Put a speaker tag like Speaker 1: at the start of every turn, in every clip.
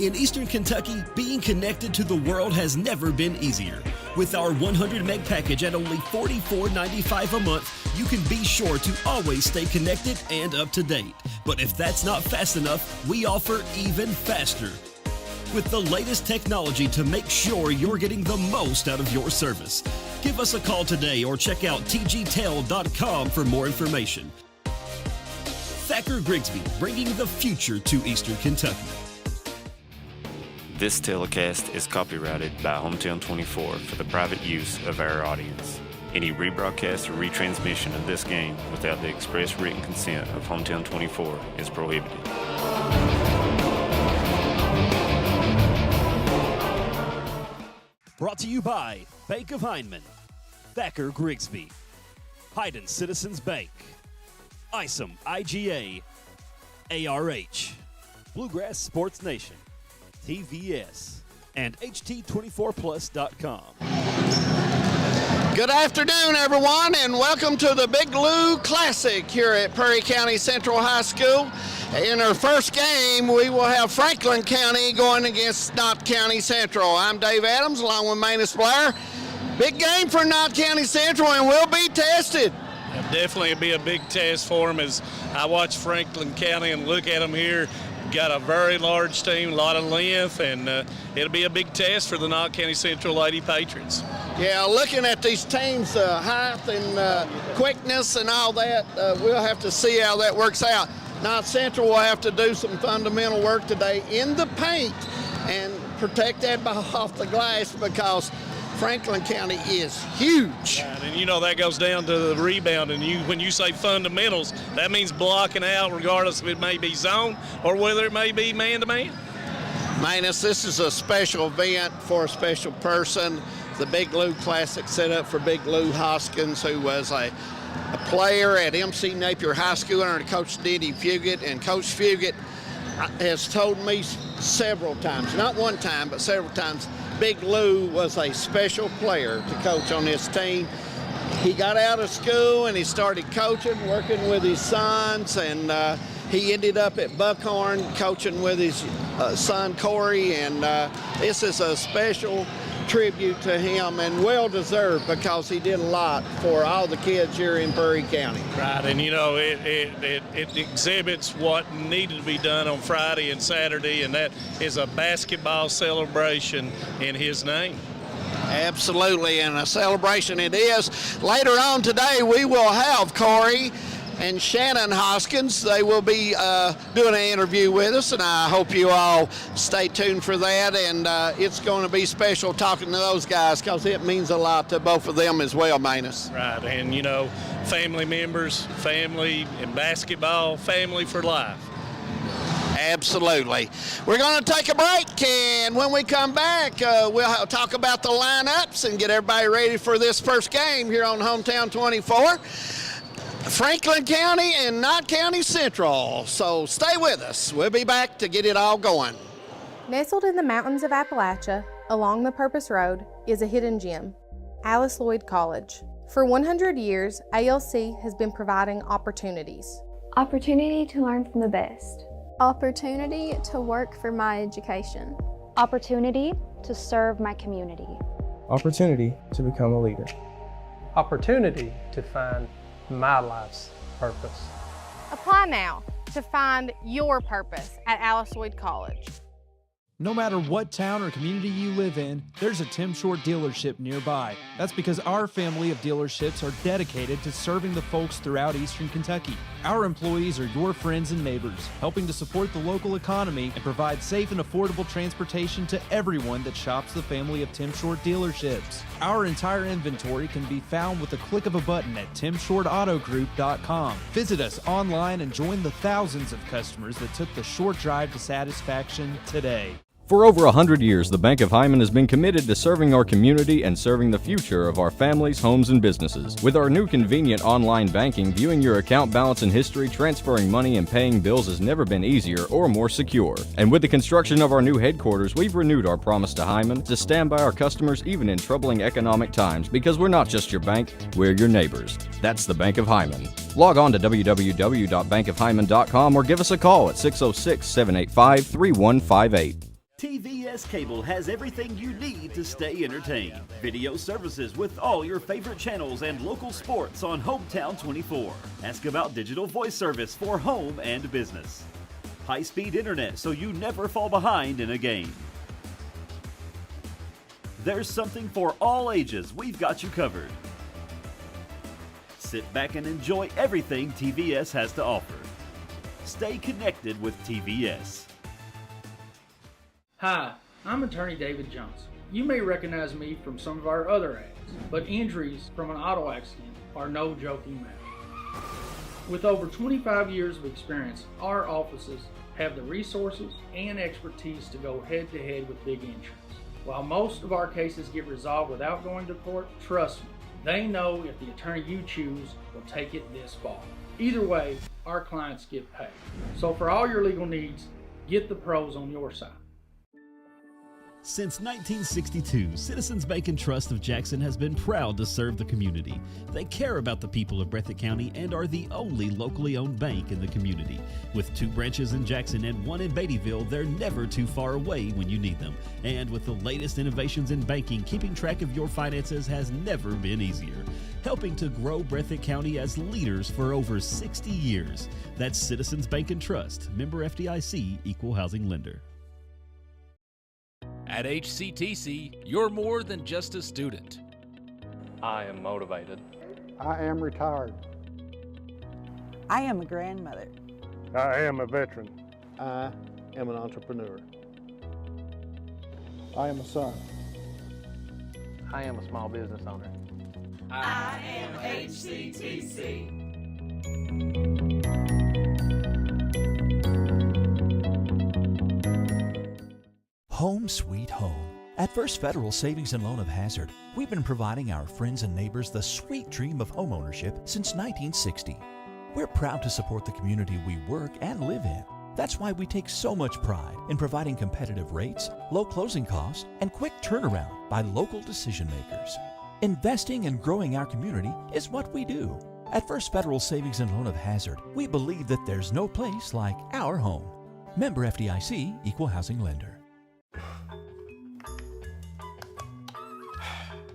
Speaker 1: In Eastern Kentucky, being connected to the world has never been easier. With our 100 meg package at only $44.95 a month, you can be sure to always stay connected and up to date. But if that's not fast enough, we offer even faster, with the layest technology to make sure you're getting the most out of your service. Give us a call today or check out tgtel.com for more information. Thacker Grigsby, bringing the future to Eastern Kentucky.
Speaker 2: This telecast is copyrighted by Hometown 24 for the private use of our audience. Any rebroadcast or retransmission of this game without the express written consent of Hometown 24 is prohibited.
Speaker 1: Brought to you by Bank of Hindman, Thacker Grigsby, Hayden Citizens Bank, ISOM IGA, ARH, Bluegrass Sports Nation, TVS, and HT24plus.com.
Speaker 3: Good afternoon, everyone, and welcome to the Big Lou Classic here at Perry County Central High School. In our first game, we will have Franklin County going against Knott County Central. I'm Dave Adams, along with Manus Blair. Big game for Knott County Central, and will be tested.
Speaker 4: It'll definitely be a big test for them as I watch Franklin County and look at them here. Got a very large team, a lot of length, and it'll be a big test for the Knott County Central Lady Patriots.
Speaker 3: Yeah, looking at these teams' height and quickness and all that, we'll have to see how that works out. Knott Central will have to do some fundamental work today in the paint and protect that ball off the glass because Franklin County is huge.
Speaker 4: Right, and you know that goes down to the rebound, and when you say fundamentals, that means blocking out regardless if it may be zone or whether it may be man-to-man.
Speaker 3: Manus, this is a special event for a special person. The Big Lou Classic set up for Big Lou Hoskins, who was a player at MC Napier High School under Coach Denny Fugit, and Coach Fugit has told me several times, not one time, but several times, Big Lou was a special player to coach on this team. He got out of school and he started coaching, working with his sons, and he ended up at Buckhorn coaching with his son Corey, and this is a special tribute to him and well deserved because he did a lot for all the kids here in Perry County.
Speaker 4: Right, and you know it exhibits what needed to be done on Friday and Saturday, and that is a basketball celebration in his name.
Speaker 3: Absolutely, and a celebration it is. Later on today we will have Corey and Shannon Hoskins. They will be doing an interview with us, and I hope you all stay tuned for that. And it's going to be special talking to those guys because it means a lot to both of them as well, Manus.
Speaker 4: Right, and you know, family members, family in basketball, family for life.
Speaker 3: Absolutely. We're going to take a break, and when we come back, we'll talk about the lineups and get everybody ready for this first game here on Hometown 24. Franklin County and Knott County Central. So stay with us. We'll be back to get it all going.
Speaker 5: Nestled in the mountains of Appalachia, along the Purpose Road, is a hidden gem, Alice Lloyd College. For 100 years, ALC has been providing opportunities.
Speaker 6: Opportunity to learn from the best.
Speaker 7: Opportunity to work for my education.
Speaker 6: Opportunity to serve my community.
Speaker 8: Opportunity to become a leader.
Speaker 9: Opportunity to find my life's purpose.
Speaker 5: Apply now to find your purpose at Alice Lloyd College.
Speaker 10: No matter what town or community you live in, there's a Tim Short dealership nearby. That's because our family of dealerships are dedicated to serving the folks throughout Eastern Kentucky. Our employees are your friends and neighbors, helping to support the local economy and provide safe and affordable transportation to everyone that shops the family of Tim Short dealerships. Our entire inventory can be found with a click of a button at timshortautogroup.com. Visit us online and join the thousands of customers that took the short drive to satisfaction today.
Speaker 11: For over 100 years, the Bank of Hyman has been committed to serving our community and serving the future of our families, homes, and businesses. With our new convenient online banking, viewing your account balance and history, transferring money, and paying bills has never been easier or more secure. And with the construction of our new headquarters, we've renewed our promise to Hyman to stand by our customers even in troubling economic times, because we're not just your bank, we're your neighbors. That's the Bank of Hyman. Log on to www.bankofhyman.com or give us a call at 606-785-3158.
Speaker 1: TVS Cable has everything you need to stay entertained. Video services with all your favorite channels and local sports on Hometown 24. Ask about digital voice service for home and business. High-speed internet so you never fall behind in a game. There's something for all ages. We've got you covered. Sit back and enjoy everything TVS has to offer. Stay connected with TVS.
Speaker 12: Hi, I'm attorney David Johnson. You may recognize me from some of our other ads, but injuries from an auto accident are no joking matter. With over 25 years of experience, our offices have the resources and expertise to go head-to-head with big insurance. While most of our cases get resolved without going to court, trust me, they know if the attorney you choose will take it this far. Either way, our clients get paid. So for all your legal needs, get the pros on your side.
Speaker 1: Since 1962, Citizens Bank and Trust of Jackson has been proud to serve the community. They care about the people of Breathitt County and are the only locally owned bank in the community. With 2 branches in Jackson and 1 in Beattyville, they're never too far away when you need them. And with the latest innovations in banking, keeping track of your finances has never been easier. Helping to grow Breathitt County as leaders for over 60 years. That's Citizens Bank and Trust, member FDIC, equal housing lender.
Speaker 13: At HCTC, you're more than just a student.
Speaker 14: I am motivated.
Speaker 15: I am retired.
Speaker 16: I am a grandmother.
Speaker 15: I am a veteran.
Speaker 17: I am an entrepreneur.
Speaker 15: I am a son.
Speaker 14: I am a small business owner.
Speaker 18: I am HCTC.
Speaker 19: Home sweet home. At First Federal Savings and Loan of Hazard, we've been providing our friends and neighbors the sweet dream of homeownership since 1960. We're proud to support the community we work and live in. That's why we take so much pride in providing competitive rates, low closing costs, and quick turnaround by local decision makers. Investing and growing our community is what we do. At First Federal Savings and Loan of Hazard, we believe that there's no place like our home. Member FDIC, equal housing lender.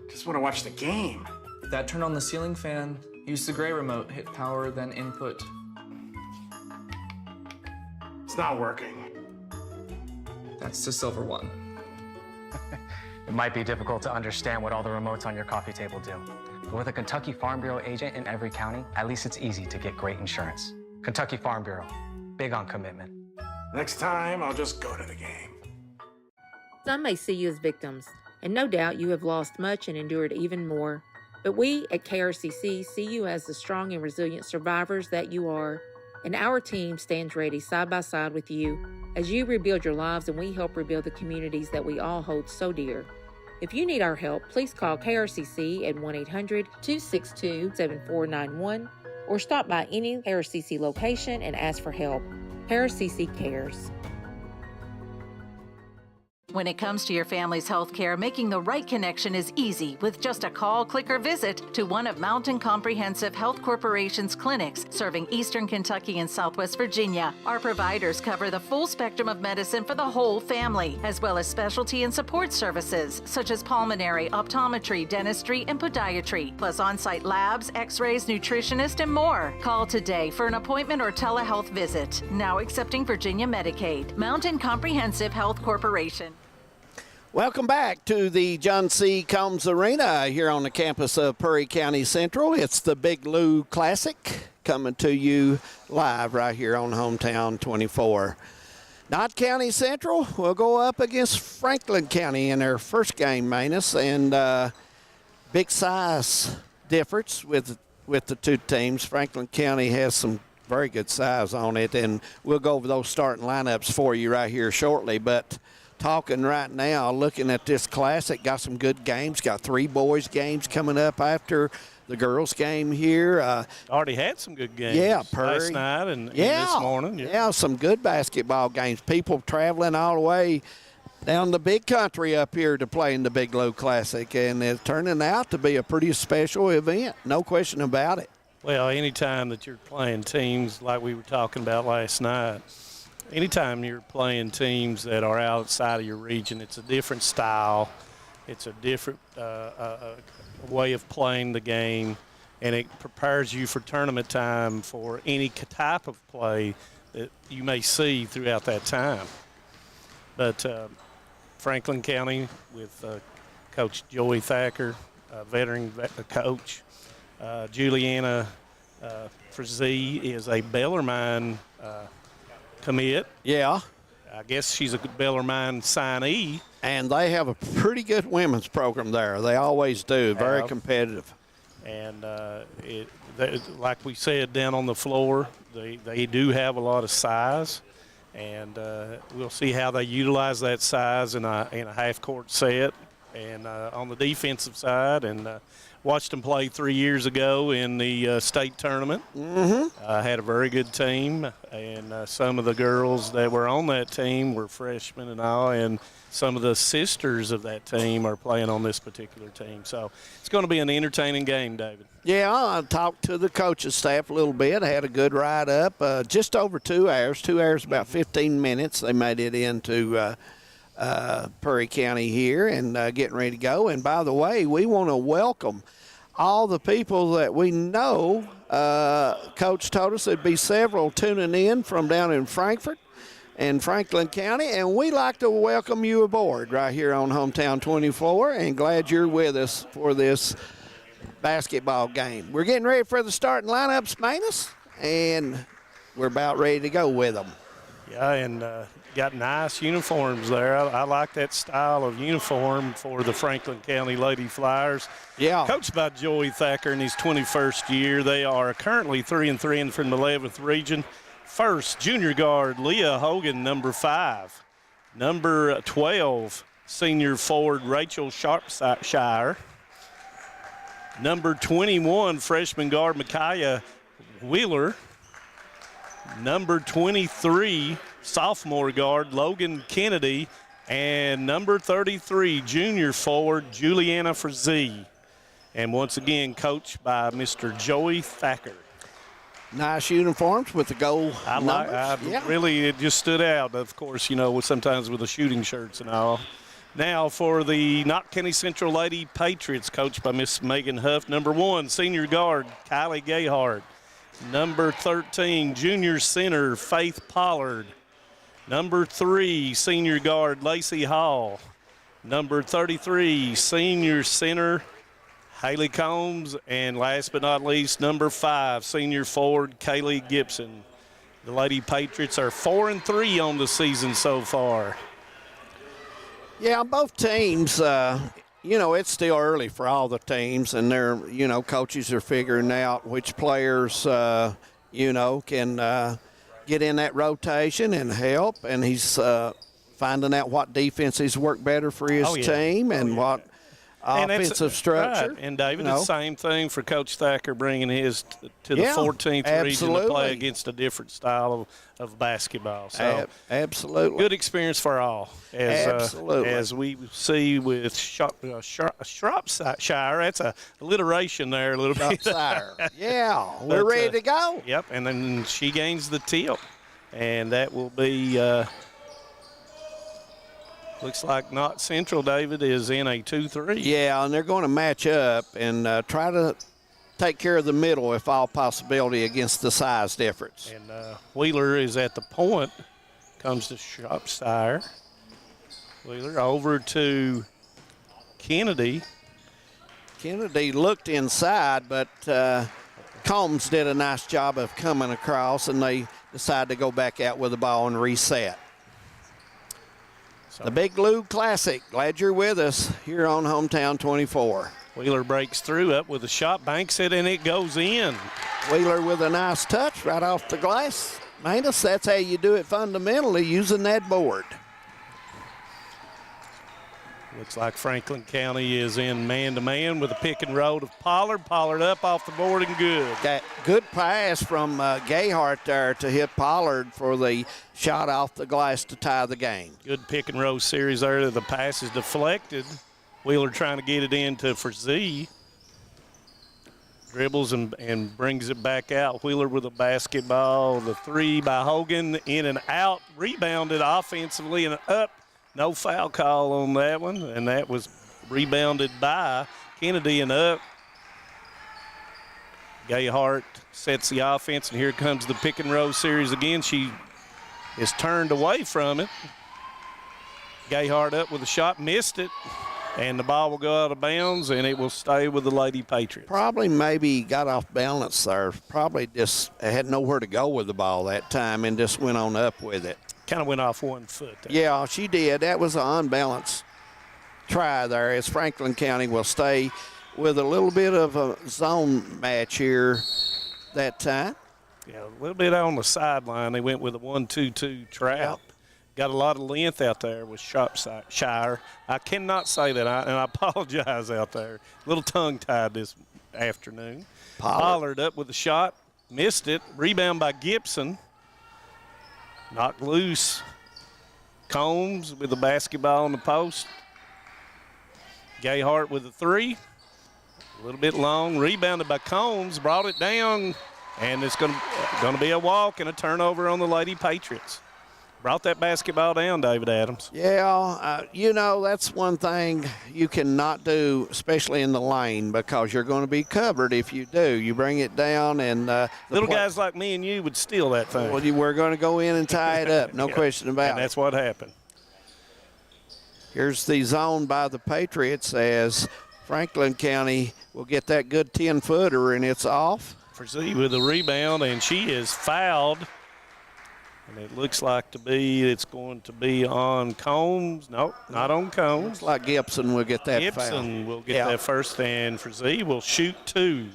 Speaker 20: Just want to watch the game.
Speaker 21: Dad, turn on the ceiling fan, use the gray remote, hit power, then input.
Speaker 20: It's not working.
Speaker 21: That's the silver one.
Speaker 22: It might be difficult to understand what all the remotes on your coffee table do. But with a Kentucky Farm Bureau agent in every county, at least it's easy to get great insurance. Kentucky Farm Bureau, big on commitment.
Speaker 20: Next time, I'll just go to the game.
Speaker 23: Some may see you as victims, and no doubt you have lost much and endured even more. But we at KRCC see you as the strong and resilient survivors that you are, and our team stands ready side by side with you as you rebuild your lives and we help rebuild the communities that we all hold so dear. If you need our help, please call KRCC at 1-800-262-7491 or stop by any KRCC location and ask for help. KRCC cares.
Speaker 24: When it comes to your family's health care, making the right connection is easy with just a call, click, or visit to one of Mountain Comprehensive Health Corporation's clinics serving Eastern Kentucky and Southwest Virginia. Our providers cover the full spectrum of medicine for the whole family, as well as specialty and support services such as pulmonary, optometry, dentistry, and podiatry, plus on-site labs, x-rays, nutritionist, and more. Call today for an appointment or telehealth visit. Now accepting Virginia Medicaid. Mountain Comprehensive Health Corporation.
Speaker 3: Welcome back to the John C. Combs Arena here on the campus of Perry County Central. It's the Big Lou Classic coming to you live right here on Hometown 24. Knott County Central will go up against Franklin County in their first game, Manus, and big size difference with the two teams. Franklin County has some very good size on it, and we'll go over those starting lineups for you right here shortly. But talking right now, looking at this classic, got some good games. Got 3 boys games coming up after the girls game here.
Speaker 4: Already had some good games.
Speaker 3: Yeah, Perry.
Speaker 4: Last night and this morning.
Speaker 3: Yeah, some good basketball games. People traveling all the way down the big country up here to play in the Big Lou Classic, and it's turning out to be a pretty special event. No question about it.
Speaker 4: Well, anytime that you're playing teams like we were talking about last night, anytime you're playing teams that are outside of your region, it's a different style. It's a different way of playing the game, and it prepares you for tournament time for any type of play that you may see throughout that time. But Franklin County with Coach Joey Thacker, veteran coach, Juliana Frazee is a Bellarmine commit.
Speaker 3: Yeah.
Speaker 4: I guess she's a Bellarmine signee.
Speaker 3: And they have a pretty good women's program there. They always do. Very competitive.
Speaker 4: And like we said, down on the floor, they do have a lot of size. And we'll see how they utilize that size in a half-court set. And on the defensive side, and watched them play 3 years ago in the state tournament. Had a very good team, and some of the girls that were on that team were freshmen and all, and some of the sisters of that team are playing on this particular team. So it's going to be an entertaining game, David.
Speaker 3: Yeah, I talked to the coaching staff a little bit. I had a good ride up, just over 2 hours. 2 hours, about 15 minutes. They made it into Perry County here and getting ready to go. And by the way, we want to welcome all the people that we know. Coach told us there'd be several tuning in from down in Frankfort and Franklin County, and we'd like to welcome you aboard right here on Hometown 24, and glad you're with us for this basketball game. We're getting ready for the starting lineups, Manus, and we're about ready to go with them.
Speaker 4: Yeah, and got nice uniforms there. I like that style of uniform for the Franklin County Lady Flyers.
Speaker 3: Yeah.
Speaker 4: Coached by Joey Thacker in his 21st year. They are currently 3-3 from the 11th region. First, junior guard Leah Hogan, number 5. Number 12, senior forward Rachel Sharpshire. Number 21, freshman guard Micaiah Wheeler. Number 23, sophomore guard Logan Kennedy. And number 33, junior forward Juliana Frazee. And once again, coached by Mr. Joey Thacker.
Speaker 3: Nice uniforms with the gold numbers.
Speaker 4: Really, it just stood out, of course, sometimes with the shooting shirts and all. Now for the Knott County Central Lady Patriots, coached by Miss Megan Huff. Number 1, senior guard Kylie Gayhart. Number 13, junior center Faith Pollard. Number 3, senior guard Lacey Hall. Number 33, senior center Haley Combs. And last but not least, number 5, senior forward Kaylee Gibson. The Lady Patriots are 4-3 on the season so far.
Speaker 3: Yeah, both teams, it's still early for all the teams, and they're, coaches are figuring out which players, can get in that rotation and help, and he's finding out what defenses work better for his team and what offensive structure.
Speaker 4: Right. And, David, it's the same thing for Coach Thacker bringing his to the 14th region to play against a different style of basketball. So
Speaker 3: absolutely.
Speaker 4: Good experience for all.
Speaker 3: Absolutely.
Speaker 4: As we see with Shropshire, that's a alliteration there a little bit.
Speaker 3: Shropshire. Yeah, we're ready to go.
Speaker 4: Yep, and then she gains the tip, and that will be looks like Knott Central, David, is in a 2-3.
Speaker 3: Yeah, and they're going to match up and try to take care of the middle if all possibility against the size difference.
Speaker 4: And Wheeler is at the point, comes to Shropshire. Wheeler over to Kennedy.
Speaker 3: Kennedy looked inside, but Combs did a nice job of coming across, and they decided to go back out with the ball and reset. The Big Blue Classic. Glad you're with us here on Hometown 24.
Speaker 4: Wheeler breaks through up with a shot, banks it, and it goes in.
Speaker 3: Wheeler with a nice touch right off the glass. Manus, that's how you do it fundamentally, using that board.
Speaker 4: Looks like Franklin County is in man-to-man with a pick and roll of Pollard. Pollard up off the board and good.
Speaker 3: Good pass from Gayhart there to hit Pollard for the shot off the glass to tie the game.
Speaker 4: Good pick and roll series there. The pass is deflected. Wheeler trying to get it into Frazee. Dribbles and brings it back out. Wheeler with a basketball. The three by Hogan, in and out. Rebounded offensively and up. No foul call on that one, and that was rebounded by Kennedy and up. Gayhart sets the offense, and here comes the pick and roll series again. She is turned away from it. Gayhart up with a shot, missed it, and the ball will go out of bounds, and it will stay with the Lady Patriots.
Speaker 3: Probably maybe got off balance there. Probably just had nowhere to go with the ball that time and just went on up with it.
Speaker 4: Kind of went off one foot there.
Speaker 3: Yeah, she did. That was an unbalanced try there, as Franklin County will stay with a little bit of a zone match here that time.
Speaker 4: Yeah, a little bit on the sideline. They went with a 1-2-2 trap.
Speaker 3: Yep.
Speaker 4: Got a lot of length out there with Shropshire. I cannot say that, and I apologize out there. A little tongue-tied this afternoon. Pollard up with a shot, missed it. Rebound by Gibson. Knocked loose. Combs with the basketball on the post. Gayhart with a three. A little bit long. Rebounded by Combs. Brought it down. And it's going to be a walk and a turnover on the Lady Patriots. Brought that basketball down, David Adams.
Speaker 3: Yeah, you know, that's one thing you cannot do, especially in the lane, because you're going to be covered if you do. You bring it down, and
Speaker 4: little guys like me and you would steal that thing.
Speaker 3: Well, we're going to go in and tie it up, no
Speaker 4: yeah,
Speaker 3: question about it.
Speaker 4: And that's what happened.
Speaker 3: Here's the zone by the Patriots as Franklin County will get that good 10-footer, and it's off.
Speaker 4: Frazee with a rebound, and she is fouled. And it looks like it's going to be on Combs. Nope, not on Combs.
Speaker 3: Looks like Gibson will get that foul.
Speaker 4: Gibson will get that first, and Frazee will shoot two.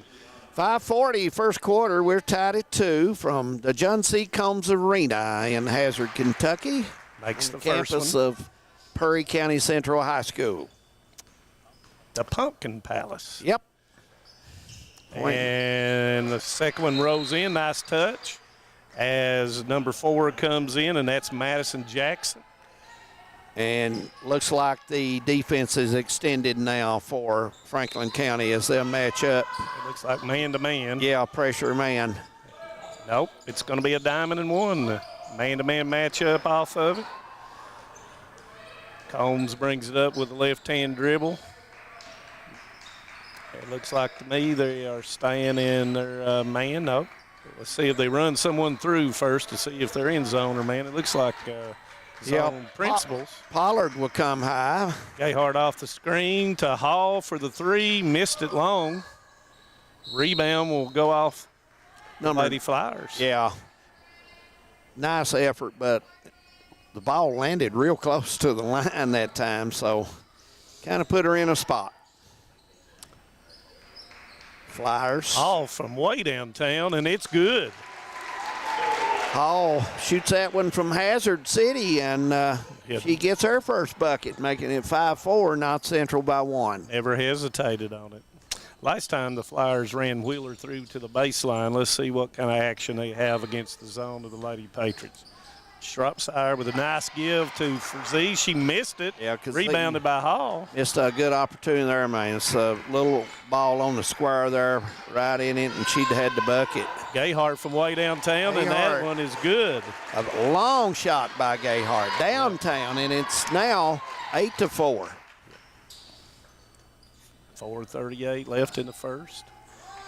Speaker 3: 5:40 first quarter. We're tied at 2 from the John C. Combs Arena in Hazard, Kentucky.
Speaker 4: Makes the
Speaker 3: campus
Speaker 4: first one.
Speaker 3: of Perry County Central High School.
Speaker 4: The Pumpkin Palace.
Speaker 3: Yep.
Speaker 4: And the second one rolls in. Nice touch. As number 4 comes in, and that's Madison Jackson.
Speaker 3: And looks like the defense is extended now for Franklin County as they'll match up.
Speaker 4: It looks like man-to-man.
Speaker 3: Yeah, pressure man.
Speaker 4: Nope, it's going to be a diamond and one. The man-to-man matchup off of it. Combs brings it up with a left-hand dribble. It looks like to me they are staying in their man. Nope. Let's see if they run someone through first to see if they're in zone or man. It looks like zone principles.
Speaker 3: Pollard will come high.
Speaker 4: Gayhart off the screen to Hall for the three. Missed it long. Rebound will go off Lady Flyers.
Speaker 3: Yeah. Nice effort, but the ball landed real close to the line that time, so kind of put her in a spot. Flyers.
Speaker 4: Hall from way downtown, and it's good.
Speaker 3: Hall shoots that one from Hazard City, and she gets her first bucket, making it 5-4, not Central by 1.
Speaker 4: Never hesitated on it. Last time the Flyers ran Wheeler through to the baseline. Let's see what kind of action they have against the zone of the Lady Patriots. Shropshire with a nice give to Frazee. She missed it.
Speaker 3: Yeah,
Speaker 4: rebounded by Hall.
Speaker 3: Missed a good opportunity there, man. It's a little ball on the square there, right in it, and she'd had the bucket.
Speaker 4: Gayhart from way downtown, and that one is good.
Speaker 3: A long shot by Gayhart downtown, and it's now 8-4.
Speaker 4: 4:38 left in the first.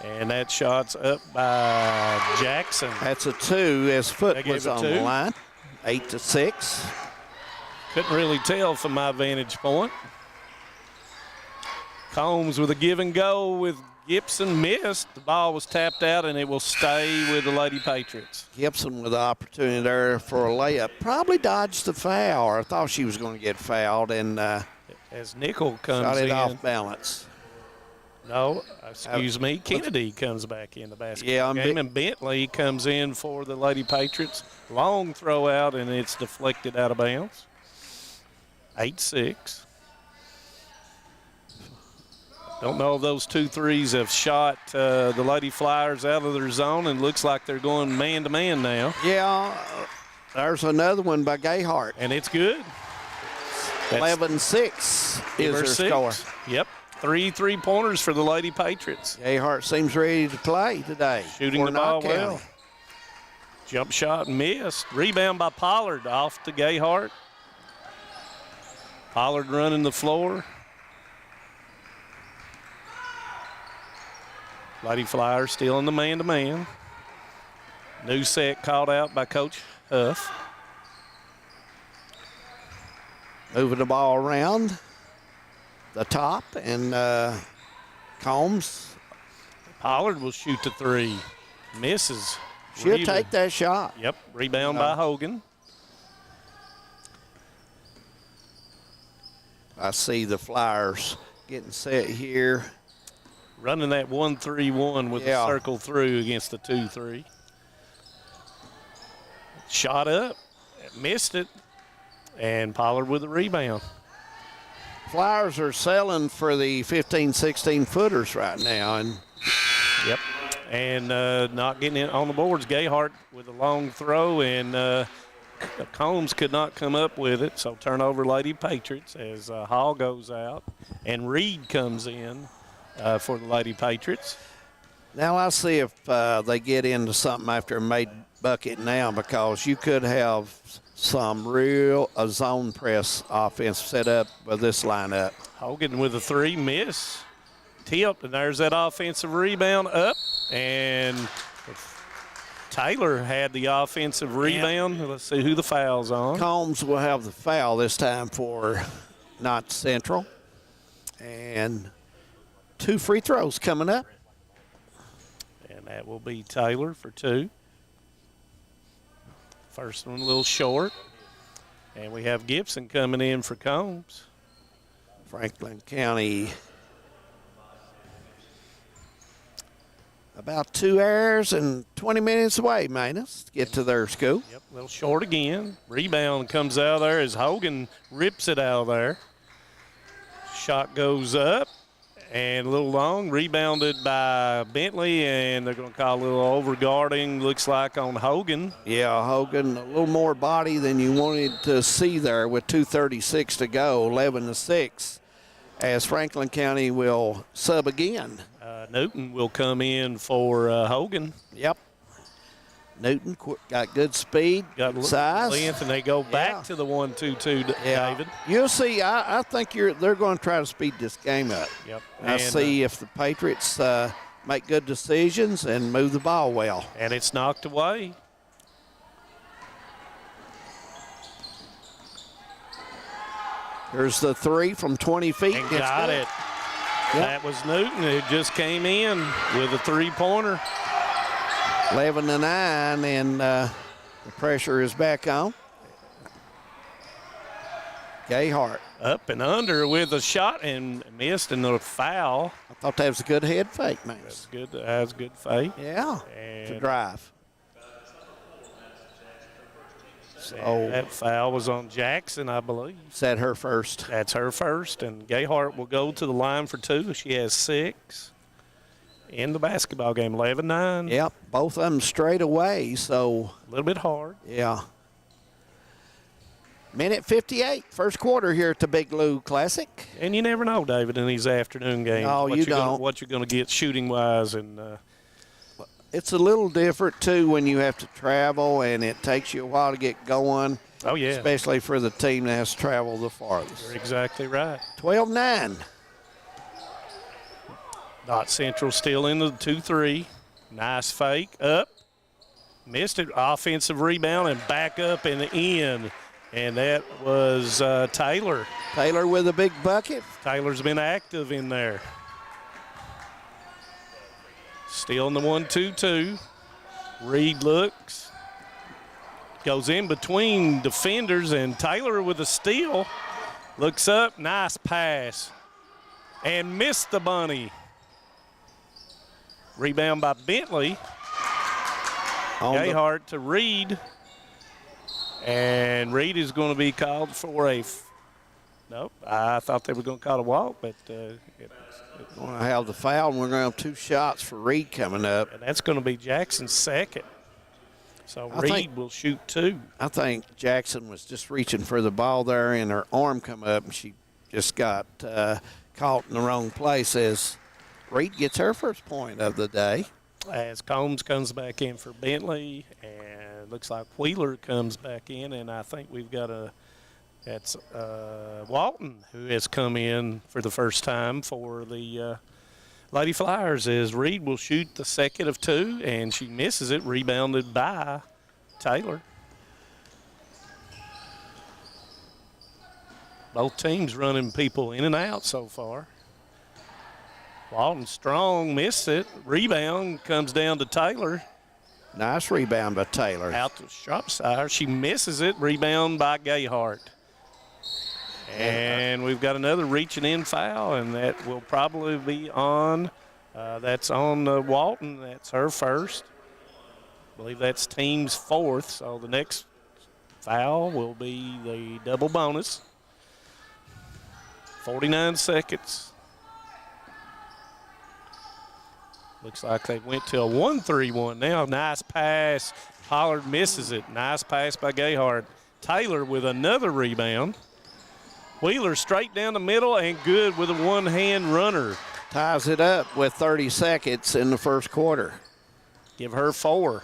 Speaker 4: And that shot's up by Jackson.
Speaker 3: That's a 2 as Foot was on the line. 8-6.
Speaker 4: Couldn't really tell from my vantage point. Combs with a give and go with Gibson, missed. The ball was tapped out, and it will stay with the Lady Patriots.
Speaker 3: Gibson with the opportunity there for a layup. Probably dodged the foul, or thought she was going to get fouled, and
Speaker 4: as Nickel comes
Speaker 3: shot it
Speaker 4: in.
Speaker 3: off balance.
Speaker 4: No, excuse me, Kennedy comes back in the basketball game, and Bentley comes in for the Lady Patriots. Long throw out, and it's deflected out of bounds. 8-6. Don't know if those 2 threes have shot the Lady Flyers out of their zone, and looks like they're going man-to-man now.
Speaker 3: Yeah, there's another one by Gayhart.
Speaker 4: And it's good.
Speaker 3: 11-6 is their score.
Speaker 4: Yep. 3 3-pointers for the Lady Patriots.
Speaker 3: Gayhart seems ready to play today.
Speaker 4: Shooting
Speaker 3: for
Speaker 4: the ball
Speaker 3: Knott County.
Speaker 4: well. Jump shot missed. Rebound by Pollard off to Gayhart. Pollard running the floor. Lady Flyers still in the man-to-man. New set called out by Coach Huff.
Speaker 3: Moving the ball around the top, and Combs.
Speaker 4: Pollard will shoot the 3. Misses.
Speaker 3: She'll take that shot.
Speaker 4: Yep, rebound by Hogan.
Speaker 3: I see the Flyers getting set here.
Speaker 4: Running that 1-3-1 with the circle through against the 2-3. Shot up, missed it, and Pollard with a rebound.
Speaker 3: Flyers are selling for the 15, 16-footers right now.
Speaker 4: Yep, and not getting it on the boards. Gayhart with a long throw, and Combs could not come up with it, so turnover Lady Patriots as Hall goes out, and Reed comes in for the Lady Patriots.
Speaker 3: Now I see if they get into something after a made bucket now, because you could have some real zone press offense set up with this lineup.
Speaker 4: Hogan with a 3, miss. Tipped, and there's that offensive rebound up, and Taylor had the offensive rebound. Let's see who the foul's on.
Speaker 3: Combs will have the foul this time for Knott Central. And 2 free throws coming up.
Speaker 4: And that will be Taylor for 2. First one a little short. And we have Gibson coming in for Combs.
Speaker 3: Franklin County about 2 hours and 20 minutes away, Manus, to get to their school.
Speaker 4: Yep, a little short again. Rebound comes out there as Hogan rips it out of there. Shot goes up and a little long. Rebounded by Bentley, and they're going to call a little overguarding, looks like, on Hogan.
Speaker 3: Yeah, Hogan, a little more body than you wanted to see there with 2:36 to go, 11-6, as Franklin County will sub again.
Speaker 4: Newton will come in for Hogan.
Speaker 3: Yep. Newton got good speed,
Speaker 4: got
Speaker 3: size.
Speaker 4: Length, and they go back to the 1-2-2, David.
Speaker 3: You'll see, I think they're going to try to speed this game up.
Speaker 4: Yep.
Speaker 3: And see if the Patriots make good decisions and move the ball well.
Speaker 4: And it's knocked away.
Speaker 3: There's the 3 from 20 feet.
Speaker 4: And got it. Yep. That was Newton who just came in with a 3-pointer.
Speaker 3: 11-9, and the pressure is back on. Gayhart.
Speaker 4: Up and under with a shot and missed, and a foul.
Speaker 3: I thought that was a good head fake, man.
Speaker 4: That's good. That was good fake.
Speaker 3: Yeah, to drive.
Speaker 4: So that foul was on Jackson, I believe.
Speaker 3: Is that her first?
Speaker 4: That's her first, and Gayhart will go to the line for 2. She has 6 in the basketball game, 11-9.
Speaker 3: Yep, both of them straight away, so.
Speaker 4: A little bit hard.
Speaker 3: Yeah. Minute 58, first quarter here at the Big Lou Classic.
Speaker 4: And you never know, David, in these afternoon games.
Speaker 3: No, you don't.
Speaker 4: What you're going to get shooting-wise. And
Speaker 3: it's a little different, too, when you have to travel, and it takes you a while to get going.
Speaker 4: Oh, yeah.
Speaker 3: Especially for the team that has traveled the farthest.
Speaker 4: You're exactly right.
Speaker 3: 12-9.
Speaker 4: Knott Central still in the 2-3. Nice fake. Up. Missed it. Offensive rebound and back up and in. And that was Taylor.
Speaker 3: Taylor with a big bucket.
Speaker 4: Taylor's been active in there. Still in the 1-2-2. Reed looks. Goes in between defenders, and Taylor with a steal. Looks up. Nice pass. And missed the bunny. Rebound by Bentley. Gayhart to Reed. And Reed is going to be called for a nope. I thought they were going to call a walk, but
Speaker 3: we're going to have the foul, and we're going to have 2 shots for Reed coming up.
Speaker 4: And that's going to be Jackson's second. So Reed will shoot 2.
Speaker 3: I think Jackson was just reaching for the ball there, and her arm come up, and she just got caught in the wrong place as Reed gets her first point of the day.
Speaker 4: As Combs comes back in for Bentley, and looks like Wheeler comes back in, and I think we've got that's Walton, who has come in for the first time for the Lady Flyers, as Reed will shoot the second of two, and she misses it, rebounded by Taylor. Both teams running people in and out so far. Walton strong, missed it. Rebound comes down to Taylor.
Speaker 3: Nice rebound by Taylor.
Speaker 4: Out to Shropshire. She misses it. Rebound by Gayhart. And we've got another reaching in foul, and that will probably be on. That's on Walton. That's her first. I believe that's team's fourth. So the next foul will be the double bonus. 49 seconds. Looks like they went to a 1-3-1 now. Nice pass. Pollard misses it. Nice pass by Gayhart. Taylor with another rebound. Wheeler straight down the middle and good with a one-hand runner.
Speaker 3: Ties it up with 30 seconds in the first quarter.
Speaker 4: Give her 4.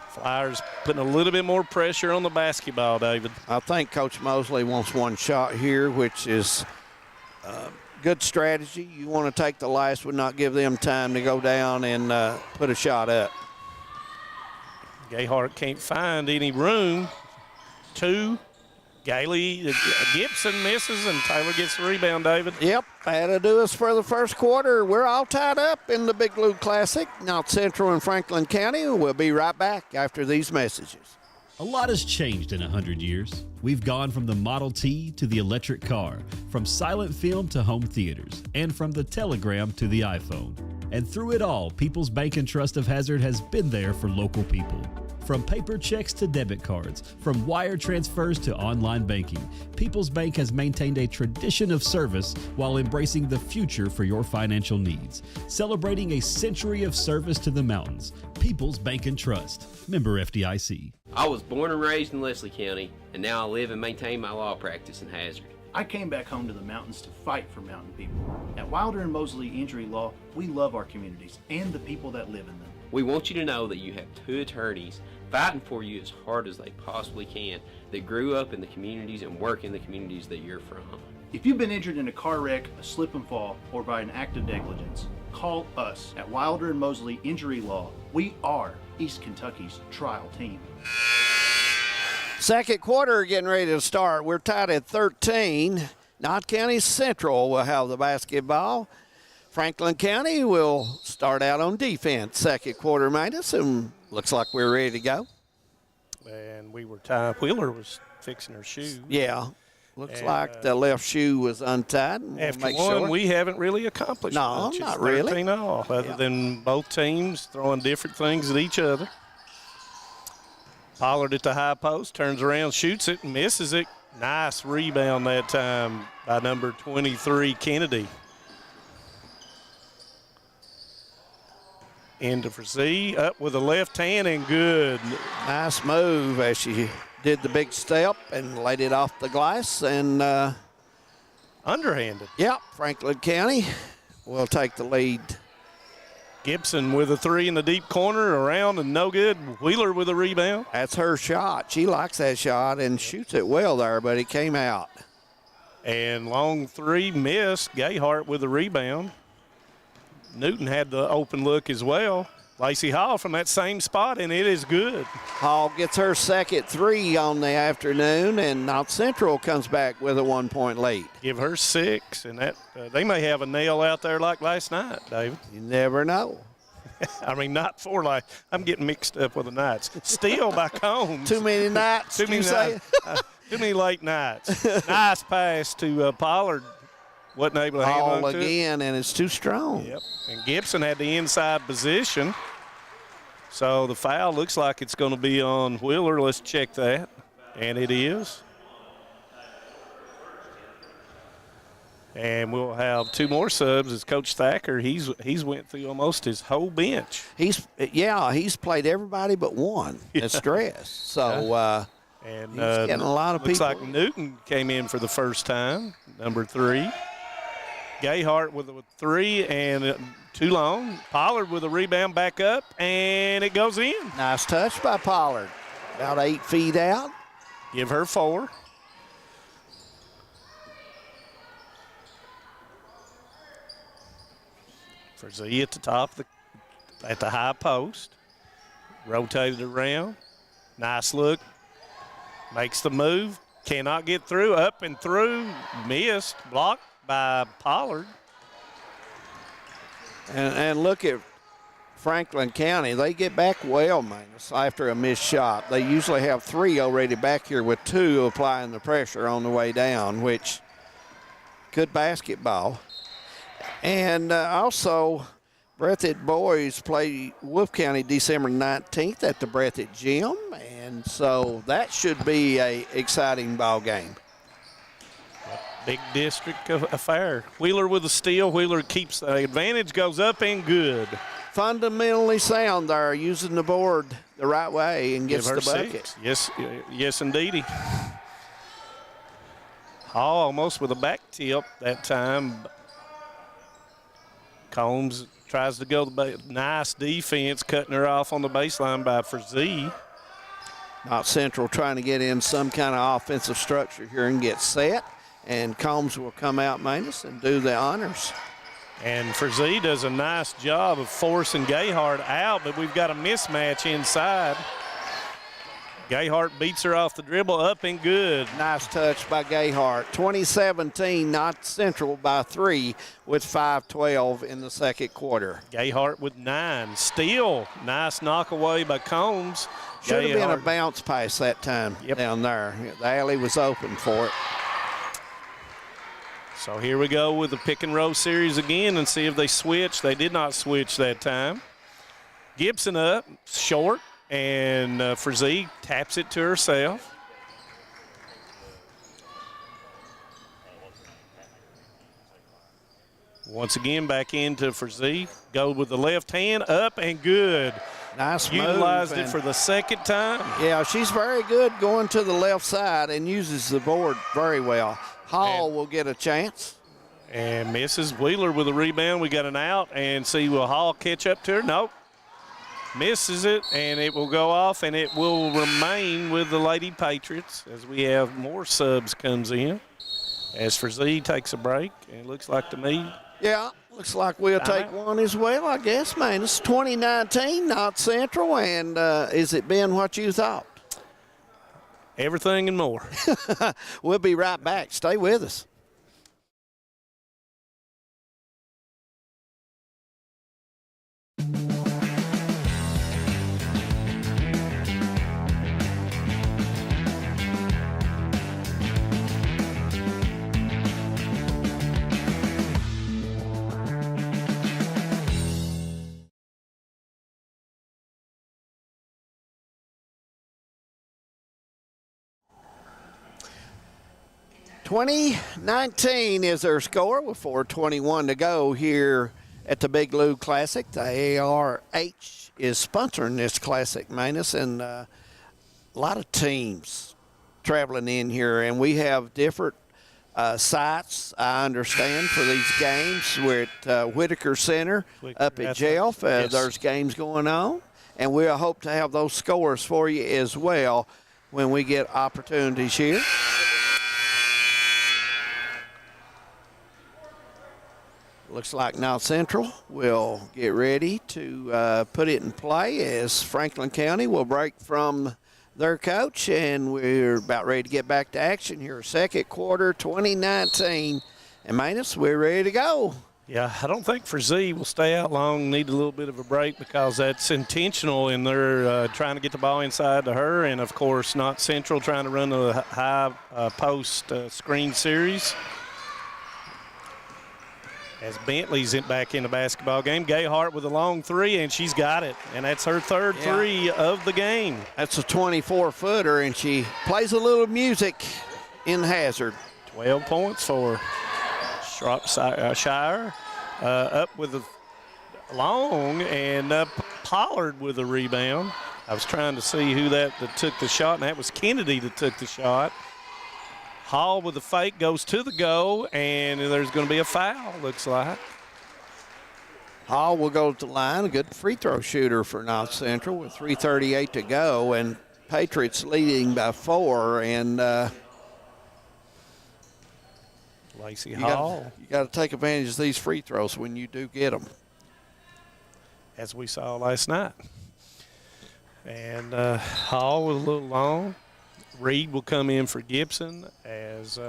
Speaker 4: Flyers putting a little bit more pressure on the basketball, David.
Speaker 3: I think Coach Mosley wants one shot here, which is good strategy. You want to take the last one, not give them time to go down and put a shot up.
Speaker 4: Gayhart can't find any room. 2. Gailey Gibson misses, and Taylor gets the rebound, David.
Speaker 3: Yep, that'll do us for the first quarter. We're all tied up in the Big Blue Classic. North Central and Franklin County. We'll be right back after these messages.
Speaker 1: A lot has changed in 100 years. We've gone from the Model T to the electric car, from silent film to home theaters, and from the telegram to the iPhone. And through it all, People's Bank and Trust of Hazard has been there for local people. From paper checks to debit cards, from wire transfers to online banking, People's Bank has maintained a tradition of service while embracing the future for your financial needs. Celebrating a century of service to the mountains. People's Bank and Trust. Member FDIC.
Speaker 2: I was born and raised in Leslie County, and now I live and maintain my law practice in Hazard.
Speaker 6: I came back home to the mountains to fight for mountain people. At Wilder and Mosley Injury Law, we love our communities and the people that live in them.
Speaker 2: We want you to know that you have 2 attorneys fighting for you as hard as they possibly can that grew up in the communities and work in the communities that you're from.
Speaker 6: If you've been injured in a car wreck, a slip and fall, or by an act of negligence, call us at Wilder and Mosley Injury Law. We are East Kentucky's trial team.
Speaker 3: Second quarter getting ready to start. We're tied at 13. Knott County Central will have the basketball. Franklin County will start out on defense. Second quarter minus, and looks like we're ready to go.
Speaker 4: And we were tied. Wheeler was fixing her shoe.
Speaker 3: Yeah. Looks like the left shoe was untied.
Speaker 4: After one, we haven't really accomplished much.
Speaker 3: Not really.
Speaker 4: 13 all, other than both teams throwing different things at each other. Pollard at the high post, turns around, shoots it, misses it. Nice rebound that time by number 23, Kennedy. Into for Z, up with the left hand and good.
Speaker 3: Nice move as she did the big step and laid it off the glass and
Speaker 4: underhanded.
Speaker 3: Yep, Franklin County will take the lead.
Speaker 4: Gibson with a 3 in the deep corner, around and no good. Wheeler with a rebound.
Speaker 3: That's her shot. She likes that shot and shoots it well there, but it came out.
Speaker 4: And long 3 missed. Gayhart with a rebound. Newton had the open look as well. Lacey Hall from that same spot, and it is good.
Speaker 3: Hall gets her second 3 on the afternoon, and North Central comes back with a 1-point lead.
Speaker 4: Give her 6, and that they may have a nail out there like last night, David.
Speaker 3: You never know.
Speaker 4: I mean, not for like, I'm getting mixed up with the nights. Steal by Combs.
Speaker 3: Too many nights,
Speaker 4: too many nights. Too many late nights. Nice pass to Pollard. Wasn't able to hang on to
Speaker 3: again, and it's too strong.
Speaker 4: Yep. And Gibson had the inside position. So the foul looks like it's going to be on Wheeler. Let's check that. And it is. And we'll have 2 more subs as Coach Thacker. He's went through almost his whole bench.
Speaker 3: He's played everybody but one. That's stress. So
Speaker 5: And
Speaker 3: he's getting a lot of
Speaker 5: looks
Speaker 3: people.
Speaker 5: like Newton came in for the first time, number 3. Gayhart with a 3 and too long. Pollard with a rebound back up, and it goes in.
Speaker 3: Nice touch by Pollard. About 8 feet out.
Speaker 5: Give her 4. Frazee at the top, at the high post. Rotated around. Nice look. Makes the move. Cannot get through. Up and through. Missed. Blocked by Pollard.
Speaker 3: And look at Franklin County. They get back well, Manus, after a missed shot. They usually have 3 already back here with 2 applying the pressure on the way down, which good basketball. And also, Breathitt boys play Wolf County December 19th at the Breathitt Gym, and so that should be a exciting ball game.
Speaker 5: Big district affair. Wheeler with a steal. Wheeler keeps the advantage, goes up and good.
Speaker 3: Fundamentally sound there, using the board the right way and gets the bucket.
Speaker 5: 6. Yes, indeedy. Hall almost with a back tip that time. Combs tries to go the nice defense, cutting her off on the baseline by Frazee.
Speaker 3: Not Central trying to get in some kind of offensive structure here and get set. And Combs will come out, Manus, and do the honors.
Speaker 5: And Frazee does a nice job of forcing Gayhart out, but we've got a mismatch inside. Gayhart beats her off the dribble, up and good.
Speaker 3: Nice touch by Gayhart. 2017, not Central by 3 with 5:12 in the second quarter.
Speaker 5: Gayhart with 9. Steal, nice knock away by Combs.
Speaker 3: Should have been a bounce pass that time down there. The alley was open for it.
Speaker 5: So here we go with the pick and roll series again and see if they switch. They did not switch that time. Gibson up, short, and Frazee taps it to herself. Once again, back into Frazee. Go with the left hand, up and good.
Speaker 3: Nice
Speaker 5: Utilized
Speaker 3: move,
Speaker 5: it for the second time.
Speaker 3: Yeah, she's very good going to the left side and uses the board very well. Hall will get a chance.
Speaker 5: And misses. Wheeler with a rebound. We got an out, and see, will Hall catch up to her? Nope. Misses it, and it will go off, and it will remain with the Lady Patriots as we have more subs comes in. As Frazee takes a break, and it looks like to me.
Speaker 3: Yeah, looks like we'll take one as well, I guess, man. It's 2019, not Central, and is it been what you thought?
Speaker 5: Everything and more.
Speaker 3: We'll be right back. Stay with us. .19 is their score with 4:21 to go here at the Big Lou Classic. The ARH is sponsoring this Classic, Manus, and a lot of teams traveling in here, and we have different sites, I understand, for these games. We're at Whitaker Center up at Jelf. There's games going on, and we'll hope to have those scores for you as well when we get opportunities here. Looks like now Central will get ready to put it in play as Franklin County will break from their coach, and we're about ready to get back to action here. Second quarter, 2019. And Manus, we're ready to go.
Speaker 5: Yeah, I don't think Frazee will stay out long, need a little bit of a break because that's intentional, and they're trying to get the ball inside to her, and of course not Central trying to run a high post screen series. As Bentley's back in the basketball game. Gayhart with a long 3, and she's got it. And that's her third 3 of the game.
Speaker 3: That's a 24-footer, and she plays a little music in Hazard.
Speaker 5: 12 points for Shire. Up with a long, and Pollard with a rebound. I was trying to see who that took the shot, and that was Kennedy that took the shot. Hall with the fake goes to the goal, and there's going to be a foul, looks like.
Speaker 3: Hall will go to the line, a good free throw shooter for North Central with 3:38 to go, and Patriots leading by 4. And
Speaker 5: Lacey Hall.
Speaker 3: You got to take advantage of these free throws when you do get them.
Speaker 5: As we saw last night. And Hall was a little long. Reed will come in for Gibson as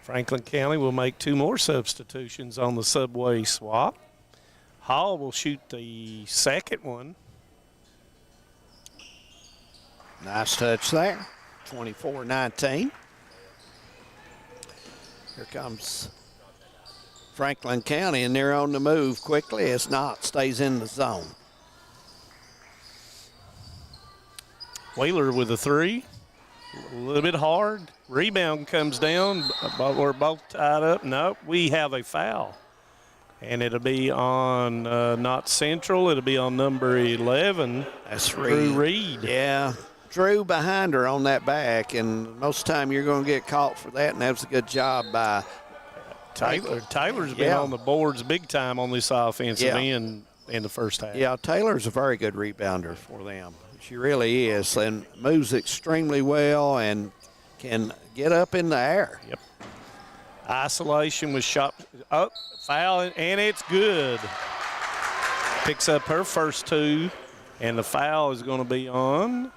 Speaker 5: Franklin County will make 2 more substitutions on the subway swap. Hall will shoot the second one.
Speaker 3: Nice touch there. 24-19. Here comes Franklin County, and they're on the move quickly as Knott stays in the zone.
Speaker 5: Wheeler with a 3. A little bit hard. Rebound comes down. We're both tied up. Nope, we have a foul. And it'll be on Knott Central. It'll be on number 11.
Speaker 3: That's
Speaker 5: Drew Reed.
Speaker 3: Yeah. Drew behind her on that back, and most of the time you're going to get caught for that, and that was a good job by
Speaker 5: Taylor. Taylor's been on the boards big time on this offensive end in the first half.
Speaker 3: Yeah, Taylor's a very good rebounder for them. She really is, and moves extremely well and can get up in the air.
Speaker 5: Yep. Isolation was shot. Oh, foul, and it's good. Picks up her first 2, and the foul is going to be on.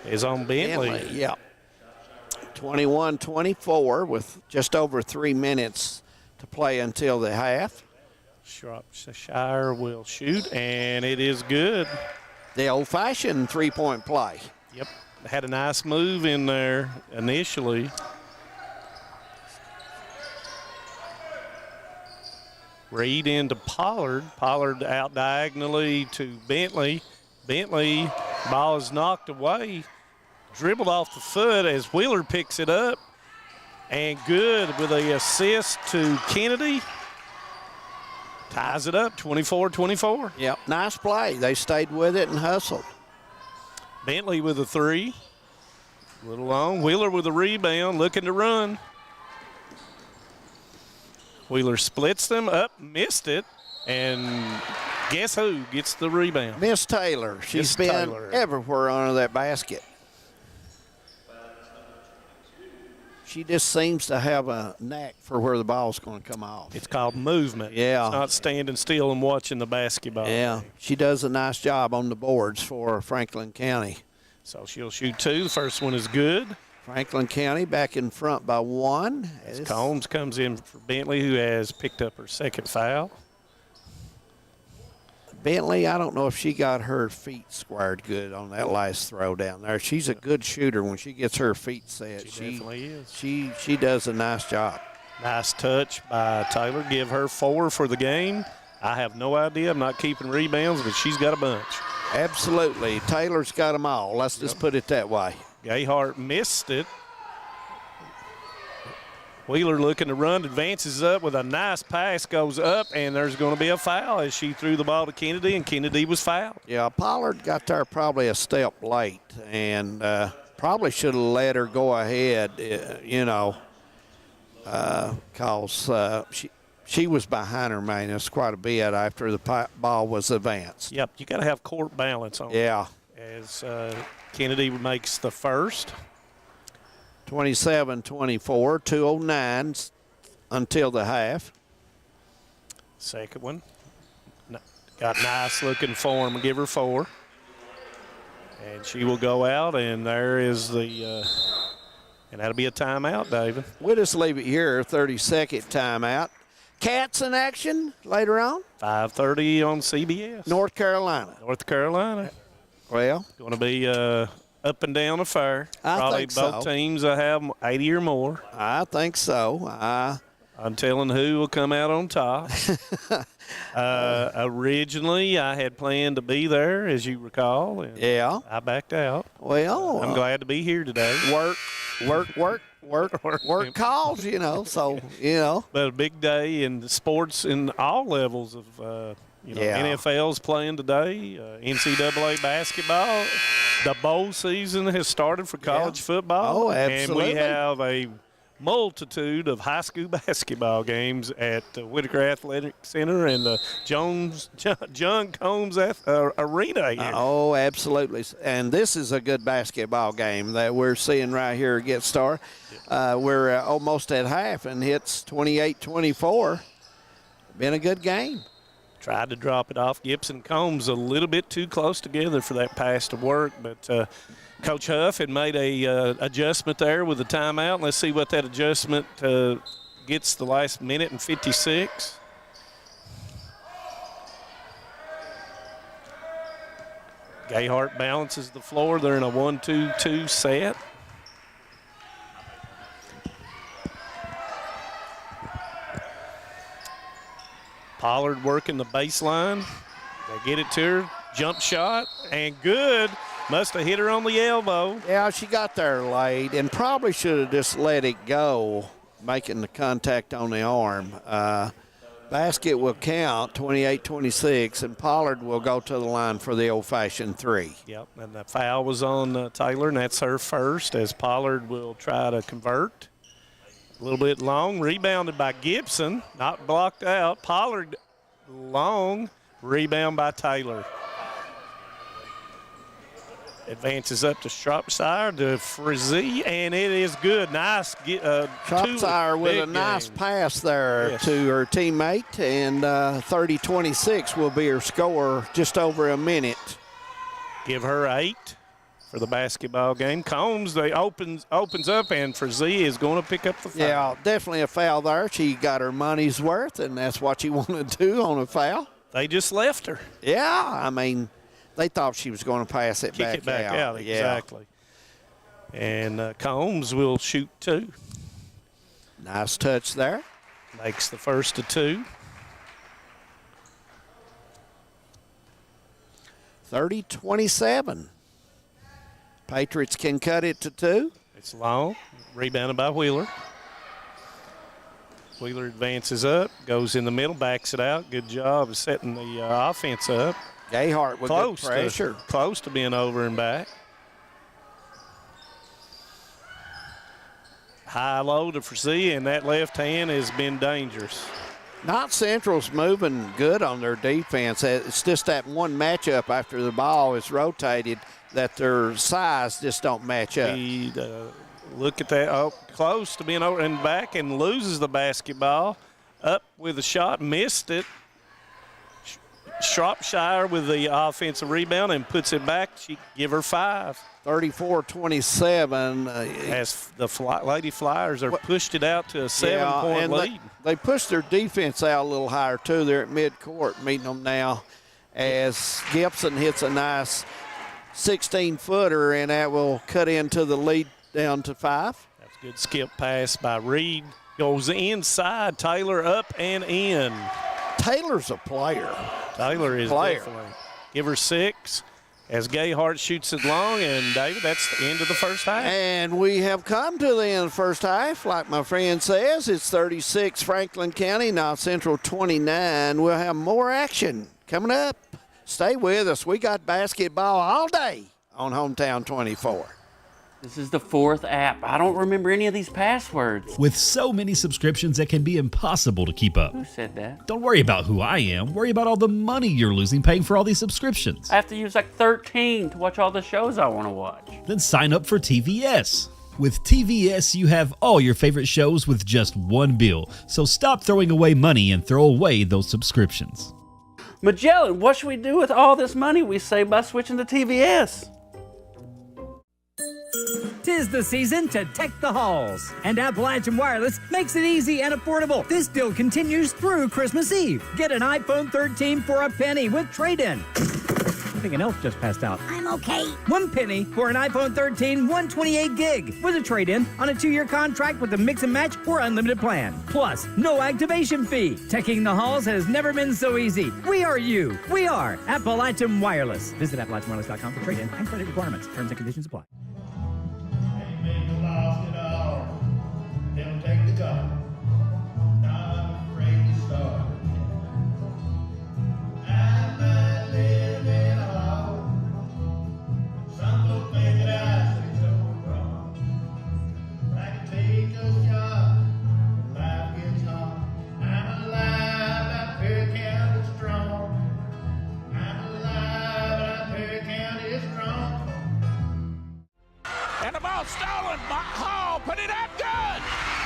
Speaker 5: Is on Bentley.
Speaker 3: Yeah. 21-24 with just over 3 minutes to play until the half.
Speaker 5: Shropshire will shoot, and it is good.
Speaker 3: The old-fashioned three-point play.
Speaker 5: Yep. Had a nice move in there initially. Reed into Pollard. Pollard out diagonally to Bentley. Bentley, ball is knocked away. Dribbled off the foot as Wheeler picks it up. And good with the assist to Kennedy. Ties it up, 24-24.
Speaker 3: Yep, nice play. They stayed with it and hustled.
Speaker 5: Bentley with a 3. A little long. Wheeler with a rebound, looking to run. Wheeler splits them up, missed it, and guess who gets the rebound?
Speaker 3: Miss Taylor. She's been everywhere under that basket. She just seems to have a knack for where the ball's going to come off.
Speaker 5: It's called movement.
Speaker 3: Yeah.
Speaker 5: It's not standing still and watching the basketball.
Speaker 3: Yeah, she does a nice job on the boards for Franklin County.
Speaker 5: So she'll shoot 2. The first one is good.
Speaker 3: Franklin County back in front by 1.
Speaker 5: As Combs comes in for Bentley, who has picked up her second foul.
Speaker 3: Bentley, I don't know if she got her feet squared good on that last throw down there. She's a good shooter when she gets her feet set.
Speaker 5: She definitely is.
Speaker 3: She does a nice job.
Speaker 5: Nice touch by Taylor. Give her 4 for the game. I have no idea. I'm not keeping rebounds, but she's got a bunch.
Speaker 3: Absolutely. Taylor's got them all. Let's just put it that way.
Speaker 5: Gayhart missed it. Wheeler looking to run, advances up with a nice pass, goes up, and there's going to be a foul as she threw the ball to Kennedy, and Kennedy was fouled.
Speaker 3: Yeah, Pollard got there probably a step late, and probably should have let her go ahead, because she was behind her maintenance quite a bit after the ball was advanced.
Speaker 5: Yep, you got to have court balance on
Speaker 3: Yeah.
Speaker 5: As Kennedy makes the first.
Speaker 3: 27-24, 2:09 until the half.
Speaker 5: Second one. Got nice looking form. Give her 4. And she will go out, and there is the, and that'll be a timeout, David.
Speaker 3: We'll just leave it here, 30-second timeout. Cats in action later on.
Speaker 5: 5:30 on CBS.
Speaker 3: North Carolina.
Speaker 5: North Carolina.
Speaker 3: Well.
Speaker 5: Going to be up and down affair.
Speaker 3: I
Speaker 5: Probably
Speaker 3: think so.
Speaker 5: both teams will have 80 or more.
Speaker 3: I think so.
Speaker 5: I'm telling who will come out on top. Originally, I had planned to be there, as you recall. And
Speaker 3: yeah.
Speaker 5: I backed out.
Speaker 3: Well.
Speaker 5: I'm glad to be here today.
Speaker 3: Work. work calls, you know. So, you know.
Speaker 5: But a big day in sports in all levels of, NFL's playing today, NCAA basketball. The bowl season has started for college football.
Speaker 3: Oh, absolutely.
Speaker 5: And we have a multitude of high school basketball games at the Whitaker Athletic Center and the John Combs Arena here.
Speaker 3: Oh, absolutely. And this is a good basketball game that we're seeing right here at Get Star. We're almost at half, and it's 28-24. Been a good game.
Speaker 5: Tried to drop it off. Gibson Combs a little bit too close together for that pass to work, but Coach Huff had made a adjustment there with the timeout. Let's see what that adjustment gets the last minute and 56. Gayhart balances the floor. They're in a 1-2-2 set. Pollard working the baseline. They get it to her. Jump shot, and good. Must have hit her on the elbow.
Speaker 3: Yeah, she got there late and probably should have just let it go, making the contact on the arm. Basket will count, 28-26, and Pollard will go to the line for the old-fashioned three.
Speaker 5: Yep, and the foul was on Taylor, and that's her first, as Pollard will try to convert. A little bit long, rebounded by Gibson, not blocked out. Pollard long, rebound by Taylor. Advances up to Shropshire to Frizzy, and it is good. Nice.
Speaker 3: Shropshire with a nice pass there to her teammate, and 30-26 will be her score, just over a minute.
Speaker 5: Give her 8 for the basketball game. Combs, they opens up, and Frizzy is going to pick up the foul.
Speaker 3: Yeah, definitely a foul there. She got her money's worth, and that's what you want to do on a foul.
Speaker 5: They just left her.
Speaker 3: Yeah, I mean, they thought she was going to pass it
Speaker 5: back out. Kick it back out, exactly. And Combs will shoot 2.
Speaker 3: Nice touch there.
Speaker 5: Makes the first of 2.
Speaker 3: 30-27. Patriots can cut it to 2.
Speaker 5: It's long. Rebounded by Wheeler. Wheeler advances up, goes in the middle, backs it out. Good job of setting the offense up.
Speaker 3: Gayhart with good pressure.
Speaker 5: Close to being over and back. High-low to Frizzy, and that left hand has been dangerous.
Speaker 3: Not Central's moving good on their defense. It's just that one matchup after the ball is rotated that their size just don't match up.
Speaker 5: Look at that. Oh, close to being over and back, and loses the basketball. Up with a shot, missed it. Shropshire with the offensive rebound and puts it back. She give her 5.
Speaker 3: 34-27.
Speaker 5: As the Lady Flyers are pushed it out to a 7-point lead.
Speaker 3: They pushed their defense out a little higher, too. They're at midcourt meeting them now as Gibson hits a nice 16-footer, and that will cut into the lead down to 5.
Speaker 5: That's a good skip pass by Reed. Goes inside. Taylor up and in.
Speaker 3: Taylor's a player.
Speaker 5: Taylor is definitely. Give her 6 as Gayhart shoots it long, and David, that's the end of the first half.
Speaker 3: And we have come to the end of the first half. Like my friend says, it's 36 Franklin County, North Central 29. We'll have more action coming up. Stay with us. We got basketball all day on Hometown 24.
Speaker 7: This is the 4th app. I don't remember any of these passwords.
Speaker 1: With so many subscriptions, it can be impossible to keep up.
Speaker 7: Who said that?
Speaker 1: Don't worry about who I am. Worry about all the money you're losing paying for all these subscriptions.
Speaker 7: I have to use like 13 to watch all the shows I want to watch.
Speaker 1: Then sign up for TVS. With TVS, you have all your favorite shows with just one bill. So stop throwing away money and throw away those subscriptions.
Speaker 7: Magellan, what should we do with all this money we save by switching to TVS?
Speaker 8: 'Tis the season to tech the halls, and Appalachian Wireless makes it easy and affordable. This deal continues through Christmas Eve. Get an iPhone 13 for a penny with trade-in. I think an elf just passed out.
Speaker 9: I'm okay.
Speaker 8: 1 penny for an iPhone 13 128 gig with a trade-in on a 2-year contract with a mix and match or unlimited plan. Plus, no activation fee. Teching the halls has never been so easy. We are you. We are Appalachian Wireless. Visit AppalachianWireless.com for trade-in and credit requirements. Terms and conditions apply.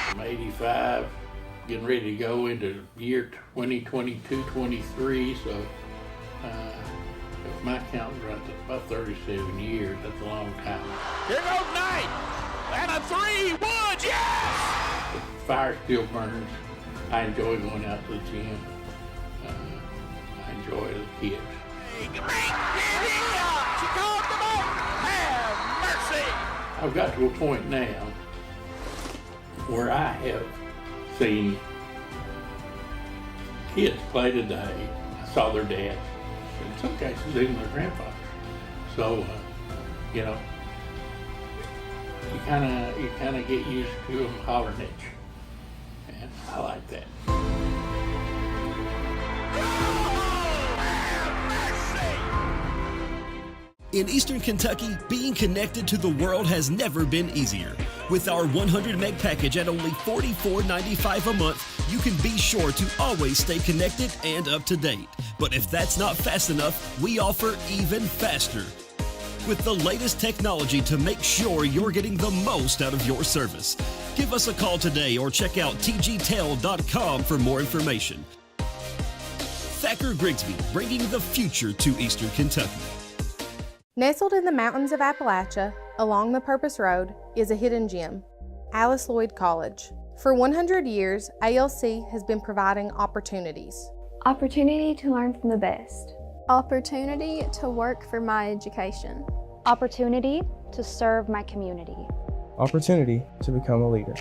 Speaker 9: I'm 85, getting ready to go into year 2022-23, so if my count's right, that's about 37 years. That's a long time.
Speaker 18: Here goes Knight, and a 3, Woods, yes!
Speaker 9: The fire still burns. I enjoy going out to the gym. I enjoy it as a kid.
Speaker 18: She called them out. Have mercy.
Speaker 9: I've got to a point now where I have seen kids play today. I saw their dads, in some cases even their grandfathers. So, you know, you kind of get used to them hollering at you, and I like that.
Speaker 1: In Eastern Kentucky, being connected to the world has never been easier. With our 100 meg package at only $44.95 a month, you can be sure to always stay connected and up to date. But if that's not fast enough, we offer even faster. With the layest technology to make sure you're getting the most out of your service. Give us a call today or check out tgtel.com for more information. Thacker Grigsby, bringing the future to Eastern Kentucky.
Speaker 10: Nestled in the mountains of Appalachia, along the Purpose Road, is a hidden gem, Alice Lloyd College. For 100 years, ALC has been providing opportunities.
Speaker 11: Opportunity to learn from the best. Opportunity to work for my education.
Speaker 12: Opportunity to serve my community.
Speaker 25: Opportunity to become a leader.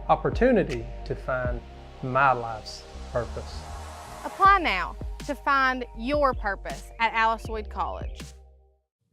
Speaker 26: Opportunity to find my life's purpose.
Speaker 10: Apply now to find your purpose at Alice Lloyd College.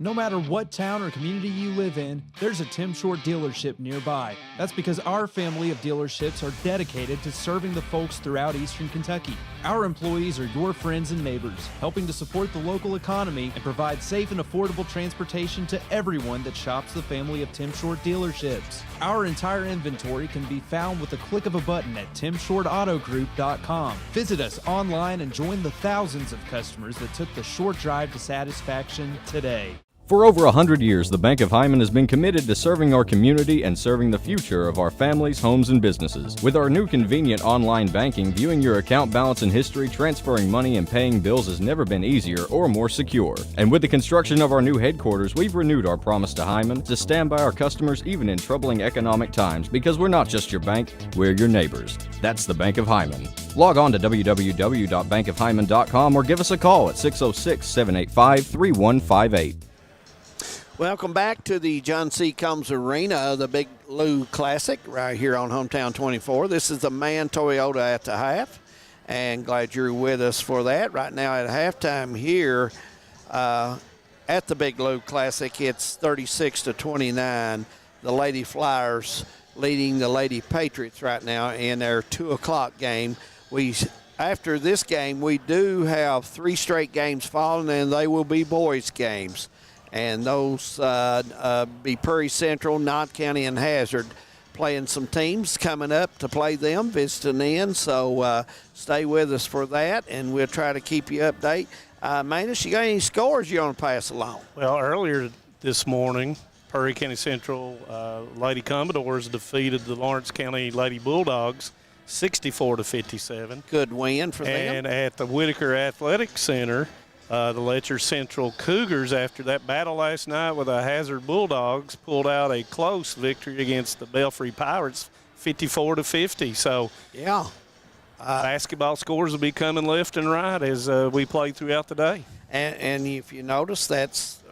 Speaker 27: No matter what town or community you live in, there's a Tim Short dealership nearby. That's because our family of dealerships are dedicated to serving the folks throughout Eastern Kentucky. Our employees are your friends and neighbors, helping to support the local economy and provide safe and affordable transportation to everyone that shops the family of Tim Short dealerships. Our entire inventory can be found with the click of a button at timshortautogroup.com. Visit us online and join the thousands of customers that took the short drive to satisfaction today.
Speaker 28: For over 100 years, the Bank of Hyman has been committed to serving our community and serving the future of our families, homes, and businesses. With our new convenient online banking, viewing your account balance and history, transferring money, and paying bills has never been easier or more secure. And with the construction of our new headquarters, we've renewed our promise to Hyman to stand by our customers even in troubling economic times, because we're not just your bank, we're your neighbors. That's the Bank of Hyman. Log on to www.bankofhyman.com or give us a call at 606-785-3158.
Speaker 3: Welcome back to the John C. Combs Arena, the Big Lou Classic, right here on Hometown 24. This is the Man Toyota at the half, and glad you're with us for that. Right now at halftime here at the Big Lou Classic, it's 36-29. The Lady Flyers leading the Lady Patriots right now in their 2 o'clock game. After this game, we do have 3 straight games falling, and they will be boys' games. And those be Prairie Central, Knott County, and Hazard playing some teams coming up to play them, visiting in. So stay with us for that, and we'll try to keep you updated. Manus, you got any scores you want to pass along?
Speaker 5: Well, earlier this morning, Prairie County Central Lady Commodores defeated the Lawrence County Lady Bulldogs 64-57.
Speaker 3: Good win for them.
Speaker 5: And at the Whitaker Athletic Center, the Letcher Central Cougars, after that battle last night with the Hazard Bulldogs, pulled out a close victory against the Belfry Pirates, 54-50. So,
Speaker 3: yeah,
Speaker 5: basketball scores will be coming left and right as we play throughout the day.
Speaker 3: And if you notice, that's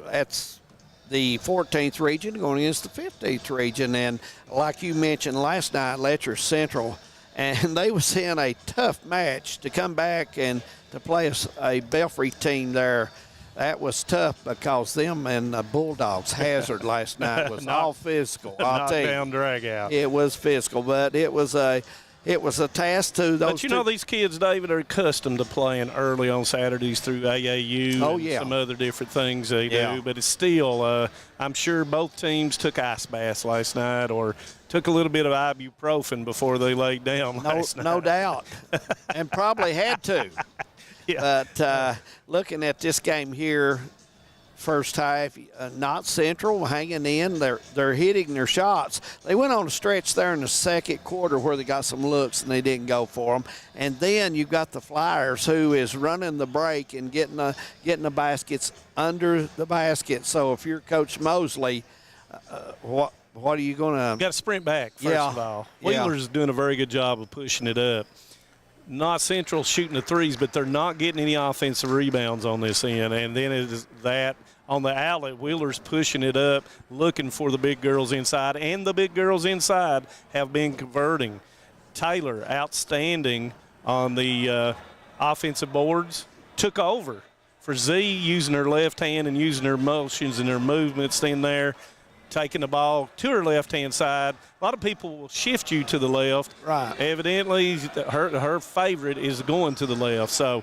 Speaker 3: the 14th region going against the 15th region. And like you mentioned last night, Letcher Central, and they was in a tough match to come back and to play a Belfry team there. That was tough because them and the Bulldogs Hazard last night was all physical. I'll tell you,
Speaker 5: knockdown drag out.
Speaker 3: It was physical, but it was a task to those.
Speaker 5: But you know, these kids, David, are accustomed to playing early on Saturdays through AAU and some other different things they do. But it's still, I'm sure both teams took ice baths last night or took a little bit of ibuprofen before they laid down last night.
Speaker 3: No doubt, and probably had to.
Speaker 5: Yeah.
Speaker 3: But looking at this game here, first half. Not Central hanging in. They're hitting their shots. They went on a stretch there in the second quarter where they got some looks and they didn't go for them. And then you've got the Flyers who is running the break and getting the baskets under the basket. So if you're Coach Mosley, what are you going to?
Speaker 5: Got to sprint back, first of all. Wheeler's doing a very good job of pushing it up. Not Central shooting the threes, but they're not getting any offensive rebounds on this end. And then it is that on the outlet, Wheeler's pushing it up, looking for the big girls inside, and the big girls inside have been converting. Taylor, outstanding on the offensive boards, took over for Z, using her left hand and using her motions and her movements in there, taking the ball to her left-hand side. A lot of people will shift you to the left.
Speaker 3: Right.
Speaker 5: Evidently, her favorite is going to the left. So,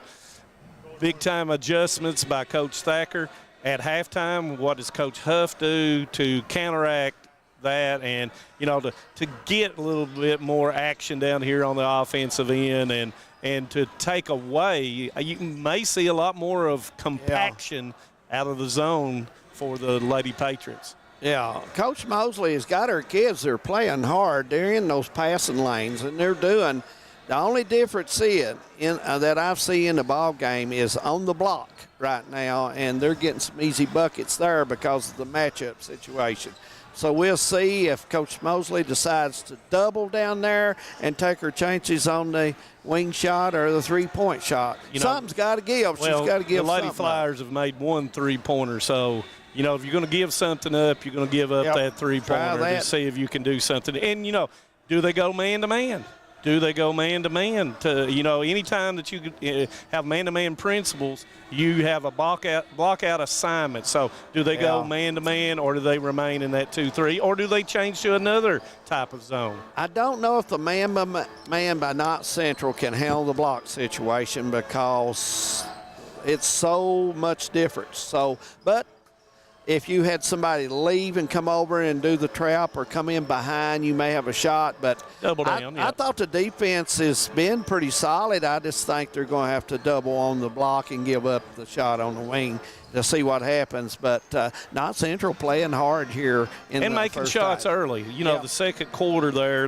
Speaker 5: big-time adjustments by Coach Thacker. At halftime, what does Coach Huff do to counteract that and, to get a little bit more action down here on the offensive end and to take away, you may see a lot more of compaction out of the zone for the Lady Patriots.
Speaker 3: Yeah, Coach Mosley has got her kids. They're playing hard. They're in those passing lanes, and they're doing. The only difference that I've seen in the ball game is on the block right now, and they're getting some easy buckets there because of the matchup situation. So we'll see if Coach Mosley decides to double down there and take her chances on the wing shot or the three-point shot. Something's got to give.
Speaker 5: Well,
Speaker 3: She's got to give
Speaker 5: the Lady
Speaker 3: something
Speaker 5: Flyers have made one three-pointer, so – if you're going to give something up, you're going to give up that three-pointer to see if you can do something. And, do they go man-to-man? Do they go man-to-man? Anytime that you have man-to-man principles, you have a block-out assignment. So do they go man-to-man, or do they remain in that 2-3, or do they change to another type of zone?
Speaker 3: I don't know if the man by Not Central can handle the block situation because it's so much different. But if you had somebody leave and come over and do the trap or come in behind, you may have a shot. But
Speaker 5: double down.
Speaker 3: I thought the defense has been pretty solid. I just think they're going to have to double on the block and give up the shot on the wing to see what happens. But Not Central playing hard here
Speaker 5: and making shots early. The second quarter there,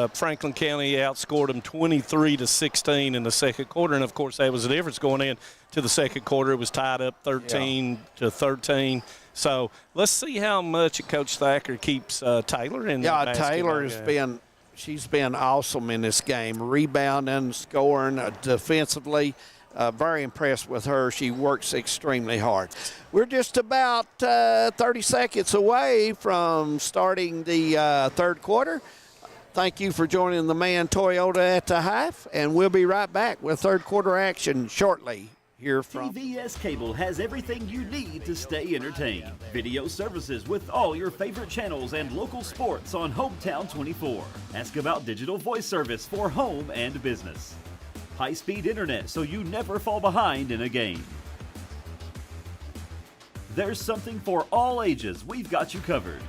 Speaker 5: Franklin County outscored them 23-16 in the second quarter, and of course that was the difference going in to the second quarter. It was tied up 13-13. So let's see how much Coach Thacker keeps Taylor in.
Speaker 3: Yeah, Taylor has been. She's been awesome in this game, rebounding, scoring, defensively. Very impressed with her. She works extremely hard. We're just about 30 seconds away from starting the third quarter. Thank you for joining the Man Toyota at the half, and we'll be right back with third quarter action shortly. Here from
Speaker 1: TVS Cable has everything you need to stay entertained. Video services with all your favorite channels and local sports on Hometown 24. Ask about digital voice service for home and business. High-speed internet so you never fall behind in a game. There's something for all ages. We've got you covered.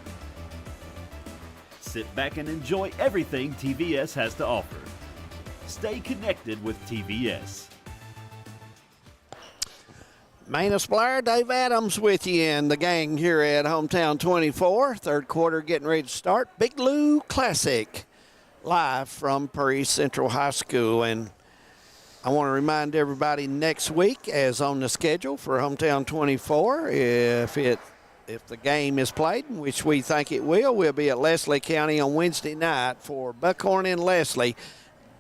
Speaker 1: Sit back and enjoy everything TVS has to offer. Stay connected with TVS.
Speaker 3: Manus Blair, Dave Adams with you and the gang here at Hometown 24. Third quarter getting ready to start. Big Lou Classic live from Prairie Central High School. And I want to remind everybody next week, as on the schedule for Hometown 24, if the game is played, which we think it will, we'll be at Leslie County on Wednesday night for Buckhorn and Leslie.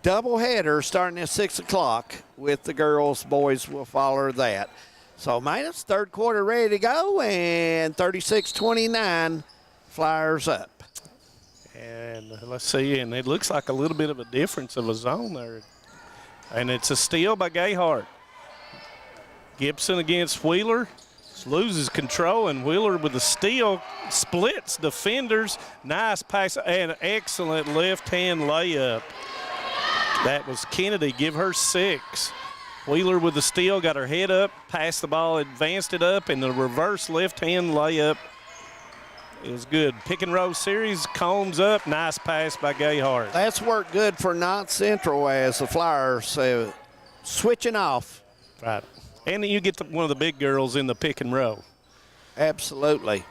Speaker 3: Doubleheader starting at 6 o'clock with the girls. Boys will follow that. So, Manus, third quarter ready to go, and 36-29, Flyers up.
Speaker 5: And let's see, and it looks like a little bit of a difference of a zone there. And it's a steal by Gayhart. Gibson against Wheeler. Loses control, and Wheeler with the steal splits defenders. Nice pass and excellent left-hand layup. That was Kennedy. Give her 6. Wheeler with the steal, got her head up, passed the ball, advanced it up, and the reverse left-hand layup is good. Pick and roll series, Combs up, nice pass by Gayhart.
Speaker 3: That's worked good for Not Central as the Flyers switching off.
Speaker 5: Right. And you get one of the big girls in the pick and roll.
Speaker 3: Absolutely.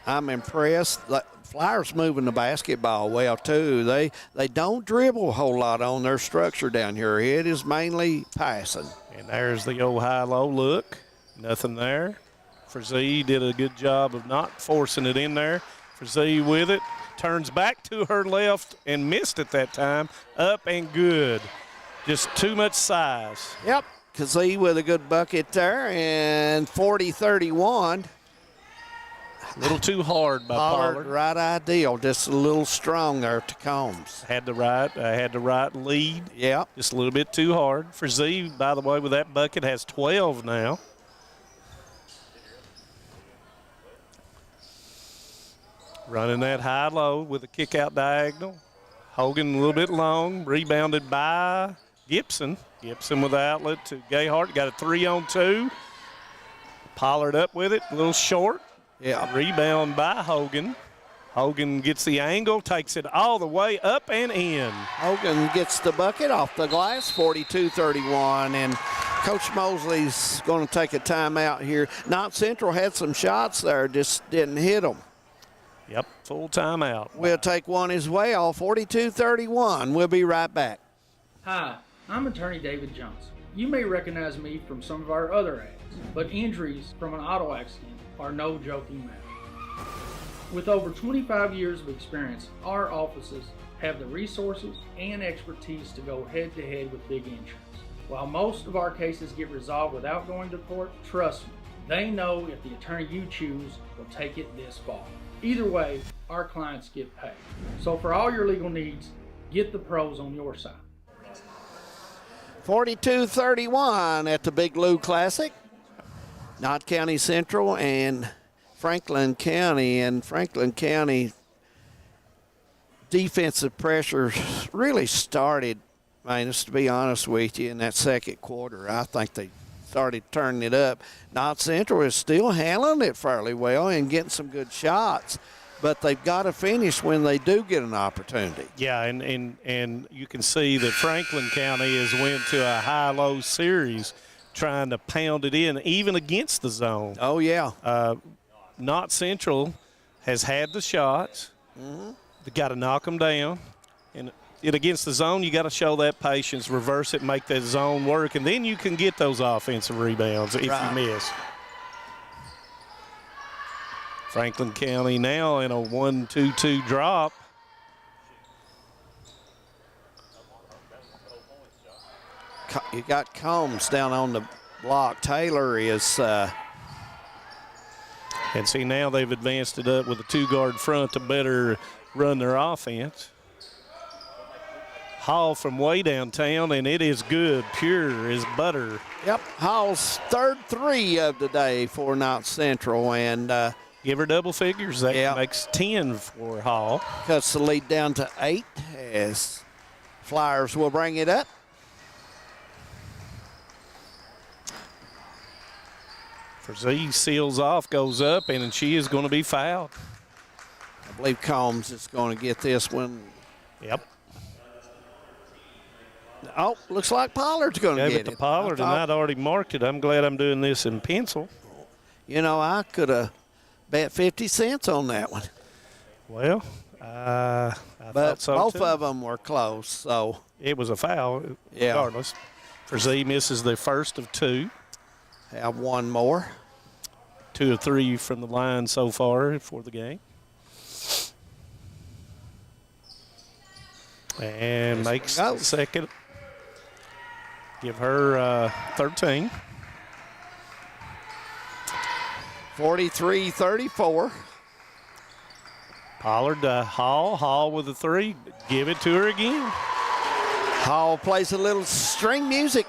Speaker 3: I'm impressed. The Flyers moving the basketball well, too. They don't dribble a whole lot on their structure down here. It is mainly passing.
Speaker 5: And there's the old high-low look. Nothing there. Frazee did a good job of not forcing it in there. Frazee with it. Turns back to her left and missed it that time. Up and good. Just too much size.
Speaker 3: Yep. Kazee with a good bucket there, and 40-31.
Speaker 5: A little too hard by Pollard.
Speaker 3: Right ideal, just a little strong there to Combs.
Speaker 5: Had the right lead.
Speaker 3: Yeah.
Speaker 5: Just a little bit too hard. Frazee, by the way, with that bucket, has 12 now. Running that high-low with a kick-out diagonal. Hogan a little bit long, rebounded by Gibson. Gibson with the outlet to Gayhart. Got a 3-on-2. Pollard up with it, a little short.
Speaker 3: Yeah.
Speaker 5: Rebound by Hogan. Hogan gets the angle, takes it all the way up and in.
Speaker 3: Hogan gets the bucket off the glass, 42-31, and Coach Mosley's going to take a timeout here. Knott Central had some shots there, just didn't hit them.
Speaker 5: Yep, full timeout.
Speaker 3: We'll take one as well, 42-31. We'll be right back.
Speaker 13: Hi, I'm attorney David Johnson. You may recognize me from some of our other ads, but injuries from an auto accident are no joking matter. With over 25 years of experience, our offices have the resources and expertise to go head-to-head with big insurance. While most of our cases get resolved without going to court, trust me, they know if the attorney you choose will take it this far. Either way, our clients get paid. So for all your legal needs, get the pros on your side.
Speaker 3: 42-31 at the Big Lou Classic. Knott County Central and Franklin County. And Franklin County defensive pressure really started, Manus, to be honest with you, in that second quarter. I think they started turning it up. Knott Central is still handling it fairly well and getting some good shots, but they've got to finish when they do get an opportunity.
Speaker 5: Yeah, and you can see that Franklin County has went to a high-low series trying to pound it in, even against the zone.
Speaker 3: Oh, yeah.
Speaker 5: Knott Central has had the shots.
Speaker 3: Mm-hmm.
Speaker 5: They got to knock them down. And it against the zone, you got to show that patience, reverse it, make that zone work, and then you can get those offensive rebounds if you miss. Franklin County now in a 1-2-2 drop.
Speaker 3: You got Combs down on the block. Taylor is.
Speaker 5: And see, now they've advanced it up with a two-guard front to better run their offense. Hall from way downtown, and it is good, pure as butter.
Speaker 3: Yep, Hall's third three of the day for Knott Central, and
Speaker 5: give her double figures. That makes 10 for Hall.
Speaker 3: Cuts the lead down to 8 as Flyers will bring it up.
Speaker 5: Frazee seals off, goes up, and she is going to be fouled.
Speaker 3: I believe Combs is going to get this one.
Speaker 5: Yep.
Speaker 3: Oh, looks like Pollard's going to get it.
Speaker 5: Gave it to Pollard, and I'd already marked it. I'm glad I'm doing this in pencil.
Speaker 3: You know, I could have bet 50 cents on that one.
Speaker 5: Well, I
Speaker 3: but
Speaker 5: thought so
Speaker 3: both
Speaker 5: too.
Speaker 3: of them were close, so.
Speaker 5: It was a foul, regardless. Frazee misses the first of 2.
Speaker 3: Have one more.
Speaker 5: 2 of 3 from the line so far for the game. And makes the second. Give her 13.
Speaker 3: 43-34.
Speaker 5: Pollard to Hall with a 3. Give it to her again.
Speaker 3: Hall plays a little string music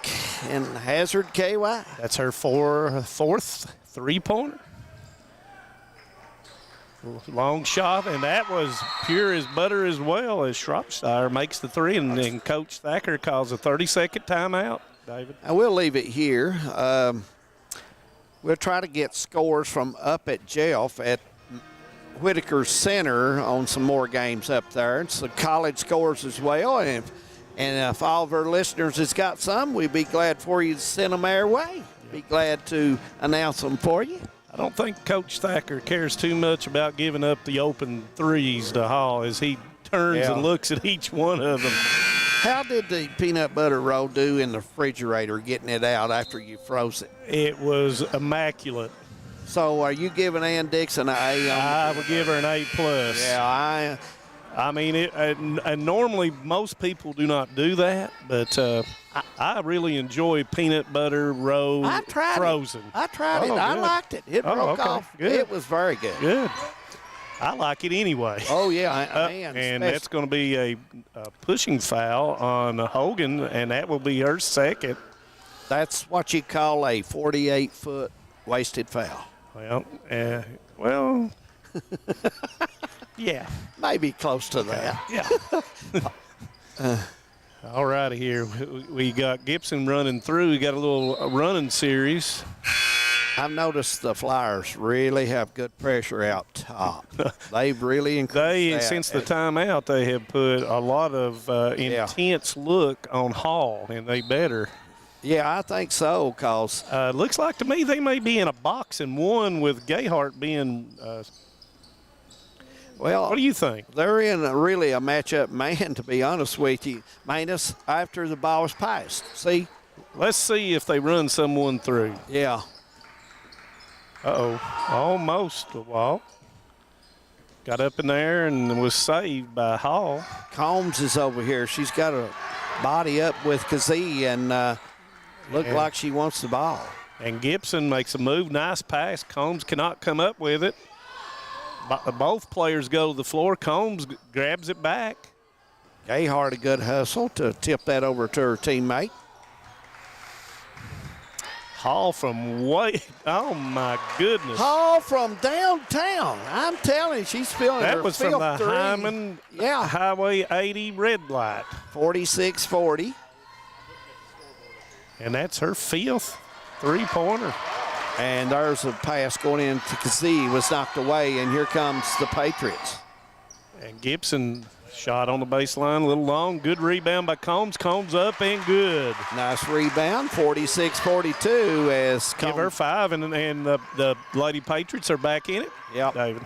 Speaker 3: in Hazard KY.
Speaker 5: That's her fourth three-pointer. Long shot, and that was pure as butter as well, as Shropshire makes the 3, and then Coach Thacker calls a 30-second timeout. David?
Speaker 3: I will leave it here. We'll try to get scores from up at Jelf at Whitaker Center on some more games up there. It's the college scores as well, and if all of our listeners has got some, we'd be glad for you to send them our way. Be glad to announce them for you.
Speaker 5: I don't think Coach Thacker cares too much about giving up the open threes to Hall as he turns and looks at each one of them.
Speaker 3: How did the peanut butter roll do in the refrigerator getting it out after you froze it?
Speaker 5: It was immaculate.
Speaker 3: So are you giving Ann Dixon an A?
Speaker 5: I would give her an A+.
Speaker 3: Yeah,
Speaker 5: I mean, and normally most people do not do that, but I really enjoy peanut butter roll frozen.
Speaker 3: I tried it. I liked it. It broke off.
Speaker 5: Good.
Speaker 3: It was very good.
Speaker 5: Good. I like it anyway.
Speaker 3: Oh, yeah. Man,
Speaker 5: and that's going to be a pushing foul on Hogan, and that will be her second.
Speaker 3: That's what you call a 48-foot wasted foul.
Speaker 5: Well, yeah.
Speaker 3: Maybe close to that.
Speaker 5: Yeah. All righty here. We got Gibson running through. We got a little running series.
Speaker 3: I've noticed the Flyers really have good pressure out top. They've really increased that.
Speaker 5: Since the timeout, they have put a lot of intense look on Hall, and they better.
Speaker 3: Yeah, I think so, because
Speaker 5: looks like to me they may be in a box and one with Gayhart being
Speaker 3: well,
Speaker 5: what do you think?
Speaker 3: They're in really a matchup man, to be honest with you. Minus after the ball was passed. See?
Speaker 5: Let's see if they run someone through.
Speaker 3: Yeah.
Speaker 5: Uh-oh. Almost a walk. Got up in there and was saved by Hall.
Speaker 3: Combs is over here. She's got a body up with Kazee and look like she wants the ball.
Speaker 5: And Gibson makes a move. Nice pass. Combs cannot come up with it. Both players go to the floor. Combs grabs it back.
Speaker 3: Gayhart, a good hustle to tip that over to her teammate.
Speaker 5: Hall from way, oh my goodness.
Speaker 3: Hall from downtown. I'm telling you, she's feeling
Speaker 5: that
Speaker 3: her
Speaker 5: was
Speaker 3: fifth
Speaker 5: from the
Speaker 3: three.
Speaker 5: Hyman Highway 80 red light.
Speaker 3: 46-40.
Speaker 5: And that's her fifth three-pointer.
Speaker 3: And there's a pass going in to Kazee, was knocked away, and here comes the Patriots.
Speaker 5: And Gibson shot on the baseline, a little long. Good rebound by Combs. Combs up and good.
Speaker 3: Nice rebound, 46-42 as
Speaker 5: Give her 5, and the Lady Patriots are back in it.
Speaker 3: Yep.
Speaker 5: David.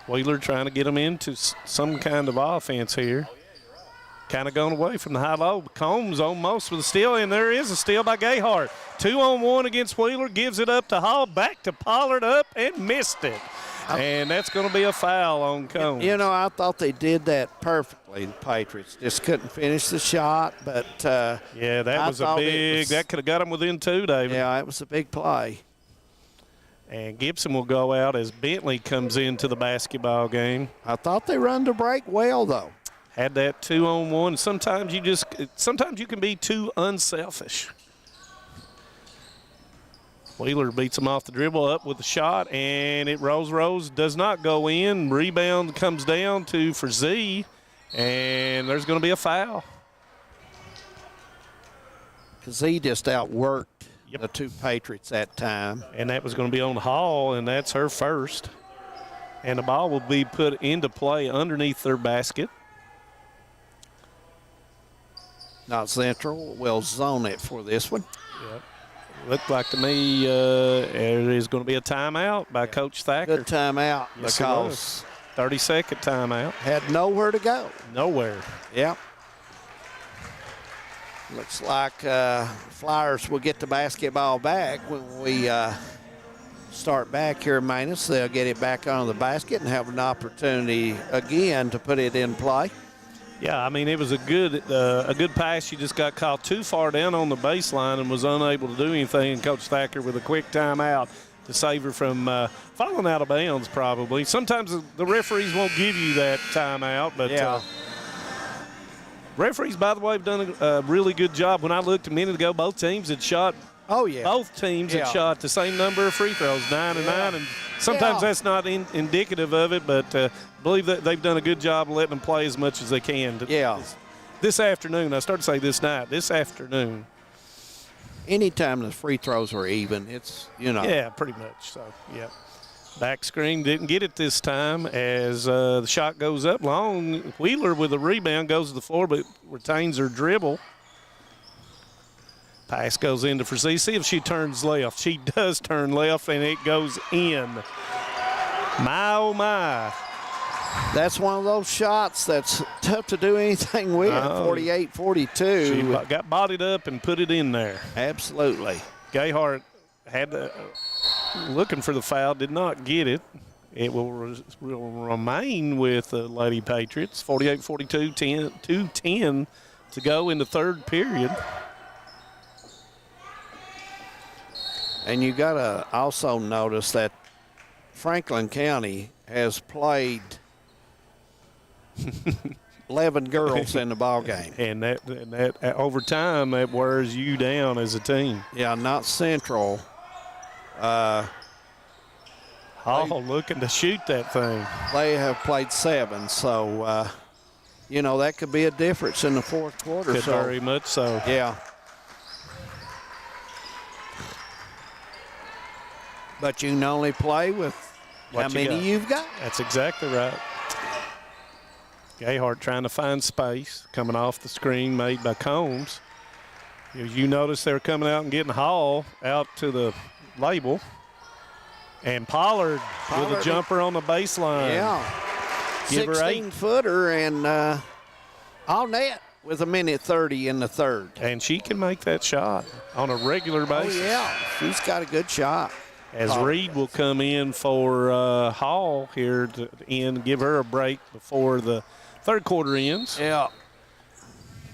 Speaker 5: Wheeler trying to get them into some kind of offense here. Kind of gone away from the high-low. Combs almost with a steal, and there is a steal by Gayhart. 2-on-1 against Wheeler, gives it up to Hall, back to Pollard, up and missed it. And that's going to be a foul on Combs.
Speaker 3: You know, I thought they did that perfectly, the Patriots. Just couldn't finish the shot, but
Speaker 5: yeah, that was a big, that could have got them within 2, David.
Speaker 3: Yeah, it was a big play.
Speaker 5: And Gibson will go out as Bentley comes into the basketball game.
Speaker 3: I thought they run the break well, though.
Speaker 5: Had that 2-on-1. Sometimes you can be too unselfish. Wheeler beats him off the dribble, up with the shot, and it rolls, does not go in. Rebound comes down to Frazee, and there's going to be a foul.
Speaker 3: Kazee just outworked the two Patriots that time.
Speaker 5: And that was going to be on Hall, and that's her first. And the ball will be put into play underneath their basket.
Speaker 3: Not Central will zone it for this one.
Speaker 5: Yep. Looked like to me it is going to be a timeout by Coach Thacker.
Speaker 3: Good timeout
Speaker 5: yes,
Speaker 3: because
Speaker 5: 30-second timeout.
Speaker 3: Had nowhere to go.
Speaker 5: Nowhere.
Speaker 3: Yep. Looks like Flyers will get the basketball back when we start back here, Manus. They'll get it back on the basket and have an opportunity again to put it in play.
Speaker 5: Yeah, I mean, it was a good pass. She just got caught too far down on the baseline and was unable to do anything. And Coach Thacker with a quick timeout to save her from falling out of bounds probably. Sometimes the referees won't give you that timeout, but referees, by the way, have done a really good job. When I looked a minute ago, both teams had shot.
Speaker 3: Oh, yeah.
Speaker 5: Both teams had shot the same number of free throws, 9 and 9. And sometimes that's not indicative of it, but I believe that they've done a good job of letting them play as much as they can. This afternoon, I started to say this afternoon.
Speaker 3: Anytime the free throws are even, it's, you know.
Speaker 5: Yeah, pretty much. So, yeah. Back screen didn't get it this time as the shot goes up long. Wheeler with a rebound goes to the floor but retains her dribble. Pass goes into Frazee. See if she turns left. She does turn left, and it goes in. My, oh, my.
Speaker 3: That's one of those shots that's tough to do anything with. 48-42.
Speaker 5: She got bodied up and put it in there.
Speaker 3: Absolutely.
Speaker 5: Gayhart had looking for the foul, did not get it. It will remain with the Lady Patriots. 48-42, 2:10 to go in the third period.
Speaker 3: And you got to also notice that Franklin County has played 11 girls in the ball game.
Speaker 5: And that over time, that wears you down as a team.
Speaker 3: Yeah, not Central.
Speaker 5: Hall looking to shoot that thing.
Speaker 3: They have played 7, so, you know, that could be a difference in the fourth quarter.
Speaker 5: Could very much so.
Speaker 3: Yeah. But you can only play with how many you've got.
Speaker 5: That's exactly right. Gayhart trying to find space, coming off the screen made by Combs. You notice they're coming out and getting Hall out to the label. And Pollard with a jumper on the baseline.
Speaker 3: Yeah. 16-footer and all net with 1:30 in the third.
Speaker 5: And she can make that shot on a regular basis.
Speaker 3: Oh, yeah. She's got a good shot.
Speaker 5: As Reed will come in for Hall here to end, give her a break before the third quarter ends.
Speaker 3: Yeah.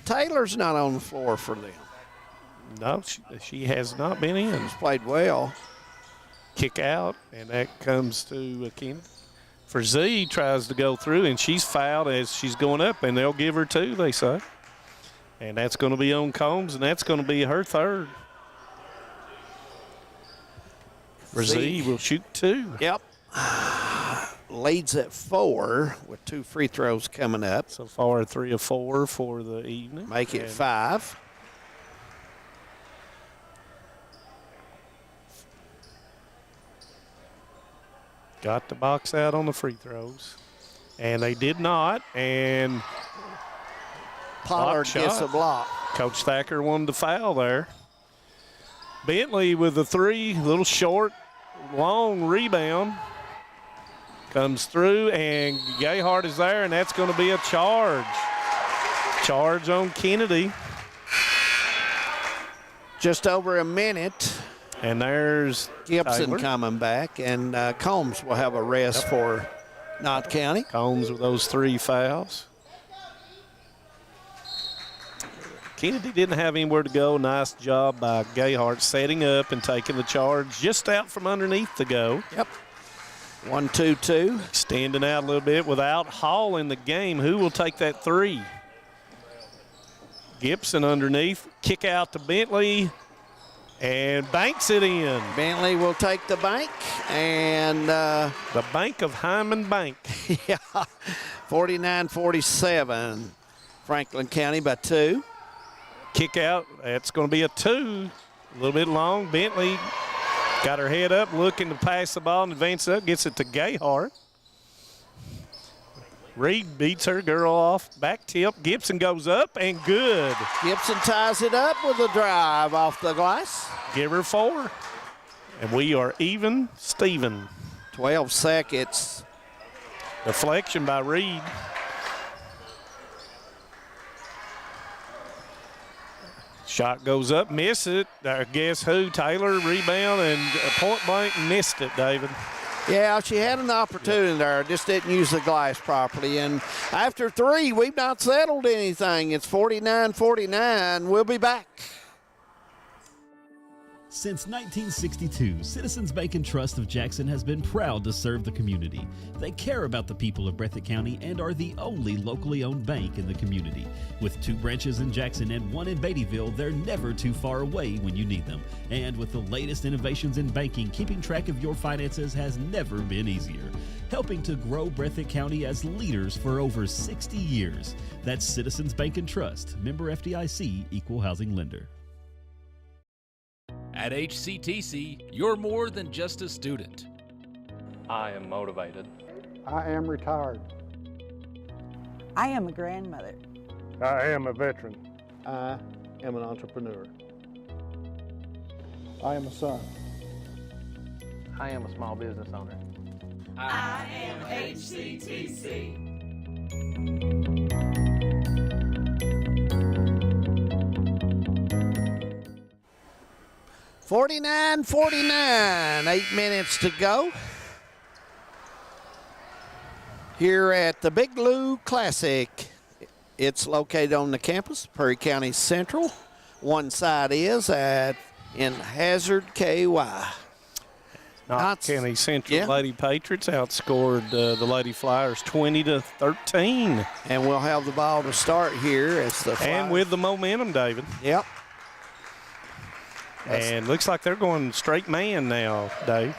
Speaker 3: Taylor's not on the floor for them.
Speaker 5: No, she has not been in.
Speaker 3: She's played well.
Speaker 5: Kick out, and that comes to Kennedy. Frazee tries to go through, and she's fouled as she's going up, and they'll give her 2, they say. And that's going to be on Combs, and that's going to be her third. Frazee will shoot 2.
Speaker 3: Yep. Leads at 4 with 2 free throws coming up.
Speaker 5: So far 3 of 4 for the evening.
Speaker 3: Make it 5.
Speaker 5: Got the box out on the free throws. And they did not, and
Speaker 3: Pollard gets a block.
Speaker 5: Coach Thacker wanted to foul there. Bentley with the 3, little short, long rebound. Comes through, and Gayhart is there, and that's going to be a charge. Charge on Kennedy.
Speaker 3: Just over a minute.
Speaker 5: And there's
Speaker 3: Gibson
Speaker 5: Taylor
Speaker 3: coming back, and Combs will have a rest for Knott County.
Speaker 5: Combs with those 3 fouls. Kennedy didn't have anywhere to go. Nice job by Gayhart setting up and taking the charge just out from underneath to go.
Speaker 3: Yep. 1-2-2.
Speaker 5: Extending out a little bit without Hall in the game. Who will take that 3? Gibson underneath. Kick out to Bentley. And banks it in.
Speaker 3: Bentley will take the bank, and
Speaker 5: the Bank of Hyman Bank.
Speaker 3: Yeah, 49-47. Franklin County by 2.
Speaker 5: Kick out. That's going to be a 2. A little bit long. Bentley got her head up, looking to pass the ball and advance up. Gets it to Gayhart. Reed beats her girl off. Back tip. Gibson goes up and good.
Speaker 3: Gibson ties it up with a drive off the glass.
Speaker 5: Give her 4. And we are even Steven.
Speaker 3: 12 seconds.
Speaker 5: Deflection by Reed. Shot goes up, miss it. Guess who? Taylor rebound and point blank missed it, David.
Speaker 3: Yeah, she had an opportunity there, just didn't use the glass properly. And after 3, we've not settled anything. It's 49-49. We'll be back.
Speaker 1: Since 1962, Citizens Bank and Trust of Jackson has been proud to serve the community. They care about the people of Breathitt County and are the only locally owned bank in the community. With 2 branches in Jackson and 1 in Beattyville, they're never too far away when you need them. And with the latest innovations in banking, keeping track of your finances has never been easier. Helping to grow Breathitt County as leaders for over 60 years. That's Citizens Bank and Trust, member FDIC, equal housing lender.
Speaker 18: At HCTC, you're more than just a student.
Speaker 14: I am motivated.
Speaker 15: I am retired.
Speaker 16: I am a grandmother.
Speaker 15: I am a veteran. I am an entrepreneur. I am a son.
Speaker 26: I am a small business owner.
Speaker 18: I am HCTC.
Speaker 3: 49-49, 8 minutes to go. Here at the Big Blue Classic. It's located on the campus, Perry County Central. One side is in Hazard, KY.
Speaker 5: Knott County Central Lady Patriots outscored the Lady Flyers 20-13.
Speaker 3: And we'll have the ball to start here as the Flyers.
Speaker 5: And with the momentum, David.
Speaker 3: Yep.
Speaker 5: And looks like they're going straight man now, Dave.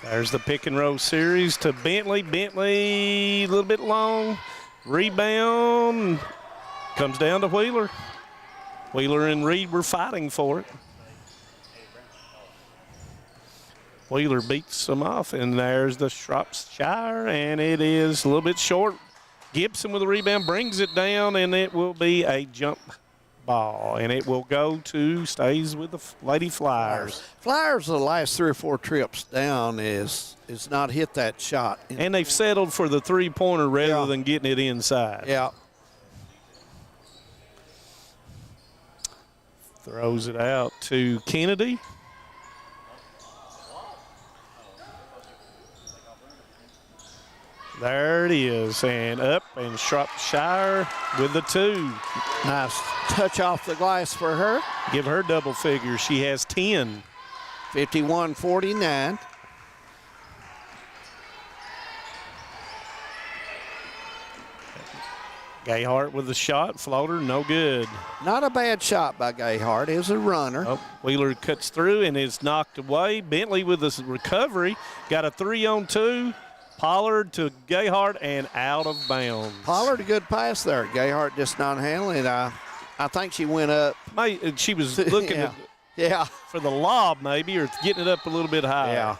Speaker 5: There's the pick and roll series to Bentley. Bentley a little bit long. Rebound comes down to Wheeler. Wheeler and Reed were fighting for it. Wheeler beats them off, and there's the Shropshire, and it is a little bit short. Gibson with the rebound brings it down, and it will be a jump ball, and it will stays with the Lady Flyers.
Speaker 3: Flyers, the last 3 or 4 trips down is not hit that shot.
Speaker 5: And they've settled for the three-pointer rather than getting it inside.
Speaker 3: Yeah.
Speaker 5: Throws it out to Kennedy. There it is, and up, and Shropshire with the 2.
Speaker 3: Nice touch off the glass for her.
Speaker 5: Give her double figures. She has 10.
Speaker 3: 51-49.
Speaker 5: Gayhart with the shot, floater, no good.
Speaker 3: Not a bad shot by Gayhart. It was a runner.
Speaker 5: Oh, Wheeler cuts through and is knocked away. Bentley with the recovery, got a 3-on-2. Pollard to Gayhart and out of bounds.
Speaker 3: Pollard, a good pass there. Gayhart just not handling it. I think she went up.
Speaker 5: She was looking for the lob maybe, or getting it up a little bit higher.
Speaker 3: Yeah.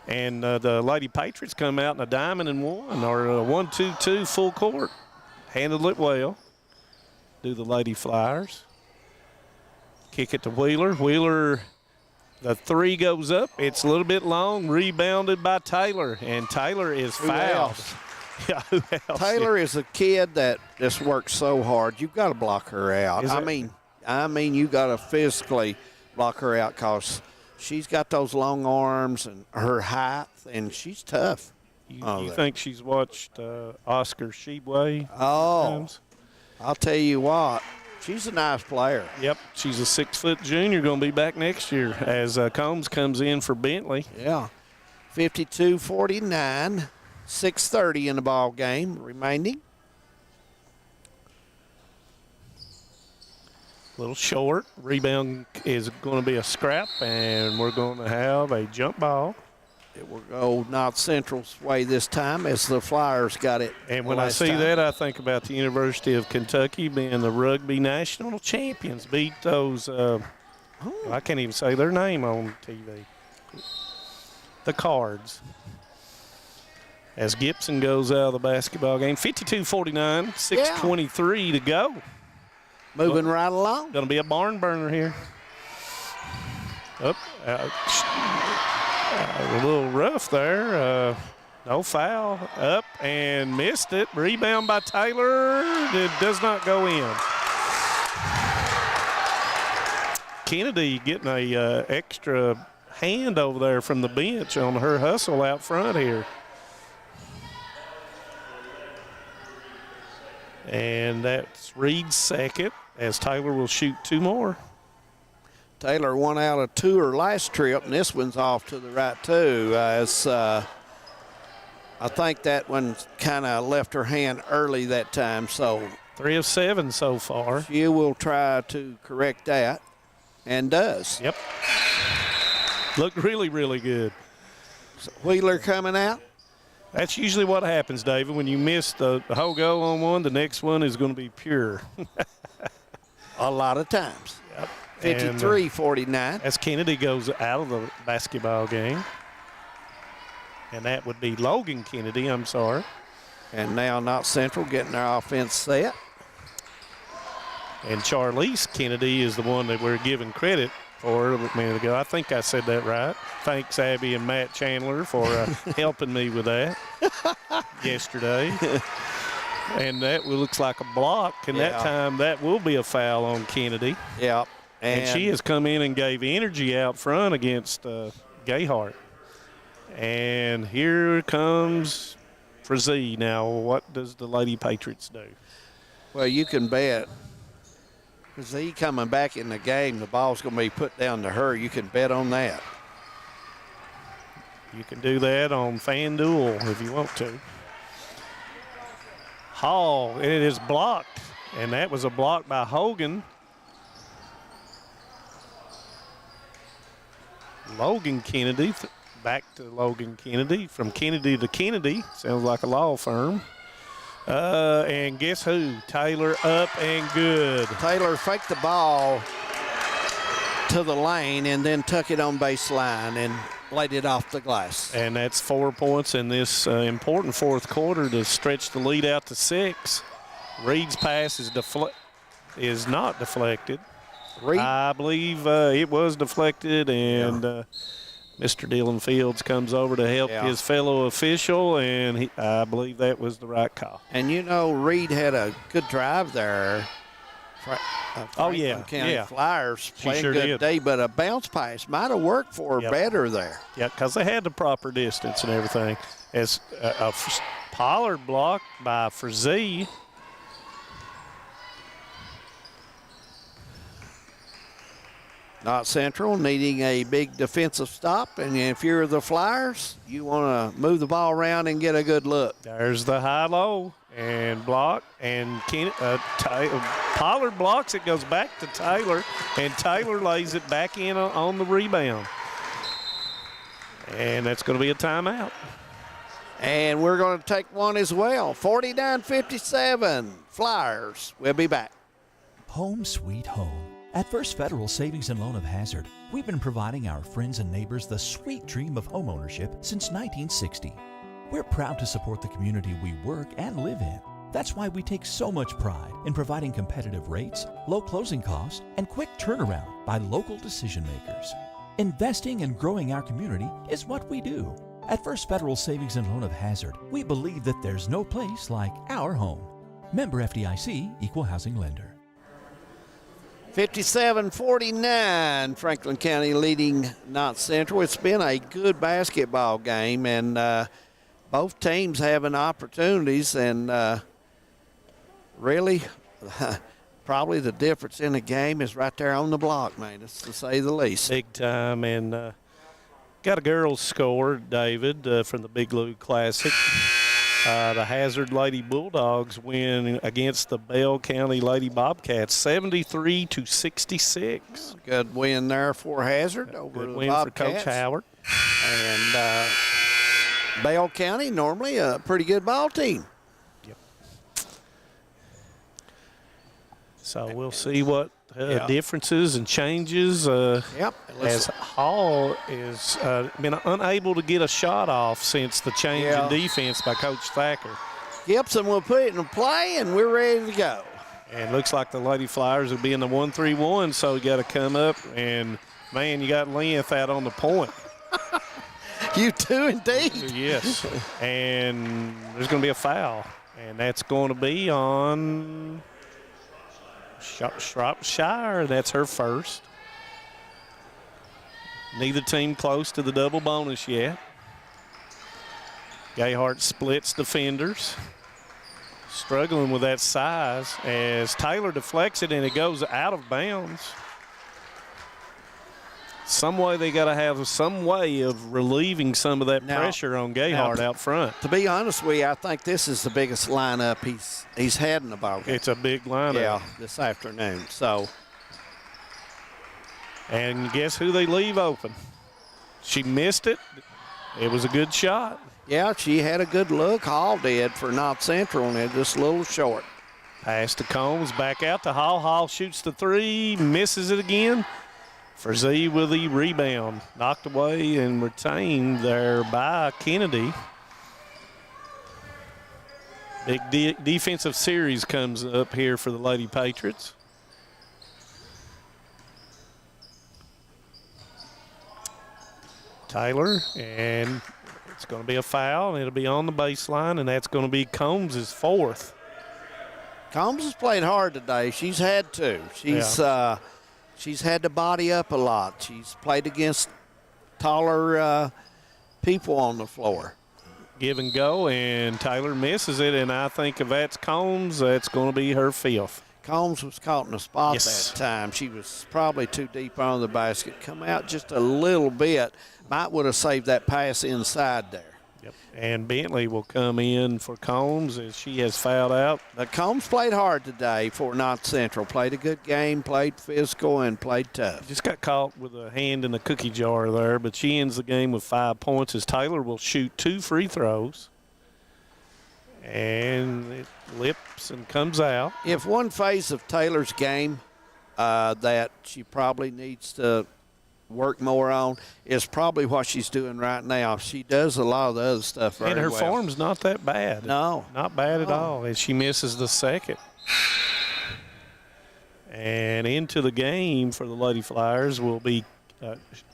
Speaker 5: And the Lady Patriots come out in a diamond and one, or a 1-2-2 full court. Handled it well. Do the Lady Flyers. Kick it to Wheeler. Wheeler, the 3 goes up. It's a little bit long, rebounded by Taylor, and Taylor is fouled. Yeah, who else?
Speaker 3: Taylor is a kid that just works so hard. You've got to block her out. I mean, you got to physically block her out because she's got those long arms and her height, and she's tough.
Speaker 5: You think she's watched Oscar Sheboy?
Speaker 3: Oh, I'll tell you what. She's a nice player.
Speaker 5: Yep, she's a 6-foot junior, going to be back next year as Combs comes in for Bentley.
Speaker 3: Yeah, 52-49, 6:30 in the ball game remaining.
Speaker 5: A little short. Rebound is going to be a scrap, and we're going to have a jump ball.
Speaker 3: It will go North Central's way this time as the Flyers got it.
Speaker 5: And when I see that, I think about the University of Kentucky being the rugby national champions. Beat those, I can't even say their name on TV. The Cards. As Gibson goes out of the basketball game. 52-49, 6:23 to go.
Speaker 3: Moving right along.
Speaker 5: Going to be a barn burner here. A little rough there. No foul. Up and missed it. Rebound by Taylor. It does not go in. Kennedy getting a extra hand over there from the bench on her hustle out front here. And that's Reed's second, as Taylor will shoot 2 more.
Speaker 3: Taylor 1 out of 2 her last trip, and this one's off to the right too. As I think that one kind of left her hand early that time. So
Speaker 5: 3 of 7 so far.
Speaker 3: She will try to correct that, and does.
Speaker 5: Yep. Looked really, really good.
Speaker 3: So Wheeler coming out.
Speaker 5: That's usually what happens, David. When you miss the whole go on one, the next one is going to be pure.
Speaker 3: A lot of times.
Speaker 5: Yep.
Speaker 3: 53-49.
Speaker 5: As Kennedy goes out of the basketball game. And that would be Logan Kennedy, I'm sorry.
Speaker 3: And now North Central getting their offense set.
Speaker 5: And Charlize Kennedy is the one that we're giving credit for a minute ago. I think I said that right. Thanks, Abby and Matt Chandler, for helping me with that yesterday. And that looks like a block, and that time that will be a foul on Kennedy.
Speaker 3: Yeah.
Speaker 5: And she has come in and gave energy out front against Gayhart. And here comes Frazee. Now, what does the Lady Patriots do?
Speaker 3: Well, you can bet Frazee coming back in the game, the ball's going to be put down to her. You can bet on that.
Speaker 5: You can do that on FanDuel if you want to. Hall, and it is blocked, and that was a block by Hogan. Logan Kennedy, back to Logan Kennedy, from Kennedy to Kennedy, sounds like a law firm. And guess who? Taylor up and good.
Speaker 3: Taylor faked the ball to the lane and then tuck it on baseline and laid it off the glass.
Speaker 5: And that's 4 points in this important fourth quarter to stretch the lead out to 6. Reed's pass is not deflected.
Speaker 3: Reed?
Speaker 5: I believe it was deflected, and Mr. Dylan Fields comes over to help his fellow official, and I believe that was the right call.
Speaker 3: And you know, Reed had a good drive there. County Flyers playing
Speaker 5: sure
Speaker 3: good
Speaker 5: did.
Speaker 3: day, but a bounce pass might have worked for her better there.
Speaker 5: Yeah, because they had the proper distance and everything. As a Pollard blocked by Frazee.
Speaker 3: Not Central needing a big defensive stop, and if you're the Flyers, you want to move the ball around and get a good look.
Speaker 5: There's the high-low and block, and Pollard blocks it, goes back to Taylor, and Taylor lays it back in on the rebound. And that's going to be a timeout.
Speaker 3: And we're going to take one as well. 49-57, Flyers. We'll be back.
Speaker 2: Home sweet home. At First Federal Savings and Loan of Hazard, we've been providing our friends and neighbors the sweet dream of homeownership since 1960. We're proud to support the community we work and live in. That's why we take so much pride in providing competitive rates, low closing costs, and quick turnaround by local decision makers. Investing and growing our community is what we do. At First Federal Savings and Loan of Hazard, we believe that there's no place like our home. Member FDIC, Equal Housing Lender.
Speaker 3: 57-49, Franklin County leading Knott Central. It's been a good basketball game, and both teams having opportunities, and really, probably the difference in the game is right there on the block, man, to say the least.
Speaker 5: Big time, and got a girls score, David, from the Big Lou Classic. The Hazard Lady Bulldogs win against the Bell County Lady Bobcats, 73-66.
Speaker 3: Good win there for Hazard over
Speaker 5: Good
Speaker 3: the
Speaker 5: win
Speaker 3: Bobcats.
Speaker 5: for Coach Howard.
Speaker 3: And Bell County, normally a pretty good ball team.
Speaker 5: Yep. So we'll see what differences and changes. As Hall has been unable to get a shot off since the change in defense by Coach Thacker.
Speaker 3: Gibson will put it in play, and we're ready to go.
Speaker 5: And looks like the Lady Flyers will be in the 1-3-1, so you got to come up, and, man, you got length out on the point.
Speaker 3: You do indeed.
Speaker 5: Yes. And there's going to be a foul, and that's going to be on Shropshire. That's her first. Neither team close to the double bonus yet. Gayhart splits defenders. Struggling with that size as Taylor deflects it and it goes out of bounds. Some way they got to have some way of relieving some of that pressure on Gayhart out front.
Speaker 3: To be honest with you, I think this is the biggest lineup he's had in the ball game.
Speaker 5: It's a big lineup.
Speaker 3: Yeah, this afternoon. So,
Speaker 5: and guess who they leave open? She missed it. It was a good shot.
Speaker 3: Yeah, she had a good look. Hall did for Knott Central, and it just a little short.
Speaker 5: Pass to Combs, back out to Hall. Hall shoots the three, misses it again. Frazee with the rebound, knocked away and retained there by Kennedy. Big defensive series comes up here for the Lady Patriots. Tyler, and it's going to be a foul, and it'll be on the baseline, and that's going to be Combs' fourth.
Speaker 3: Combs has played hard today. She's had to. She's had to body up a lot. She's played against taller people on the floor.
Speaker 5: Give and go, and Tyler misses it, and I think if that's Combs, that's going to be her fifth.
Speaker 3: Combs was caught in a spot that time. She was probably too deep under the basket. Come out just a little bit. Might would have saved that pass inside there.
Speaker 5: Yep. And Bentley will come in for Combs as she has fouled out.
Speaker 3: But Combs played hard today for North Central. Played a good game, played physical, and played tough.
Speaker 5: Just got caught with a hand in the cookie jar there, but she ends the game with 5 points as Taylor will shoot 2 free throws. And it lips and comes out.
Speaker 3: If one phase of Taylor's game that she probably needs to work more on is probably what she's doing right now. She does a lot of the other stuff very well.
Speaker 5: And her form's not that bad.
Speaker 3: No.
Speaker 5: Not bad at all. And she misses the second. And into the game for the Lady Flyers will be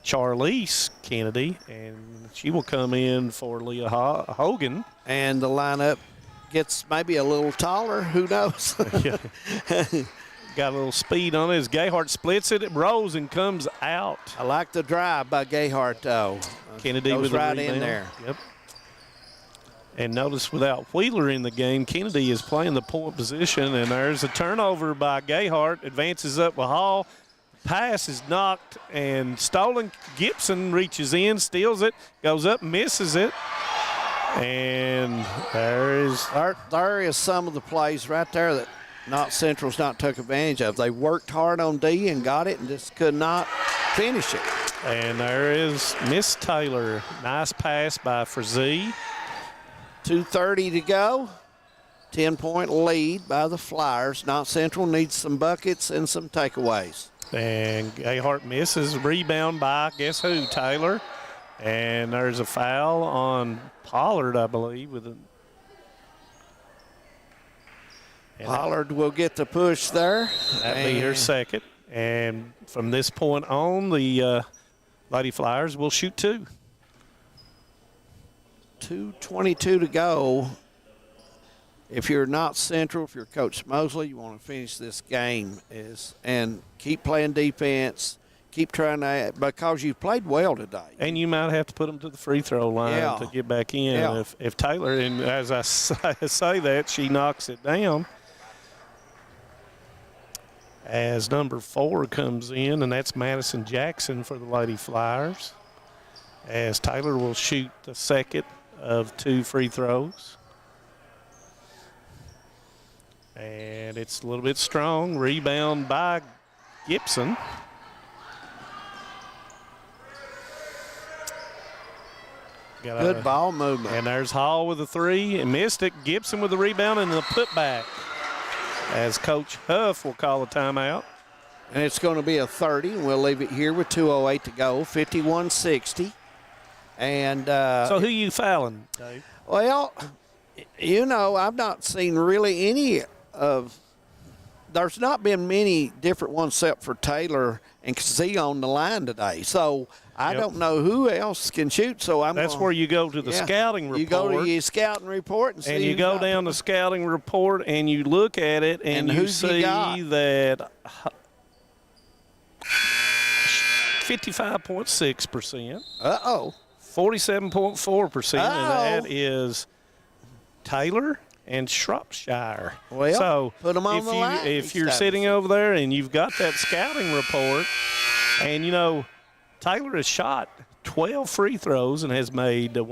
Speaker 5: Charlize Kennedy, and she will come in for Leah Hogan.
Speaker 3: And the lineup gets maybe a little taller. Who knows?
Speaker 5: Got a little speed on it as Gayhart splits it. It rolls and comes out.
Speaker 3: I like the drive by Gayhart, though.
Speaker 5: Kennedy
Speaker 3: goes
Speaker 5: with
Speaker 3: right
Speaker 5: the rebound.
Speaker 3: in there.
Speaker 5: Yep. And notice without Wheeler in the game, Kennedy is playing the point position, and there's a turnover by Gayhart. Advances up with Hall. Pass is knocked and stolen. Gibson reaches in, steals it, goes up, misses it. And there is
Speaker 3: some of the plays right there that North Central's not took advantage of. They worked hard on D and got it and just could not finish it.
Speaker 5: And there is Miss Taylor. Nice pass by Frazee.
Speaker 3: 2:30 to go. 10-point lead by the Flyers. North Central needs some buckets and some takeaways.
Speaker 5: And Gayhart misses. Rebound by, guess who, Taylor. And there's a foul on Pollard, I believe.
Speaker 3: Pollard will get the push there.
Speaker 5: That'll be her second. And from this point on, the Lady Flyers will shoot 2.
Speaker 3: 2:22 to go. If you're not Central, if you're Coach Mosley, you want to finish this game and keep playing defense, keep trying to, because you played well today.
Speaker 5: And you might have to put them to the free throw line to get back in.
Speaker 3: Yeah.
Speaker 5: If Taylor, and as I say that, she knocks it down. As number 4 comes in, and that's Madison Jackson for the Lady Flyers. As Taylor will shoot the second of 2 free throws. And it's a little bit strong. Rebound by Gibson.
Speaker 3: Good ball movement.
Speaker 5: And there's Hall with a 3 and missed it. Gibson with the rebound and the putback. As Coach Huff will call a timeout.
Speaker 3: And it's going to be a 30, and we'll leave it here with 2:08 to go, 51-60. And
Speaker 5: so who you fouling, Dave?
Speaker 3: Well, you know, I've not seen really any of – there's not been many different ones except for Taylor and Kazee on the line today. So I don't know who else can shoot. So
Speaker 5: That's where you go to the scouting report.
Speaker 3: You go to your scouting report and see.
Speaker 5: And you go down the scouting report and you look at it and you see that 55.6%.
Speaker 3: Uh-oh.
Speaker 5: 47.4%. And that is Taylor and Shropshire.
Speaker 3: Well,
Speaker 5: so
Speaker 3: put them on the line.
Speaker 5: If you're sitting over there and you've got that scouting report, and you know Taylor has shot 12 free throws and has made 5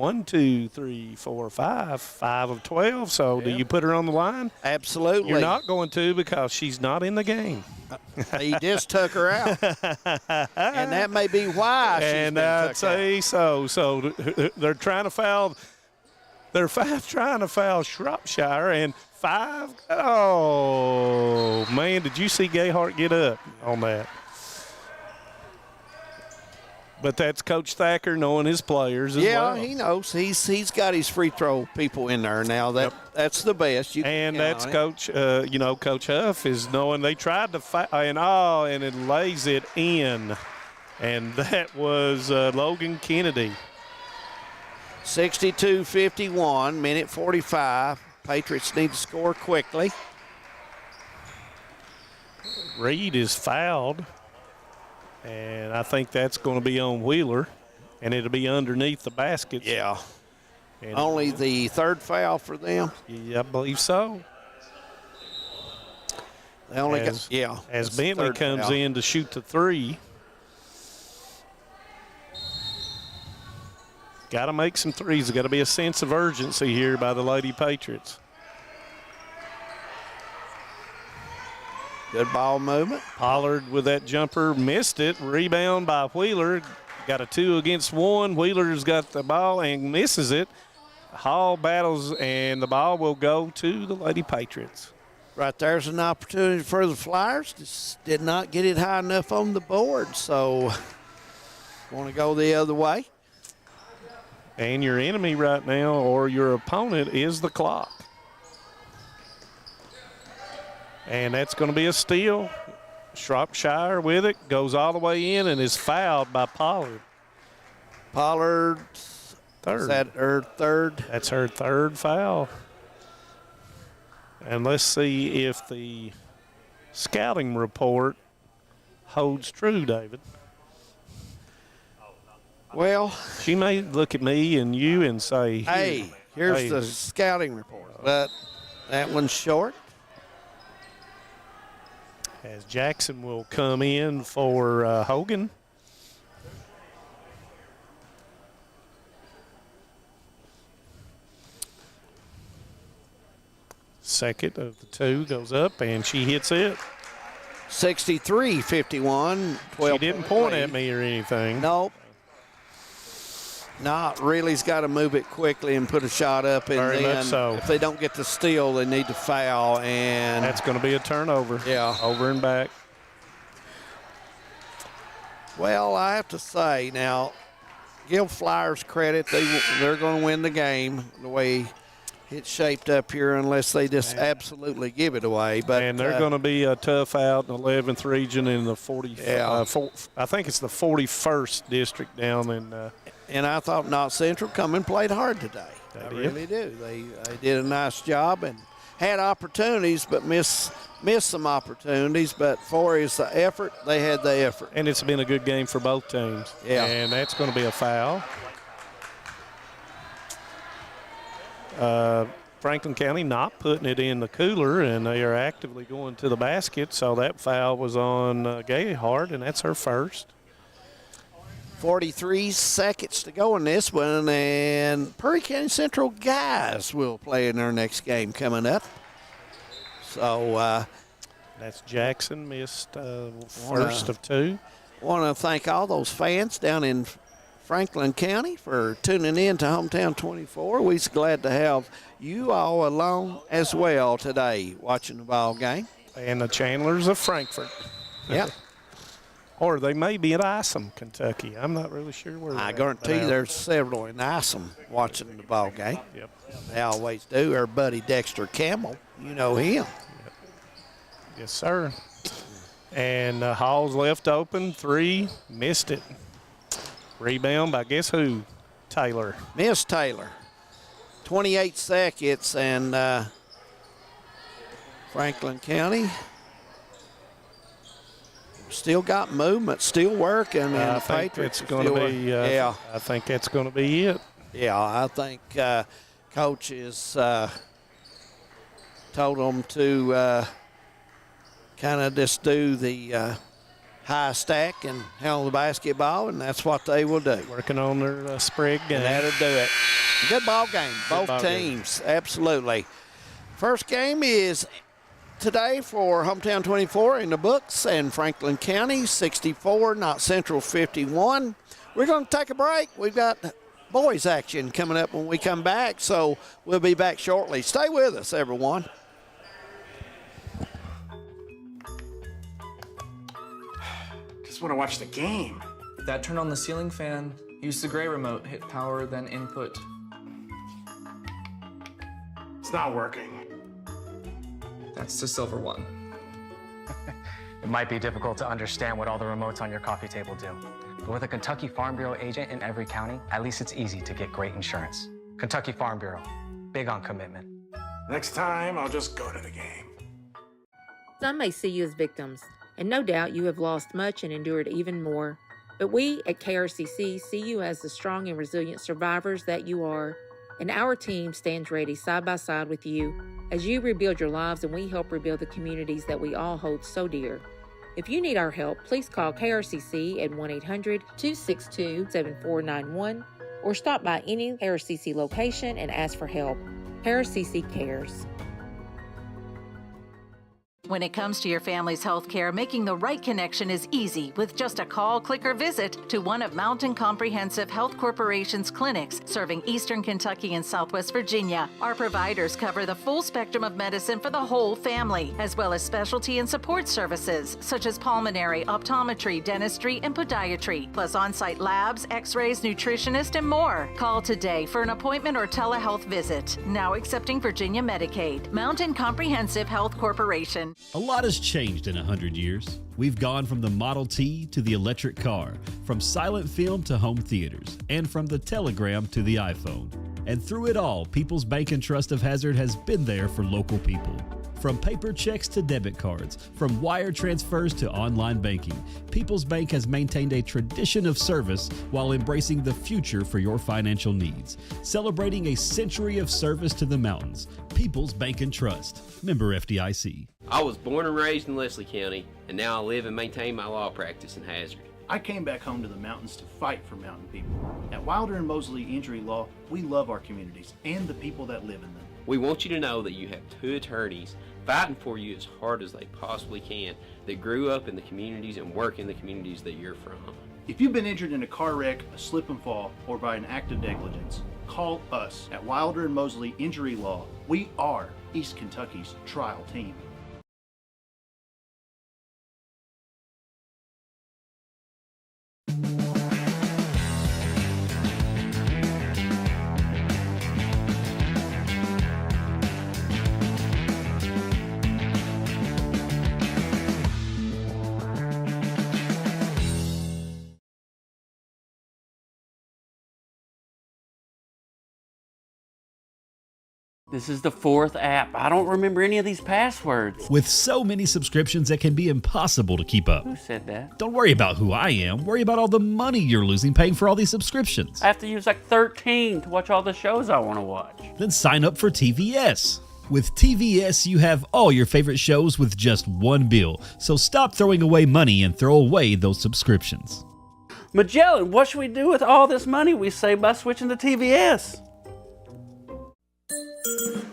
Speaker 5: of 12. So do you put her on the line?
Speaker 3: Absolutely.
Speaker 5: You're not going to, because she's not in the game.
Speaker 3: He just took her out, and that may be why she's
Speaker 5: and
Speaker 3: been
Speaker 5: I'd
Speaker 3: took
Speaker 5: say
Speaker 3: out.
Speaker 5: so they're trying to foul. They're trying to foul Shropshire, and 5. Oh man, did you see Gayhart get up on that? But that's Coach Thacker knowing his players as well.
Speaker 3: Yeah, he knows. He's got his free throw people in there now. That's the best.
Speaker 5: And that's Coach. Coach Huff is knowing they tried to fight and it lays it in, And that was Logan Kennedy.
Speaker 3: 62-51, minute 45. Patriots need to score quickly.
Speaker 5: Reed is fouled, and I think that's going to be on Wheeler, and it'll be underneath the baskets.
Speaker 3: Yeah.
Speaker 5: And
Speaker 3: only the third foul for them?
Speaker 5: Yeah, I believe so.
Speaker 3: They only
Speaker 5: as Bentley comes in to shoot the three. Got to make some threes. There's got to be a sense of urgency here by the Lady Patriots.
Speaker 3: Good ball movement.
Speaker 5: Pollard with that jumper, missed it. Rebound by Wheeler. Got a 2 against 1. Wheeler's got the ball and misses it. Hall battles, and the ball will go to the Lady Patriots.
Speaker 3: Right there's an opportunity for the Flyers. Just did not get it high enough on the board, so want to go the other way.
Speaker 5: And your enemy right now, or your opponent, is the clock. And that's going to be a steal. Shropshire with it, goes all the way in and is fouled by Pollard.
Speaker 3: Pollard,
Speaker 5: third.
Speaker 3: Is that her third?
Speaker 5: That's her third foul. And let's see if the scouting report holds true, David.
Speaker 3: Well,
Speaker 5: she may look at me and you and say,
Speaker 3: hey, here's the scouting report. But that one's short.
Speaker 5: As Jackson will come in for Hogan. Second of the 2 goes up, and she hits it.
Speaker 3: 63-51.
Speaker 5: She didn't point at me or anything.
Speaker 3: Nope. Not really. He's got to move it quickly and put a shot up, and
Speaker 5: Very
Speaker 3: then
Speaker 5: much so.
Speaker 3: If they don't get the steal, they need to foul, and
Speaker 5: that's going to be a turnover.
Speaker 3: Yeah,
Speaker 5: over and back.
Speaker 3: Well, I have to say now, give Flyers credit. They're going to win the game the way it's shaped up here, unless they just absolutely give it away. But
Speaker 5: and they're going to be a tough out in the 11th region in the 40. I think it's the 41st district down in.
Speaker 3: And I thought Knott Central come and played hard today. I really do. They did a nice job and had opportunities, but missed some opportunities. But for is the effort, they had the effort.
Speaker 5: And it's been a good game for both teams.
Speaker 3: Yeah.
Speaker 5: And that's going to be a foul. Franklin County not putting it in the cooler, and they are actively going to the basket. So that foul was on Gayhart, and that's her first.
Speaker 3: 43 seconds to go in this one, and Perry County Central guys will play in their next game coming up. So
Speaker 5: that's Jackson missed first of 2.
Speaker 3: Want to thank all those fans down in Franklin County for tuning in to Hometown 24. We're glad to have you all along as well today watching the ball game.
Speaker 5: And the Chandlers of Frankfort.
Speaker 3: Yep.
Speaker 5: Or they may be at Isom, Kentucky. I'm not really sure where.
Speaker 3: I guarantee there's several in Isom watching the ball game.
Speaker 5: Yep.
Speaker 3: They always do. Our buddy Dexter Campbell, you know him.
Speaker 5: Yep. Yes, sir. And Hall's left open, 3, missed it. Rebound by guess who? Taylor.
Speaker 3: Miss Taylor. 28 seconds, and Franklin County still got movement, still working, and
Speaker 5: I
Speaker 3: the
Speaker 5: think
Speaker 3: Patriots
Speaker 5: it's going to be.
Speaker 3: yeah,
Speaker 5: I think that's going to be it.
Speaker 3: Yeah, I think Coach has told them to kind of just do the high stack and handle the basketball, and that's what they will do.
Speaker 5: Working on their spread game.
Speaker 3: And that'll do it. Good ball game, both teams, absolutely. First game is today for Hometown 24 in the books, and Franklin County 64, Knott Central 51. We're going to take a break. We've got boys action coming up when we come back, so we'll be back shortly. Stay with us, everyone.
Speaker 6: Just want to watch the game.
Speaker 25: Dad, turn on the ceiling fan. Use the gray remote. Hit power, then input.
Speaker 6: It's not working.
Speaker 25: That's the silver one.
Speaker 17: It might be difficult to understand what all the remotes on your coffee table do.
Speaker 4: But with a Kentucky Farm Bureau agent in every county, at least it's easy to get great insurance. Kentucky Farm Bureau, big on commitment.
Speaker 6: Next time, I'll just go to the game.
Speaker 17: Some may see you as victims, and no doubt you have lost much and endured even more. But we at KRCC see you as the strong and resilient survivors that you are, and our team stands ready side by side with you as you rebuild your lives and we help rebuild the communities that we all hold so dear. If you need our help, please call KRCC at 1-800-262-7491 or stop by any KRCC location and ask for help. KRCC cares.
Speaker 19: When it comes to your family's health care, making the right connection is easy with just a call, click, or visit to one of Mountain Comprehensive Health Corporation's clinics serving Eastern Kentucky and Southwest Virginia. Our providers cover the full spectrum of medicine for the whole family, as well as specialty and support services such as pulmonary, optometry, dentistry, and podiatry, plus on-site labs, x-rays, nutritionist, and more. Call today for an appointment or telehealth visit. Now accepting Virginia Medicaid. Mountain Comprehensive Health Corporation.
Speaker 1: A lot has changed in 100 years. We've gone from the Model T to the electric car, from silent film to home theaters, and from the telegram to the iPhone. And through it all, People's Bank and Trust of Hazard has been there for local people. From paper checks to debit cards, from wire transfers to online banking, People's Bank has maintained a tradition of service while embracing the future for your financial needs. Celebrating a century of service to the mountains. People's Bank and Trust. Member FDIC.
Speaker 20: I was born and raised in Leslie County, and now I live and maintain my law practice in Hazard.
Speaker 21: I came back home to the mountains to fight for mountain people. At Wilder and Mosley Injury Law, we love our communities and the people that live in them.
Speaker 20: We want you to know that you have two attorneys fighting for you as hard as they possibly can that grew up in the communities and work in the communities that you're from.
Speaker 21: If you've been injured in a car wreck, a slip and fall, or by an act of negligence, call us at Wilder and Mosley Injury Law. We are East Kentucky's trial team.
Speaker 7: This is the fourth app. I don't remember any of these passwords.
Speaker 1: With so many subscriptions, it can be impossible to keep up.
Speaker 7: Who said that?
Speaker 1: Don't worry about who I am. Worry about all the money you're losing paying for all these subscriptions.
Speaker 7: I have to use like 13 to watch all the shows I want to watch.
Speaker 1: Then sign up for TVS. With TVS, you have all your favorite shows with just one bill. So stop throwing away money and throw away those subscriptions.
Speaker 7: Magellan, what should we do with all this money we save by switching to TVS?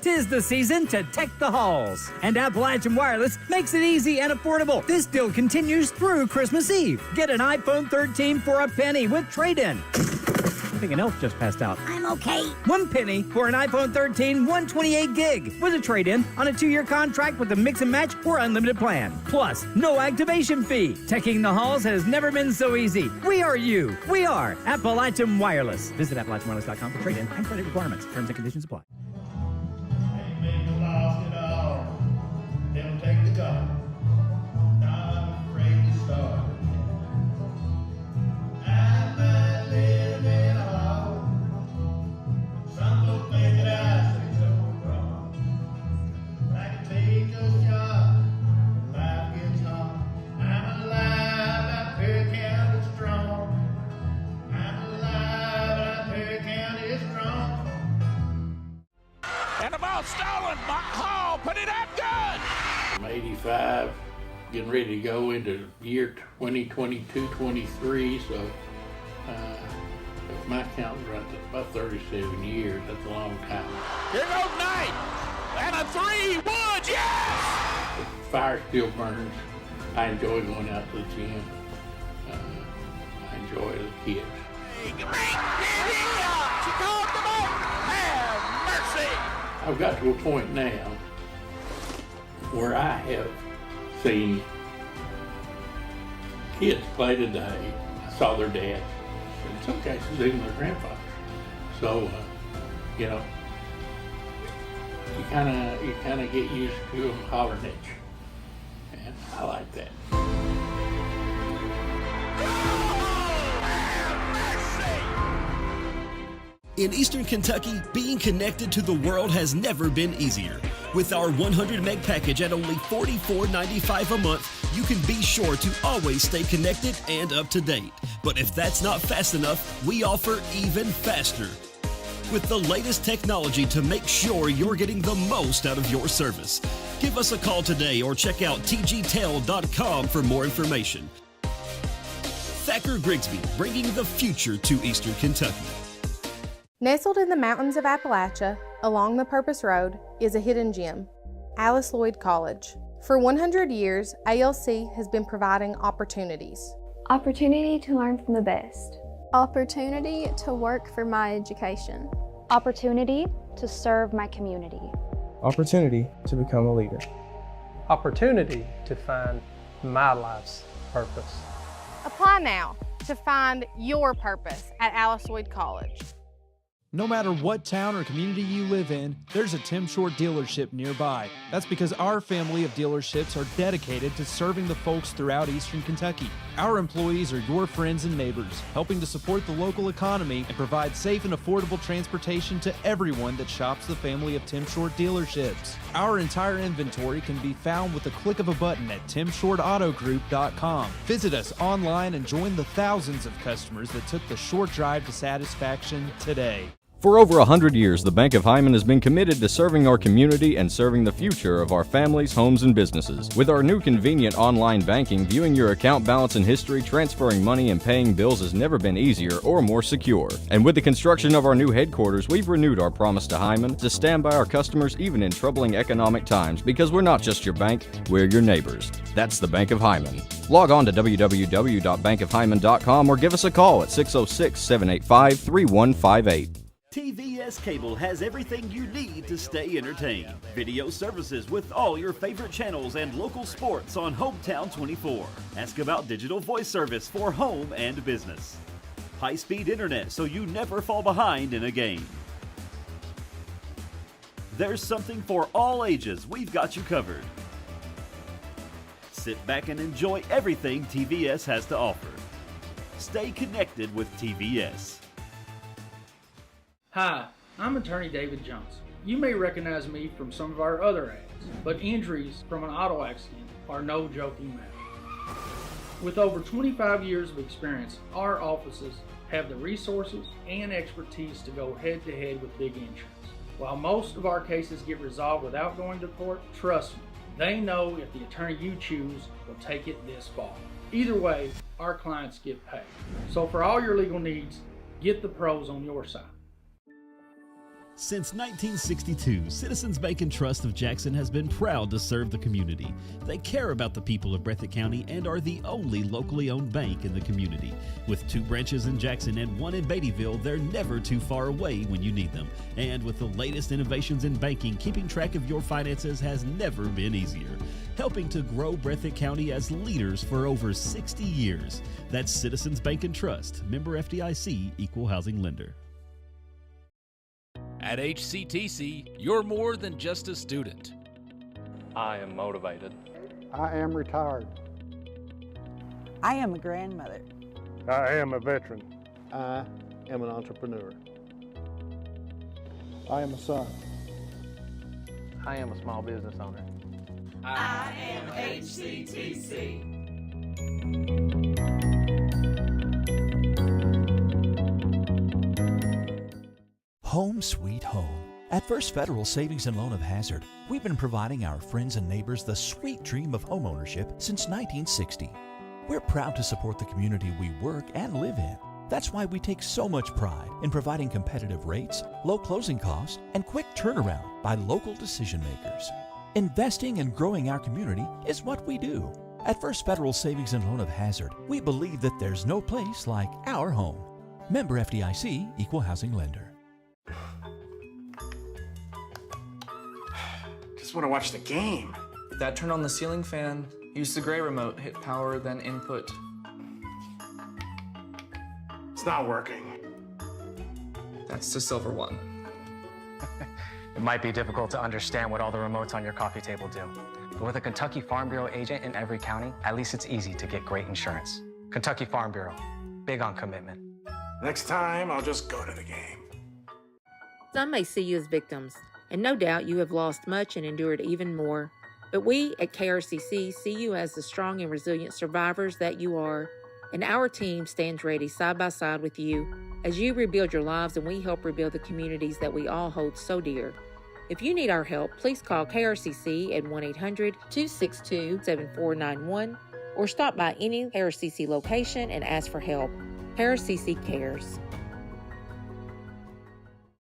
Speaker 8: 'Tis the season to tech the halls, and Appalachian Wireless makes it easy and affordable. This deal continues through Christmas Eve. Get an iPhone 13 for a penny with trade-in. I think an elf just passed out.
Speaker 22: I'm okay.
Speaker 8: 1 penny for an iPhone 13 128 gig with a trade-in on a 2-year contract with a mix and match or unlimited plan. Plus, no activation fee. Teching the halls has never been so easy. We are you. We are Appalachian Wireless. Visit AppalachianWireless.com for trade-in and credit requirements. Terms and conditions apply.
Speaker 23: They'll take the gun. Not afraid to start. I'm not living in a hole. Some folks think that I say so wrong. I can take a shot. Life gets hard. I'm alive. I'm Perry County strong. I'm alive. I'm Perry County strong.
Speaker 18: And the ball stolen. Hall put it up good.
Speaker 9: I'm 85, getting ready to go into year 2022-23, so if my count runs about 37 years, that's a long time.
Speaker 18: Here goes Knight. And a 3 wood, yes!
Speaker 9: The fire still burns. I enjoy going out to the gym. I enjoy the kids.
Speaker 18: She called the ball. Have mercy.
Speaker 9: I've got to a point now where I have seen kids play today. I saw their dads, in some cases even their grandfathers. So, you know, you kind of get used to them hollering at you, and I like that.
Speaker 1: In Eastern Kentucky, being connected to the world has never been easier. With our 100 meg package at only $44.95 a month, you can be sure to always stay connected and up to date. But if that's not fast enough, we offer even faster, with the layest technology to make sure you're getting the most out of your service. Give us a call today or check out tgtel.com for more information. Thacker Grigsby, bringing the future to Eastern Kentucky.
Speaker 10: Nestled in the mountains of Appalachia, along the Purpose Road, is a hidden gem, Alice Lloyd College. For 100 years, ALC has been providing opportunities.
Speaker 11: Opportunity to learn from the best.
Speaker 12: Opportunity to work for my education.
Speaker 11: Opportunity to serve my community.
Speaker 13: Opportunity to become a leader.
Speaker 26: Opportunity to find my life's purpose.
Speaker 10: Apply now to find your purpose at Alice Lloyd College.
Speaker 22: No matter what town or community you live in, there's a Tim Short dealership nearby. That's because our family of dealerships are dedicated to serving the folks throughout Eastern Kentucky. Our employees are your friends and neighbors, helping to support the local economy and provide safe and affordable transportation to everyone that shops the family of Tim Short dealerships. Our entire inventory can be found with the click of a button at timshortautogroup.com. Visit us online and join the thousands of customers that took the short drive to satisfaction today.
Speaker 24: For over 100 years, the Bank of Hyman has been committed to serving our community and serving the future of our families, homes, and businesses. With our new convenient online banking, viewing your account balance and history, transferring money, and paying bills has never been easier or more secure. And with the construction of our new headquarters, we've renewed our promise to Hyman to stand by our customers even in troubling economic times, because we're not just your bank, we're your neighbors. That's the Bank of Hyman. Log on to www.bankofhyman.com or give us a call at 606-785-3158.
Speaker 2: TVS Cable has everything you need to stay entertained. Video services with all your favorite channels and local sports on Hometown 24. Ask about digital voice service for home and business. High-speed internet so you never fall behind in a game. There's something for all ages. We've got you covered. Sit back and enjoy everything TVS has to offer. Stay connected with TVS.
Speaker 27: Hi, I'm attorney David Johnson. You may recognize me from some of our other ads, but injuries from an auto accident are no joking matter. With over 25 years of experience, our offices have the resources and expertise to go head-to-head with big insurance. While most of our cases get resolved without going to court, trust me, they know if the attorney you choose will take it this far. Either way, our clients get paid. So for all your legal needs, get the pros on your side.
Speaker 1: Since 1962, Citizens Bank and Trust of Jackson has been proud to serve the community. They care about the people of Breathitt County and are the only locally owned bank in the community. With 2 branches in Jackson and 1 in Beattyville, they're never too far away when you need them. And with the latest innovations in banking, keeping track of your finances has never been easier. Helping to grow Breathitt County as leaders for over 60 years. That's Citizens Bank and Trust, member FDIC, equal housing lender.
Speaker 18: At HCTC, you're more than just a student.
Speaker 14: I am motivated.
Speaker 15: I am retired.
Speaker 16: I am a grandmother.
Speaker 15: I am a veteran.
Speaker 28: I am an entrepreneur.
Speaker 15: I am a son.
Speaker 26: I am a small business owner.
Speaker 18: I am HCTC.
Speaker 2: Home sweet home. At First Federal Savings and Loan of Hazard, we've been providing our friends and neighbors the sweet dream of homeownership since 1960. We're proud to support the community we work and live in. That's why we take so much pride in providing competitive rates, low closing costs, and quick turnaround by local decision makers. Investing and growing our community is what we do. At First Federal Savings and Loan of Hazard, we believe that there's no place like our home. Member FDIC, equal housing lender.
Speaker 6: Just want to watch the game.
Speaker 25: That turn on the ceiling fan, use the gray remote, hit power, then input.
Speaker 6: It's not working.
Speaker 25: That's the silver one.
Speaker 4: It might be difficult to understand what all the remotes on your coffee table do. But with a Kentucky Farm Bureau agent in every county, at least it's easy to get great insurance. Kentucky Farm Bureau, big on commitment.
Speaker 6: Next time, I'll just go to the game.
Speaker 3: Some may see you as victims, and no doubt you have lost much and endured even more. But we at KRCC see you as the strong and resilient survivors that you are, and our team stands ready side by side with you as you rebuild your lives and we help rebuild the communities that we all hold so dear. If you need our help, please call KRCC at 1-800-262-7491 or stop by any KRCC location and ask for help. KRCC cares.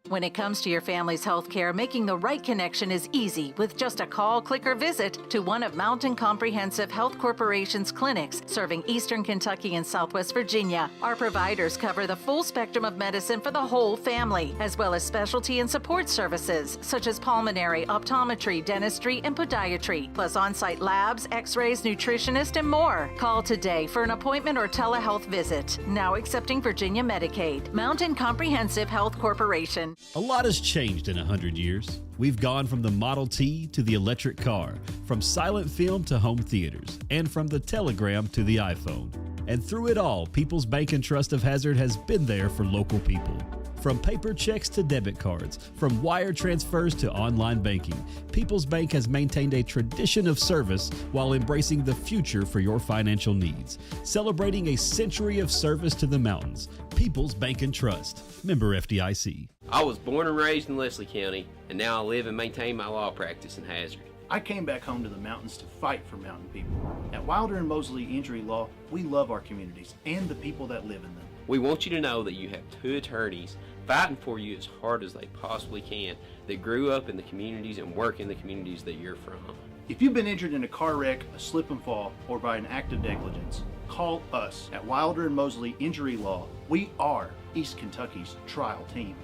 Speaker 5: When it comes to your family's health care, making the right connection is easy with just a call, click, or visit to one of Mountain Comprehensive Health Corporation's clinics serving Eastern Kentucky and Southwest Virginia. Our providers cover the full spectrum of medicine for the whole family, as well as specialty and support services such as pulmonary, optometry, dentistry, and podiatry, plus on-site labs, x-rays, nutritionist, and more. Call today for an appointment or telehealth visit. Now accepting Virginia Medicaid. Mountain Comprehensive Health Corporation.
Speaker 1: A lot has changed in 100 years. We've gone from the Model T to the electric car, from silent film to home theaters, and from the telegram to the iPhone. And through it all, People's Bank and Trust of Hazard has been there for local people. From paper checks to debit cards, from wire transfers to online banking, People's Bank has maintained a tradition of service while embracing the future for your financial needs. Celebrating a century of service to the mountains. People's Bank and Trust. Member FDIC.
Speaker 7: I was born and raised in Leslie County, and now I live and maintain my law practice in Hazard.
Speaker 8: I came back home to the mountains to fight for mountain people. At Wilder and Mosley Injury Law, we love our communities and the people that live in them.
Speaker 7: We want you to know that you have two attorneys fighting for you as hard as they possibly can that grew up in the communities and work in the communities that you're from.
Speaker 8: If you've been injured in a car wreck, a slip and fall, or by an act of negligence, call us at Wilder and Mosley Injury Law. We are East Kentucky's trial team.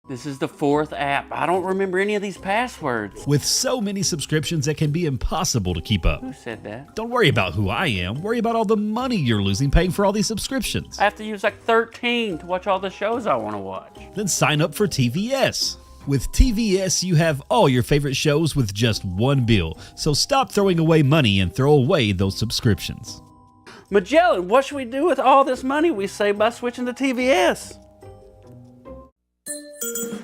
Speaker 17: This is the fourth app. I don't remember any of these passwords.
Speaker 1: With so many subscriptions, it can be impossible to keep up.
Speaker 17: Who said that?
Speaker 1: Don't worry about who I am. Worry about all the money you're losing paying for all these subscriptions.
Speaker 17: I have to use like 13 to watch all the shows I want to watch.
Speaker 1: Then sign up for TVS. With TVS, you have all your favorite shows with just one bill. So stop throwing away money and throw away those subscriptions.
Speaker 17: Magellan, what should we do with all this money we save by switching to TVS?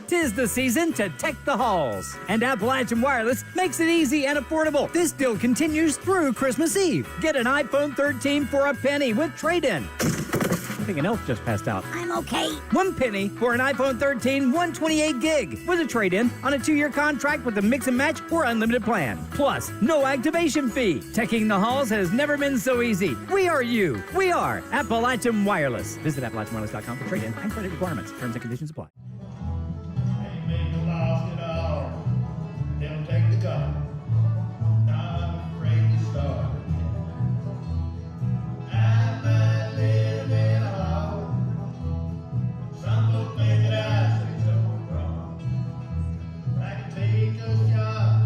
Speaker 19: 'Tis the season to tech the halls, and Appalachian Wireless makes it easy and affordable. This deal continues through Christmas Eve. Get an iPhone 13 for a penny with trade-in. I think an elf just passed out.
Speaker 20: I'm okay.
Speaker 19: 1 penny for an iPhone 13 128 gig with a trade-in on a 2-year contract with a mix and match or unlimited plan. Plus, no activation fee. Teching the halls has never been so easy. We are you. We are Appalachian Wireless. Visit AppalachianWireless.com for trade-in and credit requirements. Terms and conditions apply.
Speaker 23: Lost it all. They'll take the gun. Not afraid to start again. I might live in a hole. Some folks think that I say so wrong. Like a take-no shot.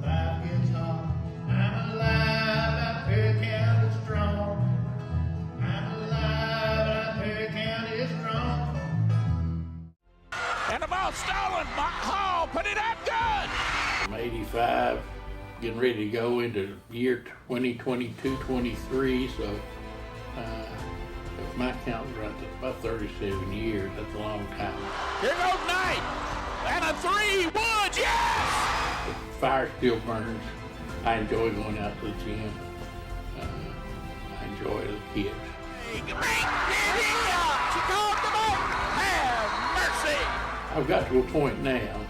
Speaker 23: Life gets hard. I'm alive. I'm Perry County strong. I'm alive. I'm Perry County strong.
Speaker 18: And the ball stolen. Hall put it up good.
Speaker 9: I'm 85, getting ready to go into year 2022-23, so if my count's right, that's about 37 years. That's a long time.
Speaker 18: Here goes Knight. And a 3 Woods, yes!
Speaker 9: The fire still burns. I enjoy going out to the gym. I enjoy it as a kid.
Speaker 18: She called them out. Have mercy.
Speaker 9: I've got to a point now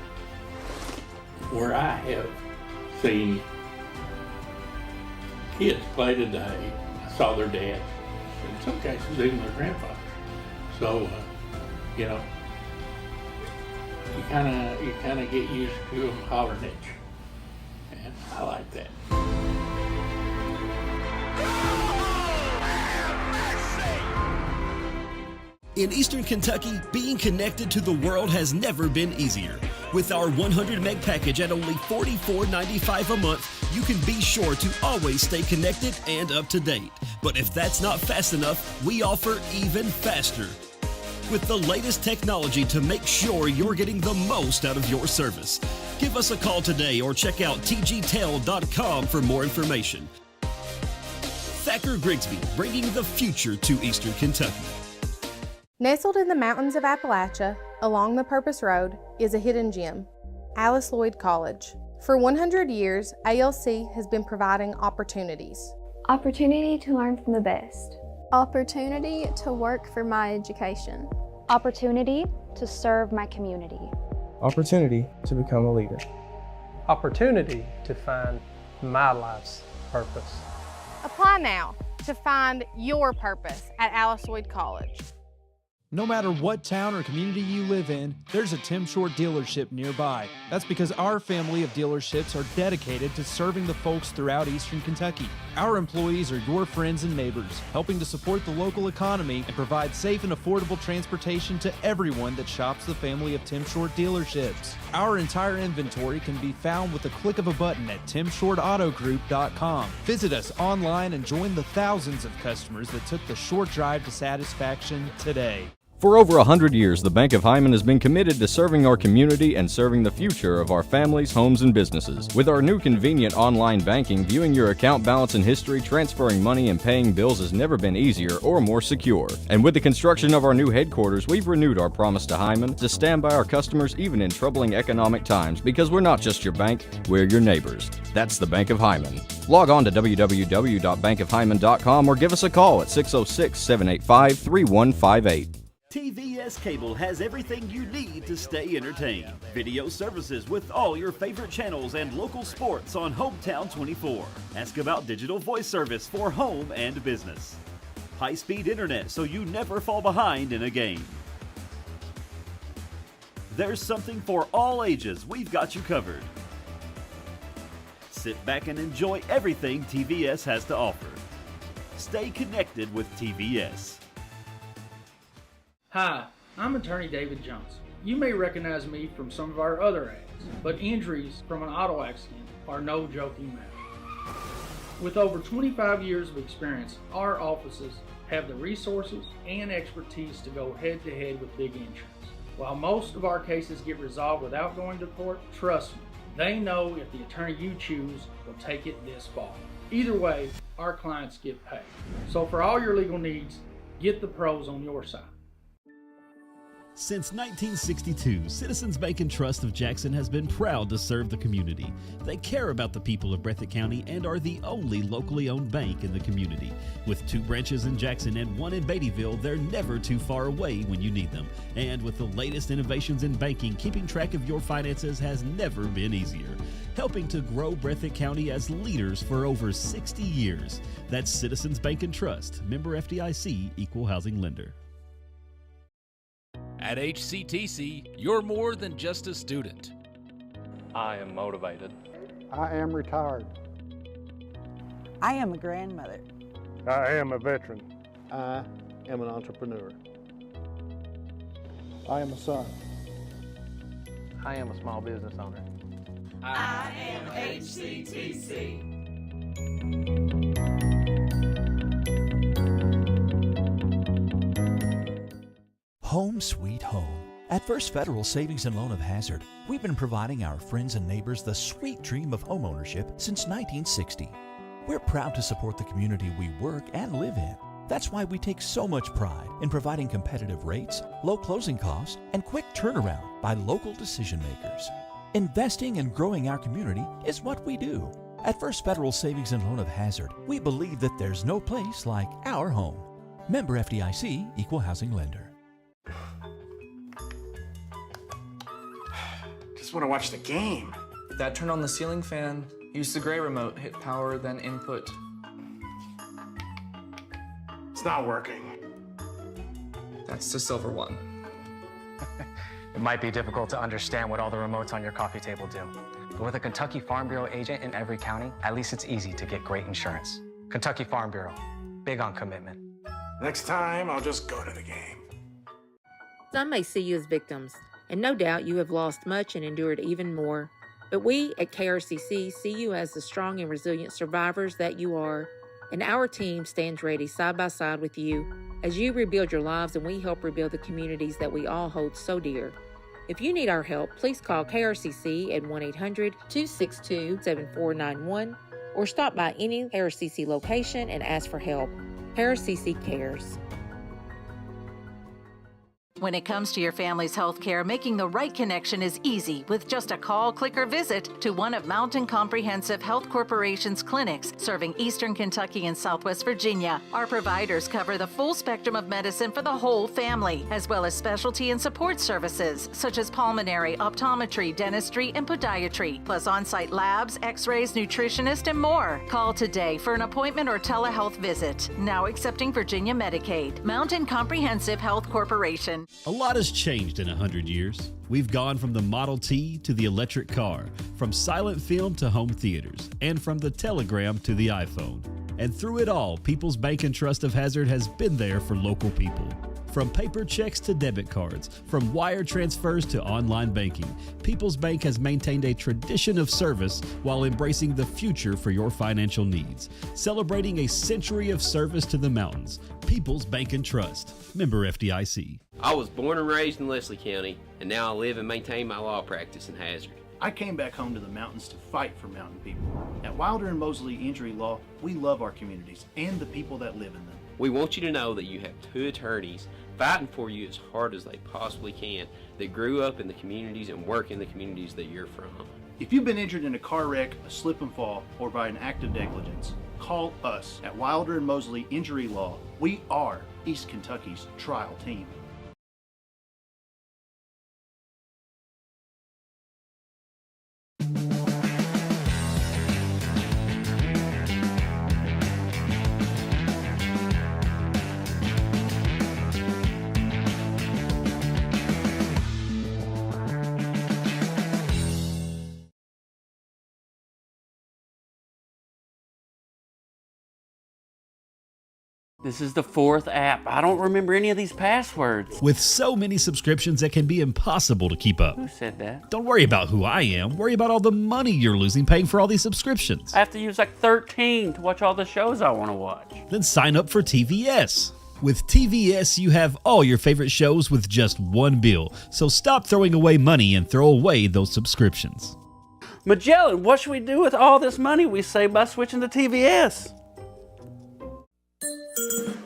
Speaker 9: where I have seen kids play today. I saw their dads, in some cases even their grandfathers. So, you kind of get used to them hollering at you, and I like that.
Speaker 1: In Eastern Kentucky, being connected to the world has never been easier. With our 100 meg package at only $44.95 a month, you can be sure to always stay connected and up to date. But if that's not fast enough, we offer even faster, with the lamest technology to make sure you're getting the most out of your service. Give us a call today or check out tgtel.com for more information. Thacker Grigsby, bringing the future to Eastern Kentucky.
Speaker 10: Nestled in the mountains of Appalachia, along the Purpose Road, is a hidden gem, Alice Lloyd College. For 100 years, ALC has been providing opportunities.
Speaker 11: Opportunity to learn from the best.
Speaker 12: Opportunity to work for my education.
Speaker 11: Opportunity to serve my community.
Speaker 13: Opportunity to become a leader.
Speaker 26: Opportunity to find my life's purpose.
Speaker 10: Apply now to find your purpose at Alice Lloyd College.
Speaker 20: No matter what town or community you live in, there's a Tim Short dealership nearby. That's because our family of dealerships are dedicated to serving the folks throughout Eastern Kentucky. Our employees are your friends and neighbors, helping to support the local economy and provide safe and affordable transportation to everyone that shops the family of Tim Short dealerships. Our entire inventory can be found with the click of a button at timshortautogroup.com. Visit us online and join the thousands of customers that took the short drive to satisfaction today.
Speaker 21: For over 100 years, the Bank of Hyman has been committed to serving our community and serving the future of our families, homes, and businesses. With our new convenient online banking, viewing your account balance and history, transferring money, and paying bills has never been easier or more secure. And with the construction of our new headquarters, we've renewed our promise to Hyman to stand by our customers even in troubling economic times, because we're not just your bank, we're your neighbors. That's the Bank of Hyman. Log on to www.bankofhyman.com or give us a call at 606-785-3158.
Speaker 1: TVS Cable has everything you need to stay entertained. Video services with all your favorite channels and local sports on Hometown 24. Ask about digital voice service for home and business. High-speed internet so you never fall behind in a game. There's something for all ages. We've got you covered. Sit back and enjoy everything TVS has to offer. Stay connected with TVS.
Speaker 27: Hi, I'm attorney David Johnson. You may recognize me from some of our other ads, but injuries from an auto accident are no joking matter. With over 25 years of experience, our offices have the resources and expertise to go head-to-head with big insurance. While most of our cases get resolved without going to court, trust me, they know if the attorney you choose will take it this far. Either way, our clients get paid. So for all your legal needs, get the pros on your side.
Speaker 1: Since 1962, Citizens Bank and Trust of Jackson has been proud to serve the community. They care about the people of Breathitt County and are the only locally owned bank in the community. With 2 branches in Jackson and 1 in Beattyville, they're never too far away when you need them. And with the latest innovations in banking, keeping track of your finances has never been easier. Helping to grow Breathitt County as leaders for over 60 years. That's Citizens Bank and Trust, member FDIC, equal housing lender.
Speaker 18: At HCTC, you're more than just a student.
Speaker 14: I am motivated.
Speaker 15: I am retired.
Speaker 16: I am a grandmother.
Speaker 15: I am a veteran. I am an entrepreneur. I am a son.
Speaker 26: I am a small business owner.
Speaker 18: I am HCTC.
Speaker 2: Home sweet home. At First Federal Savings and Loan of Hazard, we've been providing our friends and neighbors the sweet dream of homeownership since 1960. We're proud to support the community we work and live in. That's why we take so much pride in providing competitive rates, low closing costs, and quick turnaround by local decision makers. Investing and growing our community is what we do. At First Federal Savings and Loan of Hazard, we believe that there's no place like our home. Member FDIC, equal housing lender.
Speaker 6: Just want to watch the game.
Speaker 25: Dad turned on the ceiling fan, used the gray remote, hit power, then input.
Speaker 6: It's not working.
Speaker 25: That's the silver one.
Speaker 4: It might be difficult to understand what all the remotes on your coffee table do. But with a Kentucky Farm Bureau agent in every county, at least it's easy to get great insurance. Kentucky Farm Bureau, big on commitment.
Speaker 6: Next time, I'll just go to the game.
Speaker 3: Some may see you as victims, and no doubt you have lost much and endured even more. But we at KRCC see you as the strong and resilient survivors that you are, and our team stands ready side by side with you as you rebuild your lives and we help rebuild the communities that we all hold so dear. If you need our help, please call KRCC at 1-800-262-7491 or stop by any KRCC location and ask for help. KRCC cares.
Speaker 5: When it comes to your family's health care, making the right connection is easy with just a call, click, or visit to one of Mountain Comprehensive Health Corporation's clinics serving Eastern Kentucky and Southwest Virginia. Our providers cover the full spectrum of medicine for the whole family, as well as specialty and support services such as pulmonary, optometry, dentistry, and podiatry, plus on-site labs, x-rays, nutritionist, and more. Call today for an appointment or telehealth visit. Now accepting Virginia Medicaid. Mountain Comprehensive Health Corporation.
Speaker 1: A lot has changed in 100 years. We've gone from the Model T to the electric car, from silent film to home theaters, and from the telegram to the iPhone. And through it all, People's Bank and Trust of Hazard has been there for local people. From paper checks to debit cards, from wire transfers to online banking, People's Bank has maintained a tradition of service while embracing the future for your financial needs. Celebrating a century of service to the mountains. People's Bank and Trust. Member FDIC.
Speaker 7: I was born and raised in Leslie County, and now I live and maintain my law practice in Hazard.
Speaker 8: I came back home to the mountains to fight for mountain people. At Wilder and Mosley Injury Law, we love our communities and the people that live in them.
Speaker 7: We want you to know that you have two attorneys fighting for you as hard as they possibly can that grew up in the communities and work in the communities that you're from.
Speaker 8: If you've been injured in a car wreck, a slip and fall, or by an act of negligence, call us at Wilder and Mosley Injury Law. We are East Kentucky's trial team.
Speaker 17: This is the fourth app. I don't remember any of these passwords.
Speaker 1: With so many subscriptions, it can be impossible to keep up.
Speaker 17: Who said that?
Speaker 1: Don't worry about who I am. Worry about all the money you're losing paying for all these subscriptions.
Speaker 17: I have to use like 13 to watch all the shows I want to watch.
Speaker 1: Then sign up for TVS. With TVS, you have all your favorite shows with just one bill. So stop throwing away money and throw away those subscriptions.
Speaker 17: Magellan, what should we do with all this money we save by switching to TVS?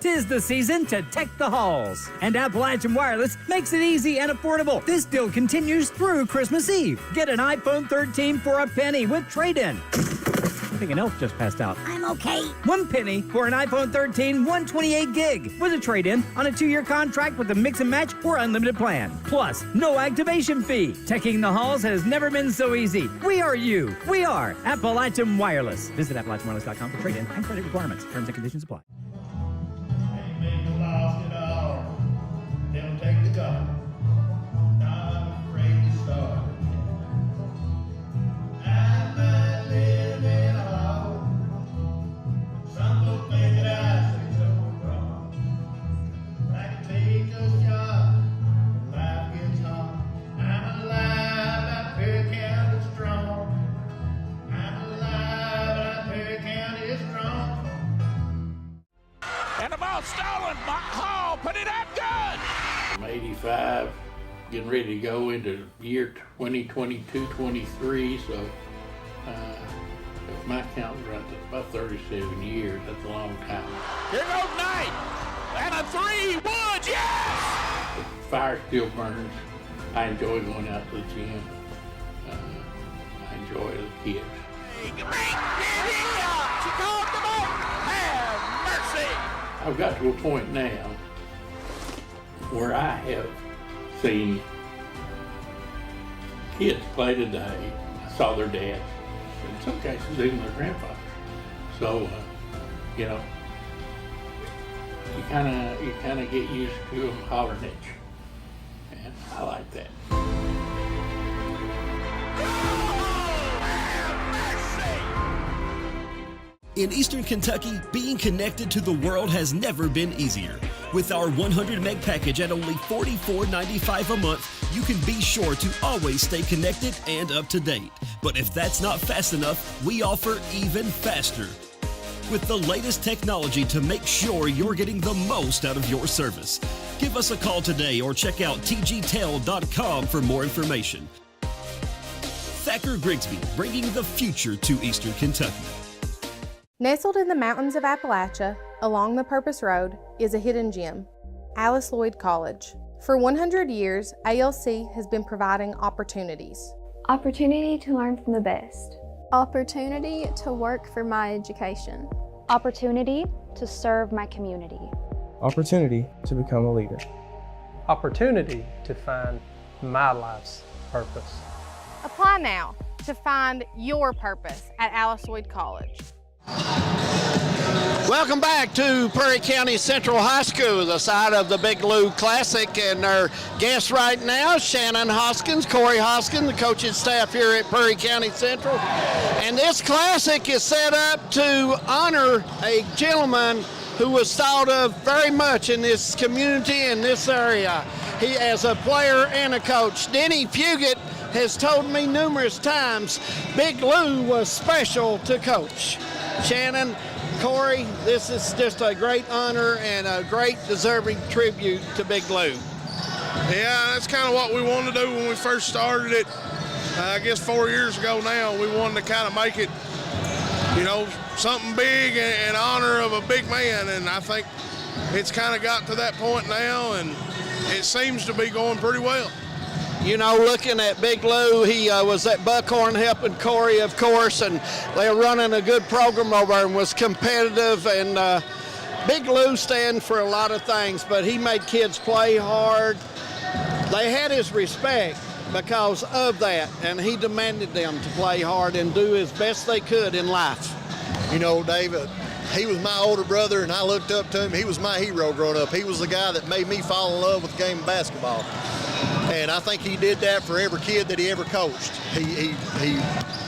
Speaker 19: 'Tis the season to tech the halls, and Appalachian Wireless makes it easy and affordable. This deal continues through Christmas Eve. Get an iPhone 13 for a penny with trade-in. I think an elf just passed out.
Speaker 22: I'm okay.
Speaker 19: 1 penny for an iPhone 13 128 gig with a trade-in on a 2-year contract with a mix and match or unlimited plan. Plus, no activation fee. Teching the halls has never been so easy. We are you. We are Appalachian Wireless. Visit AppalachianWireless.com for trade-in and credit requirements. Terms and conditions apply.
Speaker 23: Lost it all. They'll take the gun. Not afraid to start. I might live in a hole. Some folks think that I say so wrong. Like a take shot, life gets hard. I'm alive, I Perry County strong. I'm alive, I Perry County strong.
Speaker 18: And the ball stolen. Hall put it up good.
Speaker 9: I'm 85, getting ready to go into year 2022-23, so if my count runs at about 37 years, that's a long time.
Speaker 18: Here goes Knight. And a 3, Woods, yes!
Speaker 9: The fire still burns. I enjoy going out to the gym. I enjoy the kids.
Speaker 18: She called them out. Have mercy.
Speaker 9: I've got to a point now where I have seen kids play today. I saw their dads, in some cases even their grandfathers. So, you know, you kind of get used to them hollering at you, and I like that.
Speaker 1: In Eastern Kentucky, being connected to the world has never been easier. With our 100 meg package at only $44.95 a month, you can be sure to always stay connected and up to date. But if that's not fast enough, we offer even faster, with the layest technology to make sure you're getting the most out of your service. Give us a call today or check out tgtel.com for more information. Thacker Grigsby, bringing the future to Eastern Kentucky.
Speaker 10: Nestled in the mountains of Appalachia, along the Purpose Road, is a hidden gem, Alice Lloyd College. For 100 years, ALC has been providing opportunities.
Speaker 11: Opportunity to learn from the best.
Speaker 12: Opportunity to work for my education.
Speaker 11: Opportunity to serve my community.
Speaker 13: Opportunity to become a leader.
Speaker 20: Opportunity to find my life's purpose.
Speaker 10: Apply now to find your purpose at Alice Lloyd College.
Speaker 22: Welcome back to Prairie County Central High School, the site of the Big Lou Classic, and our guests right now, Shannon Hoskins, Corey Hoskins, the coaching staff here at Prairie County Central. And this classic is set up to honor a gentleman who was thought of very much in this community, in this area. He, as a player and a coach, Denny Fugit has told me numerous times Big Lou was special to Coach. Shannon, Corey, this is just a great honor and a great deserving tribute to Big Lou.
Speaker 6: Yeah, that's kind of what we wanted to do when we first started it. I guess 4 years ago now, we wanted to kind of make it, you know, something big in honor of a big man, and I think it's kind of got to that point now, and it seems to be going pretty well.
Speaker 22: You know, looking at Big Lou, he was at Buckhorn helping Corey, of course, and they were running a good program over there and was competitive. And Big Lou stands for a lot of things, but he made kids play hard. They had his respect because of that, and he demanded them to play hard and do as best they could in life.
Speaker 24: You know, David, he was my older brother, and I looked up to him. He was my hero growing up. He was the guy that made me fall in love with the game of basketball. And I think he did that for every kid that he ever coached. He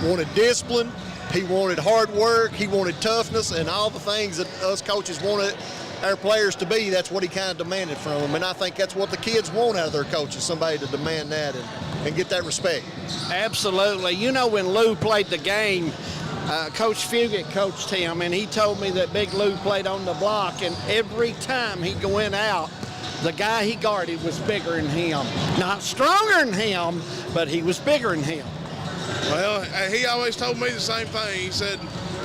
Speaker 24: wanted discipline, he wanted hard work, he wanted toughness, and all the things that us coaches wanted our players to be. That's what he kind of demanded from them. And I think that's what the kids want out of their coaches, somebody to demand that and get that respect.
Speaker 22: Absolutely. You know, when Lou played the game, Coach Fugit coached him, and he told me that Big Lou played on the block, and every time he went out, the guy he guarded was bigger than him. Not stronger than him, but he was bigger than him.
Speaker 6: Well, he always told me the same thing. He said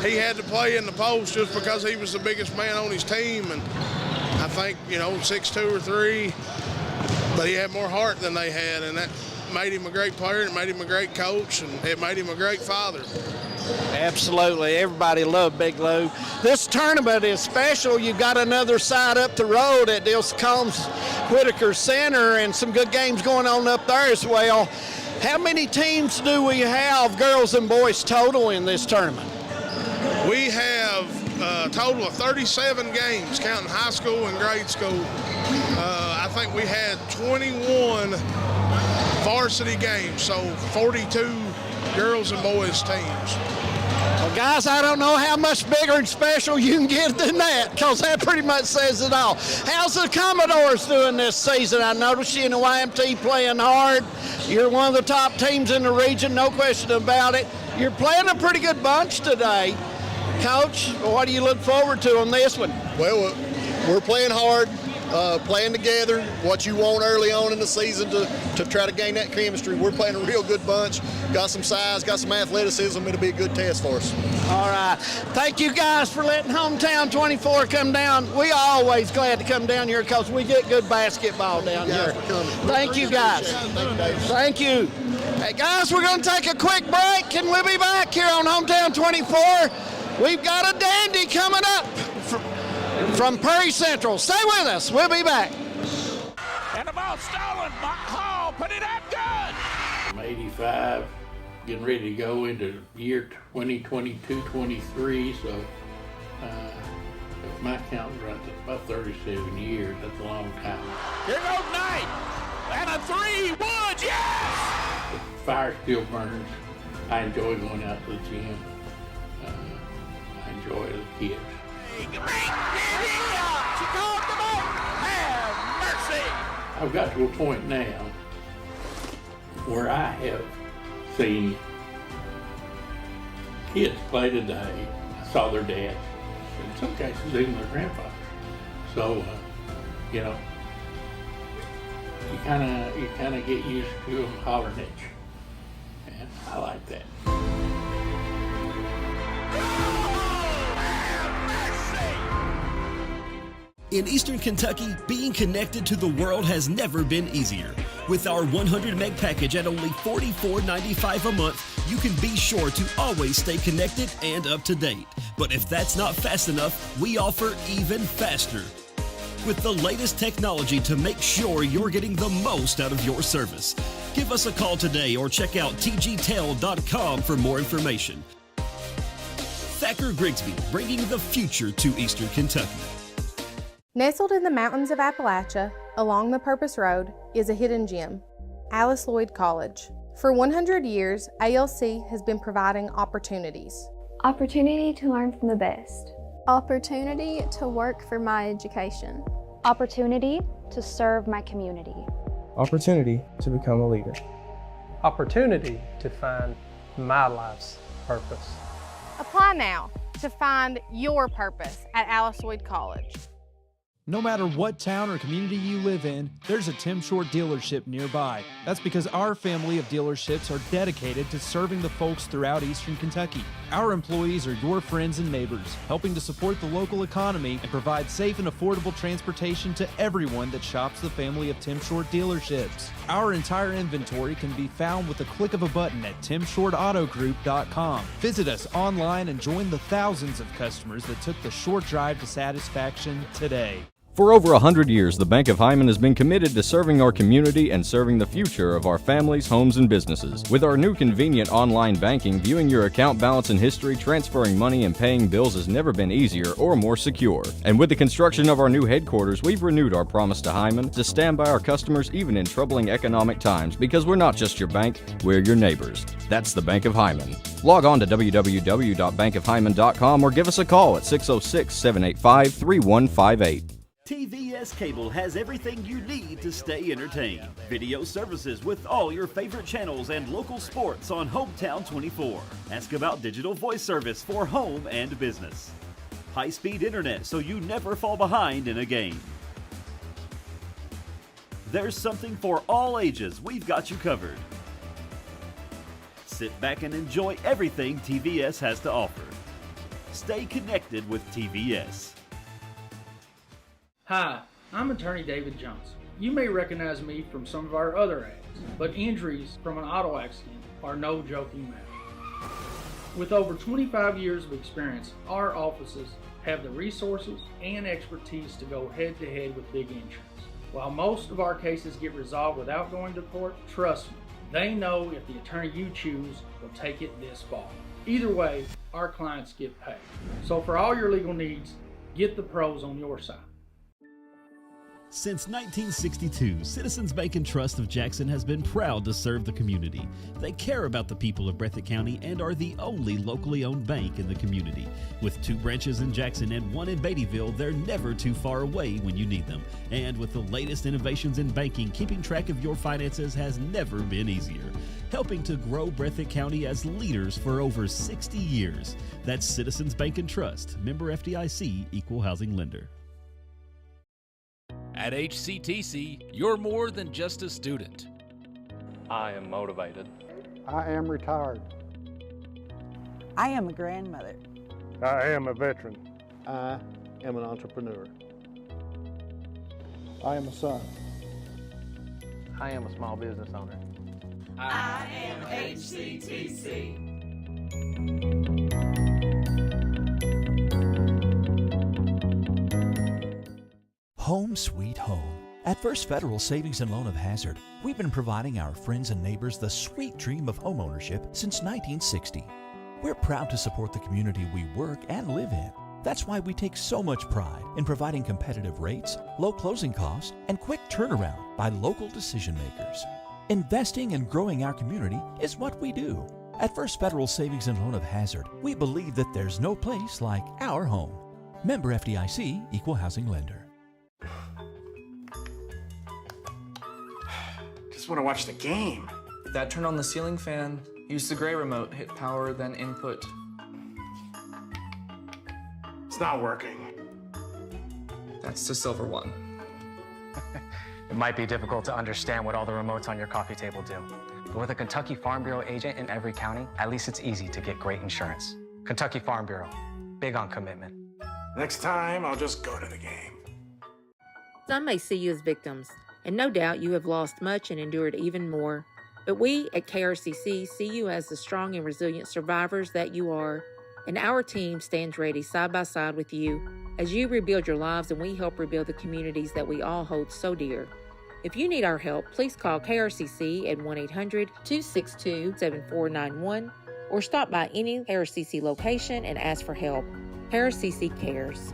Speaker 6: he had to play in the post just because he was the biggest man on his team, and I think, you know, 6'2" or 3", but he had more heart than they had, and that made him a great player, it made him a great coach, and it made him a great father.
Speaker 22: Absolutely. Everybody loved Big Lou. This tournament is special. You've got another side up the road at Dilson Combs Whitaker Center, and some good games going on up there as well. How many teams do we have, girls and boys, total in this tournament?
Speaker 6: We have a total of 37 games, counting high school and grade school. I think we had 21 varsity games, so 42 girls and boys teams.
Speaker 22: Well, guys, I don't know how much bigger and special you can get than that, because that pretty much says it all. How's the Commodores doing this season? I noticed you in the YMT playing hard. You're one of the top teams in the region, no question about it. You're playing a pretty good bunch today. Coach, what do you look forward to on this one?
Speaker 24: Well, we're playing hard, playing together, what you want early on in the season to try to gain that chemistry. We're playing a real good bunch, got some size, got some athleticism. It'll be a good test for us.
Speaker 22: All right. Thank you guys for letting Hometown 24 come down. We are always glad to come down here because we get good basketball down here. Thank you guys. Thank you. Hey guys, we're going to take a quick break and we'll be back here on Hometown 24. We've got a dandy coming up from Prairie Central. Stay with us. We'll be back.
Speaker 18: And the ball stolen. Hall put it up good.
Speaker 9: I'm 85, getting ready to go into year 2022-23, so if my count runs about 37 years. That's a long time.
Speaker 18: Here goes Knight. And a 3, Woods, yes!
Speaker 9: The fire still burns. I enjoy going out to the gym. I enjoy it as a kid.
Speaker 18: She called the ball.
Speaker 9: I've got to a point now where I have seen kids play today. I saw their dads, in some cases even their grandfathers. So, you know, you kind of get used to them hollering at you, and I like that.
Speaker 1: In Eastern Kentucky, being connected to the world has never been easier. With our 100 meg package at only $44.95 a month, you can be sure to always stay connected and up to date. But if that's not fast enough, we offer even faster, with the layest technology to make sure you're getting the most out of your service. Give us a call today or check out tgtel.com for more information. Thacker Grigsby, bringing the future to Eastern Kentucky.
Speaker 10: Nestled in the mountains of Appalachia, along the Purpose Road, is a hidden gem, Alice Lloyd College. For 100 years, ALC has been providing opportunities.
Speaker 11: Opportunity to learn from the best.
Speaker 12: Opportunity to work for my education.
Speaker 11: Opportunity to serve my community.
Speaker 13: Opportunity to become a leader.
Speaker 20: Opportunity to find my life's purpose.
Speaker 10: Apply now to find your purpose at Alice Lloyd College.
Speaker 2: No matter what town or community you live in, there's a Tim Short dealership nearby. That's because our family of dealerships are dedicated to serving the folks throughout Eastern Kentucky. Our employees are your friends and neighbors, helping to support the local economy and provide safe and affordable transportation to everyone that shops the family of Tim Short dealerships. Our entire inventory can be found with the click of a button at timshortautogroup.com. Visit us online and join the thousands of customers that took the short drive to satisfaction today.
Speaker 14: For over 100 years, the Bank of Hyman has been committed to serving our community and serving the future of our families, homes, and businesses. With our new convenient online banking, viewing your account balance and history, transferring money, and paying bills has never been easier or more secure. And with the construction of our new headquarters, we've renewed our promise to Hyman to stand by our customers even in troubling economic times, because we're not just your bank, we're your neighbors. That's the Bank of Hyman. Log on to www.bankofhyman.com or give us a call at 606-785-3158.
Speaker 1: TVS Cable has everything you need to stay entertained. Video services with all your favorite channels and local sports on Hometown 24. Ask about digital voice service for home and business. High-speed internet so you never fall behind in a game. There's something for all ages. We've got you covered. Sit back and enjoy everything TVS has to offer. Stay connected with TVS.
Speaker 17: Hi, I'm attorney David Johnson. You may recognize me from some of our other ads, but injuries from an auto accident are no joking matter. With over 25 years of experience, our offices have the resources and expertise to go head-to-head with big insurance. While most of our cases get resolved without going to court, trust me, they know if the attorney you choose will take it this far. Either way, our clients get paid. So for all your legal needs, get the pros on your side.
Speaker 1: Since 1962, Citizens Bank and Trust of Jackson has been proud to serve the community. They care about the people of Breathitt County and are the only locally owned bank in the community. With 2 branches in Jackson and 1 in Beattyville, they're never too far away when you need them. And with the latest innovations in banking, keeping track of your finances has never been easier. Helping to grow Breathitt County as leaders for over 60 years. That's Citizens Bank and Trust, member FDIC, equal housing lender.
Speaker 18: At HCTC, you're more than just a student.
Speaker 15: I am motivated.
Speaker 16: I am retired.
Speaker 21: I am a grandmother.
Speaker 16: I am a veteran. I am an entrepreneur. I am a son.
Speaker 15: I am a small business owner.
Speaker 18: I am HCTC.
Speaker 26: Home sweet home. At First Federal Savings and Loan of Hazard, we've been providing our friends and neighbors the sweet dream of homeownership since 1960. We're proud to support the community we work and live in. That's why we take so much pride in providing competitive rates, low closing costs, and quick turnaround by local decision makers. Investing and growing our community is what we do. At First Federal Savings and Loan of Hazard, we believe that there's no place like our home. Member FDIC, equal housing lender.
Speaker 3: just want to watch the game.
Speaker 4: That turn on the ceiling fan. Use the gray remote. Hit power, then input.
Speaker 3: It's not working.
Speaker 4: That's the silver one.
Speaker 5: It might be difficult to understand what all the remotes on your coffee table do. But with a Kentucky Farm Bureau agent in every county, at least it's easy to get great insurance. Kentucky Farm Bureau, big on commitment.
Speaker 3: Next time, I'll just go to the game.
Speaker 7: Some may see you as victims, and no doubt you have lost much and endured even more. But we at KRCC see you as the strong and resilient survivors that you are, and our team stands ready side by side with you as you rebuild your lives and we help rebuild the communities that we all hold so dear. If you need our help, please call KRCC at 1-800-262-7491 or stop by any KRCC location and ask for help. KRCC cares.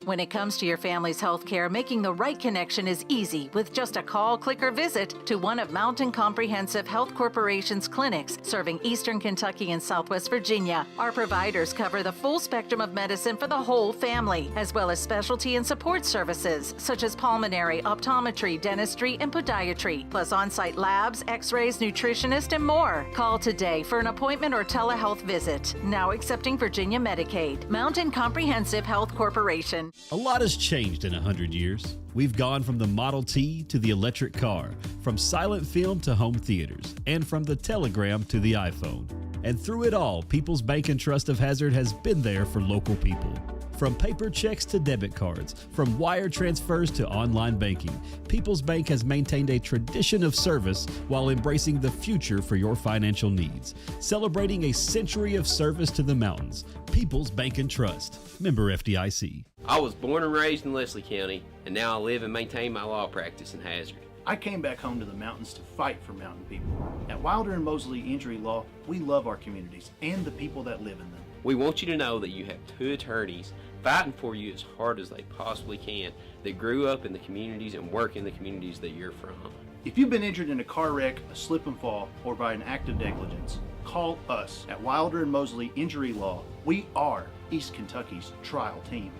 Speaker 8: When it comes to your family's health care, making the right connection is easy with just a call, click, or visit to one of Mountain Comprehensive Health Corporation's clinics serving Eastern Kentucky and Southwest Virginia. Our providers cover the full spectrum of medicine for the whole family, as well as specialty and support services such as pulmonary, optometry, dentistry, and podiatry, plus on-site labs, x-rays, nutritionist, and more. Call today for an appointment or telehealth visit. Now accepting Virginia Medicaid. Mountain Comprehensive Health Corporation.
Speaker 1: A lot has changed in 100 years. We've gone from the Model T to the electric car, from silent film to home theaters, and from the telegram to the iPhone. And through it all, People's Bank and Trust of Hazard has been there for local people. From paper checks to debit cards, from wire transfers to online banking, People's Bank has maintained a tradition of service while embracing the future for your financial needs. Celebrating a century of service to the mountains. People's Bank and Trust. Member FDIC.
Speaker 25: I was born and raised in Leslie County, and now I live and maintain my law practice in Hazard.
Speaker 27: I came back home to the mountains to fight for mountain people. At Wilder and Mosley Injury Law, we love our communities and the people that live in them.
Speaker 25: We want you to know that you have two attorneys fighting for you as hard as they possibly can that grew up in the communities and work in the communities that you're from.
Speaker 27: If you've been injured in a car wreck, a slip and fall, or by an act of negligence, call us at Wilder and Mosley Injury Law. We are East Kentucky's trial team.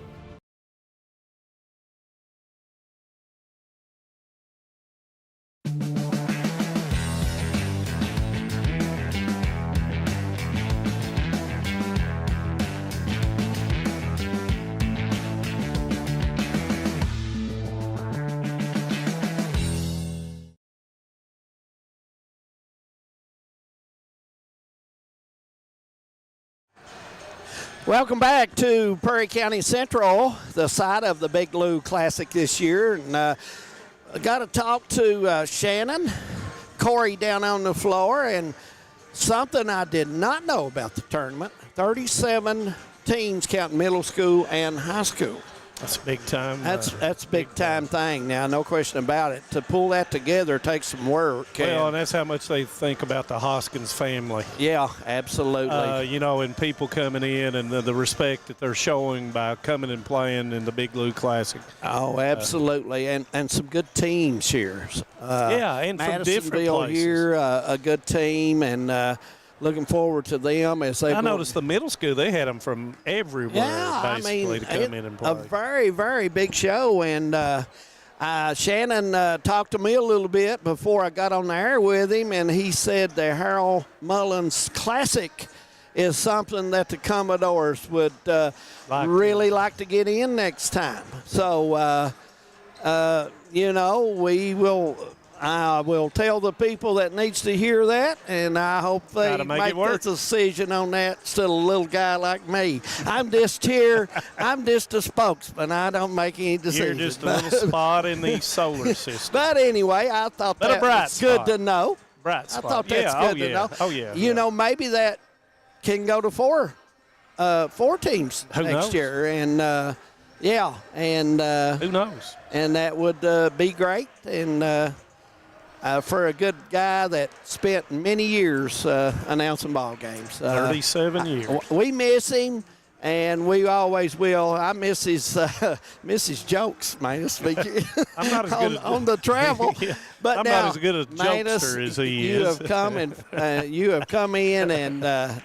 Speaker 22: Welcome back to Prairie County Central, the site of the Big Lou Classic this year. And I got to talk to Shannon, Corey down on the floor, and something I did not know about the tournament. 37 teams counting middle school and high school.
Speaker 16: That's a big time.
Speaker 22: That's a big time thing now, no question about it. To pull that together takes some work.
Speaker 16: Well, and that's how much they think about the Hoskins family.
Speaker 22: Yeah, absolutely.
Speaker 16: You know, and people coming in and the respect that they're showing by coming and playing in the Big Lou Classic.
Speaker 22: Oh, absolutely, and some good teams here.
Speaker 16: Yeah, and from different places.
Speaker 22: Here, a good team, and looking forward to them as they.
Speaker 16: I noticed the middle school, they had them from everywhere, basically, to come in and play.
Speaker 22: A very, very big show, and Shannon talked to me a little bit before I got on the air with him, and he said the Harold Mullins Classic is something that the Commodores would really like to get in next time. So, you know, I will tell the people that needs to hear that, and I hope they make the decision on that instead of a little guy like me. I'm just here. I'm just a spokesman. I don't make any decisions.
Speaker 16: You're just a little spot in the solar system.
Speaker 22: But anyway, I thought that was good to know.
Speaker 16: Bright spot.
Speaker 22: I thought that's good to know.
Speaker 16: Oh, yeah.
Speaker 22: You know, maybe that can go to four teams next year. And, yeah. And
Speaker 16: who knows?
Speaker 22: And that would be great. And for a good guy that spent many years announcing ball games.
Speaker 16: 37 years.
Speaker 22: We miss him, and we always will. I miss his jokes, man.
Speaker 16: I'm not as good
Speaker 22: on the travel.
Speaker 16: Yeah.
Speaker 22: But
Speaker 16: I'm
Speaker 22: now,
Speaker 16: not as good a
Speaker 22: Manus,
Speaker 16: jokester as he
Speaker 22: you
Speaker 16: is.
Speaker 22: Have come and you have come in and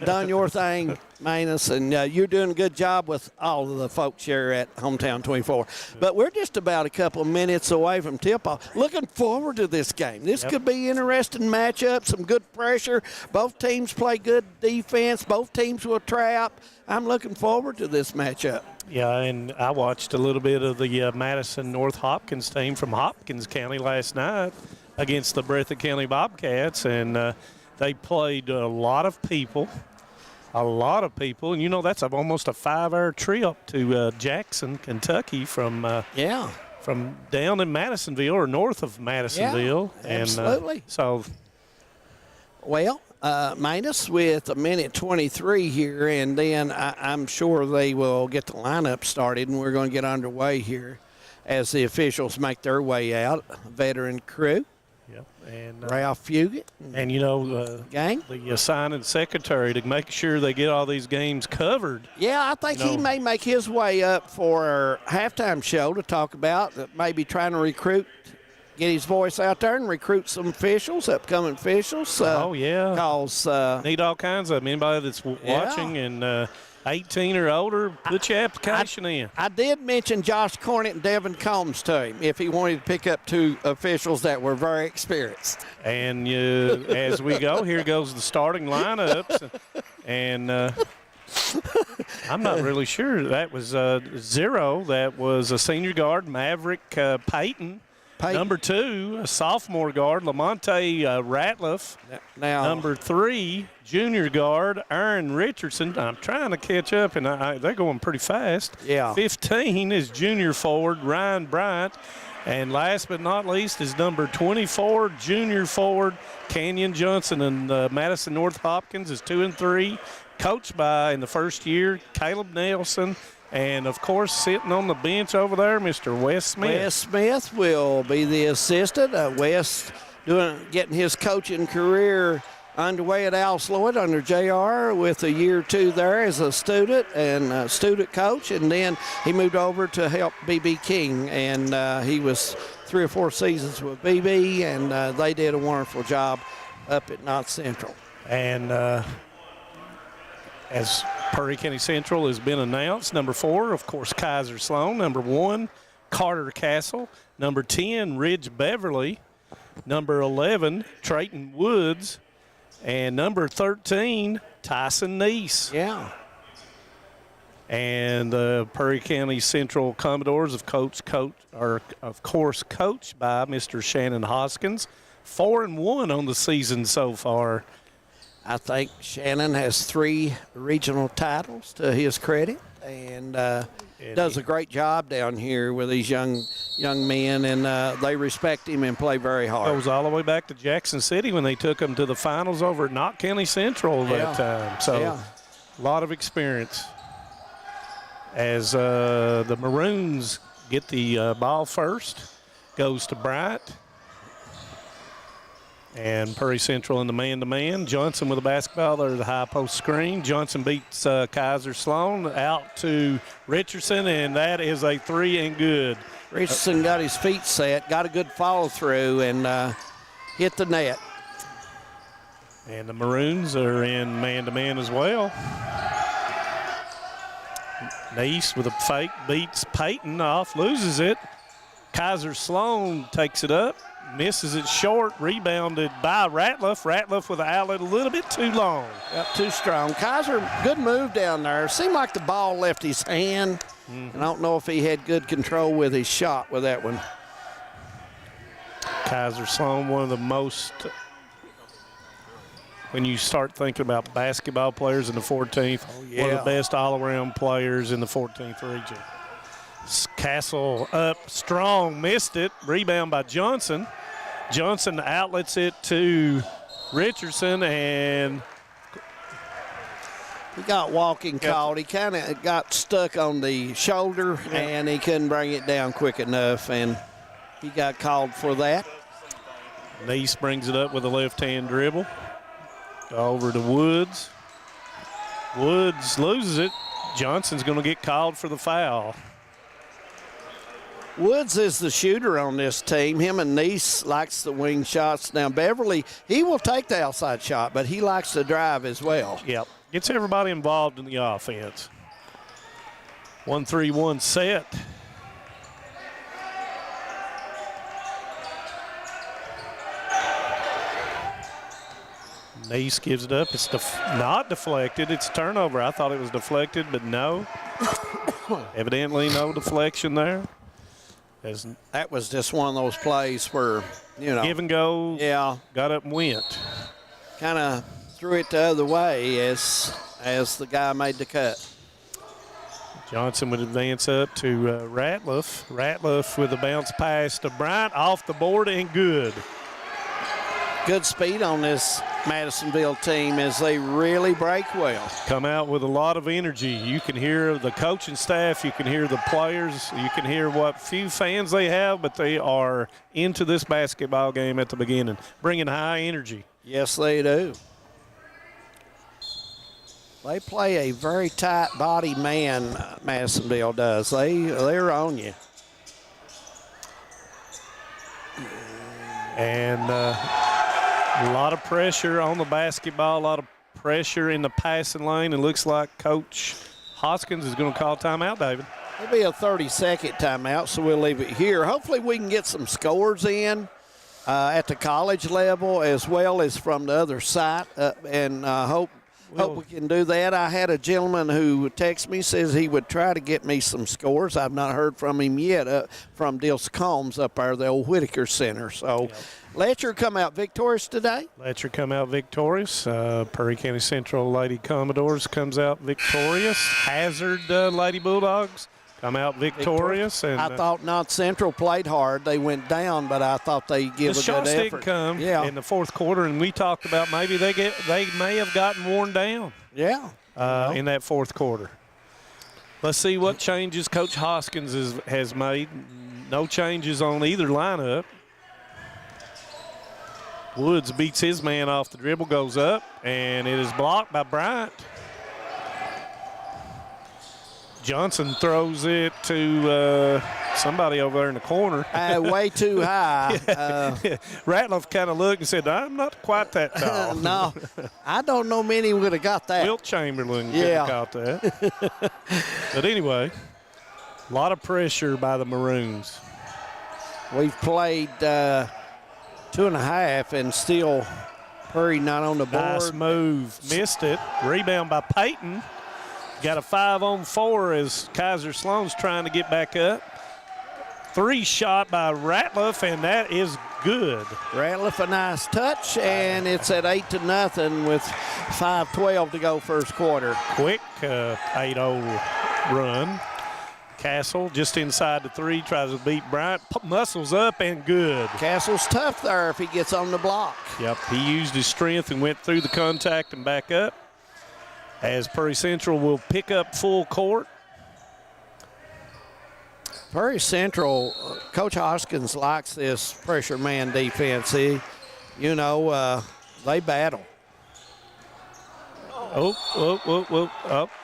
Speaker 22: done your thing, Manus, and you're doing a good job with all of the folks here at Hometown 24. But we're just about a couple of minutes away from tip-off. Looking forward to this game. This could be interesting matchup, some good pressure. Both teams play good defense. Both teams will trap. I'm looking forward to this matchup.
Speaker 16: Yeah, and I watched a little bit of the Madison North Hopkins team from Hopkins County last night against the Breathitt County Bobcats, and they played a lot of people. And you know that's almost a 5-hour trip to Jackson, Kentucky from down in Madisonville or north of Madisonville.
Speaker 22: Yeah, absolutely. Well, Manus with a minute 23 here, and then I'm sure they will get the lineup started, and we're going to get underway here as the officials make their way out. Veteran crew.
Speaker 16: Yep. And
Speaker 22: Ralph Fugit.
Speaker 16: And, you know,
Speaker 22: gang.
Speaker 16: The assigning secretary to make sure they get all these games covered.
Speaker 22: Yeah, I think he may make his way up for our halftime show to talk about maybe trying to recruit, get his voice out there and recruit some officials, upcoming officials. Because
Speaker 16: need all kinds of them. Anybody that's watching and 18 or older, put your application in.
Speaker 22: I did mention Josh Cornett and Devin Combs to him if he wanted to pick up 2 officials that were very experienced.
Speaker 16: And as we go, here goes the starting lineups. And I'm not really sure. That was 0. That was a senior guard, Maverick Payton. Number 2, a sophomore guard, Lamonte Ratliff.
Speaker 22: Now,
Speaker 16: number 3, junior guard, Aaron Richardson. I'm trying to catch up, and they're going pretty fast.
Speaker 22: Yeah.
Speaker 16: 15 is junior forward, Ryan Bryant. And last but not least is number 24, junior forward, Canyon Johnson. And Madison North Hopkins is 2 and 3, coached by, in the first year, Caleb Nelson. And, of course, sitting on the bench over there, Mr. Wes Smith.
Speaker 22: Wes Smith will be the assistant. Wes getting his coaching career underway at Alice Lloyd under JR with a year or 2 there as a student and student coach. And then he moved over to help B.B. King. And he was 3 or 4 seasons with B.B., and they did a wonderful job up at Knott Central.
Speaker 16: And as Perry County Central has been announced, number 4, of course, Kaiser Sloan. Number 1, Carter Castle. Number 10, Ridge Beverly. Number 11, Trayton Woods. And number 13, Tyson Neese.
Speaker 22: Yeah.
Speaker 16: And the Perry County Central Commodores are of course coached by Mr. Shannon Hoskins. 4-1 on the season so far.
Speaker 22: I think Shannon has 3 regional titles to his credit, and does a great job down here with these young men, and they respect him and play very hard.
Speaker 16: Goes all the way back to Jackson City when they took him to the finals over at Knott County Central that time. So a lot of experience. As the Maroons get the ball first, goes to Bryant. And Perry Central in the man-to-man. Johnson with the basketball. There's the high post screen. Johnson beats Kaiser Sloan out to Richardson, and that is a 3 and good.
Speaker 22: Richardson got his feet set, got a good follow-through, and hit the net.
Speaker 16: And the Maroons are in man-to-man as well. Neese with a fake beats Payton off, loses it. Kaiser Sloan takes it up. Misses it short, rebounded by Ratliff. Ratliff with the outlet a little bit too long.
Speaker 22: Yep, too strong. Kaiser, good move down there. Seemed like the ball left his hand. And I don't know if he had good control with his shot with that one.
Speaker 16: Kaiser Sloan, one of the most, when you start thinking about basketball players in the 14th, one of the best all-around players in the 14th region. Castle up strong, missed it. Rebound by Johnson. Johnson outlets it to Richardson, and
Speaker 22: he got walking called. He kind of got stuck on the shoulder, and he couldn't bring it down quick enough, and he got called for that.
Speaker 16: Neese brings it up with a left-hand dribble. Over to Woods. Woods loses it. Johnson's going to get called for the foul.
Speaker 22: Woods is the shooter on this team. Him and Neese likes the wing shots. Now, Beverly, he will take the outside shot, but he likes to drive as well.
Speaker 16: Yep. Gets everybody involved in the offense. 1-3-1 set. Neese gives it up. It's not deflected. It's turnover. I thought it was deflected, but no. Evidently no deflection there.
Speaker 22: That was just one of those plays where, you know.
Speaker 16: Give and go.
Speaker 22: Yeah.
Speaker 16: Got up and went.
Speaker 22: Kind of threw it the other way as the guy made the cut.
Speaker 16: Johnson would advance up to Ratliff. Ratliff with a bounce pass to Bryant, off the board and good.
Speaker 22: Good speed on this Madisonville team as they really break well.
Speaker 16: Come out with a lot of energy. You can hear the coaching staff, you can hear the players, you can hear what few fans they have, but they are into this basketball game at the beginning, bringing high energy.
Speaker 22: Yes, they do. They play a very tight body man, Madisonville does. They're on you.
Speaker 16: And a lot of pressure on the basketball, a lot of pressure in the passing lane. It looks like Coach Hoskins is going to call timeout, David.
Speaker 22: It'll be a 30-second timeout, so we'll leave it here. Hopefully we can get some scores in at the college level as well as from the other side, and hope we can do that. I had a gentleman who texted me, says he would try to get me some scores. I've not heard from him yet from Dills Combs up there, the old Whitaker Center. So Letcher come out victorious today.
Speaker 16: Letcher come out victorious. Perry County Central Lady Commodores comes out victorious. Hazard Lady Bulldogs come out victorious. And
Speaker 22: I thought North Central played hard. They went down, but I thought they give a good effort.
Speaker 16: Didn't come in the fourth quarter, and we talked about maybe they may have gotten worn down.
Speaker 22: Yeah.
Speaker 16: In that fourth quarter. Let's see what changes Coach Hoskins has made. No changes on either lineup. Woods beats his man off the dribble, goes up, and it is blocked by Bryant. Johnson throws it to somebody over there in the corner.
Speaker 22: Way too high.
Speaker 16: Ratliff kind of looked and said, I'm not quite that tall.
Speaker 22: No, I don't know many would have got that.
Speaker 16: Wilt Chamberlain could have caught that. But anyway, a lot of pressure by the Maroons.
Speaker 22: We've played 2.5 and still Perry not on the board.
Speaker 16: Nice move. Missed it. Rebound by Peyton. Got a 5-on-4 as Kaiser Sloan's trying to get back up. 3 shot by Ratliff, and that is good.
Speaker 22: Ratliff a nice touch, and it's at 8-0 with 5:12 to go first quarter.
Speaker 16: Quick 8-0 run. Castle just inside the 3, tries to beat Bryant, muscles up and good.
Speaker 22: Castle's tough there if he gets on the block.
Speaker 16: Yep, he used his strength and went through the contact and back up. As Perry Central will pick up full court.
Speaker 22: Perry Central, Coach Hoskins likes this pressure man defense. They battle.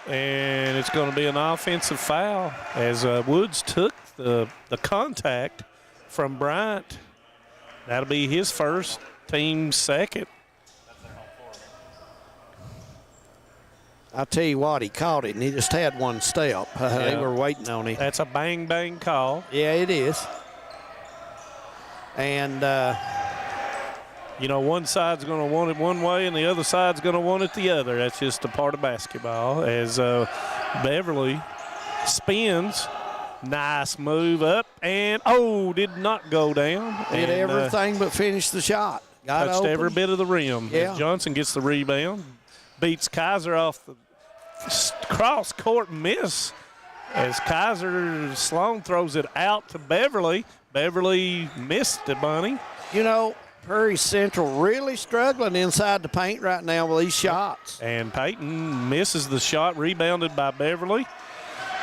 Speaker 16: And it's going to be an offensive foul as Woods took the contact from Bryant. That'll be his first, team's second.
Speaker 22: I'll tell you what, he caught it, and he just had one step. They were waiting on him.
Speaker 16: That's a bang-bang call.
Speaker 22: Yeah, it is. And,
Speaker 16: one side's going to want it one way, and the other side's going to want it the other. That's just a part of basketball. As Beverly spins, nice move up, and, did not go down.
Speaker 22: Did everything but finish the shot.
Speaker 16: Touched
Speaker 22: open.
Speaker 16: Every bit of the rim.
Speaker 22: Yeah.
Speaker 16: As Johnson gets the rebound, beats Kaiser off the cross-court miss as Kaiser Sloan throws it out to Beverly. Beverly missed it, Bunny.
Speaker 22: Perry Central really struggling inside the paint right now with these shots.
Speaker 16: And Peyton misses the shot, rebounded by Beverly.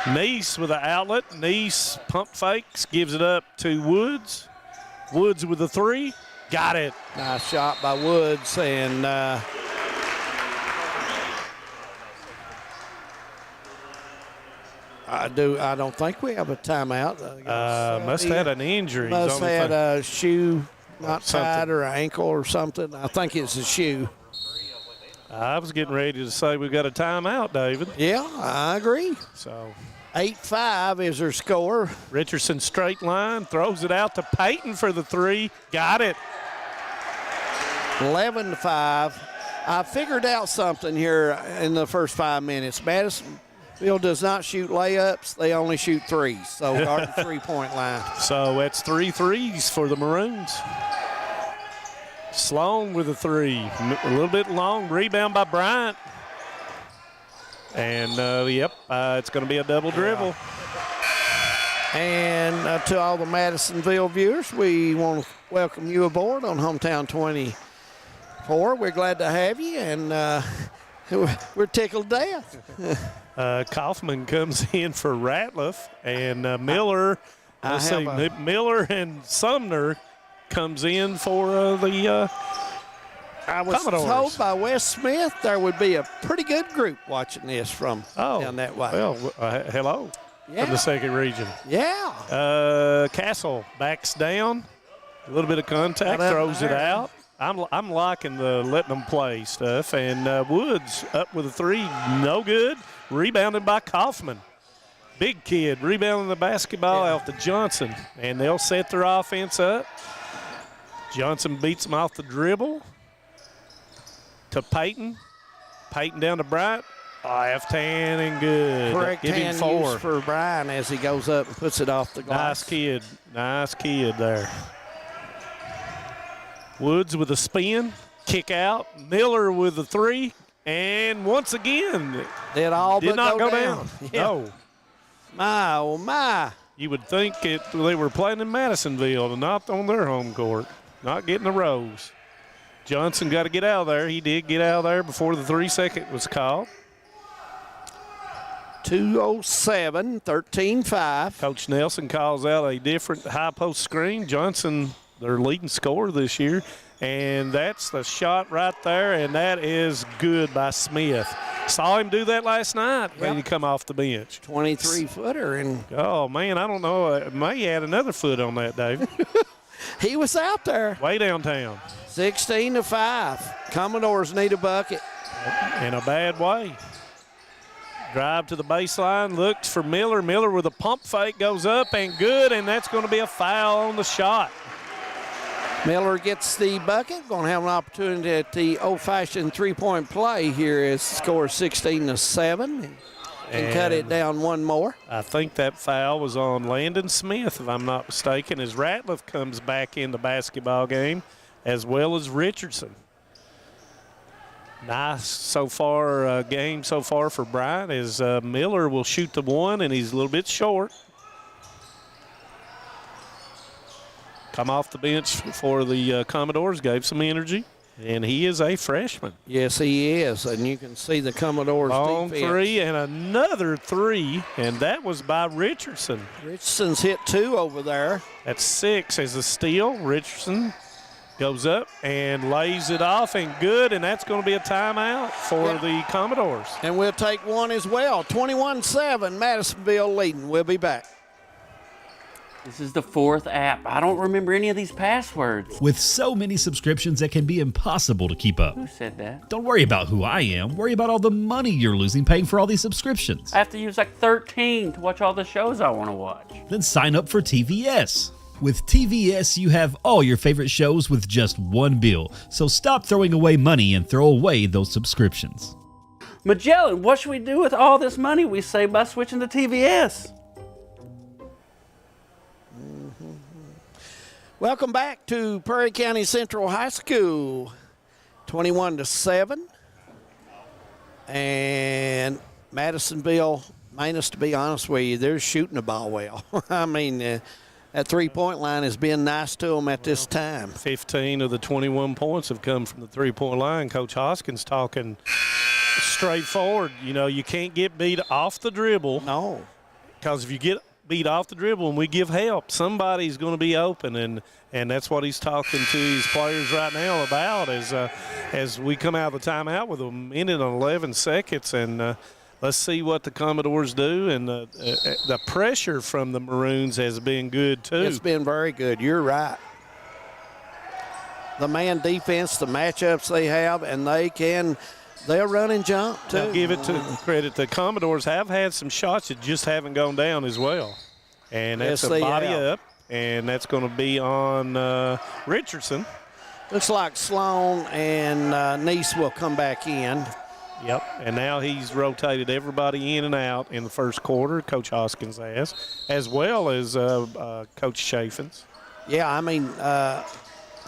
Speaker 16: Neese with the outlet. Neese pump fakes, gives it up to Woods. Woods with the 3. Got it.
Speaker 22: Nice shot by Woods, and I don't think we have a timeout.
Speaker 16: Must have had an injury.
Speaker 22: Must have had a shoe not tied or an ankle or something. I think it's a shoe.
Speaker 16: I was getting ready to say we got a timeout, David.
Speaker 22: Yeah, I agree.
Speaker 16: So
Speaker 22: 8-5 is her score.
Speaker 16: Richardson straight line, throws it out to Peyton for the three. Got it.
Speaker 22: 11-5. I figured out something here in the first 5 minutes. Madisonville does not shoot layups. They only shoot threes. So guard the three-point line.
Speaker 16: So that's 3 threes for the Maroons. Sloan with a three. A little bit long. Rebound by Bryant. And, it's going to be a double dribble.
Speaker 22: And to all the Madisonville viewers, we want to welcome you aboard on Hometown 24. We're glad to have you, and we're tickled to death.
Speaker 16: Kaufman comes in for Ratliff, and Miller. Miller and Sumner comes in for the
Speaker 22: I was
Speaker 16: Commodores.
Speaker 22: told by Wes Smith there would be a pretty good group watching this from down that way.
Speaker 16: Well, hello from the second region.
Speaker 22: Yeah.
Speaker 16: Castle backs down, a little bit of contact, throws it out. I'm liking the letting them play stuff. And Woods up with a three, no good. Rebounded by Kaufman. Big kid rebounding the basketball out to Johnson. And they'll set their offense up. Johnson beats him off the dribble to Peyton. Peyton down to Bryant. Left hand and good.
Speaker 22: Correct
Speaker 16: Give him
Speaker 22: hand
Speaker 16: 4
Speaker 22: use for Brian as he goes up and puts it off the glass.
Speaker 16: Nice kid there. Woods with a spin, kick out. Miller with a three, and once again,
Speaker 22: did not go down.
Speaker 16: Yeah. No.
Speaker 22: My, oh my.
Speaker 16: You would think they were playing in Madisonville and not on their home court, not getting the rose. Johnson got to get out of there. He did get out of there before the 3-second was called.
Speaker 22: 2:07, 13-5.
Speaker 16: Coach Nelson calls out a different high post screen. Johnson, their leading scorer this year, and that's the shot right there, and that is good by Smith. Saw him do that last night when he come off the bench.
Speaker 22: 23-footer. And
Speaker 16: oh, man, I don't know. May add another foot on that, David.
Speaker 22: He was out there.
Speaker 16: Way downtown.
Speaker 22: 16-5. Commodores need a bucket.
Speaker 16: In a bad way. Drive to the baseline, looks for Miller. Miller with a pump fake goes up and good, and that's going to be a foul on the shot.
Speaker 22: Miller gets the bucket. Going to have an opportunity at the old-fashioned three-point play here as score 16-7. And cut it down one more.
Speaker 16: I think that foul was on Landon Smith, if I'm not mistaken, as Ratliff comes back in the basketball game, as well as Richardson. Nice so far game so far for Bryant as Miller will shoot the one, and he's a little bit short. Come off the bench for the Commodores, gave some energy, and he is a freshman.
Speaker 22: Yes, he is, and you can see the Commodores
Speaker 16: long
Speaker 22: defense.
Speaker 16: Three and another three, and that was by Richardson.
Speaker 22: Richardson's hit 2 over there.
Speaker 16: That's 6 as a steal. Richardson goes up and lays it off, and good, and that's going to be a timeout for the Commodores.
Speaker 22: And we'll take one as well. 21-7, Madisonville leading. We'll be back.
Speaker 6: This is the 4th app. I don't remember any of these passwords.
Speaker 1: With so many subscriptions, it can be impossible to keep up.
Speaker 6: Who said that?
Speaker 1: Don't worry about who I am. Worry about all the money you're losing paying for all these subscriptions.
Speaker 6: I have to use like 13 to watch all the shows I want to watch.
Speaker 1: Then sign up for TVS. With TVS, you have all your favorite shows with just one bill. So stop throwing away money and throw away those subscriptions.
Speaker 6: Magellan, what should we do with all this money we save by switching to TVS?
Speaker 22: Welcome back to Prairie County Central High School. 21-7. And Madisonville, Manus, to be honest with you, they're shooting the ball well. I mean, that three-point line has been nice to them at this time.
Speaker 16: 15 of the 21 points have come from the three-point line. Coach Hoskins talking straightforward. You know, you can't get beat off the dribble.
Speaker 22: No.
Speaker 16: Because if you get beat off the dribble and we give help, somebody's going to be open, and that's what he's talking to his players right now about as we come out of the timeout with a minute and 11 seconds, and let's see what the Commodores do. And the pressure from the Maroons has been good, too.
Speaker 22: It's been very good. You're right. The man defense, the matchups they have, and they'll run and jump, too.
Speaker 16: I'll give it to credit. The Commodores have had some shots that just haven't gone down as well. And that's a body up, and that's going to be on Richardson.
Speaker 22: Looks like Sloan and Neese will come back in.
Speaker 16: Yep, and now he's rotated everybody in and out in the first quarter, Coach Hoskins has, as well as Coach Chaffins.
Speaker 22: Yeah, I mean,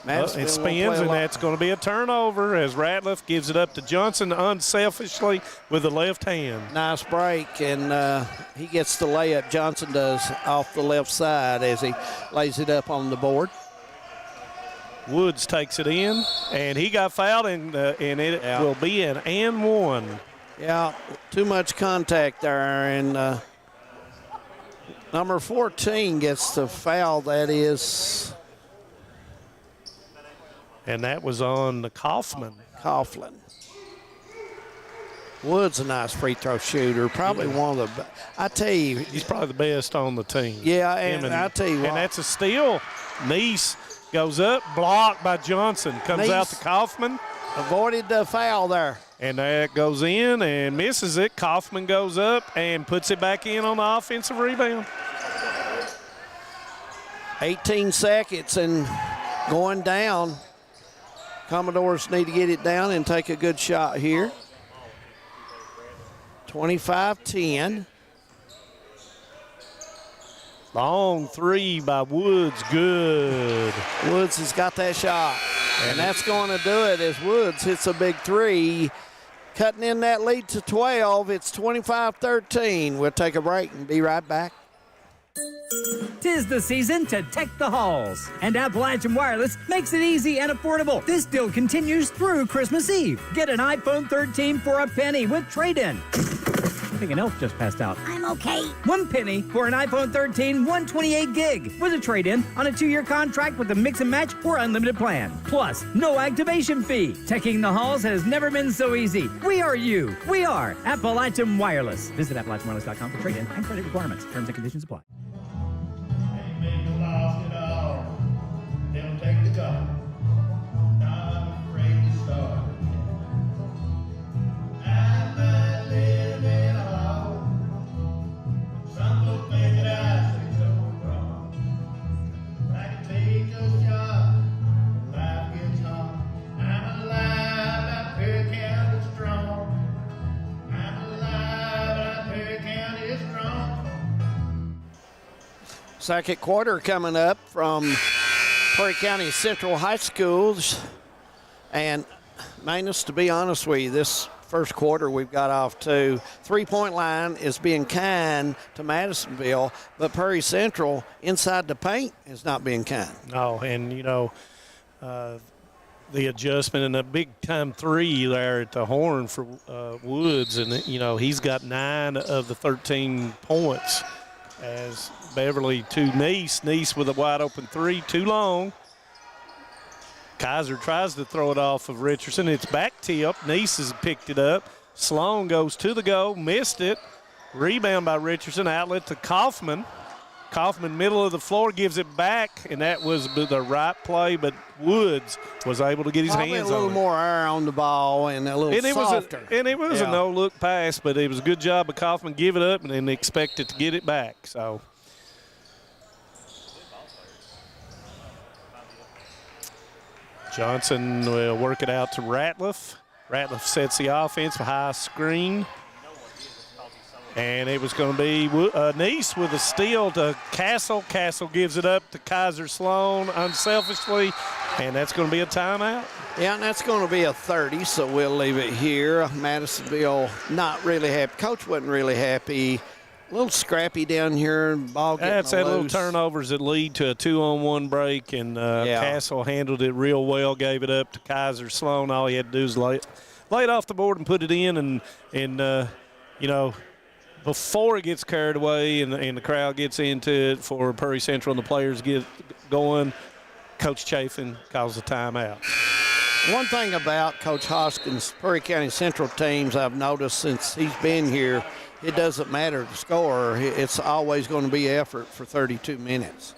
Speaker 16: it spins, and that's going to be a turnover as Ratliff gives it up to Johnson unselfishly with the left hand.
Speaker 22: Nice break, and he gets the layup. Johnson does off the left side as he lays it up on the board.
Speaker 16: Woods takes it in, and he got fouled, and it will be an and one.
Speaker 22: Yeah, too much contact there, and number 14 gets the foul. That is.
Speaker 16: And that was on the Coughlin.
Speaker 22: Woods a nice free throw shooter. Probably one of the. I tell you,
Speaker 16: he's probably the best on the team.
Speaker 22: Yeah, and I tell you what.
Speaker 16: And that's a steal. Neese goes up, blocked by Johnson. Comes out to Kaufman.
Speaker 22: Avoided the foul there.
Speaker 16: And that goes in and misses it. Kaufman goes up and puts it back in on the offensive rebound.
Speaker 22: 18 seconds and going down. Commodores need to get it down and take a good shot here. 25-10.
Speaker 16: Long three by Woods, good.
Speaker 22: Woods has got that shot, and that's going to do it as Woods hits a big three, cutting in that lead to 12. It's 25-13. We'll take a break and be right back.
Speaker 9: 'Tis the season to tech the halls, and Appalachian Wireless makes it easy and affordable. This deal continues through Christmas Eve. Get an iPhone 13 for a penny with trade-in. I think an elf just passed out.
Speaker 11: I'm okay.
Speaker 9: 1 penny for an iPhone 13 128 gig with a trade-in on a 2-year contract with a mix and match or unlimited plan. Plus, no activation fee. Teching the halls has never been so easy. We are you. We are Appalachian Wireless. Visit AppalachianWireless.com for trade-in and credit requirements. Terms and conditions apply.
Speaker 18: Lost it all. They'll take the gun. Not afraid to start. I'm not living all. Some folks think that I say so wrong. I can take a shot. Life gets hard. I'm alive. I'm Perry County strong. I'm alive. I'm Perry County strong.
Speaker 22: Second quarter coming up from Perry County Central High Schools. And Manus, to be honest with you, this first quarter we've got off to three-point line is being kind to Madisonville, but Perry Central inside the paint is not being kind.
Speaker 16: No, and you know, the adjustment and a big-time three there at the horn for Woods, and you know he's got 9 of the 13 points. As Beverly to Neese with a wide open three, too long. Kaiser tries to throw it off of Richardson. It's back tip. Neese has picked it up. Sloan goes to the goal, missed it. Rebound by Richardson, outlet to Kaufman. Kaufman, middle of the floor, gives it back, and that was the right play, but Woods was able to get his hands on it.
Speaker 22: A little more air on the ball and a little softer.
Speaker 16: It was a no-look pass, but it was a good job of Kaufman give it up and then expect it to get it back. So Johnson will work it out to Ratliff. Ratliff sets the offense, a high screen. And it was going to be Neese with a steal to Castle. Castle gives it up to Kaiser Sloan unselfishly, and that's going to be a timeout.
Speaker 22: Yeah, and that's going to be a 30, so we'll leave it here. Madisonville not really happy. Coach wasn't really happy. A little scrappy down here. Ball getting
Speaker 16: That's that
Speaker 22: loose.
Speaker 16: little turnovers that lead to a 2-on-1 break, and Castle handled it real well, gave it up to Kaiser Sloan. All he had to do is lay it off the board and put it in, and you know, before it gets carried away and the crowd gets into it for Perry Central and the players get going, Coach Chafin calls a timeout.
Speaker 22: One thing about Coach Hoskins' Perry County Central teams I've noticed since he's been here, it doesn't matter the score. It's always going to be effort for 32 minutes.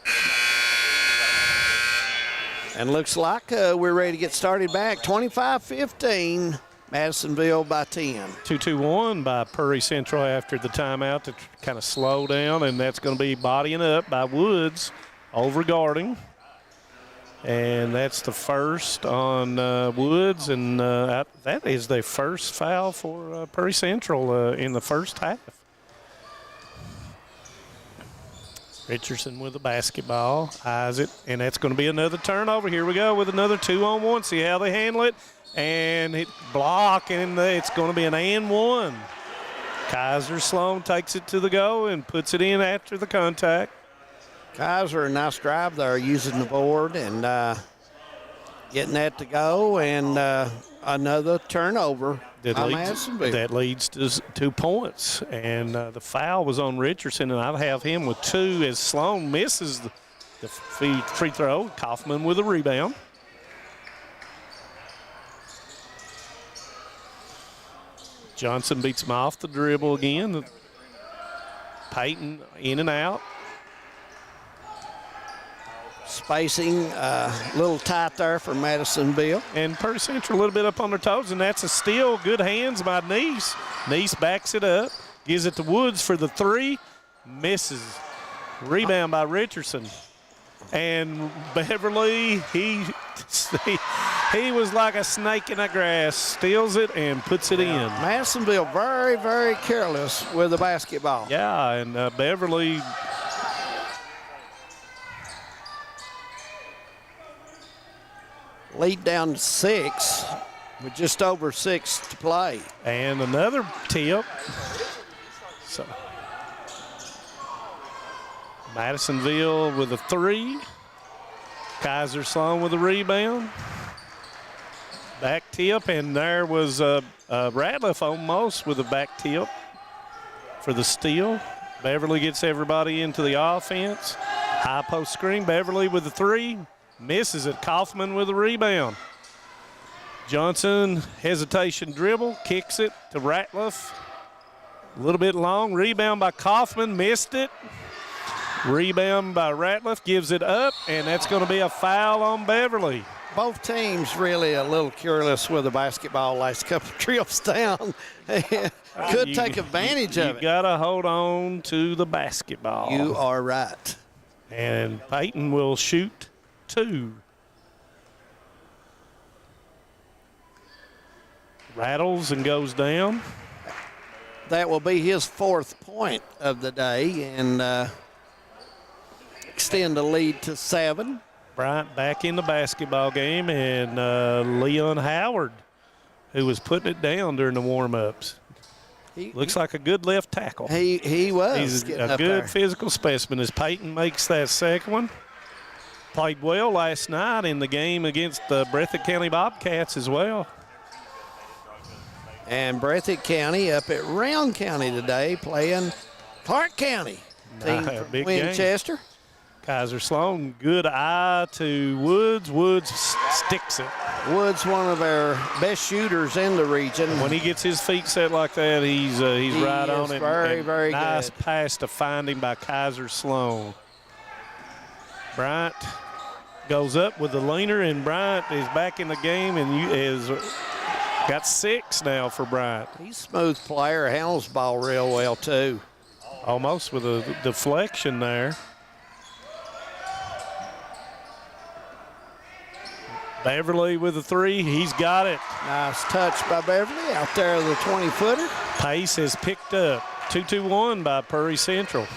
Speaker 22: And looks like we're ready to get started back. 25-15, Madisonville by 10.
Speaker 16: 2-2-1 by Perry Central after the timeout to kind of slow down, and that's going to be bodying up by Woods over guarding. And that's the first on Woods, and that is the first foul for Perry Central in the first half. Richardson with the basketball, eyes it, and that's going to be another turnover. Here we go with another 2-on-1. See how they handle it, and hit block, and it's going to be an and one. Kaiser Sloan takes it to the go and puts it in after the contact.
Speaker 22: Kaiser, a nice drive there, using the board and getting that to go, and another turnover.
Speaker 16: That leads to 2 points, and the foul was on Richardson, and I'll have him with 2 as Sloan misses the free throw. Kaufman with a rebound. Johnson beats him off the dribble again. Payton in and out.
Speaker 22: Spacing a little tight there for Madisonville.
Speaker 16: And Perry Central a little bit up on their toes, and that's a steal. Good hands by Neese. Neese backs it up, gives it to Woods for the 3, misses. Rebound by Richardson. And Beverly, he was like a snake in the grass, steals it and puts it in.
Speaker 22: Madisonville very, very careless with the basketball.
Speaker 16: Yeah, and Beverly
Speaker 22: lead down to 6 with just over 6 to play.
Speaker 16: And another tip. So Madisonville with a 3. Kaiser Sloan with a rebound. Back tip, and there was Ratliff almost with a back tip for the steal. Beverly gets everybody into the offense. High post screen, Beverly with the 3. Misses it. Kaufman with a rebound. Johnson, hesitation dribble, kicks it to Ratliff. A little bit long. Rebound by Kaufman, missed it. Rebound by Ratliff, gives it up, and that's going to be a foul on Beverly.
Speaker 22: Both teams really a little careless with the basketball last couple of trips down. Could take advantage of it.
Speaker 16: You got to hold on to the basketball.
Speaker 22: You are right.
Speaker 16: And Payton will shoot 2. Rattles and goes down.
Speaker 22: That will be his 4th point of the day, and extend the lead to 7.
Speaker 16: Bryant back in the basketball game, and Leon Howard, who was putting it down during the warm-ups. Looks like a good left tackle.
Speaker 22: He was.
Speaker 16: He's a good physical specimen as Payton makes that second one. Played well last night in the game against the Breathitt County Bobcats as well.
Speaker 22: And Breathitt County up at Round County today playing Clark County. Team from
Speaker 16: big
Speaker 22: Winchester.
Speaker 16: Game. Kaiser Sloan, good eye to Woods. Woods sticks it.
Speaker 22: Woods, one of our best shooters in the region.
Speaker 16: When he gets his feet set like that, he's right on it.
Speaker 22: Very, very
Speaker 16: nice
Speaker 22: good.
Speaker 16: Pass to find him by Kaiser Sloan. Bryant goes up with the leaner, and Bryant is back in the game and is got 6 now for Bryant.
Speaker 22: He's a smooth player, handles the ball real well too.
Speaker 16: Almost with a deflection there. Beverly with a 3, he's got it.
Speaker 22: Nice touch by Beverly out there, the 20-footer.
Speaker 16: Pace has picked up. 2-2-1 by Perry Central.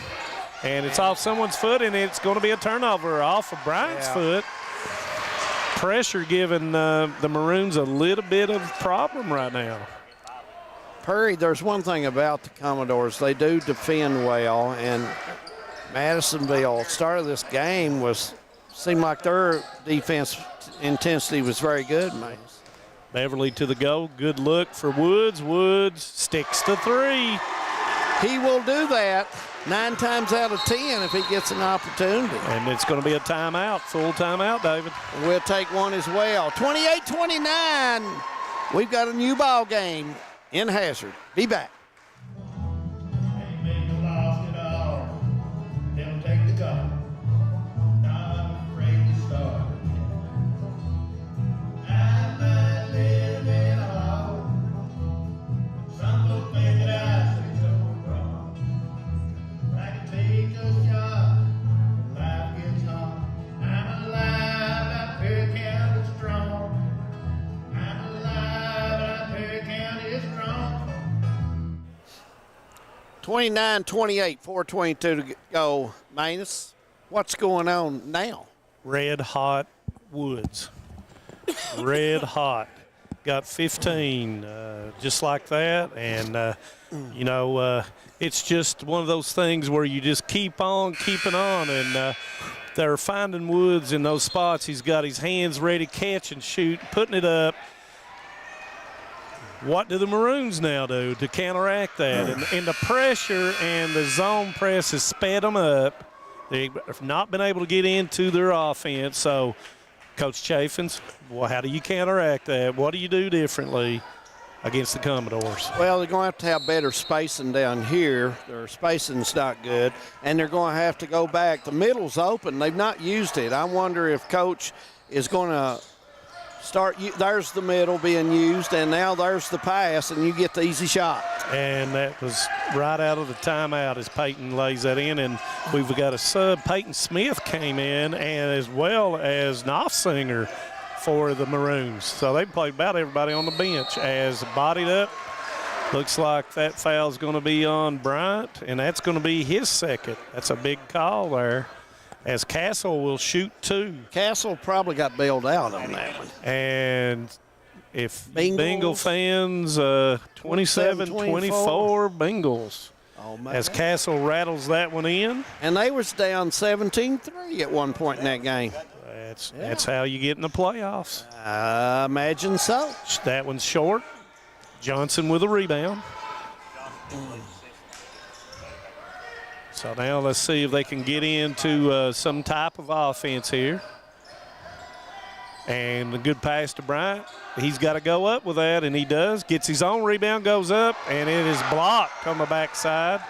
Speaker 16: And it's off someone's foot, and it's going to be a turnover off of Bryant's foot. Pressure giving the Maroons a little bit of problem right now.
Speaker 22: Perry, there's one thing about the Commodores. They do defend well, and Madisonville, start of this game seemed like their defense intensity was very good, man.
Speaker 16: Beverly to the goal. Good look for Woods. Woods sticks to 3.
Speaker 22: He will do that. 9 times out of 10 if he gets an opportunity.
Speaker 16: And it's going to be a timeout, full timeout, David.
Speaker 22: We'll take one as well. 28-29. We've got a new ball game in Hazard. Be back.
Speaker 18: They'll take the gun. Not afraid to start. I'm not living in a hole. Some folks think that I say so wrong. I can take a shot when life gets hard. I'm alive, I'm Perry County strong. I'm alive, I'm Perry County strong.
Speaker 22: 29-28, 4:22 to go. Manus, what's going on now?
Speaker 16: Red hot Woods. Red hot. Got 15 just like that. And, it's just one of those things where you just keep on keeping on. And they're finding Woods in those spots. He's got his hands ready, catch and shoot, putting it up. What do the Maroons now do to counteract that? And the pressure and the zone press has sped them up. They've not been able to get into their offense. So, Coach Chaffins, well, how do you counteract that? What do you do differently against the Commodores?
Speaker 22: Well, they're going to have better spacing down here. Their spacing's not good, and they're going to have to go back. The middle's open. They've not used it. I wonder if Coach is going to there's the middle being used, and now there's the pass, and you get the easy shot.
Speaker 16: And that was right out of the timeout as Peyton lays that in, and we've got a sub. Peyton Smith came in, and as well as Knopfsinger for the Maroons. So they played about everybody on the bench as bodied up. Looks like that foul's going to be on Bryant, and that's going to be his second. That's a big call there, as Castle will shoot 2.
Speaker 22: Castle probably got bailed out on that one.
Speaker 16: And if
Speaker 22: Bengals.
Speaker 16: Bengal fans, 27-24 Bengals.
Speaker 22: Oh, man.
Speaker 16: As Castle rattles that one in.
Speaker 22: And they was down 17-3 at one point in that game.
Speaker 16: That's how you get in the playoffs.
Speaker 22: I imagine so.
Speaker 16: That one's short. Johnson with a rebound. So now let's see if they can get into some type of offense here. And a good pass to Bryant. He's got to go up with that, and he does. Gets his own rebound, goes up, and it is blocked on the backside.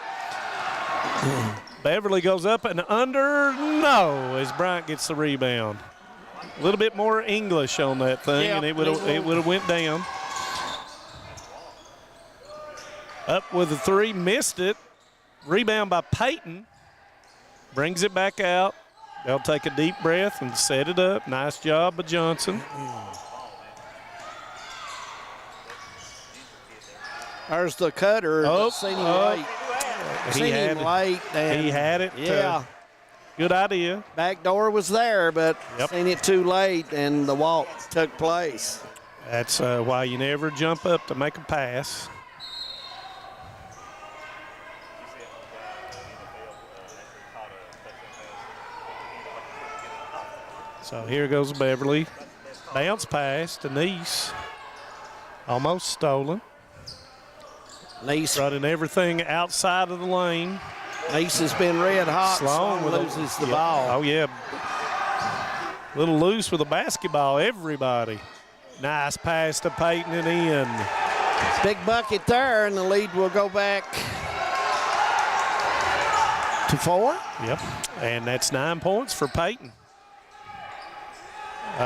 Speaker 16: Beverly goes up and under. No, as Bryant gets the rebound. A little bit more English on that thing, and it would have went down. Up with a 3, missed it. Rebound by Peyton. Brings it back out. They'll take a deep breath and set it up. Nice job by Johnson.
Speaker 22: There's the cutter. Seen him late.
Speaker 16: He had it.
Speaker 22: Yeah.
Speaker 16: Good idea.
Speaker 22: Back door was there, but seen it too late, and the walk took place.
Speaker 16: That's why you never jump up to make a pass. So here goes Beverly. Bounce pass to Neese. Almost stolen.
Speaker 22: Neese
Speaker 16: running everything outside of the lane.
Speaker 22: Neese has been red hot.
Speaker 16: Sloan
Speaker 22: loses the ball.
Speaker 16: Oh, yeah. A little loose with the basketball, everybody. Nice pass to Peyton and in.
Speaker 22: Big bucket there, and the lead will go back to 4.
Speaker 16: Yep, and that's 9 points for Peyton.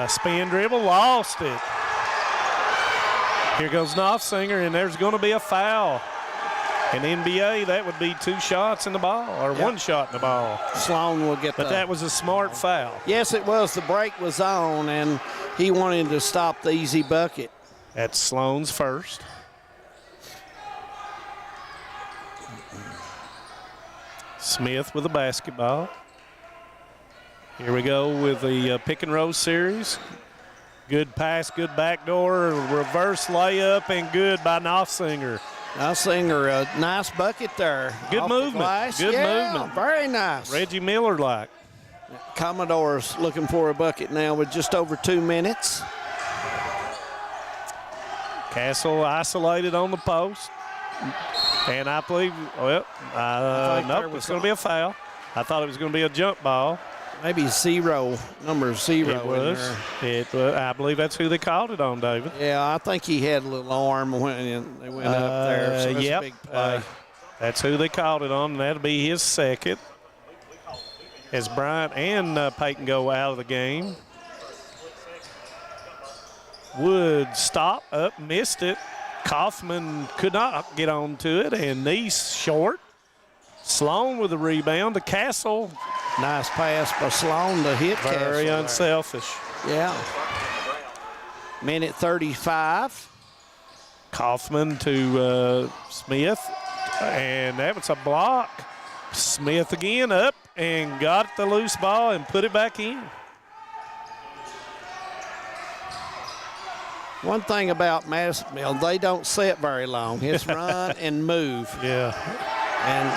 Speaker 16: Spin dribble, lost it. Here goes Knopfsinger, and there's going to be a foul. In NBA, that would be 2 shots in the ball, or 1 shot in the ball.
Speaker 22: Sloan will get
Speaker 16: But that was a smart foul.
Speaker 22: Yes, it was. The break was on, and he wanted to stop the easy bucket.
Speaker 16: That's Sloan's first. Smith with the basketball. Here we go with the pick and roll series. Good pass, good backdoor, reverse layup, and good by Knopfsinger.
Speaker 22: Knopfsinger, a nice bucket there.
Speaker 16: Good movement. Good movement.
Speaker 22: Very nice.
Speaker 16: Reggie Miller-like.
Speaker 22: Commodores looking for a bucket now with just over 2 minutes.
Speaker 16: Castle isolated on the post. And I believe, nope, it's going to be a foul. I thought it was going to be a jump ball.
Speaker 22: Maybe number 0.
Speaker 16: It was. I believe that's who they called it on, David.
Speaker 22: Yeah, I think he had a little arm when they went up there. So that's a big play.
Speaker 16: That's who they called it on, and that'll be his second. As Bryant and Peyton go out of the game. Wood stop up, missed it. Kaufman could not get onto it, and Neese short. Sloan with the rebound to Castle.
Speaker 22: Nice pass by Sloan to hit Castle.
Speaker 16: Very unselfish.
Speaker 22: Yeah. Minute 35.
Speaker 16: Kaufman to Smith, and that was a block. Smith again up and got the loose ball and put it back in.
Speaker 22: One thing about Madisonville, they don't sit very long. It's run and move.
Speaker 16: Yeah.
Speaker 22: And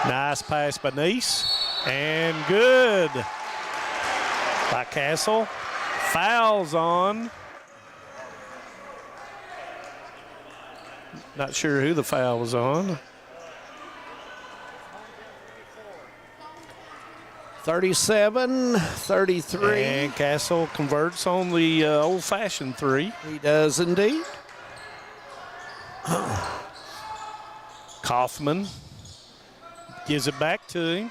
Speaker 16: nice pass by Neese. And good by Castle. Fouls on. Not sure who the foul was on.
Speaker 22: 37-33.
Speaker 16: And Castle converts on the old-fashioned 3.
Speaker 22: He does indeed.
Speaker 16: Kaufman gives it back to him.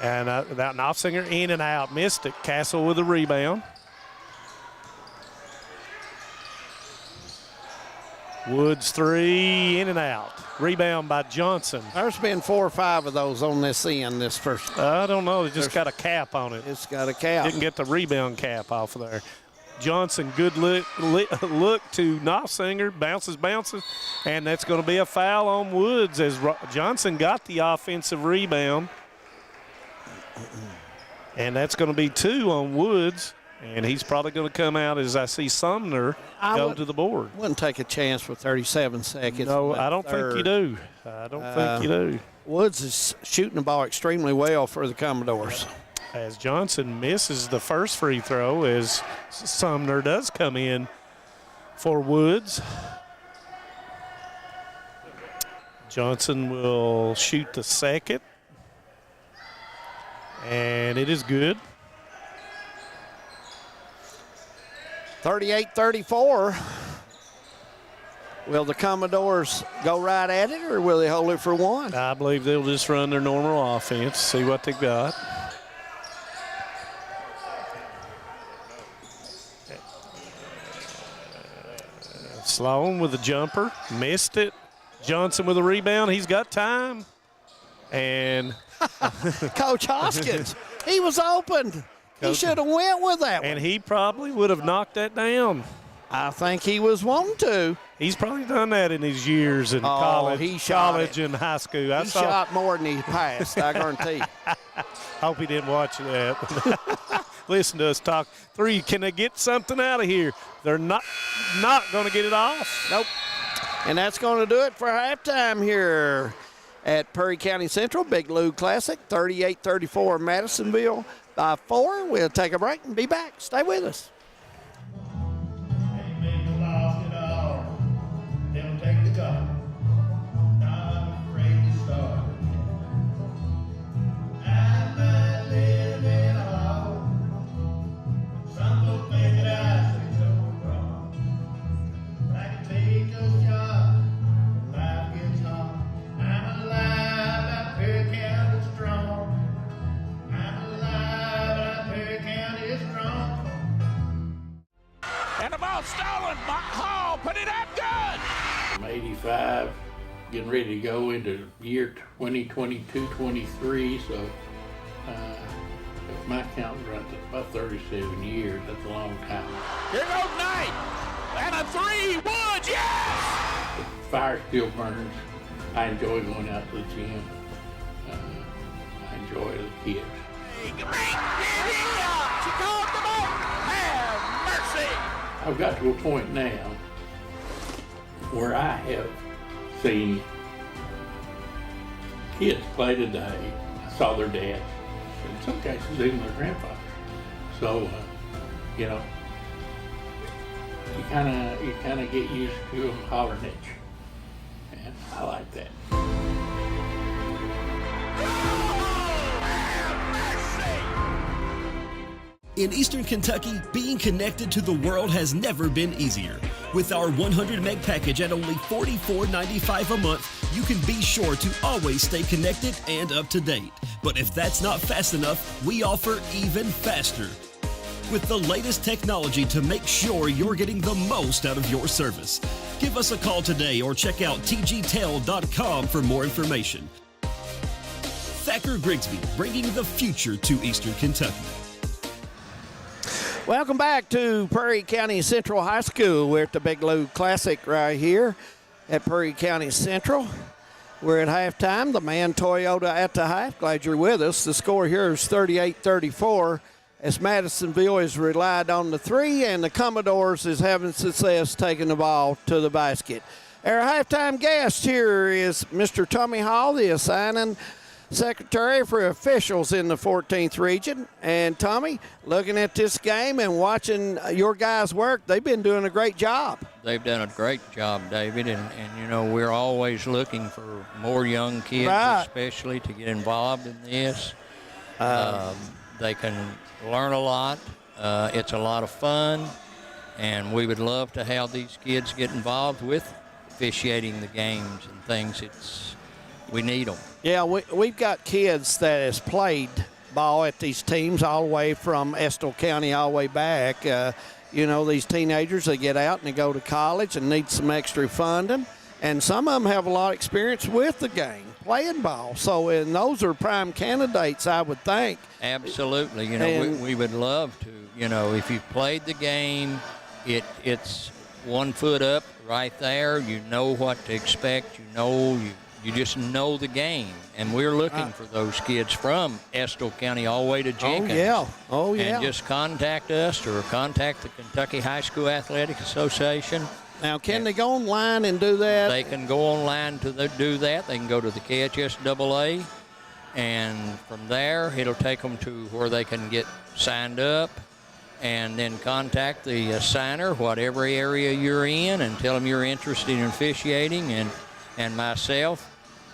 Speaker 16: And that Knopfsinger in and out, missed it. Castle with a rebound. Woods 3, in and out. Rebound by Johnson.
Speaker 22: There's been 4 or 5 of those on this end this first.
Speaker 16: I don't know. It just got a cap on it.
Speaker 22: It's got a cap.
Speaker 16: Didn't get the rebound cap off of there. Johnson, good look to Knopfsinger, bounces, and that's going to be a foul on Woods as Johnson got the offensive rebound. And that's going to be 2 on Woods. And he's probably going to come out as I see Sumner go to the board.
Speaker 22: Wouldn't take a chance with 37 seconds.
Speaker 16: No, I don't think you do. I don't think you do.
Speaker 22: Woods is shooting the ball extremely well for the Commodores.
Speaker 16: As Johnson misses the first free throw, as Sumner does come in for Woods. Johnson will shoot the second. And it is good.
Speaker 22: 38-34. Will the Commodores go right at it, or will they hold it for 1?
Speaker 16: I believe they'll just run their normal offense, see what they've got. Sloan with a jumper, missed it. Johnson with a rebound, he's got time. And
Speaker 22: Coach Hoskins, he was open. He should have went with that one.
Speaker 16: And he probably would have knocked that down.
Speaker 22: I think he was wanting to.
Speaker 16: He's probably done that in his years in college and high school.
Speaker 22: He shot more than he passed, I guarantee.
Speaker 16: Hope he didn't watch that. Listen to us talk. 3, can they get something out of here? They're not going to get it off.
Speaker 22: Nope. And that's going to do it for halftime here at Perry County Central. Big Lou Classic, 38-34 Madisonville by 4. We'll take a break and be back. Stay with us.
Speaker 18: They'll take the gun. Not afraid to start. I might live in a house. Some folks think that I say so wrong. I can take a shot when life gets hard. I'm alive, I'm Perry County strong. I'm alive, I'm Perry County strong.
Speaker 11: And the ball stolen. Hall put it up good.
Speaker 12: I'm 85, getting ready to go into year 2022-23, so if my count's right, that's about 37 years. That's a long time.
Speaker 11: Here goes Knight. And a 3, Woods, yes!
Speaker 12: The fire still burns. I enjoy going out to the gym. I enjoy the kids.
Speaker 11: She called them out. Have mercy.
Speaker 12: I've got to a point now where I have seen kids play today. I saw their dads, in some cases even their grandfathers. So, you kind of get used to them hollering at you, and I like that.
Speaker 1: In Eastern Kentucky, being connected to the world has never been easier. With our 100 meg package at only $44.95 a month, you can be sure to always stay connected and up to date. But if that's not fast enough, we offer even faster. With the layest technology to make sure you're getting the most out of your service. Give us a call today or check out tgtel.com for more information. Thacker Grigsby, bringing the future to Eastern Kentucky.
Speaker 22: Welcome back to Prairie County Central High School. We're at the Big Lou Classic right here at Prairie County Central. We're at halftime. The Man Toyota at the half. Glad you're with us. The score here is 38-34 as Madisonville has relied on the three and the Commodores is having success taking the ball to the basket. Our halftime guest here is Mr. Tommy Hall, the assigning secretary for officials in the 14th region. And Tommy, looking at this game and watching your guys work, they've been doing a great job.
Speaker 2: They've done a great job, David, and you know, we're always looking for more young kids,
Speaker 22: Right.
Speaker 2: especially to get involved in this. They can learn a lot. It's a lot of fun, and we would love to have these kids get involved with officiating the games and things. We need them.
Speaker 22: Yeah, we've got kids that has played ball at these teams all the way from Estill County all the way back. You know, these teenagers, they get out and they go to college and need some extra funding. And some of them have a lot of experience with the game, playing ball. So, and those are prime candidates, I would think.
Speaker 2: Absolutely. You know, we would love to. You know, if you've played the game, it's 1 foot up right there. You know what to expect. You just know the game. And we're looking for those kids from Estill County all the way to Jenkins.
Speaker 22: Oh, yeah.
Speaker 2: And just contact us or contact the Kentucky High School Athletic Association.
Speaker 22: Now, can they go online and do that?
Speaker 2: They can go online to do that. They can go to the KHSAA, and from there, it'll take them to where they can get signed up and then contact the signer, whatever area you're in, and tell them you're interested in officiating, and myself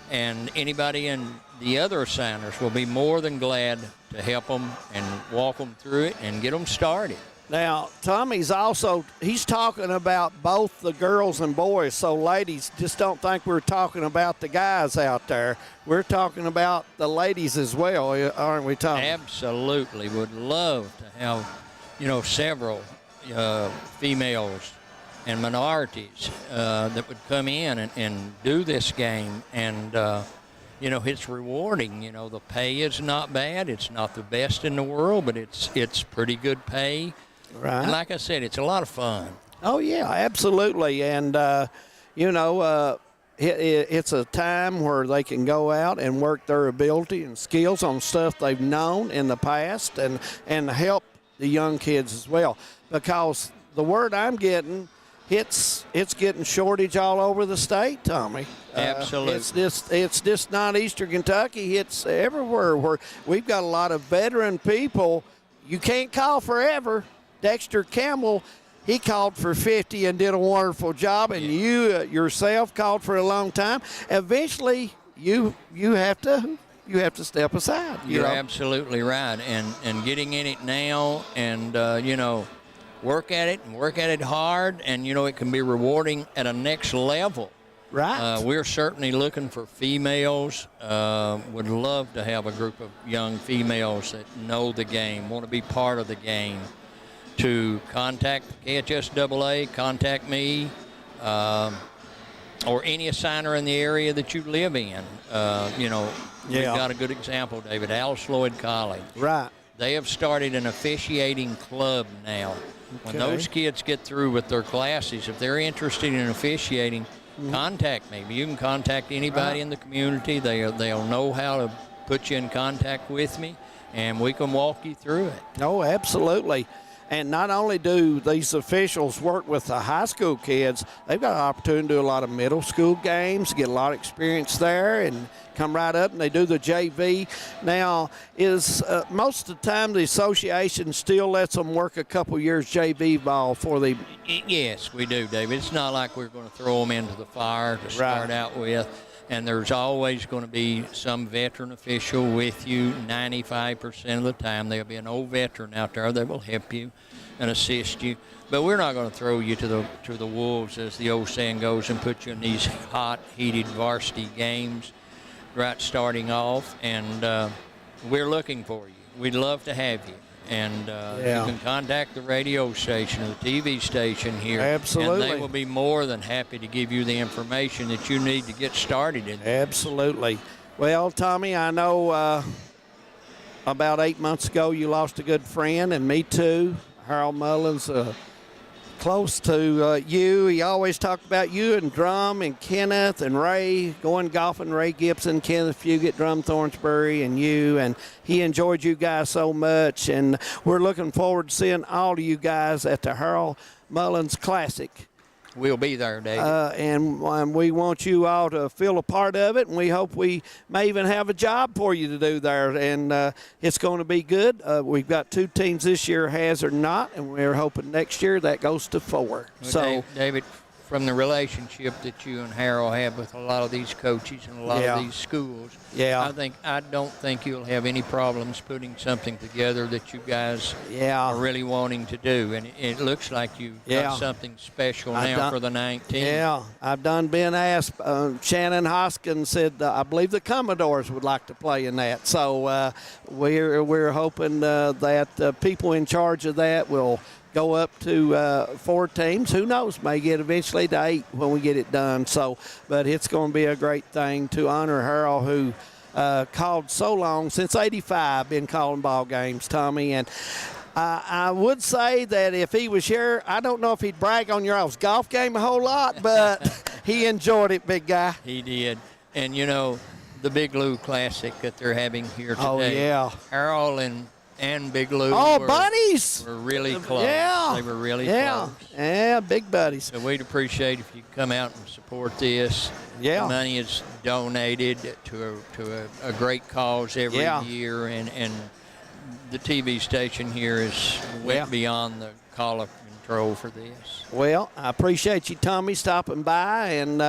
Speaker 2: and anybody in the other signers will be more than glad to help them and walk them through it and get them started.
Speaker 22: Now, Tommy's he's talking about both the girls and boys, so ladies, just don't think we're talking about the guys out there. We're talking about the ladies as well, aren't we, Tommy?
Speaker 2: Absolutely. Would love to have, you know, several females and minorities that would come in and do this game. And, you know, it's rewarding. You know, the pay is not bad. It's not the best in the world, but it's pretty good pay.
Speaker 22: Right.
Speaker 2: And like I said, it's a lot of fun.
Speaker 22: Oh, yeah, absolutely. And, you know, it's a time where they can go out and work their ability and skills on stuff they've known in the past and help the young kids as well. Because the word I'm getting, it's getting shortage all over the state, Tommy.
Speaker 2: Absolutely.
Speaker 22: It's just not Eastern Kentucky. It's everywhere where we've got a lot of veteran people. You can't call forever. Dexter Campbell, he called for 50 and did a wonderful job, and you yourself called for a long time. Eventually, you have to step aside.
Speaker 2: You're absolutely right, and getting in it now, and you know, work at it hard, and you know it can be rewarding at a next level.
Speaker 22: Right.
Speaker 2: We're certainly looking for females. Would love to have a group of young females that know the game, want to be part of the game. To contact KHSAA, contact me, or any assigner in the area that you live in. You know, we've got a good example, David, Alice Lloyd College.
Speaker 22: Right.
Speaker 2: They have started an officiating club now. When those kids get through with their classes, if they're interested in officiating, contact me. You can contact anybody in the community. They'll know how to put you in contact with me, and we can walk you through it.
Speaker 22: Oh, absolutely. And not only do these officials work with the high school kids, they've got an opportunity to do a lot of middle school games, get a lot of experience there, and come right up and they do the JV. Now, is most of the time the association still lets them work a couple years JV ball for the...
Speaker 2: Yes, we do, David. It's not like we're going to throw them into the fire to start out with. And there's always going to be some veteran official with you 95% of the time. There'll be an old veteran out there that will help you and assist you. But we're not going to throw you to the wolves, as the old saying goes, and put you in these hot, heated varsity games right starting off. And we're looking for you. We'd love to have you. And you can contact the radio station or the TV station here.
Speaker 22: Absolutely.
Speaker 2: And they will be more than happy to give you the information that you need to get started in.
Speaker 22: Absolutely. Well, Tommy, I know about 8 months ago you lost a good friend, and me too. Harold Mullins, close to you. He always talked about you and Drum and Kenneth and Ray, going golfing, Ray Gibson, Kenneth Fugit, Drum Thornsbury, and you. And he enjoyed you guys so much. And we're looking forward to seeing all of you guys at the Harold Mullins Classic.
Speaker 2: We'll be there, David.
Speaker 22: And we want you all to feel a part of it, and we hope we may even have a job for you to do there. And it's going to be good. We've got 2 teams this year, Hazard not, and we're hoping next year that goes to 4.
Speaker 2: Well,
Speaker 22: so,
Speaker 2: David, from the relationship that you and Harold have with a lot of these coaches and a lot of these schools, I don't think you'll have any problems putting something together that you guys are really wanting to do. And it looks like you've got something special now for the 19.
Speaker 22: Yeah, I've been asked. Shannon Hoskins said, I believe the Commodores would like to play in that. So we're hoping that people in charge of that will go up to 4 teams. Who knows? May get eventually to 8 when we get it done. So, but it's going to be a great thing to honor Harold, who called so long, since '85, been calling ball games, Tommy. And I would say that if he was here, I don't know if he'd brag on your all's golf game a whole lot, but he enjoyed it, big guy.
Speaker 2: He did. And, you know, the Big Lou Classic that they're having here today.
Speaker 22: Oh, yeah.
Speaker 2: Harold and Big Lou
Speaker 22: buddies.
Speaker 2: Were really close.
Speaker 22: Yeah.
Speaker 2: They were really close.
Speaker 22: Yeah, big buddies.
Speaker 2: So we'd appreciate if you come out and support this.
Speaker 22: Yeah.
Speaker 2: The money is donated to a great cause every year, and the TV station here went beyond the call of control for this.
Speaker 22: Well, I appreciate you, Tommy, stopping by, and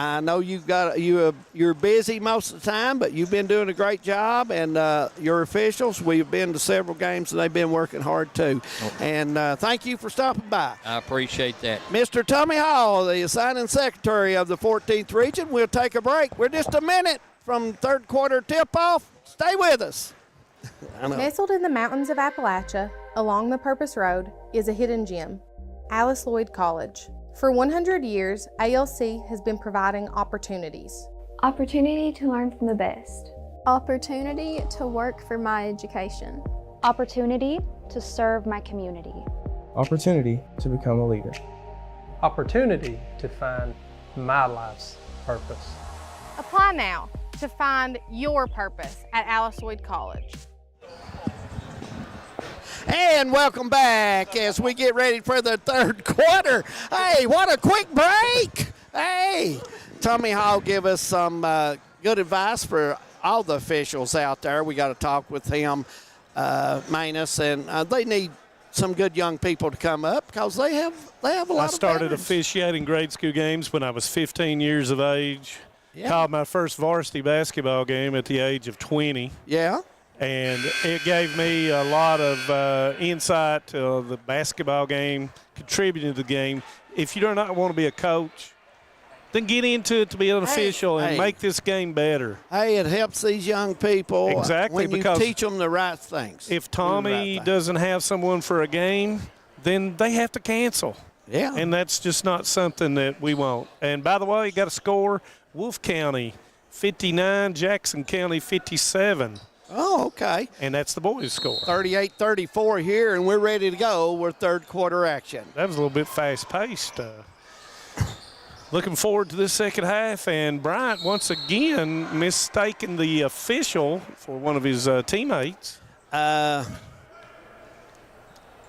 Speaker 22: I know you're busy most of the time, but you've been doing a great job, and your officials, we've been to several games, and they've been working hard too. And thank you for stopping by.
Speaker 2: I appreciate that.
Speaker 22: Mr. Tommy Hall, the assigning secretary of the 14th Region. We'll take a break. We're just a minute from third quarter tip-off. Stay with us.
Speaker 10: Nestled in the mountains of Appalachia, along the Purpose Road, is a hidden gem, Alice Lloyd College. For 100 years, ALC has been providing opportunities.
Speaker 13: Opportunity to learn from the best.
Speaker 14: Opportunity to work for my education.
Speaker 13: Opportunity to serve my community.
Speaker 19: Opportunity to become a leader.
Speaker 20: Opportunity to find my life's purpose.
Speaker 10: Apply now to find your purpose at Alice Lloyd College.
Speaker 22: And welcome back as we get ready for the third quarter. Hey, what a quick break. Hey, Tommy Hall give us some good advice for all the officials out there. We got to talk with him, Manus, and they need some good young people to come up because they have a lot of
Speaker 16: I started
Speaker 22: veterans.
Speaker 16: officiating grade school games when I was 15 years of age.
Speaker 22: Yeah.
Speaker 16: Called my first varsity basketball game at the age of 20.
Speaker 22: Yeah.
Speaker 16: And it gave me a lot of insight to the basketball game, contributing to the game. If you do not want to be a coach, then get into it to be an official and make this game better.
Speaker 22: Hey, it helps these young people when you teach them the right things.
Speaker 16: If Tommy doesn't have someone for a game, then they have to cancel.
Speaker 22: Yeah.
Speaker 16: And that's just not something that we want. And by the way, you got to score Wolf County 59, Jackson County 57.
Speaker 22: Oh, okay.
Speaker 16: And that's the boys' score.
Speaker 22: 38-34 here, and we're ready to go. We're third quarter action.
Speaker 16: That was a little bit fast-paced. Looking forward to this second half, and Bryant once again mistaken the official for one of his teammates.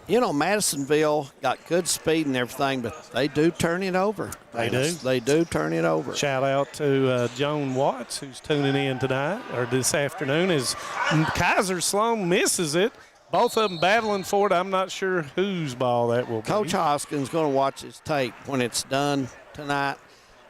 Speaker 22: You know, Madisonville got good speed and everything, but they do turn it over.
Speaker 16: They do.
Speaker 22: They do turn it over.
Speaker 16: Shout out to Joan Watts, who's tuning in tonight or this afternoon, as Kaiser Sloan misses it. Both of them battling for it. I'm not sure whose ball that will be.
Speaker 22: Coach Hoskins going to watch his tape when it's done tonight,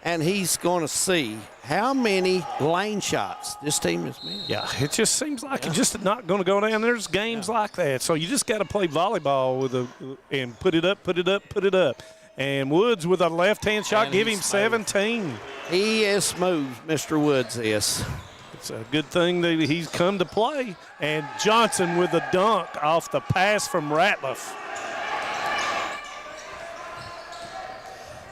Speaker 22: and he's going to see how many lane shots this team has missed.
Speaker 16: Yeah, it just seems like it's just not going to go down. There's games like that. So you just got to play volleyball and put it up. And Woods with a left-hand shot,
Speaker 22: And
Speaker 16: give him
Speaker 22: he's smooth.
Speaker 16: 17.
Speaker 22: He is smooth, Mr. Woods is.
Speaker 16: It's a good thing that he's come to play. And Johnson with a dunk off the pass from Ratliff.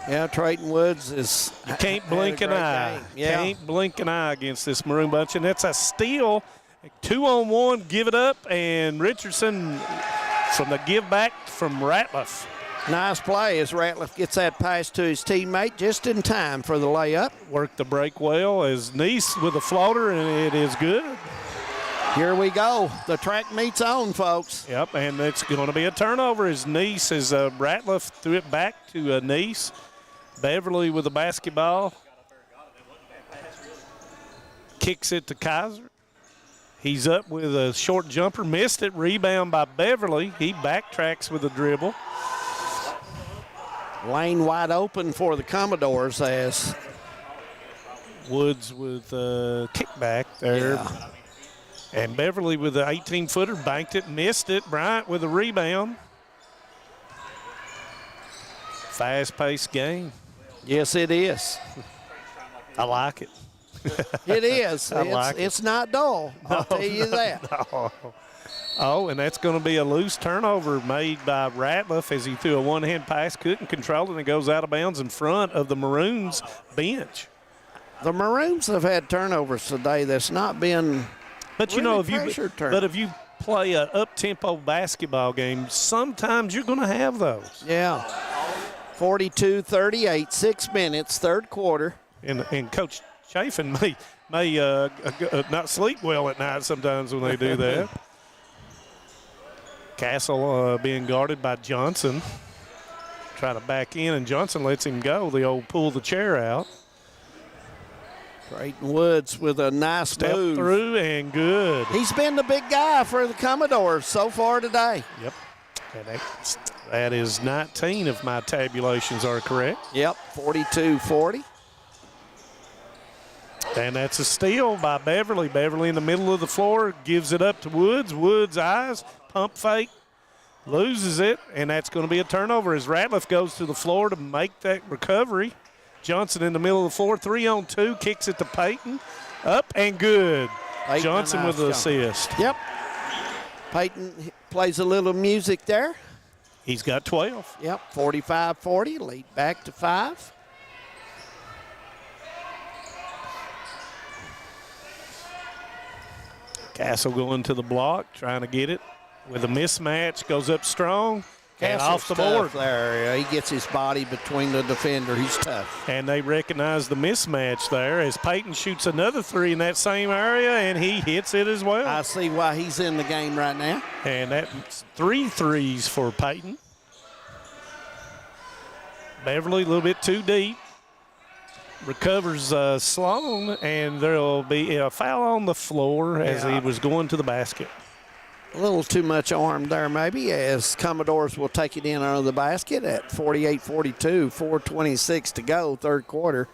Speaker 22: Yeah, Trayton Woods is.
Speaker 16: You can't blink an eye.
Speaker 22: Yeah.
Speaker 16: Can't blink an eye against this Maroon bunch. And that's a steal. 2-on-1, give it up. And Richardson from the give back from Ratliff.
Speaker 22: Nice play as Ratliff gets that pass to his teammate just in time for the layup.
Speaker 16: Worked the break well as Nice with a floater, and it is good.
Speaker 22: Here we go. The track meets on, folks.
Speaker 16: Yep, and it's going to be a turnover as Nice, as Ratliff threw it back to Nice. Beverly with the basketball. Kicks it to Kaiser. He's up with a short jumper, missed it. Rebound by Beverly. He backtracks with a dribble.
Speaker 22: Lane wide open for the Commodores as
Speaker 16: Woods with a kickback there.
Speaker 22: Yeah.
Speaker 16: And Beverly with the 18-footer banked it, missed it. Bryant with a rebound. Fast-paced game.
Speaker 22: Yes, it is.
Speaker 16: I like it.
Speaker 22: It is.
Speaker 16: I like it.
Speaker 22: It's not dull. I'll tell you that.
Speaker 16: No. Oh, and that's going to be a loose turnover made by Ratliff as he threw a one-hand pass, couldn't control it, and it goes out of bounds in front of the Maroons bench.
Speaker 22: The Maroons have had turnovers today that's not been
Speaker 16: But you
Speaker 22: really
Speaker 16: know, if you play an up-tempo basketball game, sometimes you're going to have those.
Speaker 22: Yeah. 42-38, 6 minutes, third quarter.
Speaker 16: And Coach Chafin may not sleep well at night sometimes when they do that. Castle being guarded by Johnson. Try to back in, and Johnson lets him go. The old pull the chair out.
Speaker 22: Trayton Woods with a nice
Speaker 16: Step
Speaker 22: move.
Speaker 16: through and good.
Speaker 22: He's been the big guy for the Commodores so far today.
Speaker 16: Yep. And that is 19 if my tabulations are correct.
Speaker 22: Yep, 42-40.
Speaker 16: And that's a steal by Beverly. Beverly in the middle of the floor gives it up to Woods. Woods' eyes, pump fake, loses it, and that's going to be a turnover as Ratliff goes to the floor to make that recovery. Johnson in the middle of the floor, 3-on-2, kicks it to Peyton. Up and good.
Speaker 22: Peyton,
Speaker 16: Johnson with the assist.
Speaker 22: Yep. Peyton plays a little music there.
Speaker 16: He's got 12.
Speaker 22: Yep, 45-40, lead back to 5.
Speaker 16: Castle going to the block, trying to get it with a mismatch, goes up strong. And off the board.
Speaker 22: There, he gets his body between the defender. He's tough.
Speaker 16: And they recognize the mismatch there as Peyton shoots another three in that same area, and he hits it as well.
Speaker 22: I see why he's in the game right now.
Speaker 16: And that's 3 threes for Peyton. Beverly a little bit too deep. Recovers Sloan, and there will be a foul on the floor as he was going to the basket.
Speaker 22: A little too much arm there maybe as Commodores will take it in under the basket at 48-42, 4:26 to go, third quarter.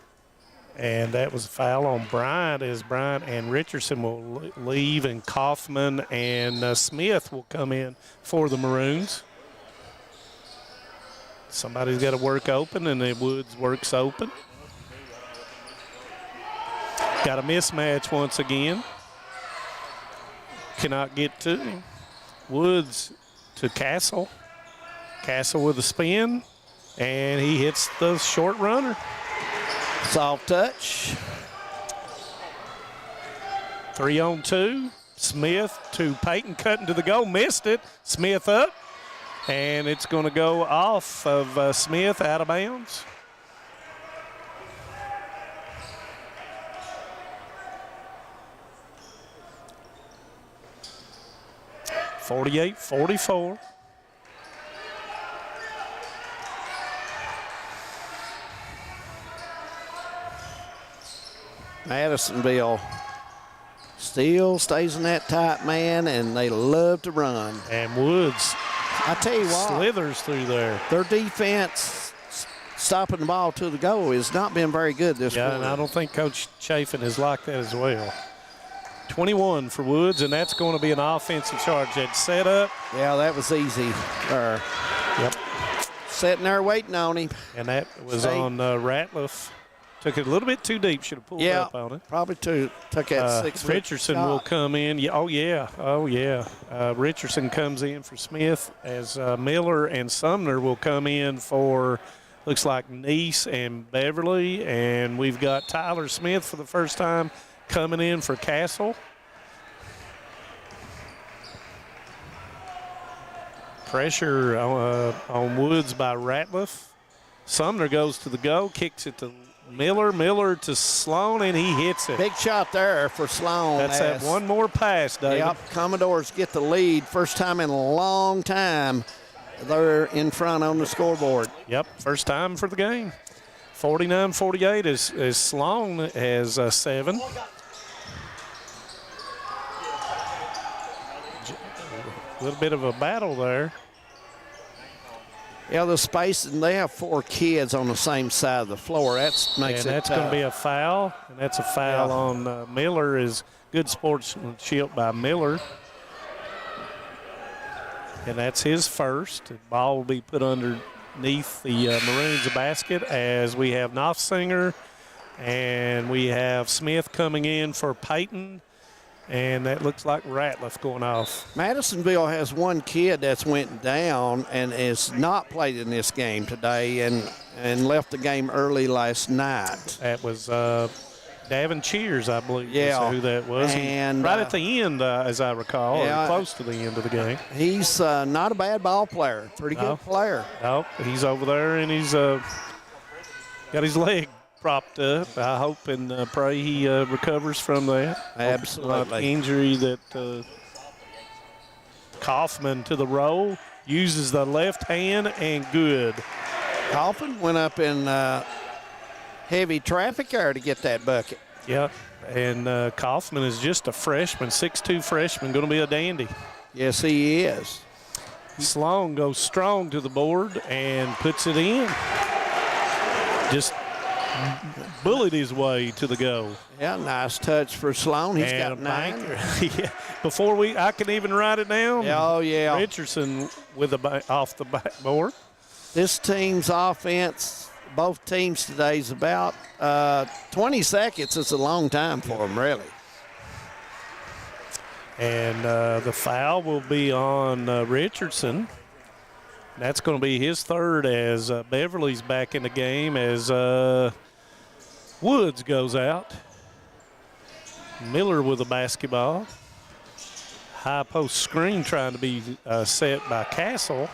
Speaker 16: And that was a foul on Bryant as Bryant and Richardson will leave, and Kaufman and Smith will come in for the Maroons. Somebody's got to work open, and the Woods works open. Got a mismatch once again. Cannot get to him. Woods to Castle. Castle with a spin, and he hits the short runner.
Speaker 22: Soft touch.
Speaker 16: 3-on-2. Smith to Peyton, cutting to the goal, missed it. Smith up, and it's going to go off of Smith, out of bounds. .48-44.
Speaker 22: Madisonville still stays in that tight man, and they love to run.
Speaker 16: And Woods,
Speaker 22: I tell you what,
Speaker 16: slithers through there.
Speaker 22: Their defense stopping the ball to the goal has not been very good this quarter.
Speaker 16: And I don't think Coach Chafin is like that as well. 21 for Woods, and that's going to be an offensive charge. That set up.
Speaker 22: Yeah, that was easy.
Speaker 16: Yep.
Speaker 22: Sitting there waiting on him.
Speaker 16: And that was on Ratliff. Took it a little bit too deep. Should have pulled up on it.
Speaker 22: Probably took that 6 foot
Speaker 16: Richardson
Speaker 22: shot.
Speaker 16: will come in. Yeah, oh, yeah. Richardson comes in for Smith as Miller and Sumner will come in for, looks like, Neese and Beverly. And we've got Tyler Smith for the first time coming in for Castle. Pressure on Woods by Ratliff. Sumner goes to the goal, kicks it to Miller to Sloan, and he hits it.
Speaker 22: Big shot there for Sloan.
Speaker 16: That's that one more pass, David.
Speaker 22: Yep, Commodores get the lead. First time in a long time they're in front on the scoreboard.
Speaker 16: Yep, first time for the game. 49-48 as Sloan has 7. A little bit of a battle there.
Speaker 22: Yeah, the space, and they have 4 kids on the same side of the floor. That makes it
Speaker 16: that's
Speaker 22: tough.
Speaker 16: going to be a foul, and that's a foul on Miller. Is good sportsmanship by Miller. And that's his first. The ball will be put underneath the Maroons basket as we have Knopfsinger and we have Smith coming in for Peyton. And that looks like Ratliff going off.
Speaker 22: Madisonville has 1 kid that's went down and is not played in this game today and left the game early last night.
Speaker 16: That was Davin Cheers, I believe,
Speaker 22: yeah.
Speaker 16: is who that was.
Speaker 22: And
Speaker 16: right at the end, as I recall, or close to the end of the game.
Speaker 22: He's not a bad ball player. Pretty good player.
Speaker 16: No, he's over there, and he's got his leg propped up. I hope and pray he recovers from that.
Speaker 22: Absolutely.
Speaker 16: Injury that Kaufman to the roll, uses the left hand, and good.
Speaker 22: Kaufman went up in heavy traffic there to get that bucket.
Speaker 16: Yeah, and Kaufman is just a freshman, 6'2" freshman, going to be a dandy.
Speaker 22: Yes, he is.
Speaker 16: Sloan goes strong to the board and puts it in. Just bullied his way to the goal.
Speaker 22: Yeah, nice touch for Sloan. He's got 9.
Speaker 16: Yeah. Before I can even write it down.
Speaker 22: Oh, yeah.
Speaker 16: Richardson with off the backboard.
Speaker 22: This team's offense, both teams today, is about 20 seconds. It's a long time for them, really.
Speaker 16: And the foul will be on Richardson. That's going to be his third as Beverly's back in the game as Woods goes out. Miller with a basketball. High post screen trying to be set by Castle.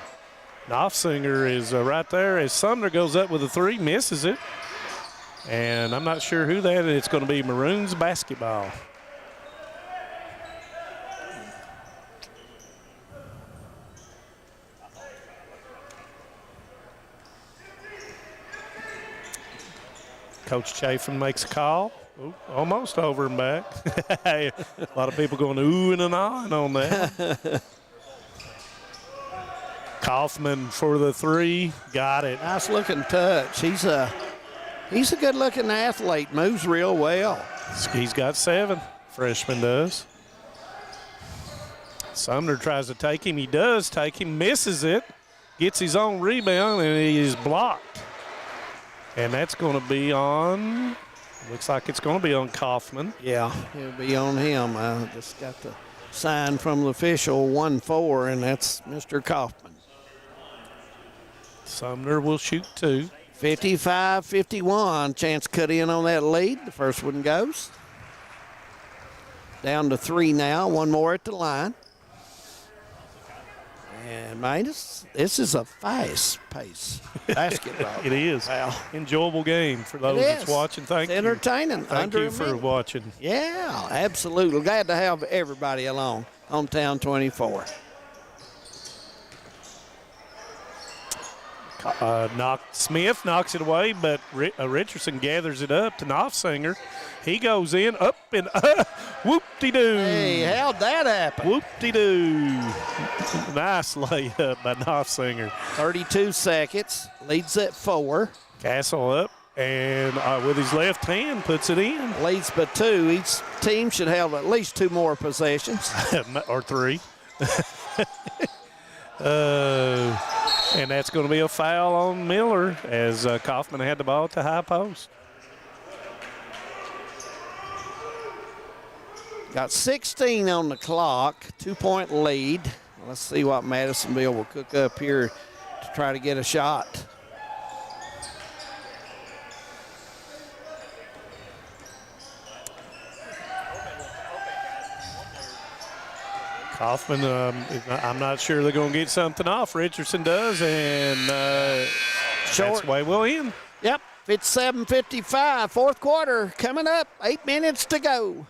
Speaker 16: Knopfsinger is right there as Sumner goes up with a 3, misses it. And I'm not sure who that is. It's going to be Maroons basketball. Coach Chafin makes a call. Ooh, almost over and back. A lot of people going ooh and ahhing on that. Kaufman for the 3, got it.
Speaker 22: Nice looking touch. He's a good looking athlete, moves real well.
Speaker 16: He's got 7, freshman does. Sumner tries to take him. He does take him, misses it, gets his own rebound, and he is blocked. And that's going to be on, looks like it's going to be on Kaufman.
Speaker 22: Yeah, it'll be on him. I just got the sign from the official 1-4, and that's Mr. Kaufman.
Speaker 16: Sumner will shoot 2.
Speaker 22: 55-51, chance cut in on that lead. The first one goes. Down to 3 now, 1 more at the line. And, man, this is a fast-paced basketball.
Speaker 16: It is.
Speaker 22: Wow.
Speaker 16: Enjoyable game for those that's watching. Thank you.
Speaker 22: Entertaining.
Speaker 16: Thank you for watching.
Speaker 22: Yeah, absolutely. Glad to have everybody along. Hometown 24.
Speaker 16: Smith knocks it away, but Richardson gathers it up to Knopfsinger. He goes in, up, and whoop-de-doo.
Speaker 22: Hey, how'd that happen?
Speaker 16: Whoop-de-doo. Nice layup by Knopfsinger.
Speaker 22: 32 seconds, leads at 4.
Speaker 16: Castle up, and with his left hand puts it in.
Speaker 22: Leads by 2. Each team should have at least 2 more possessions.
Speaker 16: Or 3. And that's going to be a foul on Miller as Kaufman had the ball at the high post.
Speaker 22: Got 16 on the clock, 2-point lead. Let's see what Madisonville will cook up here to try to get a shot.
Speaker 16: Kaufman, I'm not sure they're going to get something off. Richardson does, and that's the way we'll end.
Speaker 22: Yep, it's 7:55, fourth quarter coming up, 8 minutes to go.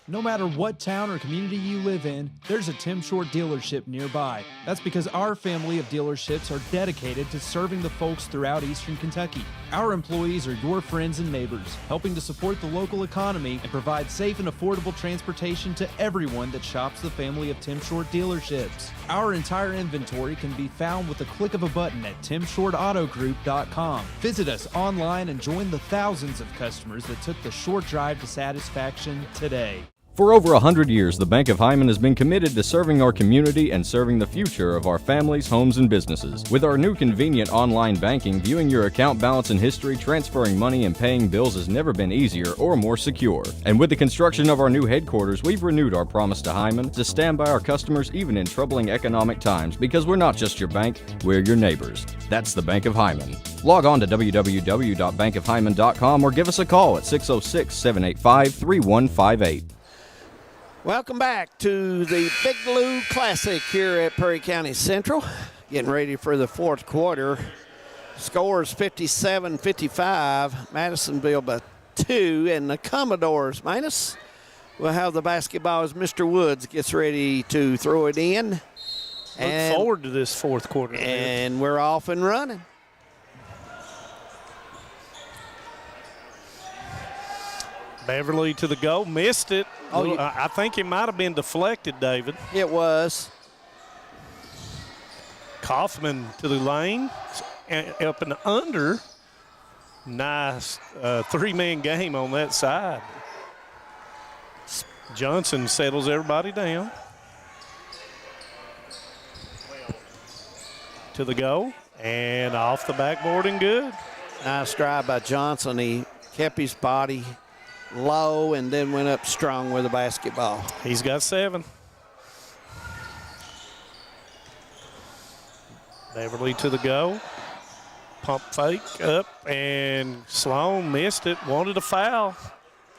Speaker 4: No matter what town or community you live in, there's a Tim Short dealership nearby. That's because our family of dealerships are dedicated to serving the folks throughout Eastern Kentucky. Our employees are your friends and neighbors, helping to support the local economy and provide safe and affordable transportation to everyone that shops the family of Tim Short dealerships. Our entire inventory can be found with the click of a button at timshortautogroup.com. Visit us online and join the thousands of customers that took the short drive to satisfaction today.
Speaker 15: For over 100 years, the Bank of Hyman has been committed to serving our community and serving the future of our families, homes, and businesses. With our new convenient online banking, viewing your account balance and history, transferring money, and paying bills has never been easier or more secure. And with the construction of our new headquarters, we've renewed our promise to Hyman to stand by our customers even in troubling economic times, because we're not just your bank, we're your neighbors. That's the Bank of Hyman. Log on to www.bankofhyman.com or give us a call at 606-785-3158.
Speaker 22: Welcome back to the Big Blue Classic here at Perry County Central. Getting ready for the fourth quarter. Scores 57-55. Madisonville by 2, and the Commodores minus. We'll have the basketball as Mr. Woods gets ready to throw it in.
Speaker 16: Look forward to this fourth quarter.
Speaker 22: And we're off and running.
Speaker 16: Beverly to the goal, missed it.
Speaker 22: Oh,
Speaker 16: I think it might have been deflected, David.
Speaker 22: It was.
Speaker 16: Kaufman to the lane, up and under. Nice three-man game on that side. Johnson settles everybody down. To the goal, and off the backboard and good.
Speaker 22: Nice drive by Johnson. He kept his body low and then went up strong with the basketball.
Speaker 16: He's got 7. Beverly to the goal. Pump fake up, and Sloan missed it. Wanted a foul.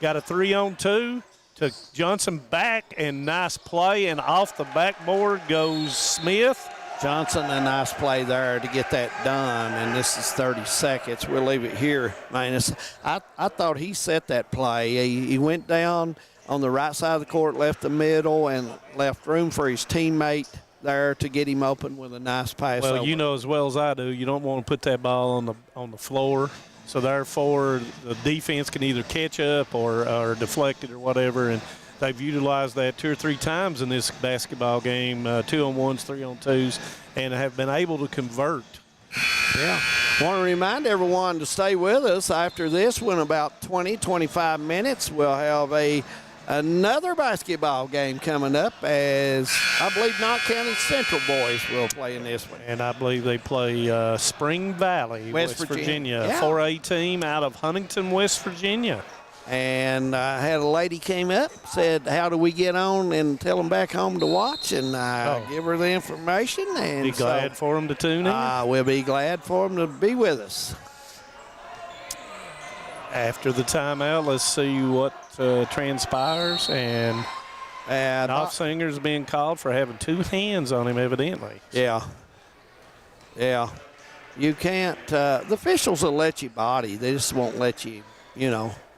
Speaker 16: Got a 3-on-2. Took Johnson back, and nice play, and off the backboard goes Smith.
Speaker 22: Johnson, a nice play there to get that done, and this is 30 seconds. We'll leave it here, Manus. I thought he set that play. He went down on the right side of the court, left the middle, and left room for his teammate there to get him open with a nice pass.
Speaker 16: Well,
Speaker 22: over.
Speaker 16: you know as well as I do, you don't want to put that ball on the floor. So therefore, the defense can either catch up or deflect it or whatever. And they've utilized that 2 or 3 times in this basketball game, 2-on-1s, 3-on-2s, and have been able to convert.
Speaker 22: Yeah. Want to remind everyone to stay with us. After this one, about 20, 25 minutes, we'll have another basketball game coming up, as I believe Knott County Central boys will play in this one.
Speaker 16: And I believe they play Spring Valley, West Virginia.
Speaker 22: Yeah.
Speaker 16: 4A team out of Huntington, West Virginia.
Speaker 22: And I had a lady came up, said, how do we get on and tell them back home to watch? And I give her the information. And
Speaker 16: be glad for them to tune in.
Speaker 22: We'll be glad for them to be with us.
Speaker 16: After the timeout, let's see what transpires. And Knopfsinger's being called for having 2 hands on him, evidently.
Speaker 22: Yeah. Yeah. You can't, the officials will let you body. They just won't let you,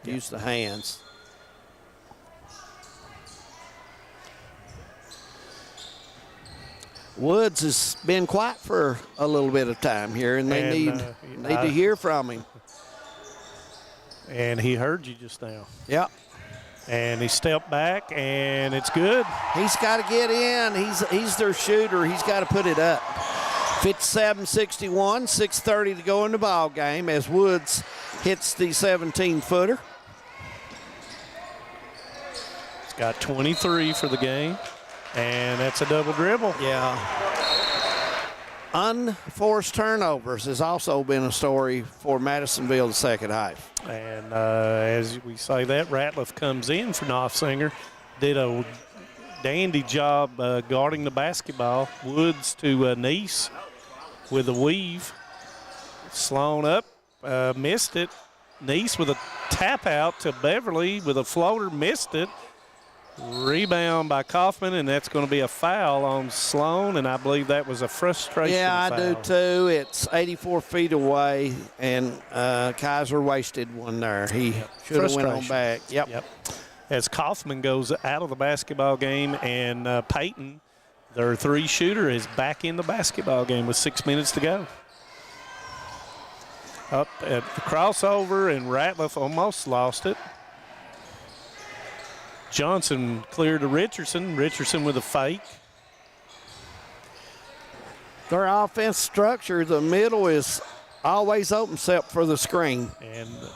Speaker 22: use the hands. Woods has been quiet for a little bit of time here, and they need to hear from him.
Speaker 16: And he heard you just now.
Speaker 22: Yep.
Speaker 16: And he stepped back, and it's good.
Speaker 22: He's got to get in. He's their shooter. He's got to put it up. 57-61, 6:30 to go in the ball game as Woods hits the 17-footer.
Speaker 16: He's got 23 for the game, and that's a double dribble.
Speaker 22: Yeah. Unforced turnovers has also been a story for Madisonville the second half.
Speaker 16: And as we say that, Ratliff comes in for Knopfsinger, did a dandy job guarding the basketball. Woods to Neese with a weave. Sloan up, missed it. Neese with a tap out to Beverly with a floater, missed it. Rebound by Kaufman, and that's going to be a foul on Sloan, and I believe that was a frustration
Speaker 22: foul.
Speaker 16: foul.
Speaker 22: I do too. It's 84 feet away, and Kaiser wasted one there. He should have went on back. Yep.
Speaker 16: As Kaufman goes out of the basketball game, and Peyton, their three shooter, is back in the basketball game with 6 minutes to go. Up at the crossover, and Ratliff almost lost it. Johnson cleared to Richardson. Richardson with a fake.
Speaker 22: Their offense structure, the middle is always open except for the screen.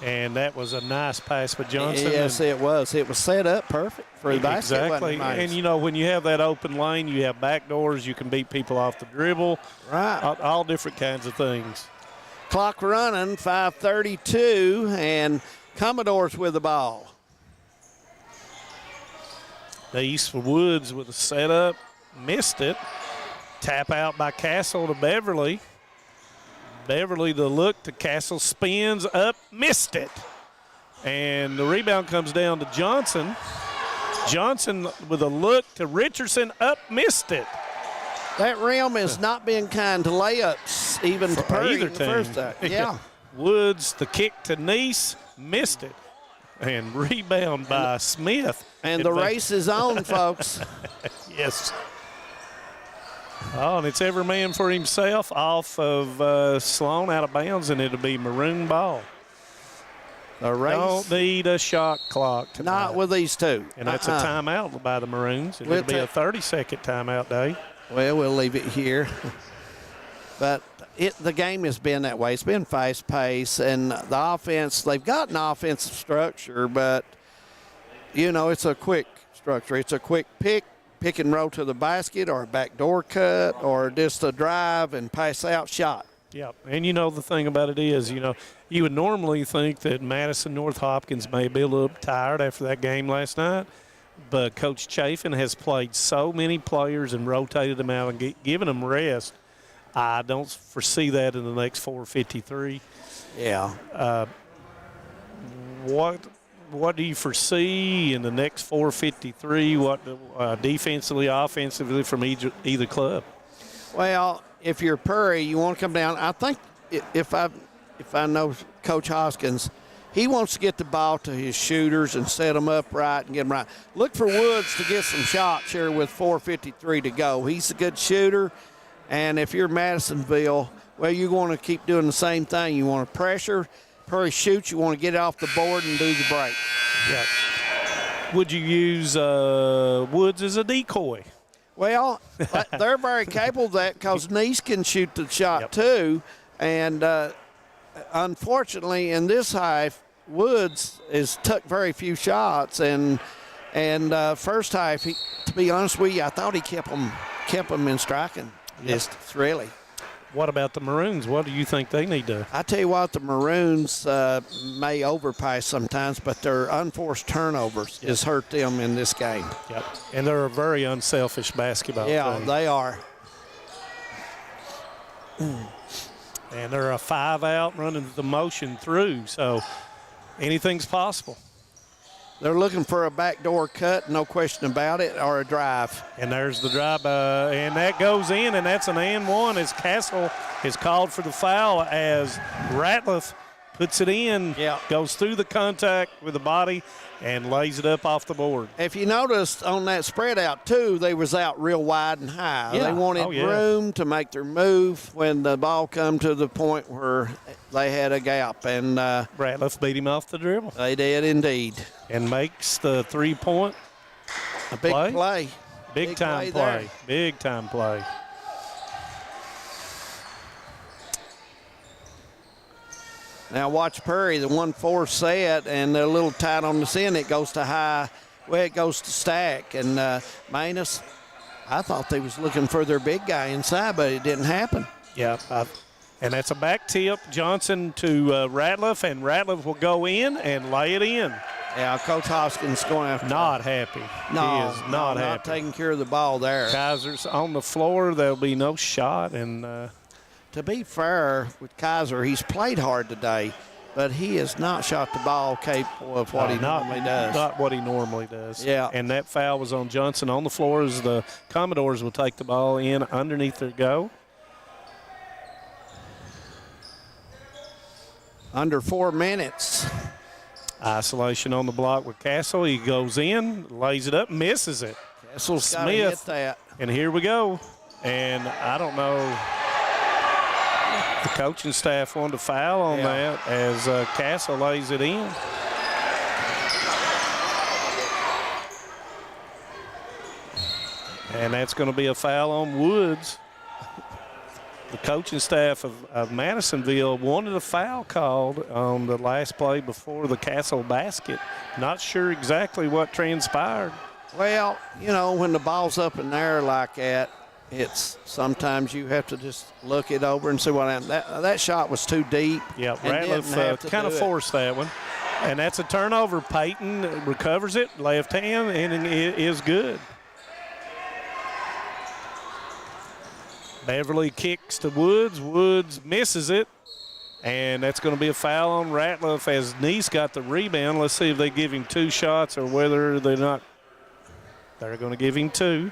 Speaker 16: And that was a nice pass by Johnson.
Speaker 22: Yes, it was. It was set up perfect for the basket.
Speaker 16: Exactly. And, you know, when you have that open lane, you have back doors. You can beat people off the dribble.
Speaker 22: Right.
Speaker 16: All different kinds of things.
Speaker 22: Clock running, 5:32, and Commodores with the ball.
Speaker 16: The East Woods with a setup, missed it. Tap out by Castle to Beverly. Beverly the look to Castle, spins up, missed it. And the rebound comes down to Johnson. Johnson with a look to Richardson, up, missed it.
Speaker 22: That rim has not been kind to layups, even to Perry
Speaker 16: either
Speaker 22: in the
Speaker 16: team.
Speaker 22: first time. Yeah.
Speaker 16: Woods, the kick to Neese, missed it. And rebound by Smith.
Speaker 22: And the race is on, folks.
Speaker 16: Yes. Oh, and it's every man for himself off of Sloan out of bounds, and it'll be maroon ball.
Speaker 22: The race.
Speaker 16: Don't need a shot clock tonight.
Speaker 22: Not with these two.
Speaker 16: And that's a timeout by the Maroons. It'll be a 30-second timeout day.
Speaker 22: Well, we'll leave it here. But the game has been that way. It's been fast-paced, and the offense, they've got an offensive structure, but, you know, it's a quick structure. It's a quick pick and roll to the basket, or a backdoor cut, or just a drive and pass out shot.
Speaker 16: Yeah, and you know the thing about it is, you know, you would normally think that Madison North Hopkins may be a little tired after that game last night, but Coach Chafin has played so many players and rotated them out and given them rest. I don't foresee that in the next 4:53.
Speaker 22: Yeah.
Speaker 16: What do you foresee in the next 4:53? What defensively, offensively from either club?
Speaker 22: Well, if you're Perry, you want to come down. I think if I know Coach Hoskins, he wants to get the ball to his shooters and set them up right and get them right. Look for Woods to get some shots here with 4:53 to go. He's a good shooter. And if you're Madisonville, well, you want to keep doing the same thing. You want to pressure, Perry shoots, you want to get it off the board and do the break.
Speaker 16: Yeah. Would you use Woods as a decoy?
Speaker 22: Well, they're very capable of that because Neese can shoot the shot too. And unfortunately, in this half, Woods has took very few shots. And first half, to be honest with you, I thought he kept them in striking distance, really.
Speaker 16: What about the Maroons? What do you think they need to?
Speaker 22: I tell you what, the Maroons may overpass sometimes, but their unforced turnovers has hurt them in this game.
Speaker 16: Yep, and they're a very unselfish basketball team.
Speaker 22: They are.
Speaker 16: And they're a 5-out running the motion through, so anything's possible.
Speaker 22: They're looking for a backdoor cut, no question about it, or a drive.
Speaker 16: And there's the drive, and that goes in, and that's an and one as Castle is called for the foul as Ratliff puts it in,
Speaker 22: Yeah.
Speaker 16: goes through the contact with the body, and lays it up off the board.
Speaker 22: If you noticed on that spread out, too, they was out real wide and high.
Speaker 16: Yeah.
Speaker 22: They wanted
Speaker 16: Oh, yeah.
Speaker 22: room to make their move when the ball come to the point where they had a gap. And
Speaker 16: Ratliff beat him off the dribble.
Speaker 22: They did indeed.
Speaker 16: And makes the 3-point
Speaker 22: a big play.
Speaker 16: Big time play. Big time play.
Speaker 22: Now watch Perry, the 1-4 set, and they're a little tight on the sin. It goes to high. Well, it goes to stack. And Manus, I thought they was looking for their big guy inside, but it didn't happen.
Speaker 16: Yeah, and that's a back tip. Johnson to Ratliff, and Ratliff will go in and lay it in.
Speaker 22: Yeah, Coach Hoskins going after.
Speaker 16: Not happy.
Speaker 22: No,
Speaker 16: he is not happy.
Speaker 22: Not taking care of the ball there.
Speaker 16: Kaiser's on the floor. There'll be no shot. And
Speaker 22: to be fair with Kaiser, he's played hard today, but he has not shot the ball capable of what he normally does.
Speaker 16: Not what he normally does.
Speaker 22: Yeah.
Speaker 16: And that foul was on Johnson on the floor as the Commodores will take the ball in underneath their go.
Speaker 22: Under 4 minutes.
Speaker 16: Isolation on the block with Castle. He goes in, lays it up, misses it.
Speaker 22: Castle's got to hit that.
Speaker 16: And here we go. And I don't know. The coaching staff wanted to foul on that as Castle lays it in. And that's going to be a foul on Woods. The coaching staff of Madisonville wanted a foul called on the last play before the Castle basket. Not sure exactly what transpired.
Speaker 22: Well, you know, when the ball's up in the air like that, it's sometimes you have to just look it over and see what happened. That shot was too deep.
Speaker 16: Yeah, Ratliff kind of forced that one. And that's a turnover. Peyton recovers it, left hand, and it is good. Beverly kicks to Woods. Woods misses it. And that's going to be a foul on Ratliff as Neese got the rebound. Let's see if they give him 2 shots or whether they're not. They're going to give him 2.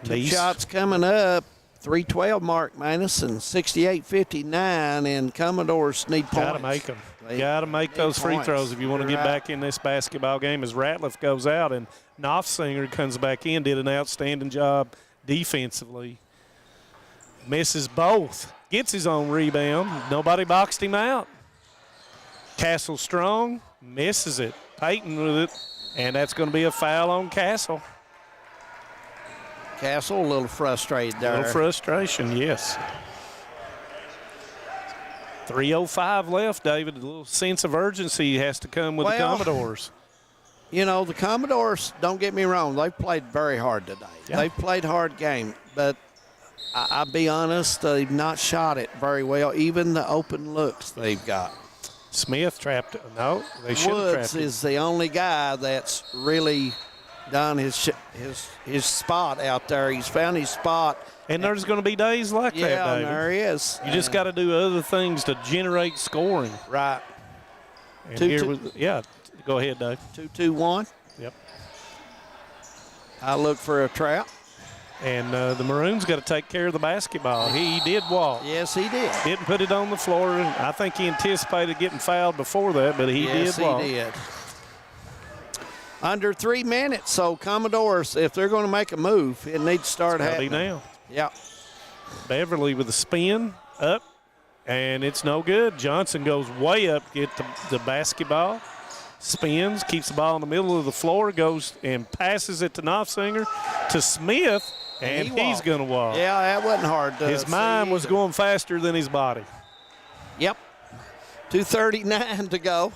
Speaker 22: 2 shots coming up. 3:12 mark minus and 68-59, and Commodores need points.
Speaker 16: Got to make them. Got to make those free throws if you want to get back in this basketball game as Ratliff goes out and Knopfsinger comes back in, did an outstanding job defensively. Misses both. Gets his own rebound. Nobody boxed him out. Castle strong. Misses it. Peyton with it. And that's going to be a foul on Castle.
Speaker 22: Castle a little frustrated there.
Speaker 16: A little frustration, yes. 3:05 left, David. A little sense of urgency has to come with the Commodores.
Speaker 22: You know, the Commodores, don't get me wrong, they've played very hard today.
Speaker 16: Yeah.
Speaker 22: They've played hard game, but I'll be honest, they've not shot it very well, even the open looks they've got.
Speaker 16: Smith trapped it. No, they should have trapped
Speaker 22: Woods
Speaker 16: it.
Speaker 22: is the only guy that's really done his spot out there. He's found his spot.
Speaker 16: And there's going to be days like that,
Speaker 22: Yeah,
Speaker 16: David.
Speaker 22: there he is.
Speaker 16: You just got to do other things to generate scoring.
Speaker 22: Right.
Speaker 16: And
Speaker 22: 2-2.
Speaker 16: Go ahead, Dave.
Speaker 22: 2-2-1.
Speaker 16: Yep.
Speaker 22: I look for a trap.
Speaker 16: And the Maroons got to take care of the basketball. He did walk.
Speaker 22: Yes, he did.
Speaker 16: Didn't put it on the floor. I think he anticipated getting fouled before that, but he did walk.
Speaker 22: Yes, he did. Under 3 minutes, so Commodores, if they're going to make a move, it needs to start happening.
Speaker 16: Now.
Speaker 22: Yeah.
Speaker 16: Beverly with a spin up, and it's no good. Johnson goes way up, get the basketball, spins, keeps the ball in the middle of the floor, goes and passes it to Knopfsinger, to Smith, and he's going to walk.
Speaker 22: Yeah, that wasn't hard to
Speaker 16: His mind was
Speaker 22: either.
Speaker 16: going faster than his body.
Speaker 22: Yep. 2:39 to go.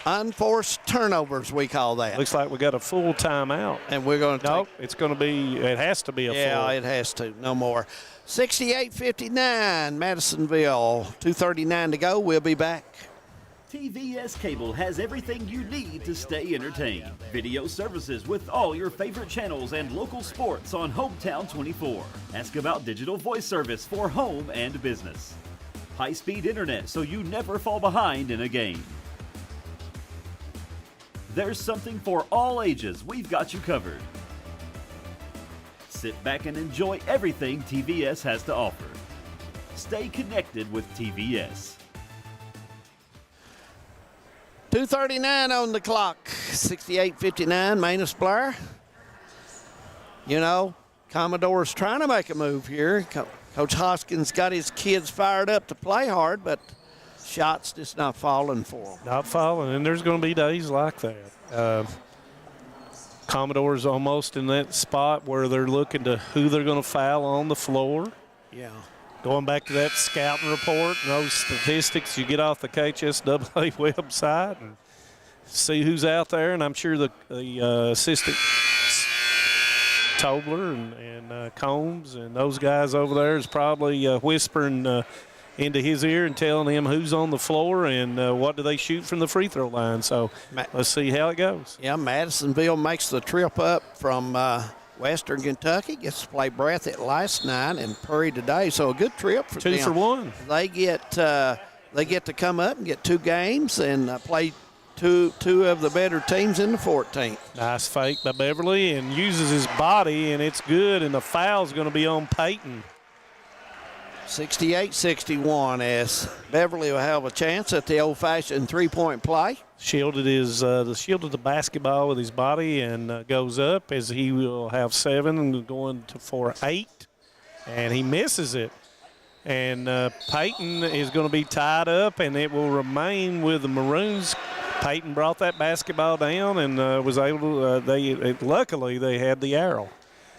Speaker 22: Unforced turnovers, we call that.
Speaker 16: Looks like we got a full timeout.
Speaker 22: And we're going to
Speaker 16: Nope, it's going to be, it has to be a full.
Speaker 22: Yeah, it has to. No more. 68-59, Madisonville. 2:39 to go. We'll be back.
Speaker 1: TVS Cable has everything you need to stay entertained. Video services with all your favorite channels and local sports on Hometown 24. Ask about digital voice service for home and business. High-speed internet so you never fall behind in a game. There's something for all ages. We've got you covered. Sit back and enjoy everything TVS has to offer. Stay connected with TVS.
Speaker 22: 2:39 on the clock. 68-59, Manus Blair. You know, Commodore's trying to make a move here. Coach Hoskins got his kids fired up to play hard, but shots just not falling for them.
Speaker 16: Not falling, and there's going to be days like that. Commodore's almost in that spot where they're looking to who they're going to foul on the floor.
Speaker 22: Yeah.
Speaker 16: Going back to that scouting report and those statistics, you get off the KHSAA website and see who's out there, and I'm sure the assistant Tobler and Combs and those guys over there is probably whispering into his ear and telling him who's on the floor and what do they shoot from the free throw line. So let's see how it goes.
Speaker 22: Yeah, Madisonville makes the trip up from Western Kentucky, gets to play Breathitt last night and Purry today. So a good trip for them.
Speaker 16: 2 for 1.
Speaker 22: They get to come up and get 2 games and play two of the better teams in the 14th.
Speaker 16: Nice fake by Beverly and uses his body, and it's good, and the foul's going to be on Peyton.
Speaker 22: 68-61 as Beverly will have a chance at the old-fashioned three-point play.
Speaker 16: Shielded the basketball with his body and goes up as he will have 7 and going for 8, and he misses it. And Peyton is going to be tied up, and it will remain with the Maroons. Peyton brought that basketball down and was able to, luckily they had the arrow.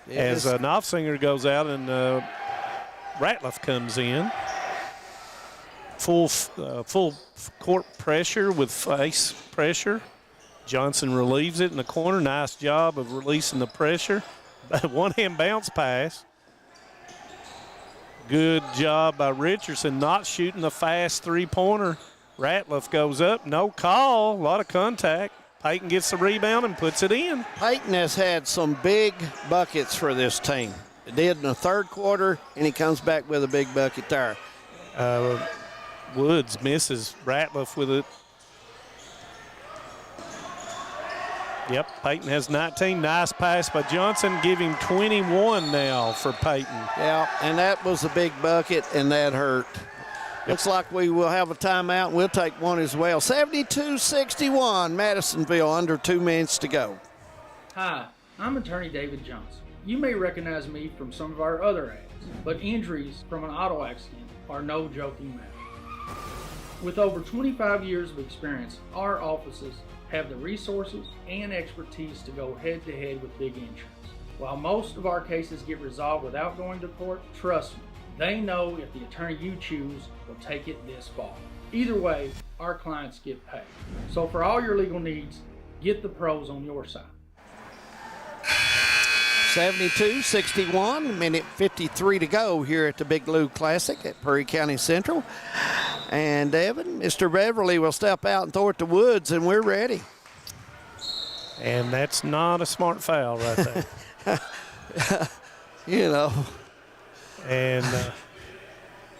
Speaker 16: Yes. As Knopfsinger goes out and Ratliff comes in. Full court pressure with face pressure. Johnson relieves it in the corner. Nice job of releasing the pressure. One-hand bounce pass. Good job by Richardson not shooting the fast three-pointer. Ratliff goes up, no call, a lot of contact. Peyton gets the rebound and puts it in.
Speaker 22: Peyton has had some big buckets for this team. He did in the third quarter, and he comes back with a big bucket there.
Speaker 16: Woods misses Ratliff with it. Yep, Peyton has 19. Nice pass by Johnson. Give him 21 now for Peyton.
Speaker 22: Yeah, and that was a big bucket, and that hurt. Looks like we will have a timeout, and we'll take one as well. 72-61, Madisonville, under 2 minutes to go.
Speaker 3: Hi, I'm attorney David Johnson. You may recognize me from some of our other ads, but injuries from an auto accident are no joking matter. With over 25 years of experience, our offices have the resources and expertise to go head-to-head with big insurance. While most of our cases get resolved without going to court, trust me, they know if the attorney you choose will take it this far. Either way, our clients get paid. So for all your legal needs, get the pros on your side.
Speaker 22: 72-61, minute 53 to go here at the Big Lou Classic at Perry County Central. And Evan, Mr. Beverly will step out and throw it to Woods, and we're ready.
Speaker 16: And that's not a smart foul right there.
Speaker 22: You know.
Speaker 16: And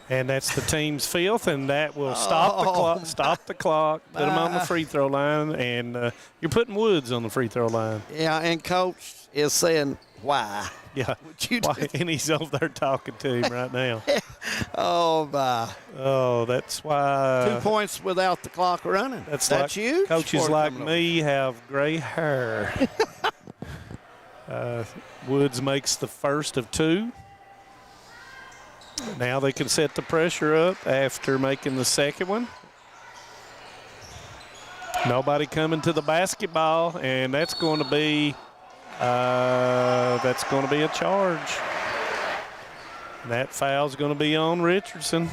Speaker 16: that's the team's 5th, and that will stop the clock. Stop the clock. Put them on the free throw line, and you're putting Woods on the free throw line.
Speaker 22: Yeah, and coach is saying, "Why?"
Speaker 16: Yeah, why? And he's over there talking to him right now.
Speaker 22: Oh my!
Speaker 16: Oh, that's why.
Speaker 22: 2 points without the clock running. That's
Speaker 16: like
Speaker 22: you.
Speaker 16: Coaches like me have gray hair. Woods makes the first of 2. Now they can set the pressure up after making the second one. Nobody coming to the basketball, and that's going to be a charge. That foul's going to be on Richardson.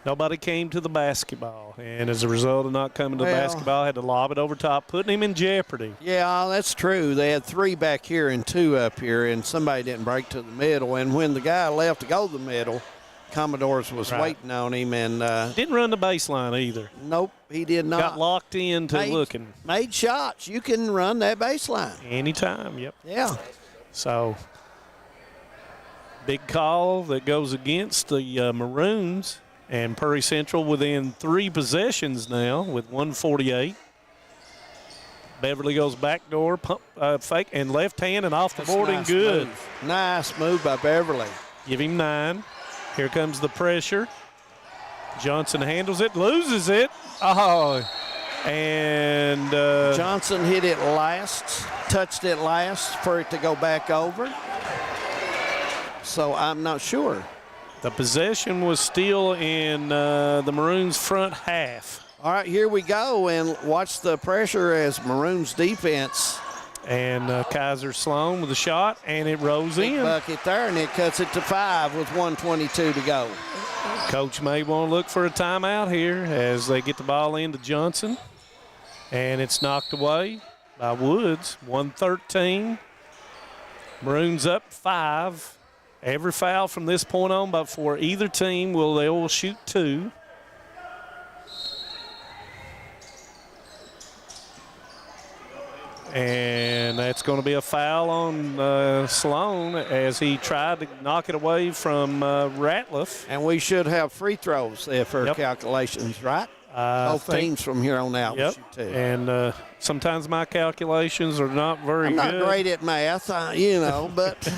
Speaker 16: Nobody came to the basketball, and as a result of not coming to the basketball, had to lob it over top, putting him in jeopardy.
Speaker 22: Yeah, that's true. They had 3 back here and 2 up here, and somebody didn't break to the middle. And when the guy left to go to the middle, Commodores was waiting on him. And
Speaker 16: didn't run the baseline either.
Speaker 22: Nope, he did not.
Speaker 16: Got locked into looking.
Speaker 22: Made shots. You can run that baseline.
Speaker 16: Anytime, yep.
Speaker 22: Yeah.
Speaker 16: So, big call that goes against the Maroons. And Perry Central within 3 possessions now with 148. Beverly goes backdoor, pump, fake, and left hand and off the board and good.
Speaker 22: Nice move by Beverly.
Speaker 16: Give him 9. Here comes the pressure. Johnson handles it, loses it. Oh, and
Speaker 22: Johnson hit it last, touched it last for it to go back over. So I'm not sure.
Speaker 16: The possession was still in the Maroons' front half.
Speaker 22: All right, here we go, and watch the pressure as Maroons defense.
Speaker 16: And Kaiser Sloan with a shot, and it rolls in.
Speaker 22: Bucket there, and it cuts it to 5 with 1:22 to go.
Speaker 16: Coach may want to look for a timeout here as they get the ball into Johnson. And it's knocked away by Woods, 113. Maroons up 5. Every foul from this point on, but for either team, they will shoot 2. And that's going to be a foul on Sloan as he tried to knock it away from Ratliff.
Speaker 22: And we should have free throws if our calculations right. Both teams from here on out.
Speaker 16: Yep.
Speaker 22: Too.
Speaker 16: And sometimes my calculations are not very good.
Speaker 22: I'm not great at math, but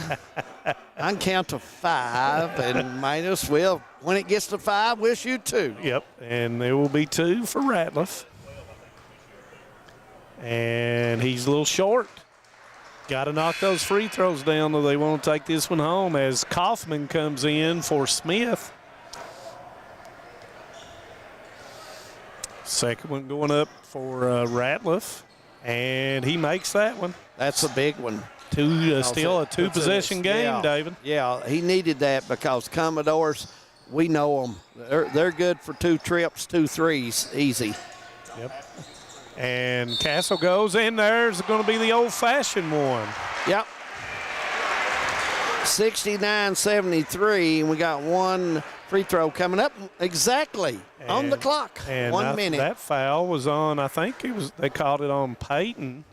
Speaker 22: I can count to 5 and minus. When it gets to 5, we'll shoot 2.
Speaker 16: Yep, and there will be 2 for Ratliff. And he's a little short. Got to knock those free throws down or they won't take this one home as Kaufman comes in for Smith. Second one going up for Ratliff, and he makes that one.
Speaker 22: That's a big one.
Speaker 16: Still a two-possession game, David.
Speaker 22: Yeah, he needed that because Commodores, we know them. They're good for 2 trips, 2 threes, easy.
Speaker 16: Yep. And Castle goes in. There's going to be the old-fashioned one.
Speaker 22: Yep. 69-73, and we got 1 free throw coming up exactly on the clock.
Speaker 16: And
Speaker 22: 1 minute.
Speaker 16: That foul was on, I think they called it on Peyton.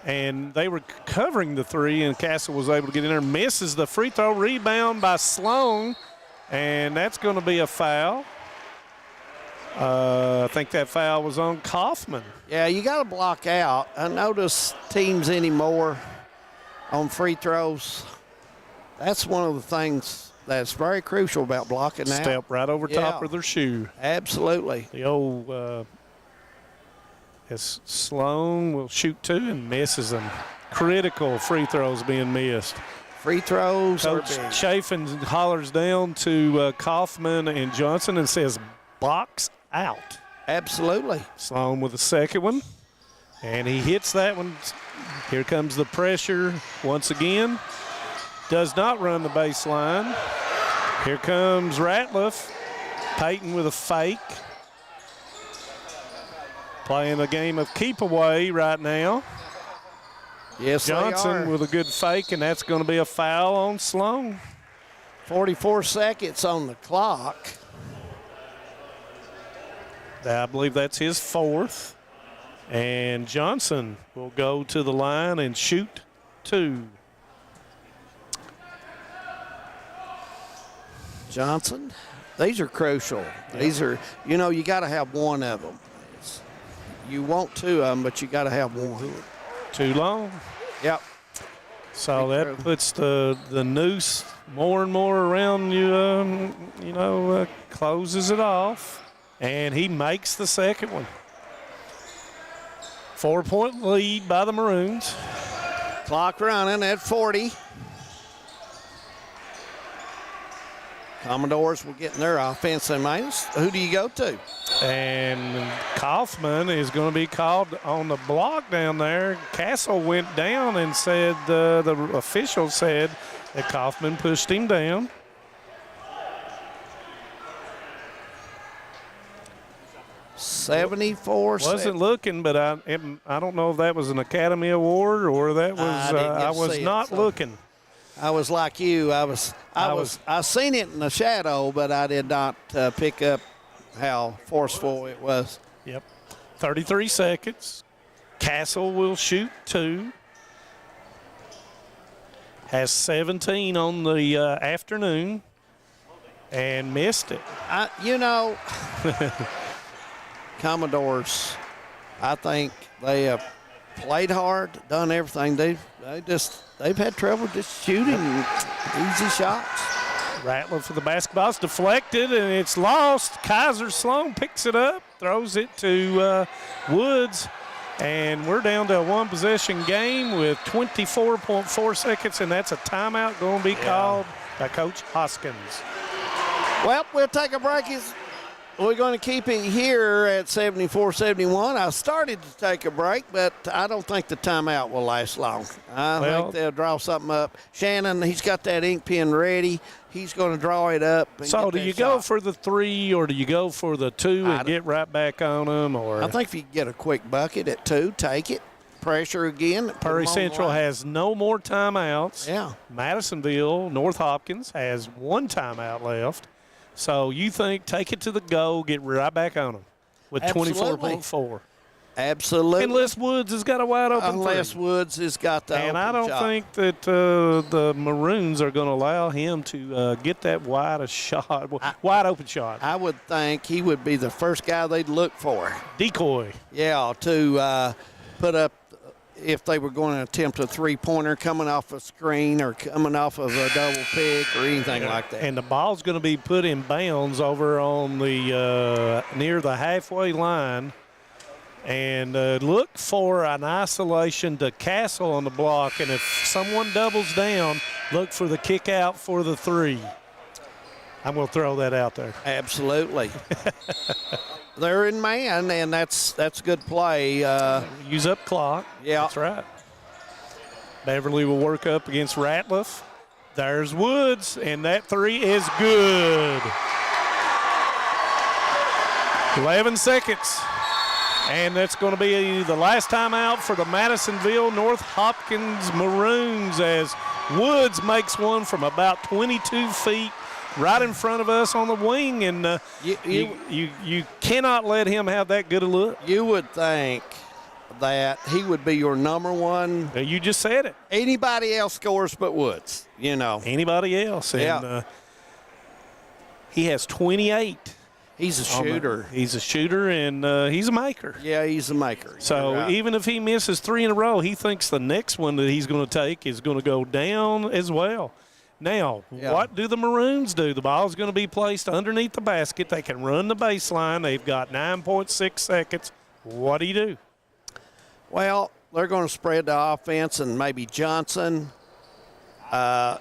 Speaker 16: And they were covering the 3, and Castle was able to get in there. Misses the free throw. Rebound by Sloan, and that's going to be a foul. I think that foul was on Kaufman.
Speaker 22: Yeah, you got to block out. I notice teams anymore on free throws. That's one of the things that's very crucial about blocking out.
Speaker 16: Step right over top of their shoe.
Speaker 22: Absolutely.
Speaker 16: The old as Sloan will shoot 2 and misses them. Critical free throws being missed.
Speaker 22: Free throws are
Speaker 16: Coach
Speaker 22: big.
Speaker 16: Chafin hollers down to Kaufman and Johnson and says, box out.
Speaker 22: Absolutely.
Speaker 16: Sloan with the second one, and he hits that one. Here comes the pressure once again. Does not run the baseline. Here comes Ratliff. Peyton with a fake. Playing a game of keep away right now.
Speaker 22: Yes,
Speaker 16: Johnson with a good fake, and that's going to be a foul on Sloan.
Speaker 22: 44 seconds on the clock.
Speaker 16: I believe that's his 4th. And Johnson will go to the line and shoot 2.
Speaker 22: Johnson, these are crucial. Yeah. These are, you got to have 1 of them. You want 2 of them, but you got to have 1.
Speaker 16: Too long.
Speaker 22: Yep.
Speaker 16: So that puts the noose more and more around you, closes it off. And he makes the second one. 4-point lead by the Maroons.
Speaker 22: Clock running at 40. Commodores will get in their offense and minus. Who do you go to?
Speaker 16: And Kaufman is going to be called on the block down there. Castle went down and said, the official said that Kaufman pushed him down. Wasn't looking, but I don't know if that was an Academy Award or that was I was not looking.
Speaker 22: I was like you. I seen it in the shadow, but I did not pick up how forceful it was.
Speaker 16: Yep. 33 seconds. Castle will shoot 2. Has 17 on the afternoon and missed it.
Speaker 22: Commodores, I think they have played hard, done everything. They've had trouble just shooting easy shots.
Speaker 16: Rattler for the basketball. It's deflected, and it's lost. Kaiser Sloan picks it up, throws it to Woods, and we're down to a one-possession game with 24.4 seconds, and that's a timeout going to be called by Coach Hoskins.
Speaker 22: Well, we'll take a break. We're going to keep it here at 74-71. I started to take a break, but I don't think the timeout will last long. I think they'll draw something up. Shannon, he's got that ink pen ready. He's going to draw it up.
Speaker 16: So do you go for the 3 or do you go for the 2 and get right back on them? Or
Speaker 22: I think if you get a quick bucket at 2, take it. Pressure again.
Speaker 16: Prairie Central has no more timeouts.
Speaker 22: Yeah.
Speaker 16: Madisonville, North Hopkins has 1 timeout left. So you think take it to the goal, get right back on them with 24.4.
Speaker 22: Absolutely.
Speaker 16: Unless Woods has got a wide open
Speaker 22: Woods has got the
Speaker 16: And I don't
Speaker 22: shot.
Speaker 16: think that the Maroons are going to allow him to get that wide open shot.
Speaker 22: I would think he would be the first guy they'd look for.
Speaker 16: Decoy.
Speaker 22: Yeah, to put up if they were going to attempt a three-pointer coming off a screen or coming off of a double pick or anything like that.
Speaker 16: And the ball's going to be put in bounds over on the near the halfway line. And look for an isolation to Castle on the block. And if someone doubles down, look for the kick out for the 3. I'm going to throw that out there.
Speaker 22: Absolutely. They're in man, and that's good play.
Speaker 16: Use up clock.
Speaker 22: Yeah.
Speaker 16: That's right. Beverly will work up against Ratliff. There's Woods, and that 3 is good. 11 seconds. And that's going to be the last time out for the Madisonville North Hopkins Maroons as Woods makes one from about 22 feet right in front of us on the wing. And you cannot let him have that good a look.
Speaker 22: You would think that he would be your number one.
Speaker 16: You just said it.
Speaker 22: Anybody else scores but Woods, you know.
Speaker 16: Anybody else. And he has 28.
Speaker 22: He's a shooter.
Speaker 16: He's a shooter, and he's a maker.
Speaker 22: Yeah, he's a maker.
Speaker 16: So even if he misses 3 in a row, he thinks the next one that he's going to take is going to go down as well. Now, what do the Maroons do? The ball's going to be placed underneath the basket. They can run the baseline. They've got 9.6 seconds. What do you do?
Speaker 22: Well, they're going to spread the offense, and maybe Johnson,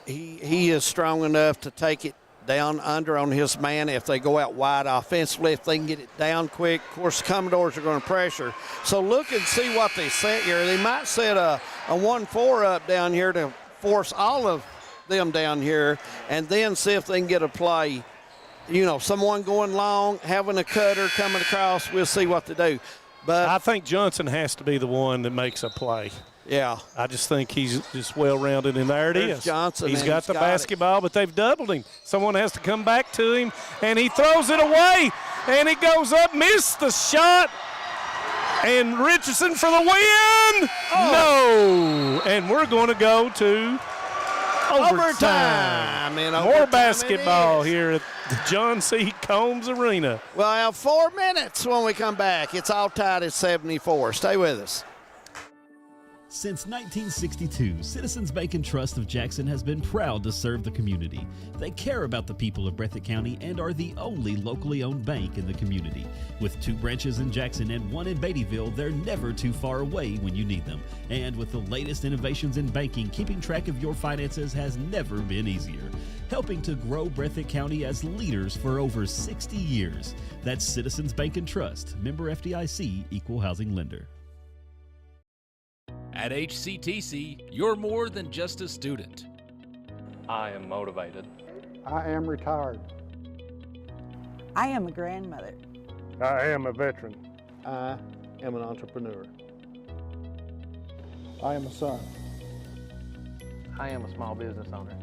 Speaker 22: he is strong enough to take it down under on his man if they go out wide offensively, if they can get it down quick. Of course, the Commodores are going to pressure. So look and see what they set here. They might set a 1-4 up down here to force all of them down here and then see if they can get a play. You know, someone going long, having a cutter coming across. We'll see what they do. But
Speaker 16: I think Johnson has to be the one that makes a play.
Speaker 22: Yeah.
Speaker 16: I just think he's just well-rounded, and there it is.
Speaker 22: Johnson.
Speaker 16: He's got the basketball, but they've doubled him. Someone has to come back to him, and he throws it away, and it goes up, missed the shot, and Richardson for the win. No, and we're going to go to overtime. More basketball here at the John C. Combs Arena.
Speaker 22: Well, I have 4 minutes when we come back. It's all tied at 74. Stay with us.
Speaker 1: Since 1962, Citizens Bank and Trust of Jackson has been proud to serve the community. They care about the people of Breathitt County and are the only locally owned bank in the community. With 2 branches in Jackson and 1 in Beattyville, they're never too far away when you need them. And with the latest innovations in banking, keeping track of your finances has never been easier. Helping to grow Breathitt County as leaders for over 60 years. That's Citizens Bank and Trust, member FDIC, equal housing lender.
Speaker 11: At HCTC, you're more than just a student.
Speaker 5: I am motivated.
Speaker 7: I am retired.
Speaker 17: I am a grandmother.
Speaker 7: I am a veteran.
Speaker 22: I am an entrepreneur.
Speaker 7: I am a son.
Speaker 5: I am a small business owner.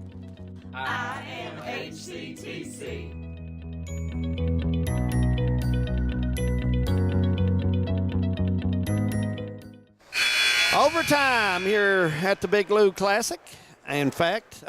Speaker 21: I am HCTC.
Speaker 22: Overtime here at the Big Lou Classic. In fact,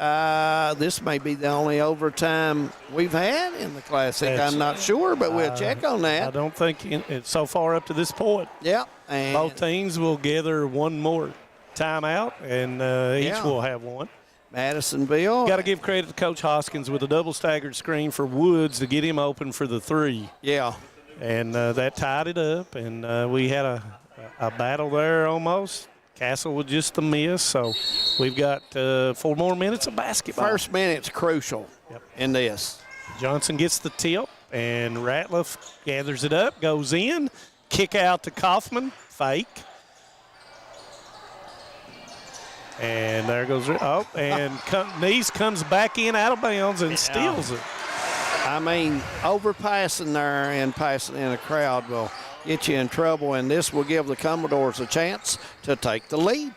Speaker 22: this may be the only overtime we've had in the Classic. I'm not sure, but we'll check on that.
Speaker 16: I don't think it's so far up to this point.
Speaker 22: Yeah. And
Speaker 16: both teams will gather one more timeout, and each will have one.
Speaker 22: Madisonville.
Speaker 16: Got to give credit to Coach Hoskins with a double staggered screen for Woods to get him open for the 3.
Speaker 22: Yeah.
Speaker 16: And that tied it up, and we had a battle there almost. Castle with just a miss, so we've got 4 more minutes of basketball.
Speaker 22: First minute's crucial in this.
Speaker 16: Johnson gets the tip, and Ratliff gathers it up, goes in, kick out to Kaufman, fake. And there goes, and Neese comes back in out of bounds and steals it.
Speaker 22: I mean, overpassing there and passing in a crowd will get you in trouble, and this will give the Commodores a chance to take the lead.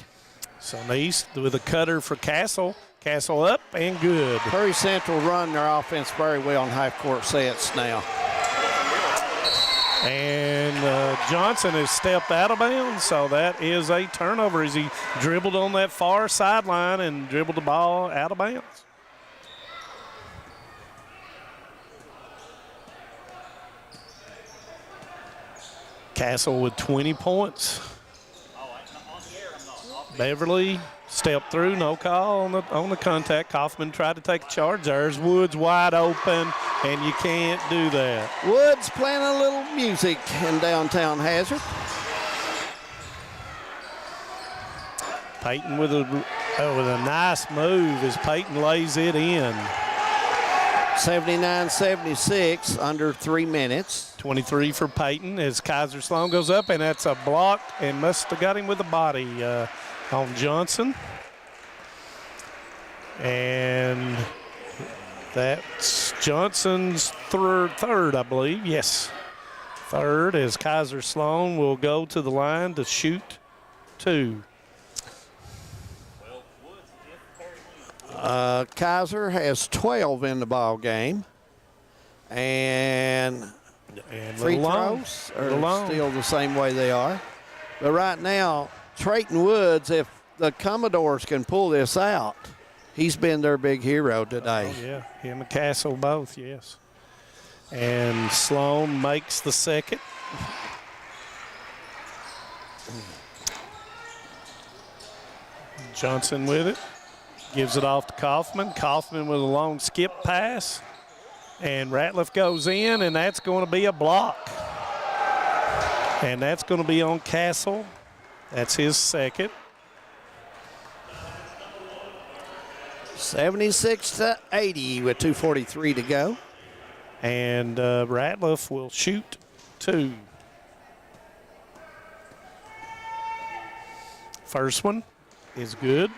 Speaker 16: So Neese with a cutter for Castle. Castle up and good.
Speaker 22: Prairie Central run their offense very well in half-court sets now.
Speaker 16: And Johnson has stepped out of bounds, so that is a turnover as he dribbled on that far sideline and dribbled the ball out of bounds. Castle with 20 points. Beverly stepped through, no call on the contact. Kaufman tried to take a charge. There's Woods wide open, and you can't do that.
Speaker 22: Woods playing a little music in downtown Hazard.
Speaker 16: Peyton with a nice move as Peyton lays it in.
Speaker 22: 79-76, under 3 minutes.
Speaker 16: 23 for Peyton as Kaiser Sloan goes up, and that's a block and must have got him with the body on Johnson. And that's Johnson's third, I believe. Yes, third, as Kaiser Sloan will go to the line to shoot 2.
Speaker 22: Kaiser has 12 in the ball game, and free throws are still the same way they are. But right now, Trayton Woods, if the Commodores can pull this out, he's been their big hero today.
Speaker 16: Oh, yeah, him and Castle both, yes. And Sloan makes the second. Johnson with it. Gives it off to Kaufman. Kaufman with a long skip pass. And Ratliff goes in, and that's going to be a block. And that's going to be on Castle. That's his second.
Speaker 22: 76-80 with 2:43 to go.
Speaker 16: And Ratliff will shoot 2. First one is good.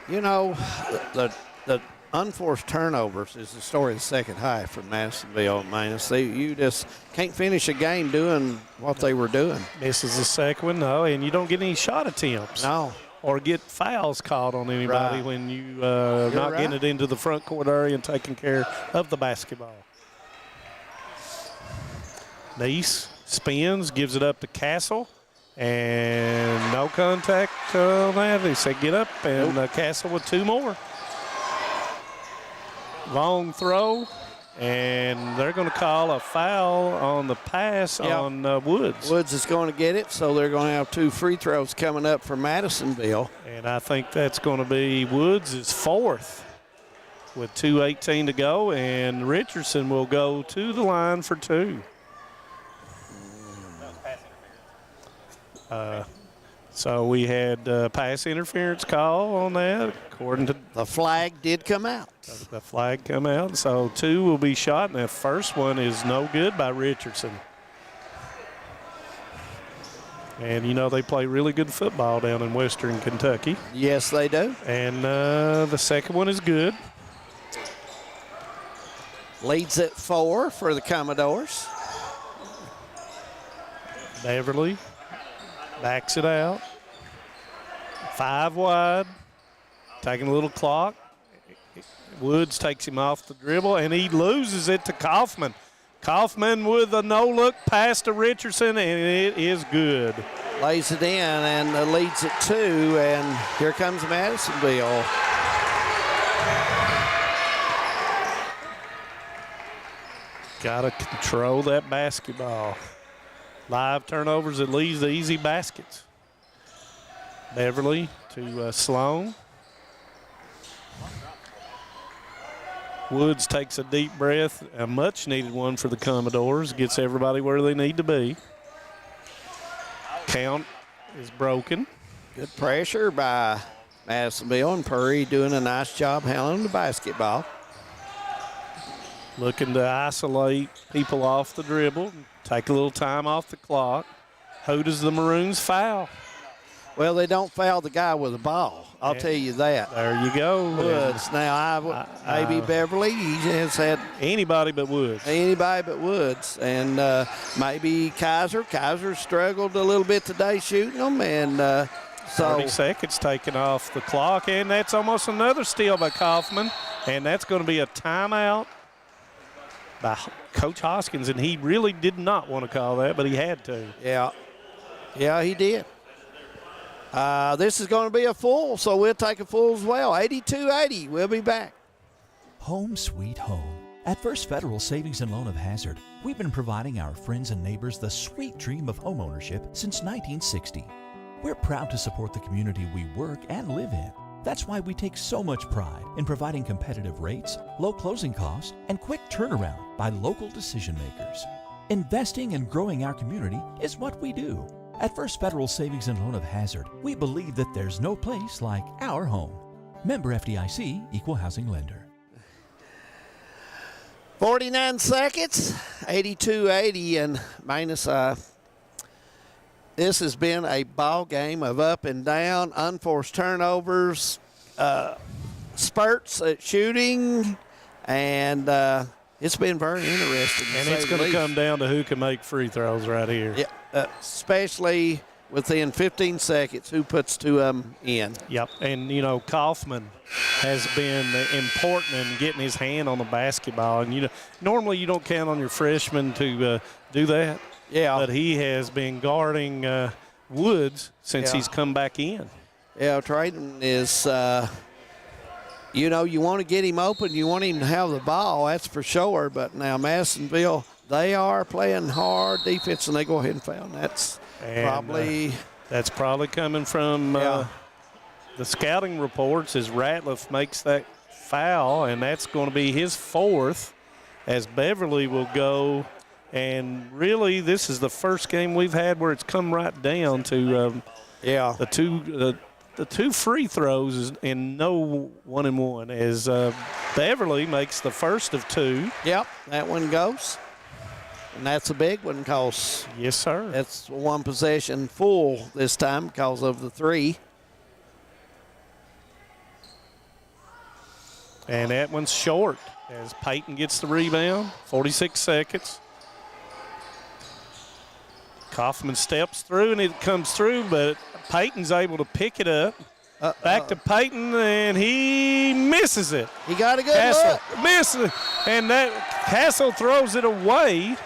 Speaker 22: You know, the unforced turnovers is the story of the second half for Madisonville and Manus. You just can't finish a game doing what they were doing.
Speaker 16: This is the second one, no, and you don't get any shot attempts.
Speaker 22: No.
Speaker 16: Or get fouls called on anybody when you not getting it into the front court area and taking care of the basketball. Neese spins, gives it up to Castle. And no contact on that. They say get up, and Castle with 2 more. Long throw, and they're going to call a foul on the pass on Woods.
Speaker 22: Woods is going to get it, so they're going to have 2 free throws coming up for Madisonville.
Speaker 16: And I think that's going to be Woods' 4th with 2:18 to go, and Richardson will go to the line for 2. So we had pass interference call on that, according to
Speaker 22: the flag did come out.
Speaker 16: The flag come out, so 2 will be shot, and that first one is no good by Richardson. And you know they play really good football down in Western Kentucky.
Speaker 22: Yes, they do.
Speaker 16: And the second one is good.
Speaker 22: Leads at 4 for the Commodores.
Speaker 16: Beverly backs it out. 5 wide. Taking a little clock. Woods takes him off the dribble, and he loses it to Kaufman. Kaufman with a no-look pass to Richardson, and it is good.
Speaker 22: lays it in and leads it 2, and here comes Madisonville.
Speaker 16: Got to control that basketball. Live turnovers that leads to easy baskets. Beverly to Sloan. Woods takes a deep breath, a much needed one for the Commodores. Gets everybody where they need to be. Count is broken.
Speaker 22: Good pressure by Madisonville, and Purry doing a nice job handling the basketball.
Speaker 16: Looking to isolate people off the dribble, take a little time off the clock. Who does the Maroons foul?
Speaker 22: Well, they don't foul the guy with the ball. I'll tell you that.
Speaker 16: There you go.
Speaker 22: Woods. Now, maybe Beverly, he has had
Speaker 16: anybody but Woods.
Speaker 22: Anybody but Woods. And maybe Kaiser. Kaiser struggled a little bit today shooting them. And so
Speaker 16: 30 seconds taken off the clock. And that's almost another steal by Kaufman. And that's going to be a timeout by Coach Hoskins. And he really did not want to call that, but he had to.
Speaker 22: Yeah. Yeah, he did. This is going to be a full, so we'll take a full as well. 82-80. We'll be back.
Speaker 6: Home sweet home. At First Federal Savings and Loan of Hazard, we've been providing our friends and neighbors the sweet dream of homeownership since 1960. We're proud to support the community we work and live in. That's why we take so much pride in providing competitive rates, low closing costs, and quick turnaround by local decision makers. Investing and growing our community is what we do. At First Federal Savings and Loan of Hazard, we believe that there's no place like our home. Member FDIC, Equal Housing Lender.
Speaker 22: 49 seconds, 82-80, and minus. This has been a ball game of up and down, unforced turnovers, spurts at shooting, and it's been very interesting.
Speaker 16: And it's going to come down to who can make free throws right here.
Speaker 22: Yeah. Especially within 15 seconds, who puts 2 of them in.
Speaker 16: Yep, and, you know, Kaufman has been important in getting his hand on the basketball. And, you know, normally you don't count on your freshman to do that.
Speaker 22: Yeah.
Speaker 16: But he has been guarding Woods since he's come back in.
Speaker 22: Yeah, Trayton is, you know, you want to get him open. You want him to have the ball, that's for sure. But now Madisonville, they are playing hard defense, and they go ahead and foul. That's
Speaker 16: probably coming from the scouting reports as Ratliff makes that foul, and that's going to be his 4th as Beverly will go. And really, this is the first game we've had where it's come right down to the two free throws is in no 1-and-1 as Beverly makes the first of 2.
Speaker 22: Yep, that one goes. And that's a big one because
Speaker 16: yes, sir.
Speaker 22: That's one possession full this time because of the 3.
Speaker 16: And that one's short as Peyton gets the rebound. 46 seconds. Kaufman steps through and it comes through, but Peyton's able to pick it up. Back to Peyton, and he misses it.
Speaker 22: He got a good look.
Speaker 16: Misses it. And that Castle throws it away.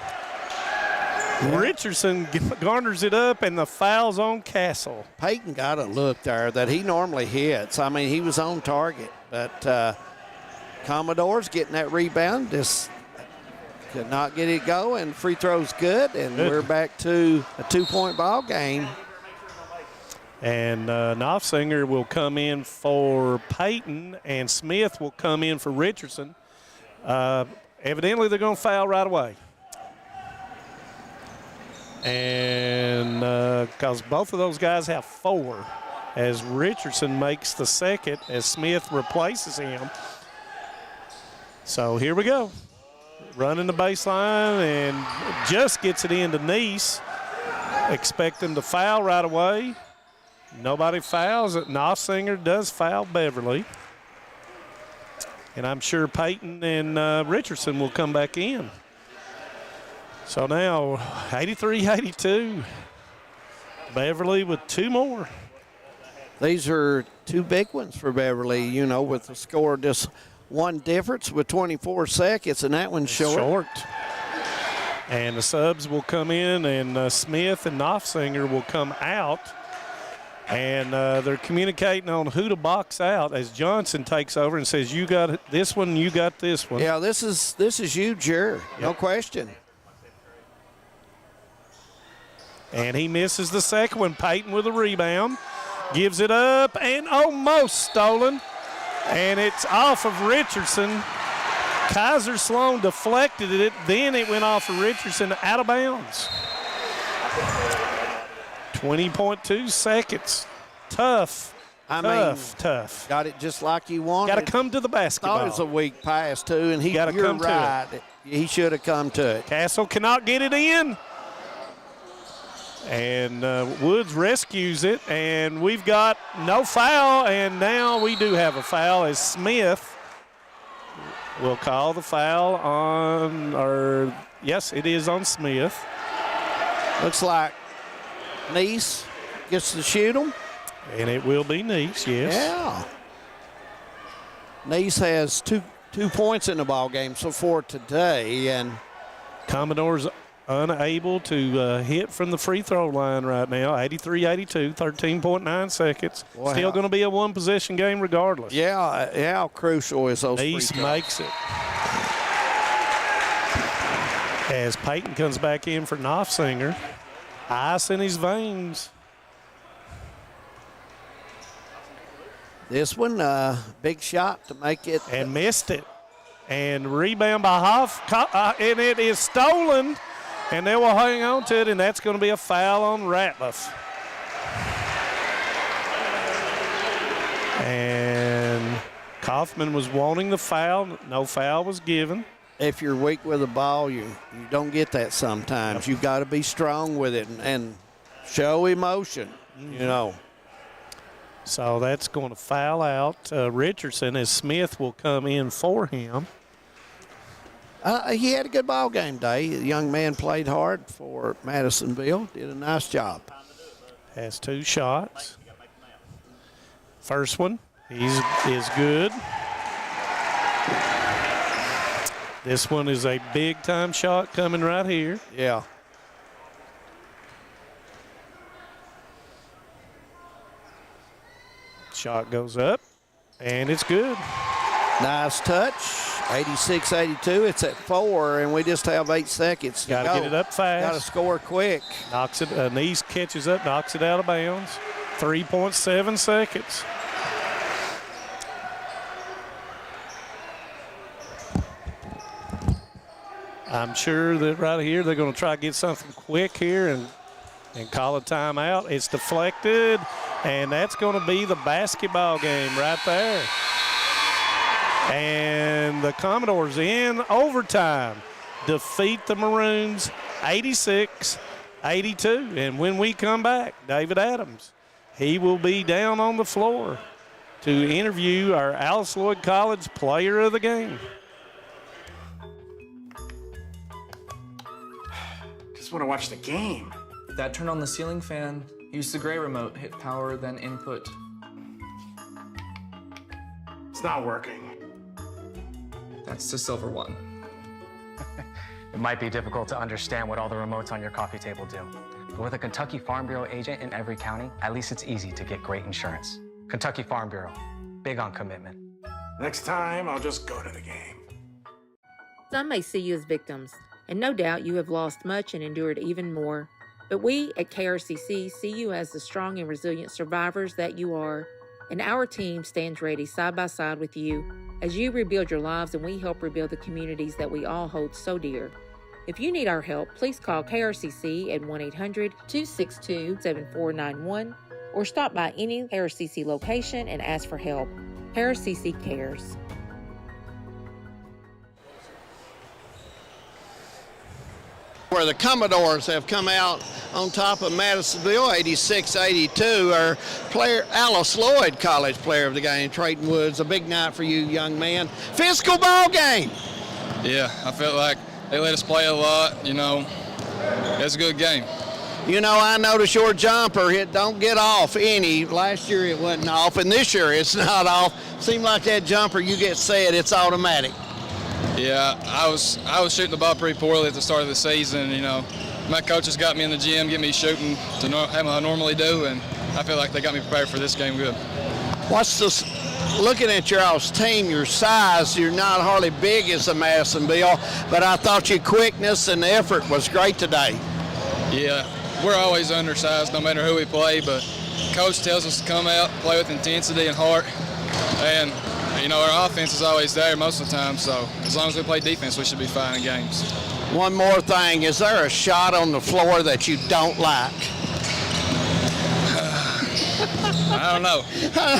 Speaker 16: Richardson garners it up, and the foul's on Castle.
Speaker 22: Peyton got a look there that he normally hits. I mean, he was on target, but Commodores getting that rebound, just could not get it going. Free throw's good, and we're back to a 2-point ball game.
Speaker 16: And Knopfsinger will come in for Peyton, and Smith will come in for Richardson. Evidently, they're going to foul right away. And because both of those guys have 4, as Richardson makes the second, as Smith replaces him. So here we go. Running the baseline and just gets it into Neese. Expect them to foul right away. Nobody fouls it. Knopfsinger does foul Beverly. And I'm sure Peyton and Richardson will come back in. So now 83-82. Beverly with 2 more.
Speaker 22: These are 2 big ones for Beverly, you know, with the score just 1 difference with 24 seconds, and that one's short.
Speaker 16: And the subs will come in, and Smith and Knopfsinger will come out. And they're communicating on who to box out as Johnson takes over and says, you got this one, you got this one.
Speaker 22: Yeah, this is you, Jer. No question.
Speaker 16: And he misses the second one. Peyton with a rebound. Gives it up and almost stolen. And it's off of Richardson. Kaiser Sloan deflected it. Then it went off of Richardson out of bounds. 20.2 seconds. Tough. Tough.
Speaker 22: Got it just like you wanted.
Speaker 16: Got to come to the basketball.
Speaker 22: Thought it was a weak pass, too, and
Speaker 16: Gotta
Speaker 22: you're
Speaker 16: come to
Speaker 22: right. He should have come to it.
Speaker 16: Castle cannot get it in. And Woods rescues it, and we've got no foul, and now we do have a foul as Smith will call the foul on, yes, it is on Smith.
Speaker 22: Looks like Neese gets to shoot him.
Speaker 16: And it will be Neese, yes.
Speaker 22: Yeah. Neese has two points in the ball game so far today, and
Speaker 16: Commodores unable to hit from the free throw line right now. 83-82, 13.9 seconds.
Speaker 22: Boy,
Speaker 16: Still going to be a one-possession game regardless.
Speaker 22: Yeah, how crucial is those free
Speaker 16: Neese
Speaker 22: throws?
Speaker 16: makes it. As Peyton comes back in for Knopfsinger. Ice in his veins.
Speaker 22: This one, big shot to make it.
Speaker 16: And missed it. And rebound by Hoff, and it is stolen. And they will hang on to it, and that's going to be a foul on Ratliff. And Kaufman was wanting the foul. No foul was given.
Speaker 22: If you're weak with the ball, you don't get that sometimes. You've got to be strong with it and show emotion, you know.
Speaker 16: So that's going to foul out Richardson as Smith will come in for him.
Speaker 22: He had a good ball game day. The young man played hard for Madisonville, did a nice job.
Speaker 16: Has 2 shots. First one is good. This one is a big-time shot coming right here.
Speaker 22: Yeah.
Speaker 16: Shot goes up, and it's good.
Speaker 22: Nice touch. 86-82. It's at 4, and we just have 8 seconds.
Speaker 16: Got to get it up fast.
Speaker 22: Got to score quick.
Speaker 16: Knocks it. Neese catches up, knocks it out of bounds. 3.7 seconds. I'm sure that right here they're going to try to get something quick here and call a timeout. It's deflected, and that's going to be the basketball game right there. And the Commodores in overtime defeat the Maroons 86-82. And when we come back, David Adams, he will be down on the floor to interview our Alice Lloyd College Player of the Game.
Speaker 8: Just want to watch the game.
Speaker 9: Dad, turn on the ceiling fan. Use the gray remote. Hit power, then input.
Speaker 8: It's not working.
Speaker 9: That's the silver one.
Speaker 23: It might be difficult to understand what all the remotes on your coffee table do. But with a Kentucky Farm Bureau agent in every county, at least it's easy to get great insurance. Kentucky Farm Bureau, big on commitment.
Speaker 8: Next time, I'll just go to the game.
Speaker 24: Some may see you as victims, and no doubt you have lost much and endured even more. But we at KRCC see you as the strong and resilient survivors that you are, and our team stands ready side by side with you as you rebuild your lives and we help rebuild the communities that we all hold so dear. If you need our help, please call KRCC at 1-800-262-7491 or stop by any KRCC location and ask for help. KRCC cares.
Speaker 22: Where the Commodores have come out on top of Madisonville, 86-82. Our player, Alice Lloyd College Player of the Game, Trayton Woods. A big night for you, young man. Physical ball game.
Speaker 25: Yeah, I felt like they let us play a lot. You know, it's a good game.
Speaker 22: You know, I noticed your jumper, it don't get off any. Last year it wasn't off, and this year it's not off. Seemed like that jumper, you get set, it's automatic.
Speaker 25: Yeah, I was shooting the ball pretty poorly at the start of the season. You know, my coaches got me in the gym, get me shooting to how I normally do, and I feel like they got me prepared for this game good.
Speaker 22: What's this? Looking at your all's team, your size, you're not hardly big as a Madisonville, but I thought your quickness and effort was great today.
Speaker 25: Yeah, we're always undersized no matter who we play, but coach tells us to come out, play with intensity and heart, and you know, our offense is always there most of the time, so as long as we play defense, we should be fine in games.
Speaker 22: One more thing, is there a shot on the floor that you don't like?
Speaker 25: I don't know.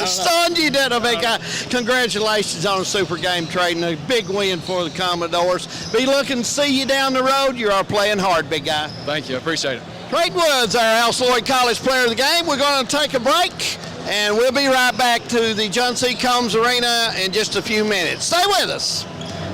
Speaker 22: Stunned you, didn't I, big guy? Congratulations on a super game trading, a big win for the Commodores. Be looking to see you down the road. You are playing hard, big guy.
Speaker 25: Thank you, I appreciate it.
Speaker 22: Creighton Woods, our Alice Lloyd College player of the game. We're going to take a break, and we'll be right back to the John C. Combs Arena in just a few minutes. Stay with us.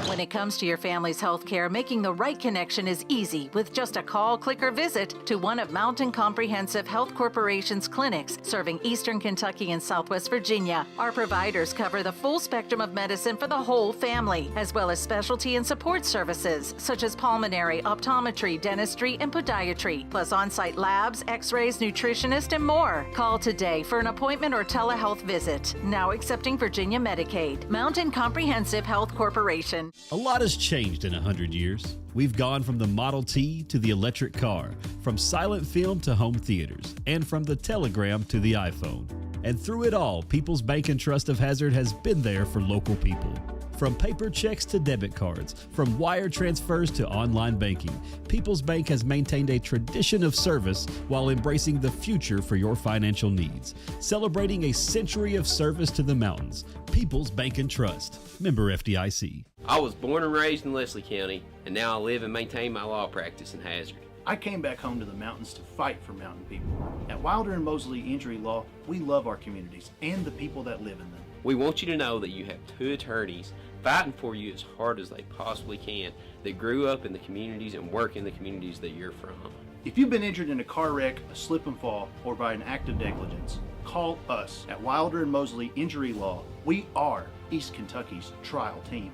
Speaker 2: When it comes to your family's health care, making the right connection is easy with just a call, click, or visit to one of Mountain Comprehensive Health Corporation's clinics serving Eastern Kentucky and Southwest Virginia. Our providers cover the full spectrum of medicine for the whole family, as well as specialty and support services such as pulmonary, optometry, dentistry, and podiatry, plus on-site labs, x-rays, nutritionist, and more. Call today for an appointment or telehealth visit. Now accepting Virginia Medicaid. Mountain Comprehensive Health Corporation.
Speaker 1: A lot has changed in 100 years. We've gone from the Model T to the electric car, from silent film to home theaters, and from the telegram to the iPhone. And through it all, People's Bank and Trust of Hazard has been there for local people. From paper checks to debit cards, from wire transfers to online banking, People's Bank has maintained a tradition of service while embracing the future for your financial needs. Celebrating a century of service to the mountains. People's Bank and Trust. Member FDIC.
Speaker 12: I was born and raised in Leslie County, and now I live and maintain my law practice in Hazard.
Speaker 13: I came back home to the mountains to fight for mountain people. At Wilder and Mosley Injury Law, we love our communities and the people that live in them.
Speaker 12: We want you to know that you have two attorneys fighting for you as hard as they possibly can that grew up in the communities and work in the communities that you're from.
Speaker 13: If you've been injured in a car wreck, a slip and fall, or by an act of negligence, call us at Wilder and Mosley Injury Law. We are East Kentucky's trial team.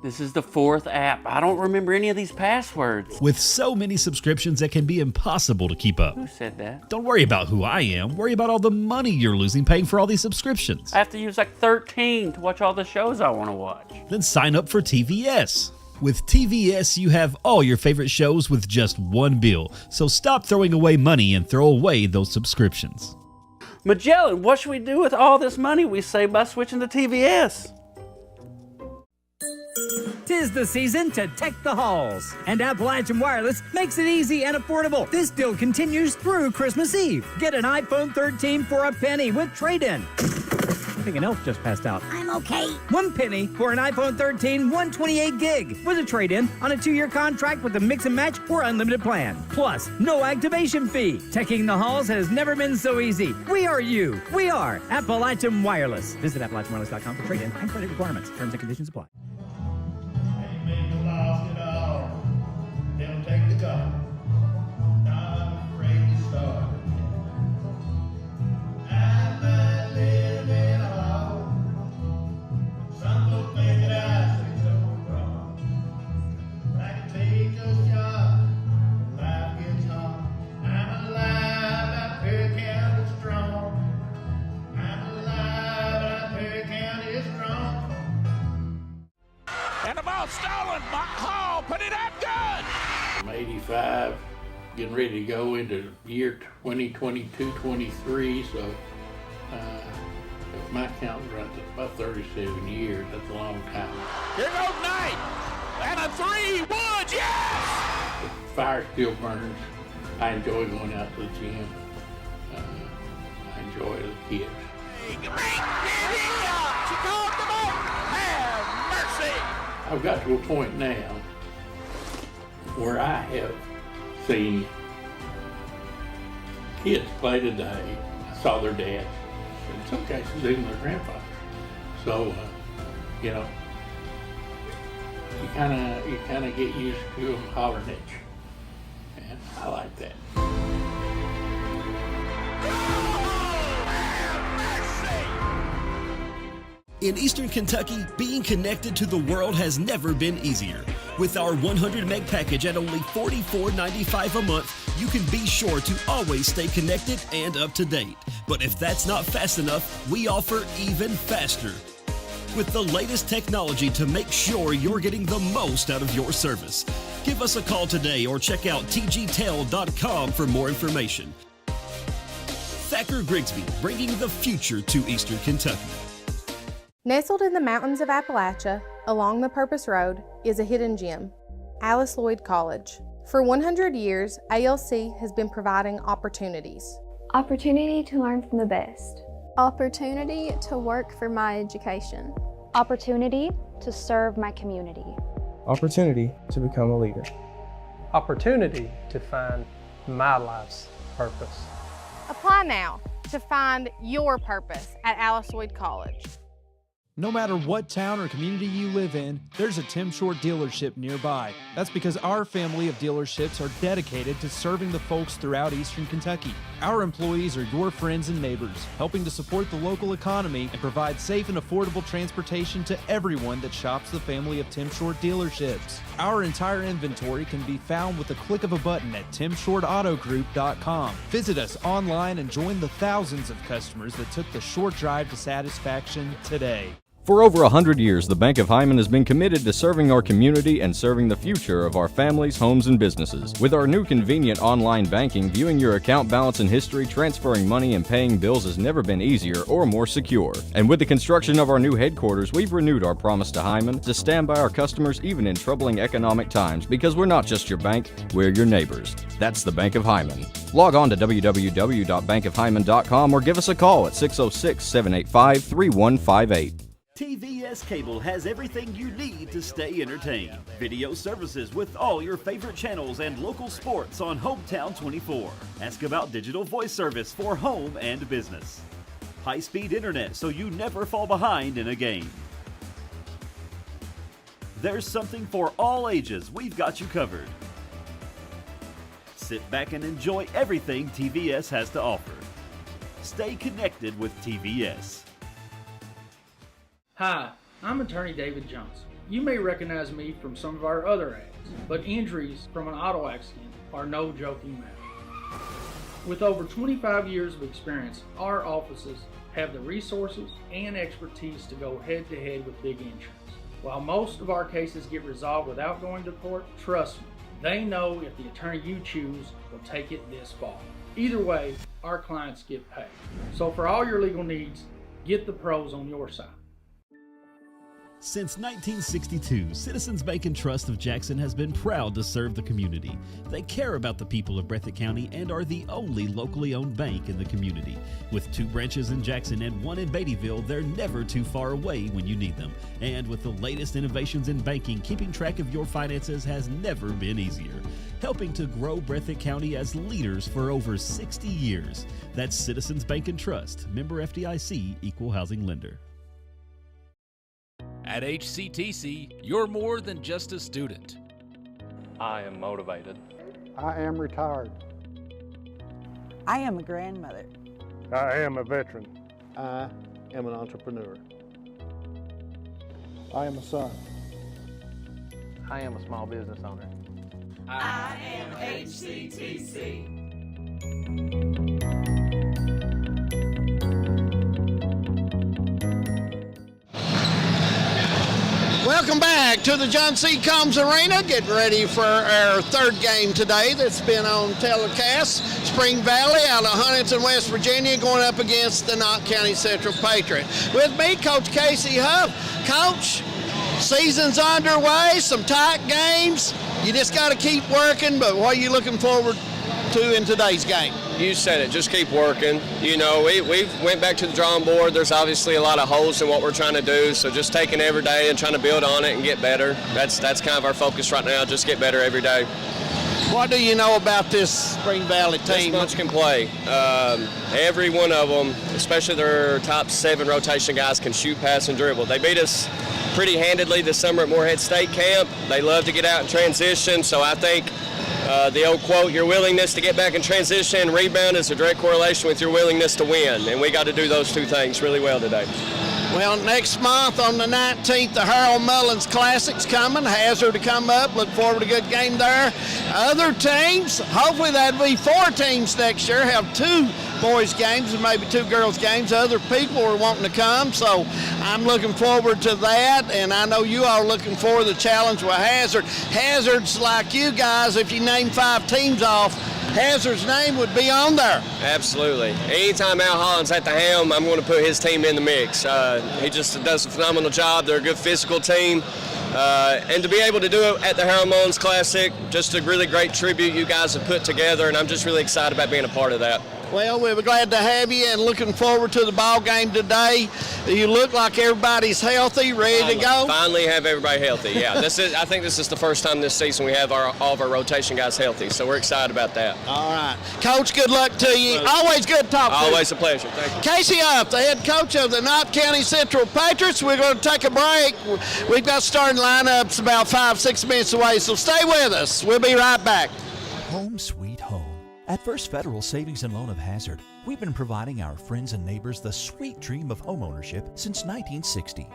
Speaker 14: This is the fourth app. I don't remember any of these passwords.
Speaker 1: With so many subscriptions, it can be impossible to keep up.
Speaker 14: Who said that?
Speaker 1: Don't worry about who I am. Worry about all the money you're losing paying for all these subscriptions.
Speaker 14: I have to use like 13 to watch all the shows I want to watch.
Speaker 1: Then sign up for TVS. With TVS, you have all your favorite shows with just one bill. So stop throwing away money and throw away those subscriptions.
Speaker 14: Magellan, what should we do with all this money we save by switching to TVS?
Speaker 18: 'Tis the season to tech the halls, and Appalachian Wireless makes it easy and affordable. This deal continues through Christmas Eve. Get an iPhone 13 for a penny with trade-in. I think an elf just passed out.
Speaker 26: I'm okay.
Speaker 18: 1 penny for an iPhone 13 128 gig with a trade-in on a 2-year contract with a mix and match or unlimited plan. Plus, no activation fee. Teching the halls has never been so easy. We are you. We are Appalachian Wireless. Visit AppalachianWireless.com for trade-in and credit requirements. Terms and conditions apply.
Speaker 27: Lost it all. They'll take the gun. Not afraid to start. I'm not living in a hole. Some folks make it out so wrong. I can take a shot. Life gets hard. I'm alive. Perry County strong. I'm alive. Perry County strong.
Speaker 11: And the ball stolen. Buck Hall put it up good.
Speaker 27: I'm 85, getting ready to go into year 2022-23, so if my count runs at about 37 years, that's a long time.
Speaker 11: Here goes Knight. And a 3, Woods, yes!
Speaker 27: The fire still burns. I enjoy going out to the gym. I enjoy the kids.
Speaker 11: She called the ball. Have mercy.
Speaker 27: I've got to a point now where I have
Speaker 3: see kids play today. I saw their dads, in some cases even their grandfathers. So, you know, you kind of get used to them hollering at you, and I like that.
Speaker 1: In Eastern Kentucky, being connected to the world has never been easier. With our 100 meg package at only $44.95 a month, you can be sure to always stay connected and up to date. But if that's not fast enough, we offer even faster, with the layest technology to make sure you're getting the most out of your service. Give us a call today or check out tgtel.com for more information. Thacker Grigsby, bringing the future to Eastern Kentucky.
Speaker 4: Nestled in the mountains of Appalachia, along the Purpose Road, is a hidden gem, Alice Lloyd College. For 100 years, ALC has been providing opportunities.
Speaker 10: Opportunity to learn from the best. Opportunity to work for my education.
Speaker 15: Opportunity to serve my community.
Speaker 19: Opportunity to become a leader.
Speaker 5: Opportunity to find my life's purpose.
Speaker 4: Apply now to find your purpose at Alice Lloyd College.
Speaker 20: No matter what town or community you live in, there's a Tim Short dealership nearby. That's because our family of dealerships are dedicated to serving the folks throughout Eastern Kentucky. Our employees are your friends and neighbors, helping to support the local economy and provide safe and affordable transportation to everyone that shops the family of Tim Short dealerships. Our entire inventory can be found with the click of a button at timshortautogroup.com. Visit us online and join the thousands of customers that took the short drive to satisfaction today.
Speaker 26: For over 100 years, the Bank of Hyman has been committed to serving our community and serving the future of our families, homes, and businesses. With our new convenient online banking, viewing your account balance and history, transferring money, and paying bills has never been easier or more secure. And with the construction of our new headquarters, we've renewed our promise to Hyman to stand by our customers even in troubling economic times, because we're not just your bank, we're your neighbors. That's the Bank of Hyman. Log on to www.bankofhyman.com or give us a call at 606-785-3158.
Speaker 1: TVS Cable has everything you need to stay entertained. Video services with all your favorite channels and local sports on Hometown 24. Ask about digital voice service for home and business. High-speed internet so you never fall behind in a game. There's something for all ages. We've got you covered. Sit back and enjoy everything TVS has to offer. Stay connected with TVS.
Speaker 28: Hi, I'm attorney David Johnson. You may recognize me from some of our other ads, but injuries from an auto accident are no joking matter. With over 25 years of experience, our offices have the resources and expertise to go head to head with big insurance. While most of our cases get resolved without going to court, trust me, they know if the attorney you choose will take it this far. Either way, our clients get paid. So for all your legal needs, get the pros on your side.
Speaker 1: Since 1962, Citizens Bank and Trust of Jackson has been proud to serve the community. They care about the people of Breathitt County and are the only locally owned bank in the community. With 2 branches in Jackson and 1 in Beattyville, they're never too far away when you need them. And with the latest innovations in banking, keeping track of your finances has never been easier. Helping to grow Breathitt County as leaders for over 60 years. That's Citizens Bank and Trust, member FDIC, equal housing lender.
Speaker 11: At HCTC, you're more than just a student.
Speaker 5: I am motivated.
Speaker 7: I am retired.
Speaker 17: I am a grandmother.
Speaker 7: I am a veteran.
Speaker 13: I am an entrepreneur.
Speaker 7: I am a son.
Speaker 5: I am a small business owner.
Speaker 21: I am HCTC.
Speaker 22: Welcome back to the John C. Combs Arena. Getting ready for our 3rd game today that's been on telecast. Spring Valley out of Huntington, West Virginia, going up against the Knott County Central Patriots. With me, Coach Casey Huff. Coach, season's underway, some tight games. You just got to keep working, but what are you looking forward to in today's game?
Speaker 29: You said it, just keep working. You know, we went back to the drawing board. There's obviously a lot of holes in what we're trying to do, so just taking every day and trying to build on it and get better. That's kind of our focus right now, just get better every day.
Speaker 22: What do you know about this Spring Valley team?
Speaker 29: This much can play. Every one of them, especially their top 7 rotation guys, can shoot, pass, and dribble. They beat us pretty handedly this summer at Morehead State Camp. They love to get out and transition, so I think the old quote, your willingness to get back in transition and rebound is a direct correlation with your willingness to win, and we got to do those 2 things really well today.
Speaker 22: Well, next month on the 19th, the Harold Mullins Classic's coming. Hazard to come up. Look forward to a good game there. Other teams, hopefully that'll be 4 teams next year, have 2 boys games and maybe 2 girls games. Other people are wanting to come, so I'm looking forward to that, and I know you all are looking forward to the challenge with Hazard. Hazard's like you guys, if you name 5 teams off, Hazard's name would be on there.
Speaker 29: Absolutely. Anytime Al Holland's at the helm, I'm going to put his team in the mix. He just does a phenomenal job. They're a good physical team. And to be able to do it at the Harold Mullins Classic, just a really great tribute you guys have put together, and I'm just really excited about being a part of that.
Speaker 22: Well, we're glad to have you and looking forward to the ball game today. You look like everybody's healthy, ready to go.
Speaker 29: Finally have everybody healthy, yeah. I think this is the first time this season we have all of our rotation guys healthy, so we're excited about that.
Speaker 22: All right. Coach, good luck to you. Always good talking to you.
Speaker 29: Always a pleasure. Thank you.
Speaker 22: Casey Huff, the head coach of the Knott County Central Patriots. We're going to take a break. We've got starting lineups about 5-6 minutes away, so stay with us. We'll be right back.
Speaker 2: Home sweet home. At First Federal Savings and Loan of Hazard, we've been providing our friends and neighbors the sweet dream of homeownership since 1960.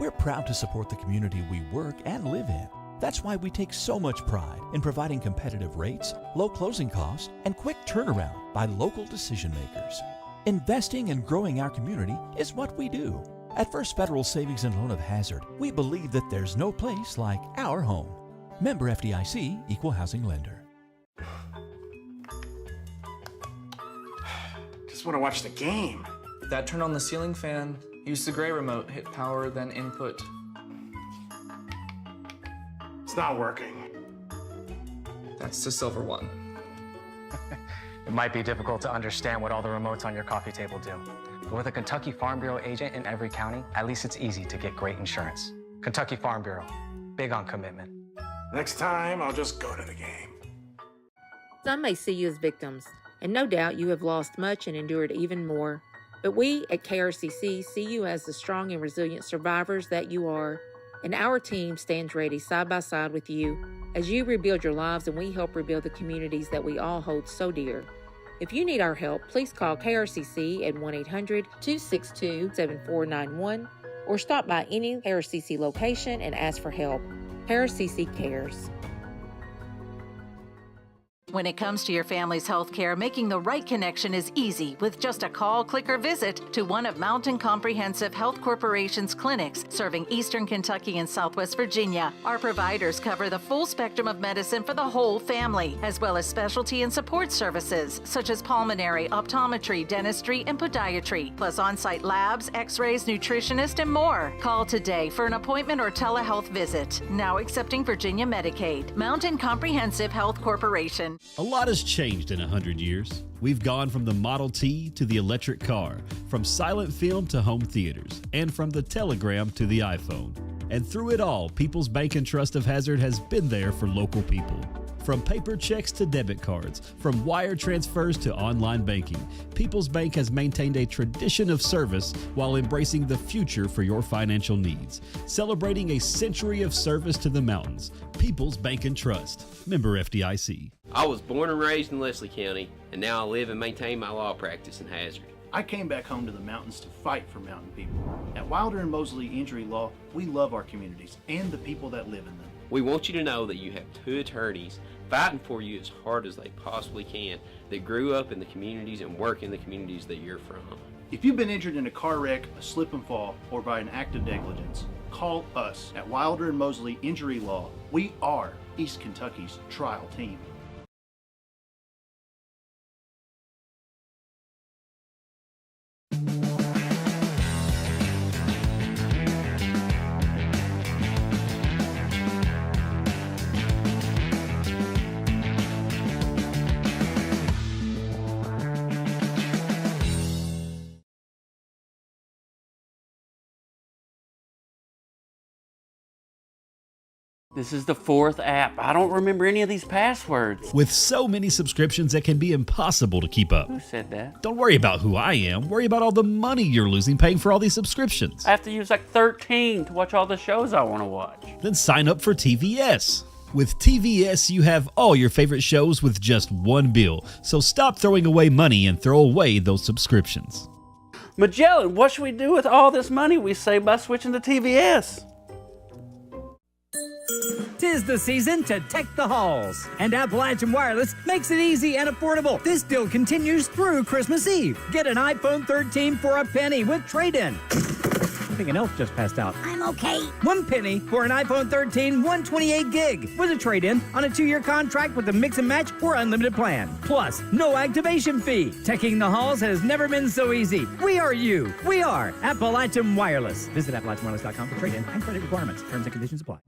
Speaker 2: We're proud to support the community we work and live in. That's why we take so much pride in providing competitive rates, low closing costs, and quick turnaround by local decision makers. Investing and growing our community is what we do. At First Federal Savings and Loan of Hazard, we believe that there's no place like our home. Member FDIC, Equal Housing Lender.
Speaker 6: Just want to watch the game.
Speaker 8: Dad, turn on the ceiling fan, use the gray remote, hit power, then input.
Speaker 6: It's not working.
Speaker 8: That's the silver one.
Speaker 9: It might be difficult to understand what all the remotes on your coffee table do. But with a Kentucky Farm Bureau agent in every county, at least it's easy to get great insurance. Kentucky Farm Bureau, big on commitment.
Speaker 6: Next time, I'll just go to the game.
Speaker 12: Some may see you as victims, and no doubt you have lost much and endured even more. But we at KRCC see you as the strong and resilient survivors that you are, and our team stands ready side by side with you as you rebuild your lives and we help rebuild the communities that we all hold so dear. If you need our help, please call KRCC at 1-800-262-7491 or stop by any KRCC location and ask for help. KRCC cares.
Speaker 16: When it comes to your family's health care, making the right connection is easy with just a call, click, or visit to one of Mountain Comprehensive Health Corporation's clinics serving Eastern Kentucky and Southwest Virginia. Our providers cover the full spectrum of medicine for the whole family, as well as specialty and support services such as pulmonary, optometry, dentistry, and podiatry, plus on-site labs, x-rays, nutritionist, and more. Call today for an appointment or telehealth visit. Now accepting Virginia Medicaid. Mountain Comprehensive Health Corporation.
Speaker 1: A lot has changed in 100 years. We've gone from the Model T to the electric car, from silent film to home theaters, and from the telegram to the iPhone. And through it all, People's Bank and Trust of Hazard has been there for local people. From paper checks to debit cards, from wire transfers to online banking, People's Bank has maintained a tradition of service while embracing the future for your financial needs. Celebrating a century of service to the mountains. People's Bank and Trust. Member FDIC.
Speaker 23: I was born and raised in Leslie County, and now I live and maintain my law practice in Hazard.
Speaker 13: I came back home to the mountains to fight for mountain people. At Wilder and Mosley Injury Law, we love our communities and the people that live in them.
Speaker 23: We want you to know that you have 2 attorneys fighting for you as hard as they possibly can that grew up in the communities and work in the communities that you're from.
Speaker 13: If you've been injured in a car wreck, a slip and fall, or by an act of negligence, call us at Wilder and Mosley Injury Law. We are East Kentucky's trial team.
Speaker 3: This is the 4th app. I don't remember any of these passwords.
Speaker 1: With so many subscriptions, it can be impossible to keep up.
Speaker 3: Who said that?
Speaker 1: Don't worry about who I am. Worry about all the money you're losing paying for all these subscriptions.
Speaker 3: I have to use like 13 to watch all the shows I want to watch.
Speaker 1: Then sign up for TVS. With TVS, you have all your favorite shows with just one bill. So stop throwing away money and throw away those subscriptions.
Speaker 3: Magellan, what should we do with all this money we save by switching to TVS?
Speaker 10: 'Tis the season to tech the halls, and Appalachian Wireless makes it easy and affordable. This deal continues through Christmas Eve. Get an iPhone 13 for a penny with trade-in. I think an elf just passed out.
Speaker 14: I'm okay.
Speaker 10: 1 penny for an iPhone 13 128 gig with a trade-in on a 2-year contract with a mix and match or unlimited plan. Plus, no activation fee. Teching the halls has never been so easy. We are you. We are Appalachian Wireless. Visit AppalachianWireless.com for trade-in and credit requirements. Terms and conditions apply.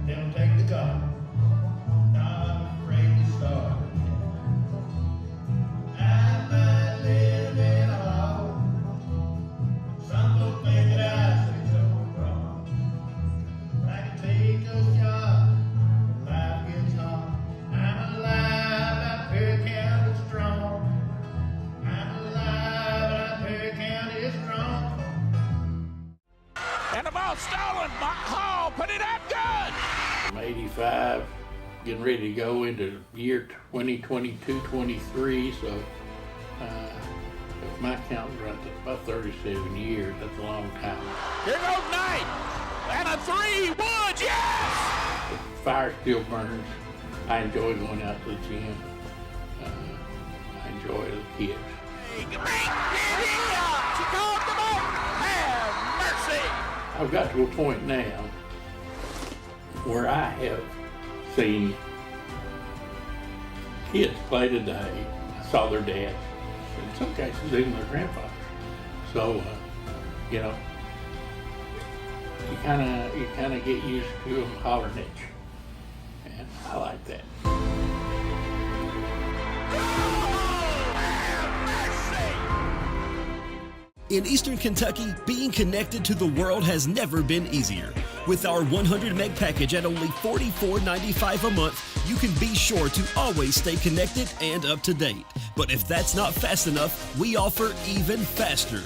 Speaker 15: They'll take the gun. Not afraid to start. I might live in a hole. Some folks think that I say so wrong. I can take a shot when life gets hard. I'm alive, that Perry County is strong. I'm alive, that Perry County is strong.
Speaker 11: And the ball stolen. Hall put it up good.
Speaker 18: I'm 85, getting ready to go into year 2022-23, so if my count's right, that's about 37 years. That's a long time.
Speaker 11: Here goes Knight. And a 3, Woods, yes!
Speaker 18: The fire still burns. I enjoy going out to the gym. I enjoy the kids.
Speaker 11: She called them out. Have mercy.
Speaker 18: I've got to a point now where I have seen kids play today. I saw their dads, in some cases even their grandfathers. So, you kind of get used to them hollering at you, and I like that.
Speaker 1: In Eastern Kentucky, being connected to the world has never been easier. With our 100 meg package at only $44.95 a month, you can be sure to always stay connected and up to date. But if that's not fast enough, we offer even faster.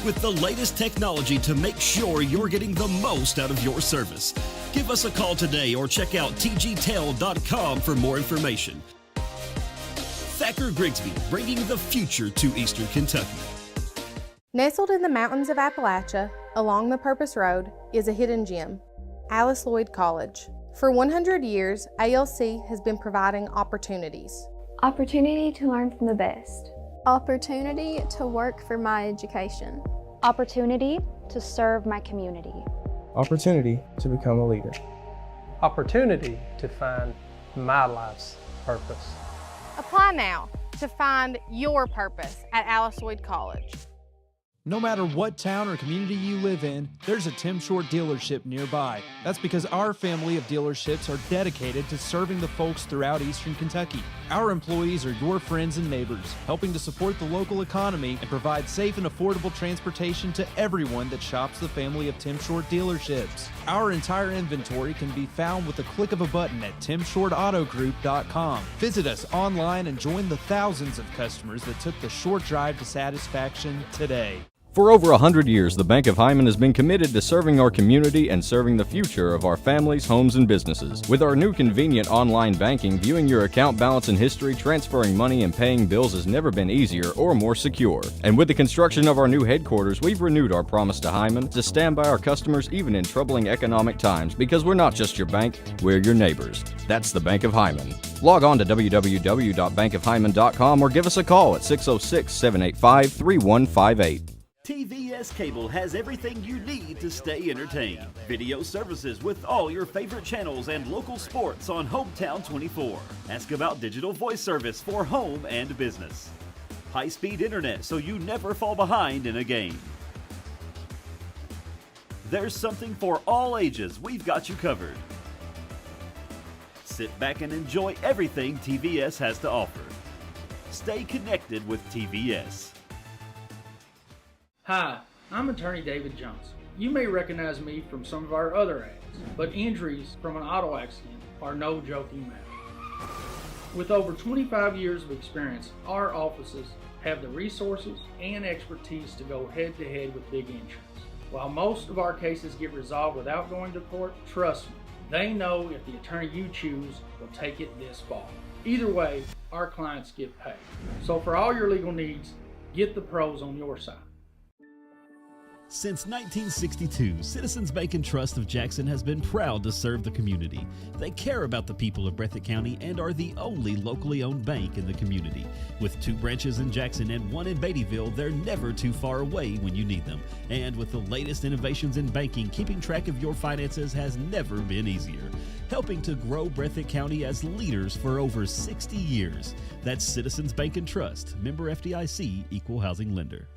Speaker 1: With the layest technology to make sure you're getting the most out of your service. Give us a call today or check out tgtel.com for more information. Thacker Grigsby, bringing the future to Eastern Kentucky.
Speaker 4: Nestled in the mountains of Appalachia, along the Purpose Road, is a hidden gem, Alice Lloyd College. For 100 years, ALC has been providing opportunities.
Speaker 19: Opportunity to learn from the best.
Speaker 24: Opportunity to work for my education.
Speaker 25: Opportunity to serve my community.
Speaker 27: Opportunity to become a leader.
Speaker 5: Opportunity to find my life's purpose.
Speaker 4: Apply now to find your purpose at Alice Lloyd College.
Speaker 20: No matter what town or community you live in, there's a Tim Short dealership nearby. That's because our family of dealerships are dedicated to serving the folks throughout Eastern Kentucky. Our employees are your friends and neighbors, helping to support the local economy and provide safe and affordable transportation to everyone that shops the family of Tim Short dealerships. Our entire inventory can be found with the click of a button at timshortautogroup.com. Visit us online and join the thousands of customers that took the short drive to satisfaction today.
Speaker 26: For over 100 years, the Bank of Hyman has been committed to serving our community and serving the future of our families, homes, and businesses. With our new convenient online banking, viewing your account balance and history, transferring money, and paying bills has never been easier or more secure. And with the construction of our new headquarters, we've renewed our promise to Hyman to stand by our customers even in troubling economic times, because we're not just your bank, we're your neighbors. That's the Bank of Hyman. Log on to www.bankofhyman.com or give us a call at 606-785-3158.
Speaker 1: TVS Cable has everything you need to stay entertained. Video services with all your favorite channels and local sports on Hometown 24. Ask about digital voice service for home and business. High-speed internet so you never fall behind in a game. There's something for all ages. We've got you covered. Sit back and enjoy everything TVS has to offer. Stay connected with TVS.
Speaker 28: Hi, I'm attorney David Jones. You may recognize me from some of our other ads, but injuries from an auto accident are no joking matter. With over 25 years of experience, our offices have the resources and expertise to go head-to-head with big insurance. While most of our cases get resolved without going to court, trust me, they know if the attorney you choose will take it this far. Either way, our clients get paid. So for all your legal needs, get the pros on your side.
Speaker 1: Since 1962, Citizens Bank and Trust of Jackson has been proud to serve the community. They care about the people of Breathitt County and are the only locally owned bank in the community. With 2 branches in Jackson and 1 in Beattyville, they're never too far away when you need them. And with the latest innovations in banking, keeping track of your finances has never been easier. Helping to grow Breathitt County as leaders for over 60 years. That's Citizens Bank and Trust, member FDIC, equal housing lender.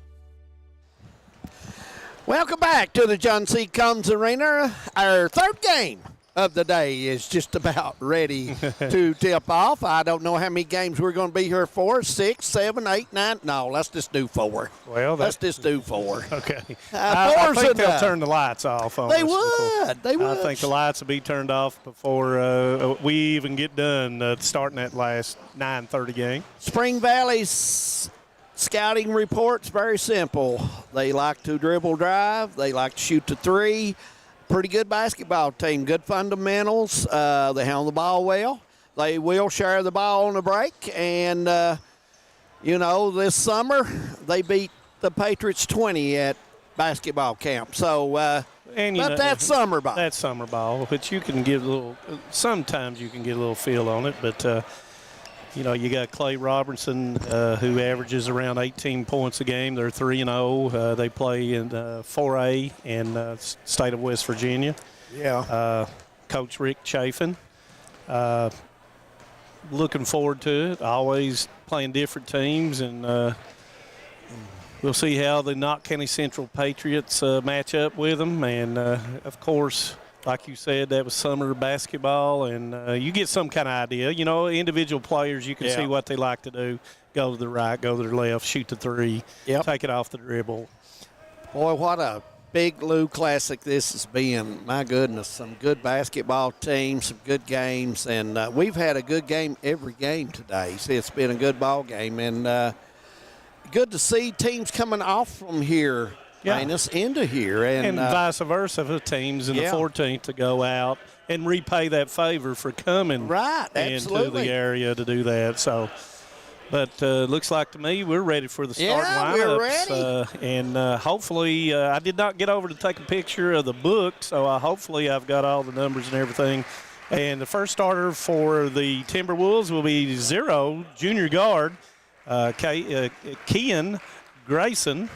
Speaker 2: Welcome back to the John C. Combs Arena. Our third game of the day is just about ready to tip off. I don't know how many games we're going to be here for. 6, 7, 8, 9. No, let's just do 4.
Speaker 7: Well,
Speaker 2: let's just do 4.
Speaker 7: Okay. I think they'll turn the lights off on
Speaker 2: They
Speaker 7: us
Speaker 2: would. They would.
Speaker 7: I think the lights will be turned off before we even get done starting that last 9:30 game.
Speaker 2: Spring Valley's scouting report's very simple. They like to dribble drive. They like to shoot the 3. Pretty good basketball team. Good fundamentals. They handle the ball well. They will share the ball on the break. And, this summer they beat the Patriots 20 at basketball camp. So, that's summer ball.
Speaker 7: That's summer ball, but you can get sometimes you can get a little feel on it, but you got Clay Robertson, who averages around 18 points a game. They're 3-0. They play in 4A in state of West Virginia.
Speaker 2: Yeah.
Speaker 7: Coach Rick Chafin. Looking forward to it. Always playing different teams, and we'll see how the Knott County Central Patriots match up with them. And, of course, like you said, that was summer basketball, and you get some kind of idea. Individual players, you can see what they like to do. Go to the right, go to the left, shoot the 3, take it off the dribble.
Speaker 2: Boy, what a big Lou Classic this has been. My goodness, some good basketball teams, some good games, and we've had a good game every game today. See, it's been a good ball game, and good to see teams coming off from here. Us into here. And
Speaker 7: vice versa for teams in the 14th to go out and repay that favor for coming into the area to do that. So, but looks like to me we're ready for the starting lineups.
Speaker 2: We're ready.
Speaker 7: And hopefully I did not get over to take a picture of the book, so hopefully I've got all the numbers and everything. And the first starter for the Timberwolves will be 0, junior guard, Kean Grayson.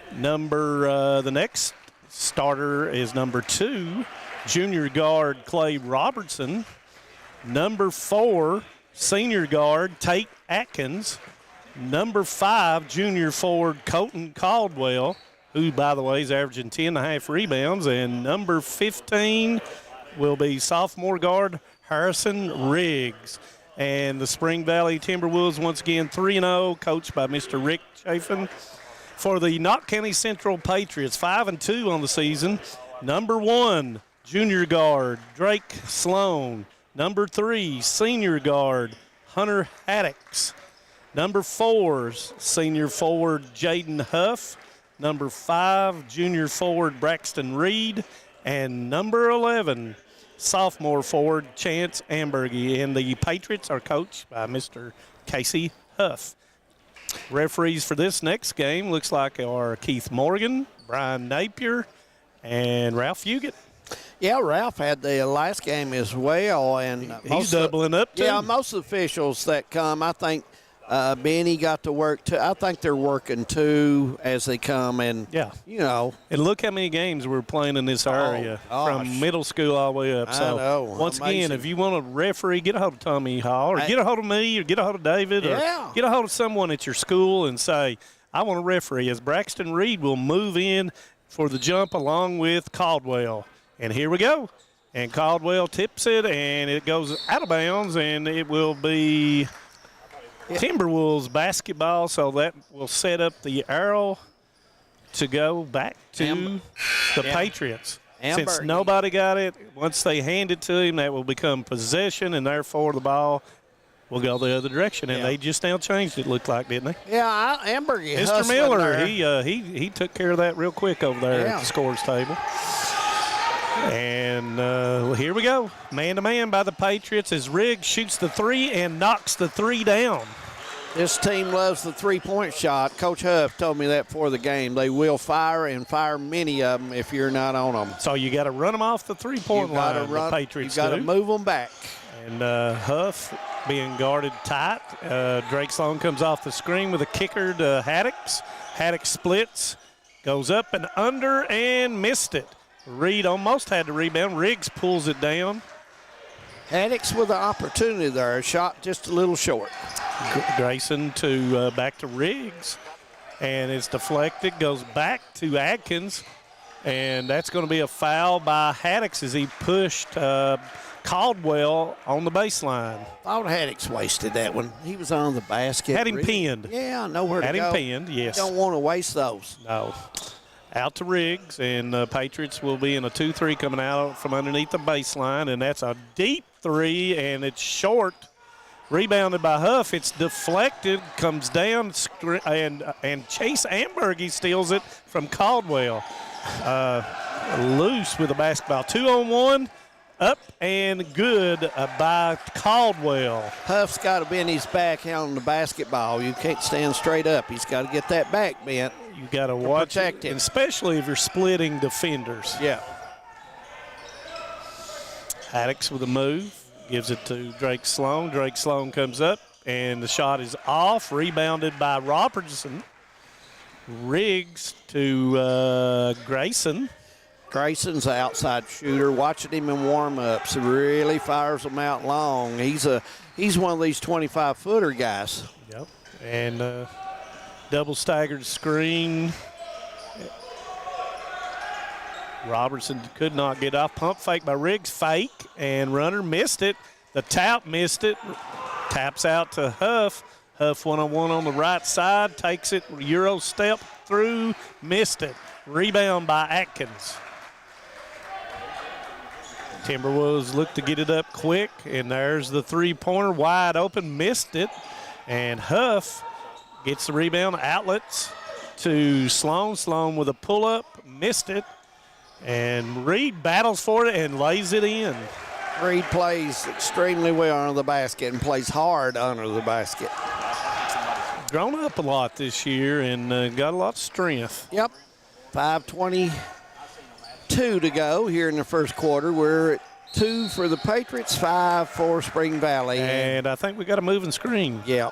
Speaker 7: The next starter is number 2, junior guard Clay Robertson. Number 4, senior guard Tate Atkins. Number 5, junior forward Colton Caldwell, who, by the way, is averaging 10.5 rebounds. And number 15 will be sophomore guard Harrison Riggs. And the Spring Valley Timberwolves, once again, 3-0, coached by Mr. Rick Chafin. For the Knott County Central Patriots, 5-2 on the season. Number 1, junior guard Drake Sloan. Number 3, senior guard Hunter Haddix. Number 4, senior forward Jaden Huff. Number 5, junior forward Braxton Reed. And number 11, sophomore forward Chance Ambergy. And the Patriots are coached by Mr. Casey Huff. Referees for this next game looks like are Keith Morgan, Brian Napier, and Ralph Fugit.
Speaker 2: Yeah, Ralph had the last game as well. And
Speaker 7: he's doubling up, too.
Speaker 2: Yeah, most of the officials that come, I think Benny got to work, too. I think they're working, too, as they come. And,
Speaker 7: And look how many games we're playing in this area from middle school all the way up.
Speaker 2: I know.
Speaker 7: Once
Speaker 2: Amazing.
Speaker 7: again, if you want a referee, get a hold of Tommy Hall or get a hold of me or get a hold of David or get a hold of someone at your school and say, I want a referee. As Braxton Reed will move in for the jump along with Caldwell. And here we go. And Caldwell tips it, and it goes out of bounds, and it will be Timberwolves basketball, so that will set up the arrow to go back to the Patriots. Since
Speaker 2: Ambergy.
Speaker 7: nobody got it, once they hand it to him, that will become possession, and therefore the ball will go the other direction. And they just now changed it, looked like, didn't they?
Speaker 2: Yeah, Ambergy.
Speaker 7: Mr. Miller, he took care of that real quick over there at the scores table. And here we go. Man-to-man by the Patriots as Riggs shoots the three and knocks the three down.
Speaker 2: This team loves the three-point shot. Coach Huff told me that before the game. They will fire and fire many of them if you're not on them.
Speaker 7: So you got to run them off the three-point line, the Patriots
Speaker 2: You got to move them back.
Speaker 7: And Huff being guarded tight. Drake Sloan comes off the screen with a kicker to Haddix. Haddix splits, goes up and under and missed it. Reed almost had the rebound. Riggs pulls it down.
Speaker 2: Haddix with the opportunity there. Shot just a little short.
Speaker 7: Grayson to back to Riggs. And it's deflected, goes back to Adkins. And that's going to be a foul by Haddix as he pushed Caldwell on the baseline.
Speaker 2: Thought Haddix wasted that one. He was on the basket.
Speaker 7: Had him pinned.
Speaker 2: Yeah, nowhere to go.
Speaker 7: Had him pinned, yes.
Speaker 2: You don't want to waste those.
Speaker 7: No. Out to Riggs, and Patriots will be in a 2-3 coming out from underneath the baseline, and that's a deep three, and it's short. Rebounded by Huff. It's deflected, comes down, and Chase Ambergy steals it from Caldwell. Loose with the basketball. 2-on-1, up and good by Caldwell.
Speaker 2: Huff's got to bend his back on the basketball. You can't stand straight up. He's got to get that back bent.
Speaker 7: You got to watch
Speaker 2: protect him,
Speaker 7: especially if you're splitting defenders.
Speaker 2: Yeah.
Speaker 7: Haddix with a move, gives it to Drake Sloan. Drake Sloan comes up, and the shot is off. Rebounded by Robertson. Riggs to Grayson.
Speaker 2: Grayson's an outside shooter. Watching him in warm-ups, he really fires them out long. He's one of these 25-footer guys.
Speaker 7: Yep. And double staggered screen. Robertson could not get off. Pump fake by Riggs. Fake, and runner missed it. The tap missed it. Taps out to Huff. Huff one-on-one on the right side. Takes it. Euro step through. Missed it. Rebound by Atkins. Timberwolves look to get it up quick, and there's the three-pointer wide open. Missed it. And Huff gets the rebound. Outlets to Sloan. Sloan with a pull-up. Missed it. And Reed battles for it and lays it in.
Speaker 2: Reed plays extremely well under the basket and plays hard under the basket.
Speaker 7: Grown up a lot this year and got a lot of strength.
Speaker 2: Yep. 5:22 to go here in the first quarter. We're at 2 for the Patriots, 5 for Spring Valley.
Speaker 7: And I think we got a moving screen.
Speaker 2: Yep.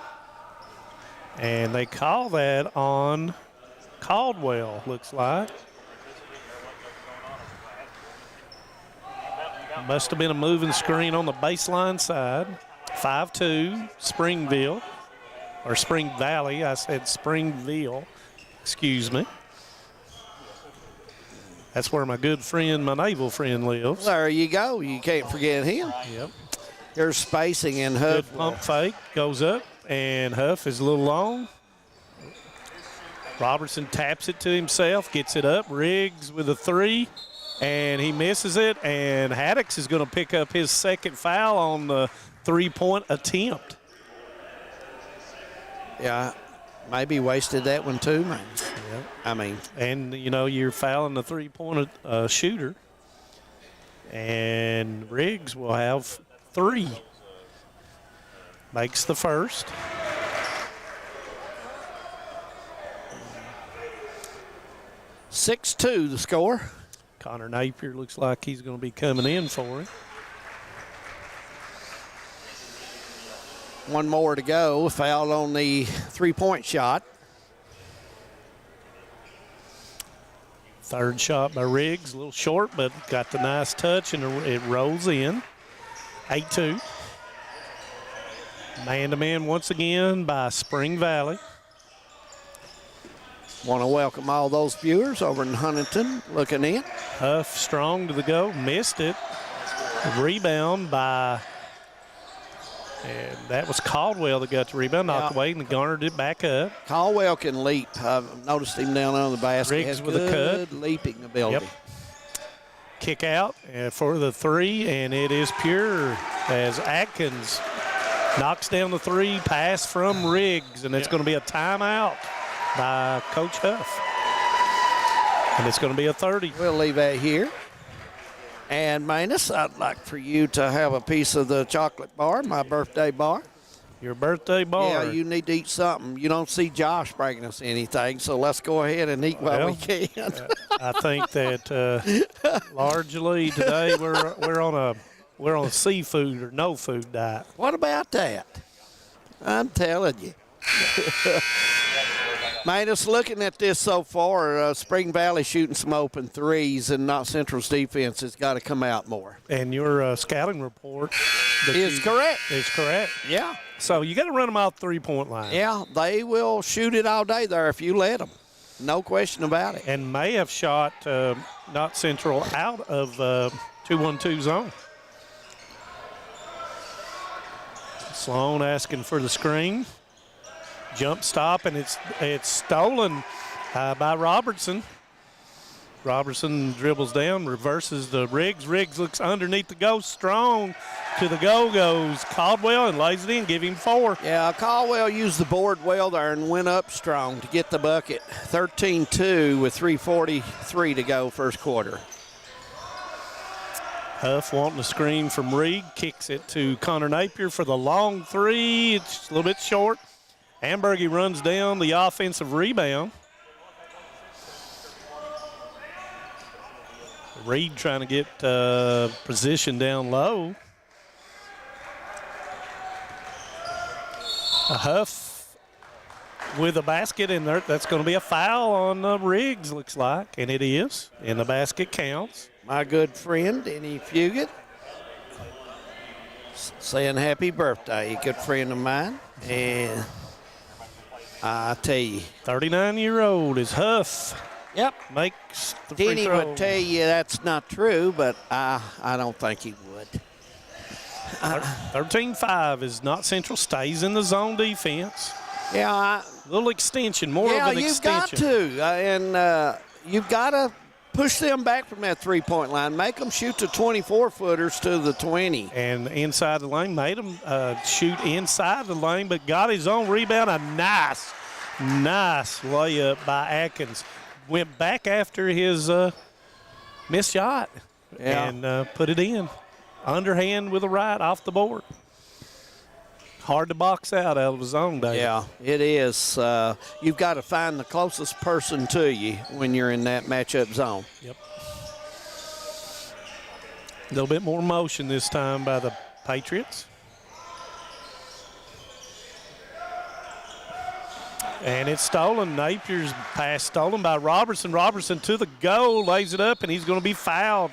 Speaker 7: And they call that on Caldwell, looks like. Must have been a moving screen on the baseline side. 5-2, Springville, or Spring Valley. I said Springville, excuse me. That's where my good friend, my naval friend lives.
Speaker 2: There you go. You can't forget him.
Speaker 7: Yep.
Speaker 2: There's spacing in Huff.
Speaker 7: Good pump fake, goes up, and Huff is a little long. Robertson taps it to himself, gets it up. Riggs with a three. And he misses it, and Haddix is going to pick up his second foul on the three-point attempt.
Speaker 2: Yeah, maybe wasted that one too, man.
Speaker 7: Yeah.
Speaker 2: I mean.
Speaker 7: And, you know, you're fouling the three-point shooter. And Riggs will have 3. Makes the first.
Speaker 2: (6-2) the score.
Speaker 7: Connor Napier looks like he's going to be coming in for him.
Speaker 2: One more to go. Foul on the three-point shot.
Speaker 7: Third shot by Riggs, a little short, but got the nice touch, and it rolls in. 8-2. Man-to-man once again by Spring Valley.
Speaker 2: Want to welcome all those viewers over in Huntington looking in.
Speaker 7: Huff strong to the go, missed it. Rebound by And that was Caldwell that got the rebound, knocked away, and garnered it back up.
Speaker 2: Caldwell can leap. I've noticed him down on the basket.
Speaker 7: Riggs
Speaker 2: Has
Speaker 7: with a
Speaker 2: good
Speaker 7: cut.
Speaker 2: leaping ability.
Speaker 7: Yep. Kick out for the three, and it is pure as Atkins knocks down the three, pass from Riggs, and it's going to be a timeout by Coach Huff. And it's going to be a 30.
Speaker 2: We'll leave that here. And, Manus, I'd like for you to have a piece of the chocolate bar, my birthday bar.
Speaker 7: Your birthday bar?
Speaker 2: Yeah, you need to eat something. You don't see Josh bringing us anything, so let's go ahead and eat while we can.
Speaker 7: I think that largely today we're on a seafood or no food diet.
Speaker 2: What about that? I'm telling you. Manus, looking at this so far, Spring Valley shooting some open threes, and Not Central's defense has got to come out more.
Speaker 7: And your scouting report
Speaker 2: is correct.
Speaker 7: Is correct.
Speaker 2: Yeah.
Speaker 7: So you got to run them off three-point line.
Speaker 2: Yeah, they will shoot it all day there if you let them. No question about it.
Speaker 7: And may have shot Not Central out of 2-1-2 zone. Sloan asking for the screen. Jump stop, and it's stolen by Robertson. Robertson dribbles down, reverses the Riggs. Riggs looks underneath the go, strong to the go goes Caldwell and lays it in, give him 4.
Speaker 2: Yeah, Caldwell used the board well there and went up strong to get the bucket. 13-2 with 3:43 to go first quarter.
Speaker 7: Huff wanting a screen from Reed, kicks it to Connor Napier for the long three. It's a little bit short. Ambergy runs down the offensive rebound. Reed trying to get position down low. A Huff with a basket in there. That's going to be a foul on Riggs, looks like, and it is. And the basket counts.
Speaker 2: My good friend, Denny Fugit, saying happy birthday, a good friend of mine. And I tell you,
Speaker 7: 39-year-old is Huff.
Speaker 2: Yep.
Speaker 7: Makes the free
Speaker 2: Denny
Speaker 7: throw.
Speaker 2: would tell you that's not true, but I don't think he would.
Speaker 7: 13-5 is Not Central, stays in the zone defense.
Speaker 2: Yeah.
Speaker 7: A little extension, more of an extension.
Speaker 2: Yeah, you've got to. And you've got to push them back from that three-point line. Make them shoot the 24-footers to the 20.
Speaker 7: And inside the lane, made him shoot inside the lane, but got his own rebound. A nice layup by Atkins. Went back after his missed shot and put it in. Underhand with a right off the board. Hard to box out of the zone, David.
Speaker 2: Yeah, it is. You've got to find the closest person to you when you're in that matchup zone.
Speaker 7: Yep. A little bit more motion this time by the Patriots. And it's stolen. Napier's pass stolen by Robertson. Robertson to the goal, lays it up, and he's going to be fouled.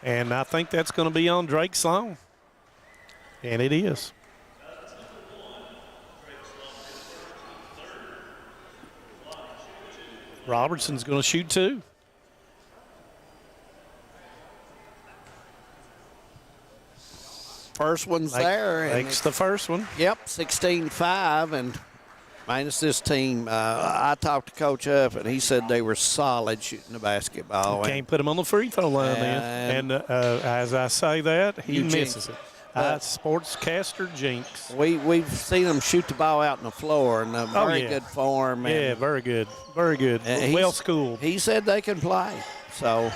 Speaker 7: And I think that's going to be on Drake Sloan. And it is. Robertson's going to shoot 2.
Speaker 2: First one's there.
Speaker 7: Makes the first one.
Speaker 2: Yep, 16-5, and minus this team. I talked to Coach Huff, and he said they were solid shooting the basketball.
Speaker 7: Can't put him on the free throw line then. And as I say that, he misses it. Sportscaster jinx.
Speaker 2: We've seen them shoot the ball out on the floor in a very good form.
Speaker 7: Yeah, very good. Very good. Well schooled.
Speaker 2: He said they can play. So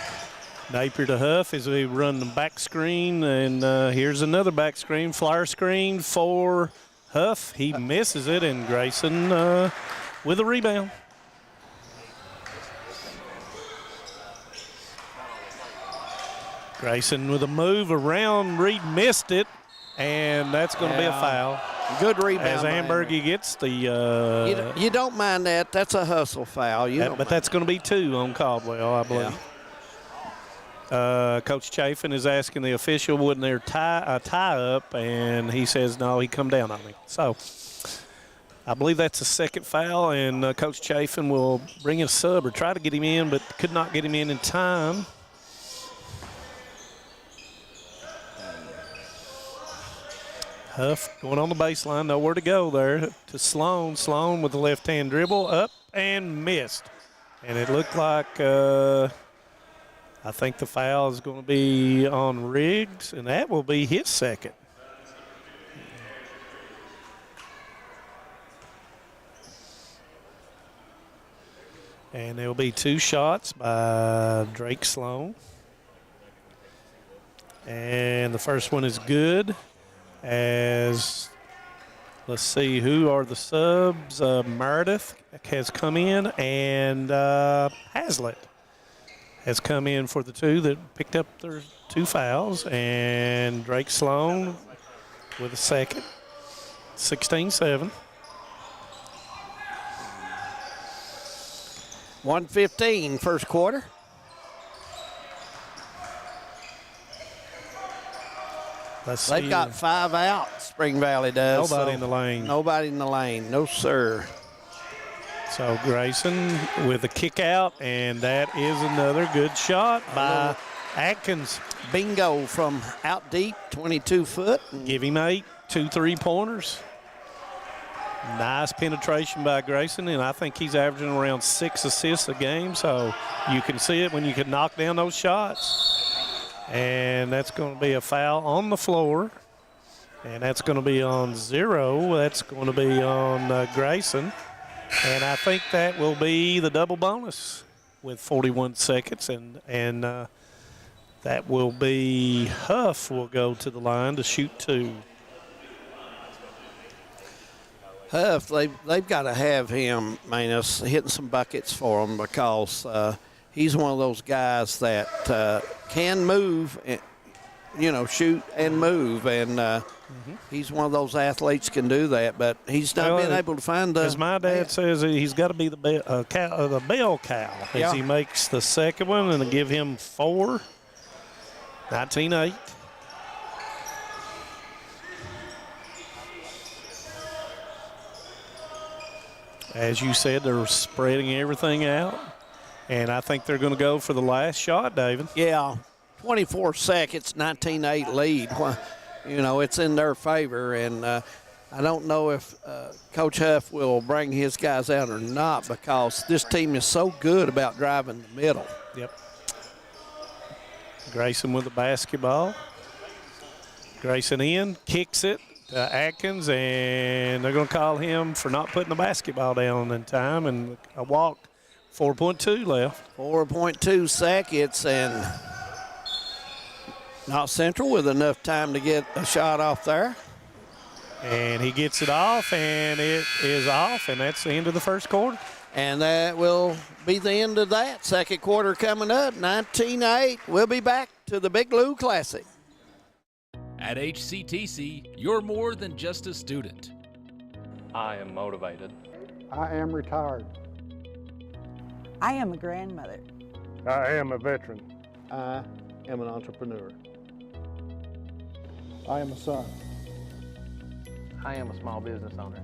Speaker 7: Napier to Huff as we run the back screen, and here's another back screen, flyer screen for Huff. He misses it, and Grayson with a rebound. Grayson with a move around. Reed missed it, and that's going to be a foul.
Speaker 2: Good rebound.
Speaker 7: As Ambergy gets the.
Speaker 2: You don't mind that. That's a hustle foul.
Speaker 7: But that's going to be 2 on Caldwell, I believe. Coach Chafin is asking the official, wouldn't there tie up, and he says no, he come down on me. So I believe that's the second foul, and Coach Chafin will bring a sub or try to get him in, but could not get him in time. Huff going on the baseline, nowhere to go there to Sloan. Sloan with the left-hand dribble, up and missed. And it looked like, I think the foul is going to be on Riggs, and that will be his second. And there will be 2 shots by Drake Sloan. And the first one is good. As let's see, who are the subs? Meredith has come in, and Hazlitt has come in for the 2 that picked up their 2 fouls. And Drake Sloan with a second, 16-7.
Speaker 2: 1:15 first quarter. They've got 5 out, Spring Valley does.
Speaker 7: Nobody in the lane.
Speaker 2: Nobody in the lane, no sir.
Speaker 7: So Grayson with a kick out, and that is another good shot by Atkins.
Speaker 2: Bingo from out deep, 22 foot.
Speaker 7: Give him 8, 2 3-pointers. Nice penetration by Grayson, and I think he's averaging around 6 assists a game, so you can see it when you can knock down those shots. And that's going to be a foul on the floor, and that's going to be on 0. That's going to be on Grayson, and I think that will be the double bonus with 41 seconds, and that will be Huff will go to the line to shoot 2.
Speaker 2: Huff, they've got to have him, Manus, hitting some buckets for them because he's one of those guys that can move, shoot and move, and he's one of those athletes can do that, but he's not been able to find the.
Speaker 7: As my dad says, he's got to be the bell cow as he makes the second one, and to give him 4. 19-8. As you said, they're spreading everything out. And I think they're going to go for the last shot, David.
Speaker 2: Yeah, 24 seconds, 19-8 lead. It's in their favor. And I don't know if Coach Huff will bring his guys out or not because this team is so good about driving the middle.
Speaker 7: Yep. Grayson with the basketball. Grayson in, kicks it to Atkins, and they're going to call him for not putting the basketball down in time, and a walk. 4.2 left.
Speaker 2: 4.2 seconds, and North Central with enough time to get a shot off there.
Speaker 7: And he gets it off, and it is off, and that's the end of the first quarter.
Speaker 2: And that will be the end of that. Second quarter coming up, 19-8. We'll be back to the Big Lou Classic.
Speaker 11: At HCTC, you're more than just a student.
Speaker 5: I am motivated.
Speaker 6: I am retired.
Speaker 8: I am a grandmother.
Speaker 6: I am a veteran.
Speaker 9: I am an entrepreneur.
Speaker 6: I am a son.
Speaker 5: I am a small business owner.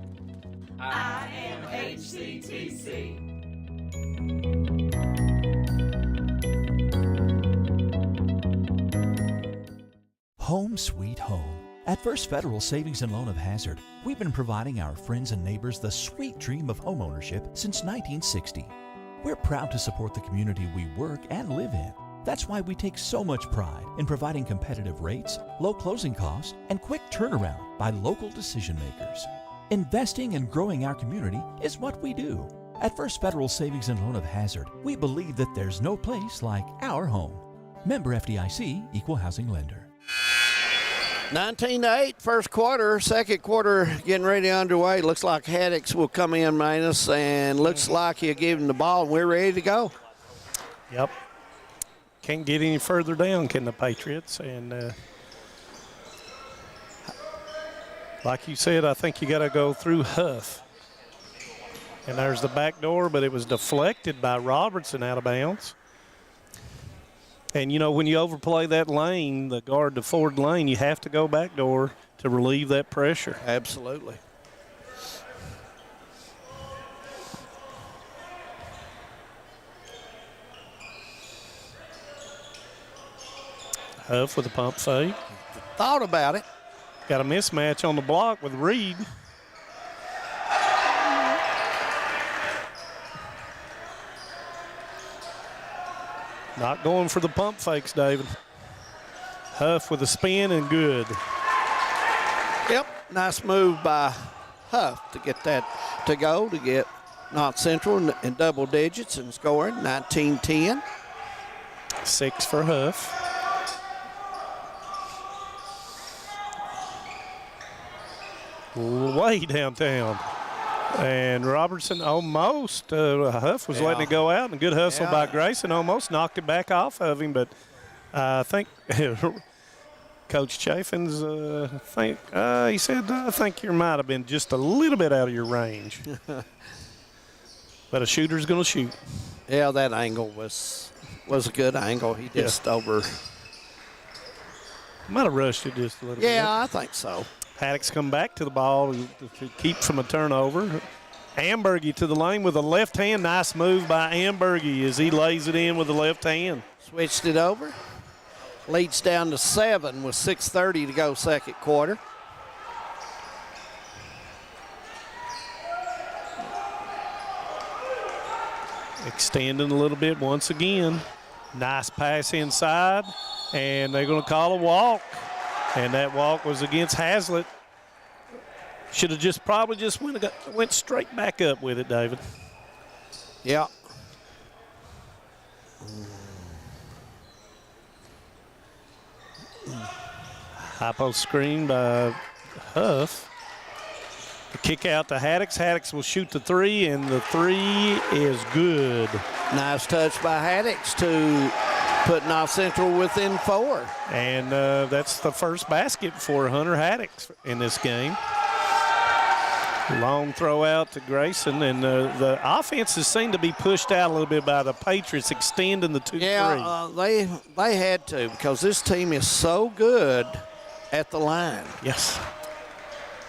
Speaker 11: I am HCTC.
Speaker 12: Home sweet home. At First Federal Savings and Loan of Hazard, we've been providing our friends and neighbors the sweet dream of homeownership since 1960. We're proud to support the community we work and live in. That's why we take so much pride in providing competitive rates, low closing costs, and quick turnaround by local decision makers. Investing and growing our community is what we do. At First Federal Savings and Loan of Hazard, we believe that there's no place like our home. Member FDIC, Equal Housing Lender.
Speaker 2: 19-8, first quarter. Second quarter getting ready underway. Looks like Haddix will come in, Manus, and looks like he'll give him the ball, and we're ready to go.
Speaker 7: Yep. Can't get any further down, can the Patriots? And like you said, I think you got to go through Huff. And there's the back door, but it was deflected by Robertson out of bounds. And, when you overplay that lane, the guard to forward lane, you have to go back door to relieve that pressure.
Speaker 2: Absolutely.
Speaker 7: Huff with a pump fake.
Speaker 2: Thought about it.
Speaker 7: Got a mismatch on the block with Reed. Not going for the pump fakes, David. Huff with a spin and good.
Speaker 2: Yep, nice move by Huff to get that to go, to get North Central in double digits and scoring 19-10.
Speaker 7: 6 for Huff. Way downtown. And Robertson almost, Huff was letting it go out, and good hustle by Grayson, almost knocked it back off of him, but I think Coach Chaffins, he said, I think you might have been just a little bit out of your range. But a shooter's going to shoot.
Speaker 2: Yeah, that angle was a good angle. He just over.
Speaker 7: Might have rushed it just a little bit.
Speaker 2: Yeah, I think so.
Speaker 7: Haddix come back to the ball to keep from a turnover. Ambergy to the lane with a left hand. Nice move by Ambergy as he lays it in with the left hand.
Speaker 2: Switched it over. Leads down to 7 with 6:30 to go second quarter.
Speaker 7: Extending a little bit once again. Nice pass inside, and they're going to call a walk. And that walk was against Hazlitt. Should have probably went straight back up with it, David.
Speaker 2: Yeah.
Speaker 7: High post screen by Huff. The kick out to Haddix. Haddix will shoot the 3, and the 3 is good.
Speaker 2: Nice touch by Haddix to put North Central within 4.
Speaker 7: And that's the first basket for Hunter Haddix in this game. Long throw out to Grayson, and the offenses seem to be pushed out a little bit by the Patriots extending the 2-3.
Speaker 2: Yeah, they had to, because this team is so good at the line.
Speaker 7: Yes.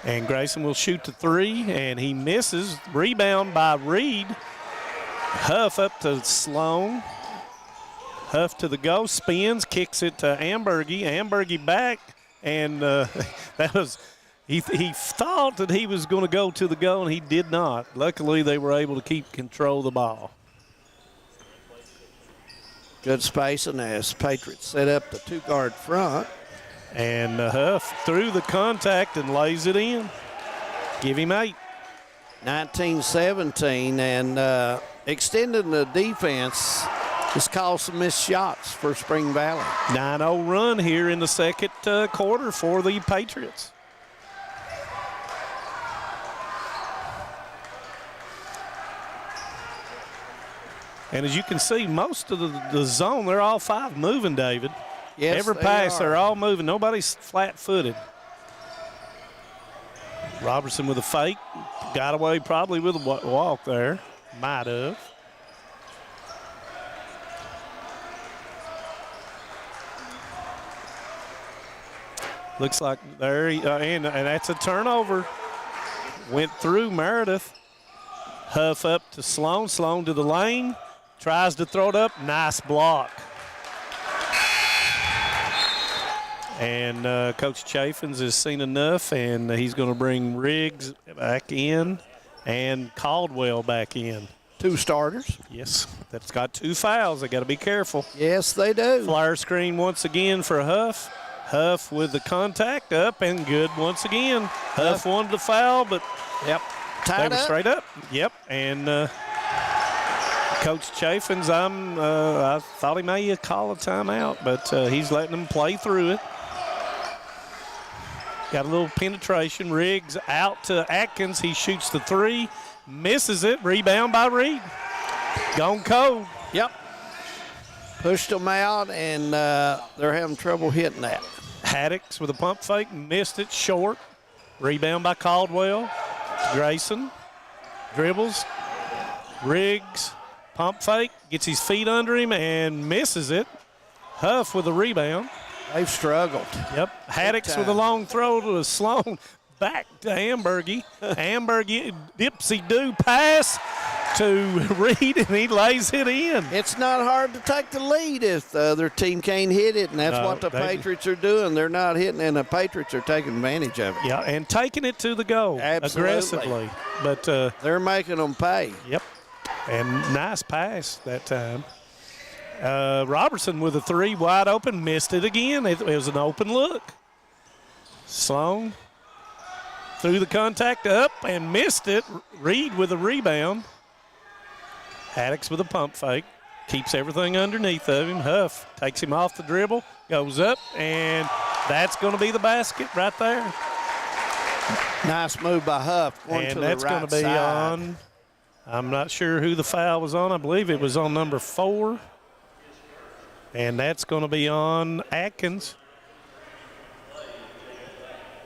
Speaker 7: And Grayson will shoot the 3, and he misses. Rebound by Reed. Huff up to Sloan. Huff to the go, spins, kicks it to Ambergy. Ambergy back, and that was he thought that he was going to go to the goal, and he did not. Luckily, they were able to keep control of the ball.
Speaker 2: Good spacing as Patriots set up the 2-guard front.
Speaker 7: And Huff through the contact and lays it in. Give him 8.
Speaker 2: 19-17, and extending the defense has caused some missed shots for Spring Valley.
Speaker 7: 9-0 run here in the second quarter for the Patriots. And as you can see, most of the zone, they're all 5 moving, David.
Speaker 2: Yes,
Speaker 7: every pass, they're all moving. Nobody's flat-footed. Robertson with a fake. Got away probably with a walk there. Might have. Looks like there, and that's a turnover. Went through Meredith. Huff up to Sloan. Sloan to the lane. Tries to throw it up. Nice block. And Coach Chaffins has seen enough, and he's going to bring Riggs back in and Caldwell back in.
Speaker 2: 2 starters.
Speaker 7: Yes, that's got 2 fouls. They got to be careful.
Speaker 2: Yes, they do.
Speaker 7: Flyer screen once again for Huff. Huff with the contact up and good once again. Huff wanted the foul, but
Speaker 2: yep,
Speaker 7: they were straight up. Yep, and Coach Chaffins, I thought he may call a timeout, but he's letting them play through it. Got a little penetration. Riggs out to Atkins. He shoots the 3, misses it. Rebound by Reed. Gone cold.
Speaker 2: Yep. Pushed them out, and they're having trouble hitting that.
Speaker 7: Haddix with a pump fake, missed it short. Rebound by Caldwell. Grayson dribbles. Riggs, pump fake, gets his feet under him and misses it. Huff with a rebound.
Speaker 2: They've struggled.
Speaker 7: Yep. Haddix with a long throw to Sloan. Back to Ambergy. Ambergy, dipsy-do pass to Reed, and he lays it in.
Speaker 2: It's not hard to take the lead if the other team can't hit it, and that's what the Patriots are doing. They're not hitting, and the Patriots are taking advantage of it.
Speaker 7: Yeah, and taking it to the goal aggressively. But
Speaker 2: they're making them pay.
Speaker 7: Yep, and nice pass that time. Robertson with a 3 wide open, missed it again. It was an open look. Sloan threw the contact up and missed it. Reed with a rebound. Haddix with a pump fake. Keeps everything underneath of him. Huff takes him off the dribble, goes up, and that's going to be the basket right there.
Speaker 2: Nice move by Huff.
Speaker 7: And that's going to be on, I'm not sure who the foul was on. I believe it was on number 4. And that's going to be on Atkins.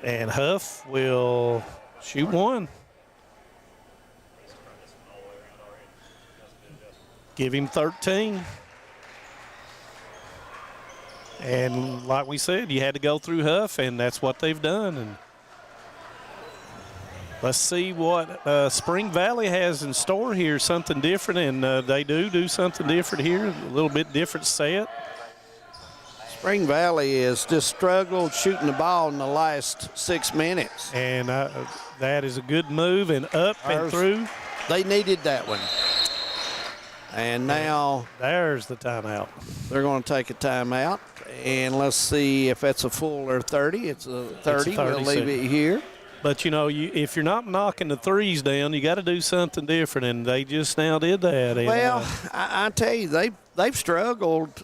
Speaker 7: And Huff will shoot one. Give him 13. And like we said, you had to go through Huff, and that's what they've done. And let's see what Spring Valley has in store here, something different, and they do something different here, a little bit different set.
Speaker 2: Spring Valley has just struggled shooting the ball in the last 6 minutes.
Speaker 7: And that is a good move, and up and through.
Speaker 2: They needed that one. And now
Speaker 7: there's the timeout.
Speaker 2: They're going to take a timeout. And let's see if that's a full or 30. It's a 30. We'll leave it here.
Speaker 7: But, you know, if you're not knocking the threes down, you got to do something different, and they just now did that.
Speaker 2: Well, I tell you, they've struggled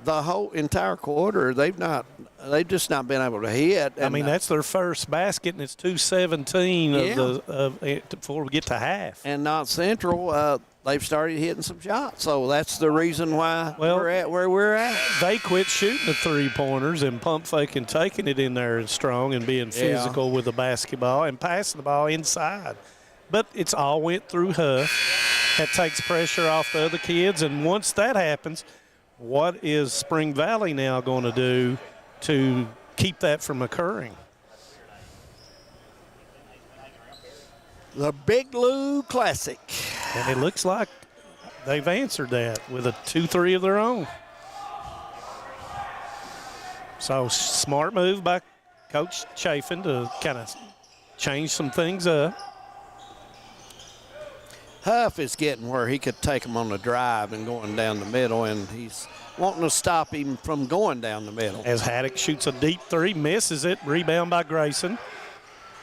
Speaker 2: the whole entire quarter. They've just not been able to hit.
Speaker 7: I mean, that's their first basket, and it's 2:17 before we get to half.
Speaker 2: And North Central, they've started hitting some shots, so that's the reason why we're at where we're at.
Speaker 7: They quit shooting the 3-pointers and pump faking, taking it in there and strong and being physical with the basketball and passing the ball inside. But it's all went through Huff. That takes pressure off the other kids, and once that happens, what is Spring Valley now going to do to keep that from occurring?
Speaker 2: The Big Lou Classic.
Speaker 7: And it looks like they've answered that with a 2-3 of their own. So smart move by Coach Chafin to kind of change some things up.
Speaker 2: Huff is getting where he could take him on the drive and going down the middle, and he's wanting to stop him from going down the middle.
Speaker 7: As Haddix shoots a deep 3, misses it, rebound by Grayson.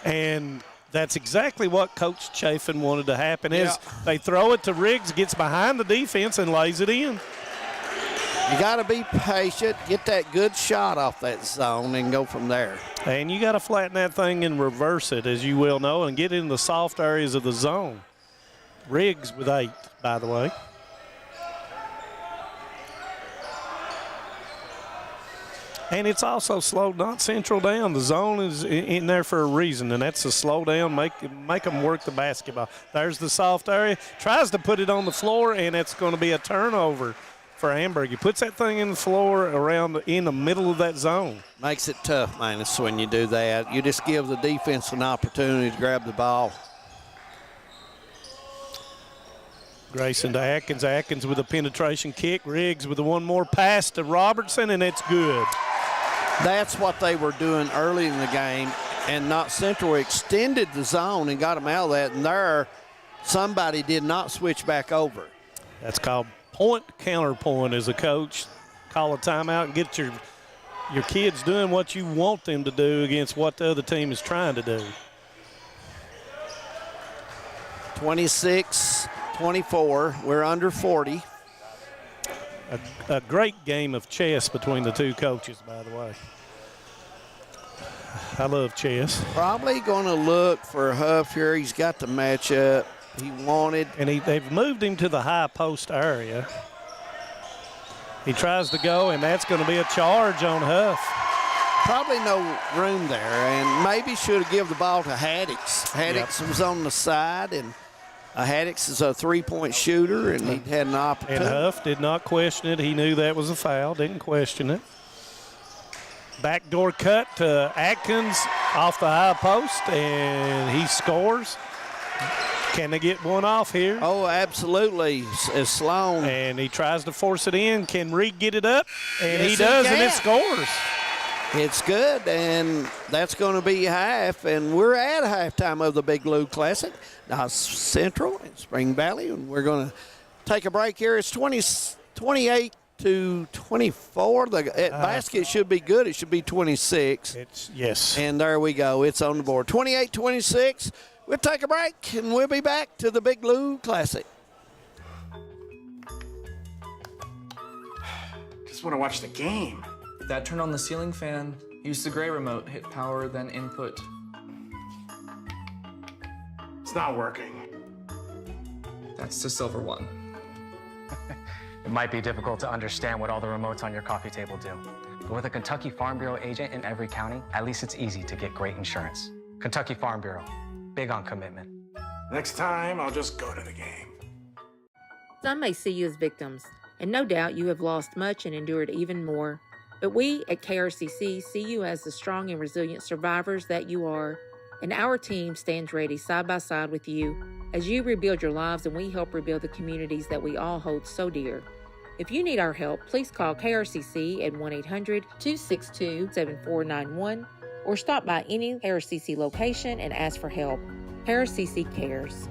Speaker 7: And that's exactly what Coach Chafin wanted to happen is they throw it to Riggs, gets behind the defense, and lays it in.
Speaker 2: You got to be patient, get that good shot off that zone, and go from there.
Speaker 7: And you got to flatten that thing and reverse it, as you well know, and get in the soft areas of the zone. Riggs with 8, by the way. And it's also slowed North Central down. The zone is in there for a reason, and that's to slow down, make them work the basketball. There's the soft area. Tries to put it on the floor, and it's going to be a turnover for Amberg. He puts that thing in the floor in the middle of that zone.
Speaker 2: Makes it tough, Manus, when you do that. You just give the defense an opportunity to grab the ball.
Speaker 7: Grayson to Atkins. Atkins with a penetration kick. Riggs with a one more pass to Robertson, and it's good.
Speaker 2: That's what they were doing early in the game, and North Central extended the zone and got them out of that, and there somebody did not switch back over.
Speaker 7: That's called point counterpoint as a coach. Call a timeout and get your kids doing what you want them to do against what the other team is trying to do.
Speaker 2: 26-24, we're under 40.
Speaker 7: A great game of chess between the two coaches, by the way. I love chess.
Speaker 2: Probably going to look for Huff here. He's got the matchup he wanted.
Speaker 7: And they've moved him to the high post area. He tries to go, and that's going to be a charge on Huff.
Speaker 2: Probably no room there, and maybe should have given the ball to Haddix. Haddix was on the side, and Haddix is a three-point shooter, and he had an opportunity.
Speaker 7: And Huff did not question it. He knew that was a foul, didn't question it. Backdoor cut to Atkins off the high post, and he scores. Can they get one off here?
Speaker 2: Oh, absolutely. It's Sloan.
Speaker 7: And he tries to force it in. Can Reed get it up? And
Speaker 2: Yes,
Speaker 7: he does, and
Speaker 2: can.
Speaker 7: it scores.
Speaker 2: It's good, and that's going to be half, and we're at halftime of the Big Blue Classic. Now Central and Spring Valley, and we're going to take a break here. It's 28 to 24. The basket should be good. It should be 26.
Speaker 7: Yes.
Speaker 2: And there we go. It's on the board. 28-26. We'll take a break, and we'll be back to the Big Blue Classic.
Speaker 3: Just want to watch the game.
Speaker 13: That turn on the ceiling fan. Use the gray remote. Hit power, then input.
Speaker 3: It's not working.
Speaker 13: That's the silver one.
Speaker 14: It might be difficult to understand what all the remotes on your coffee table do. But with a Kentucky Farm Bureau agent in every county, at least it's easy to get great insurance. Kentucky Farm Bureau, big on commitment.
Speaker 3: Next time, I'll just go to the game.
Speaker 16: Some may see you as victims, and no doubt you have lost much and endured even more. But we at KRCC see you as the strong and resilient survivors that you are, and our team stands ready side by side with you as you rebuild your lives and we help rebuild the communities that we all hold so dear. If you need our help, please call KRCC at 1-800-262-7491 or stop by any KRCC location and ask for help. KRCC cares.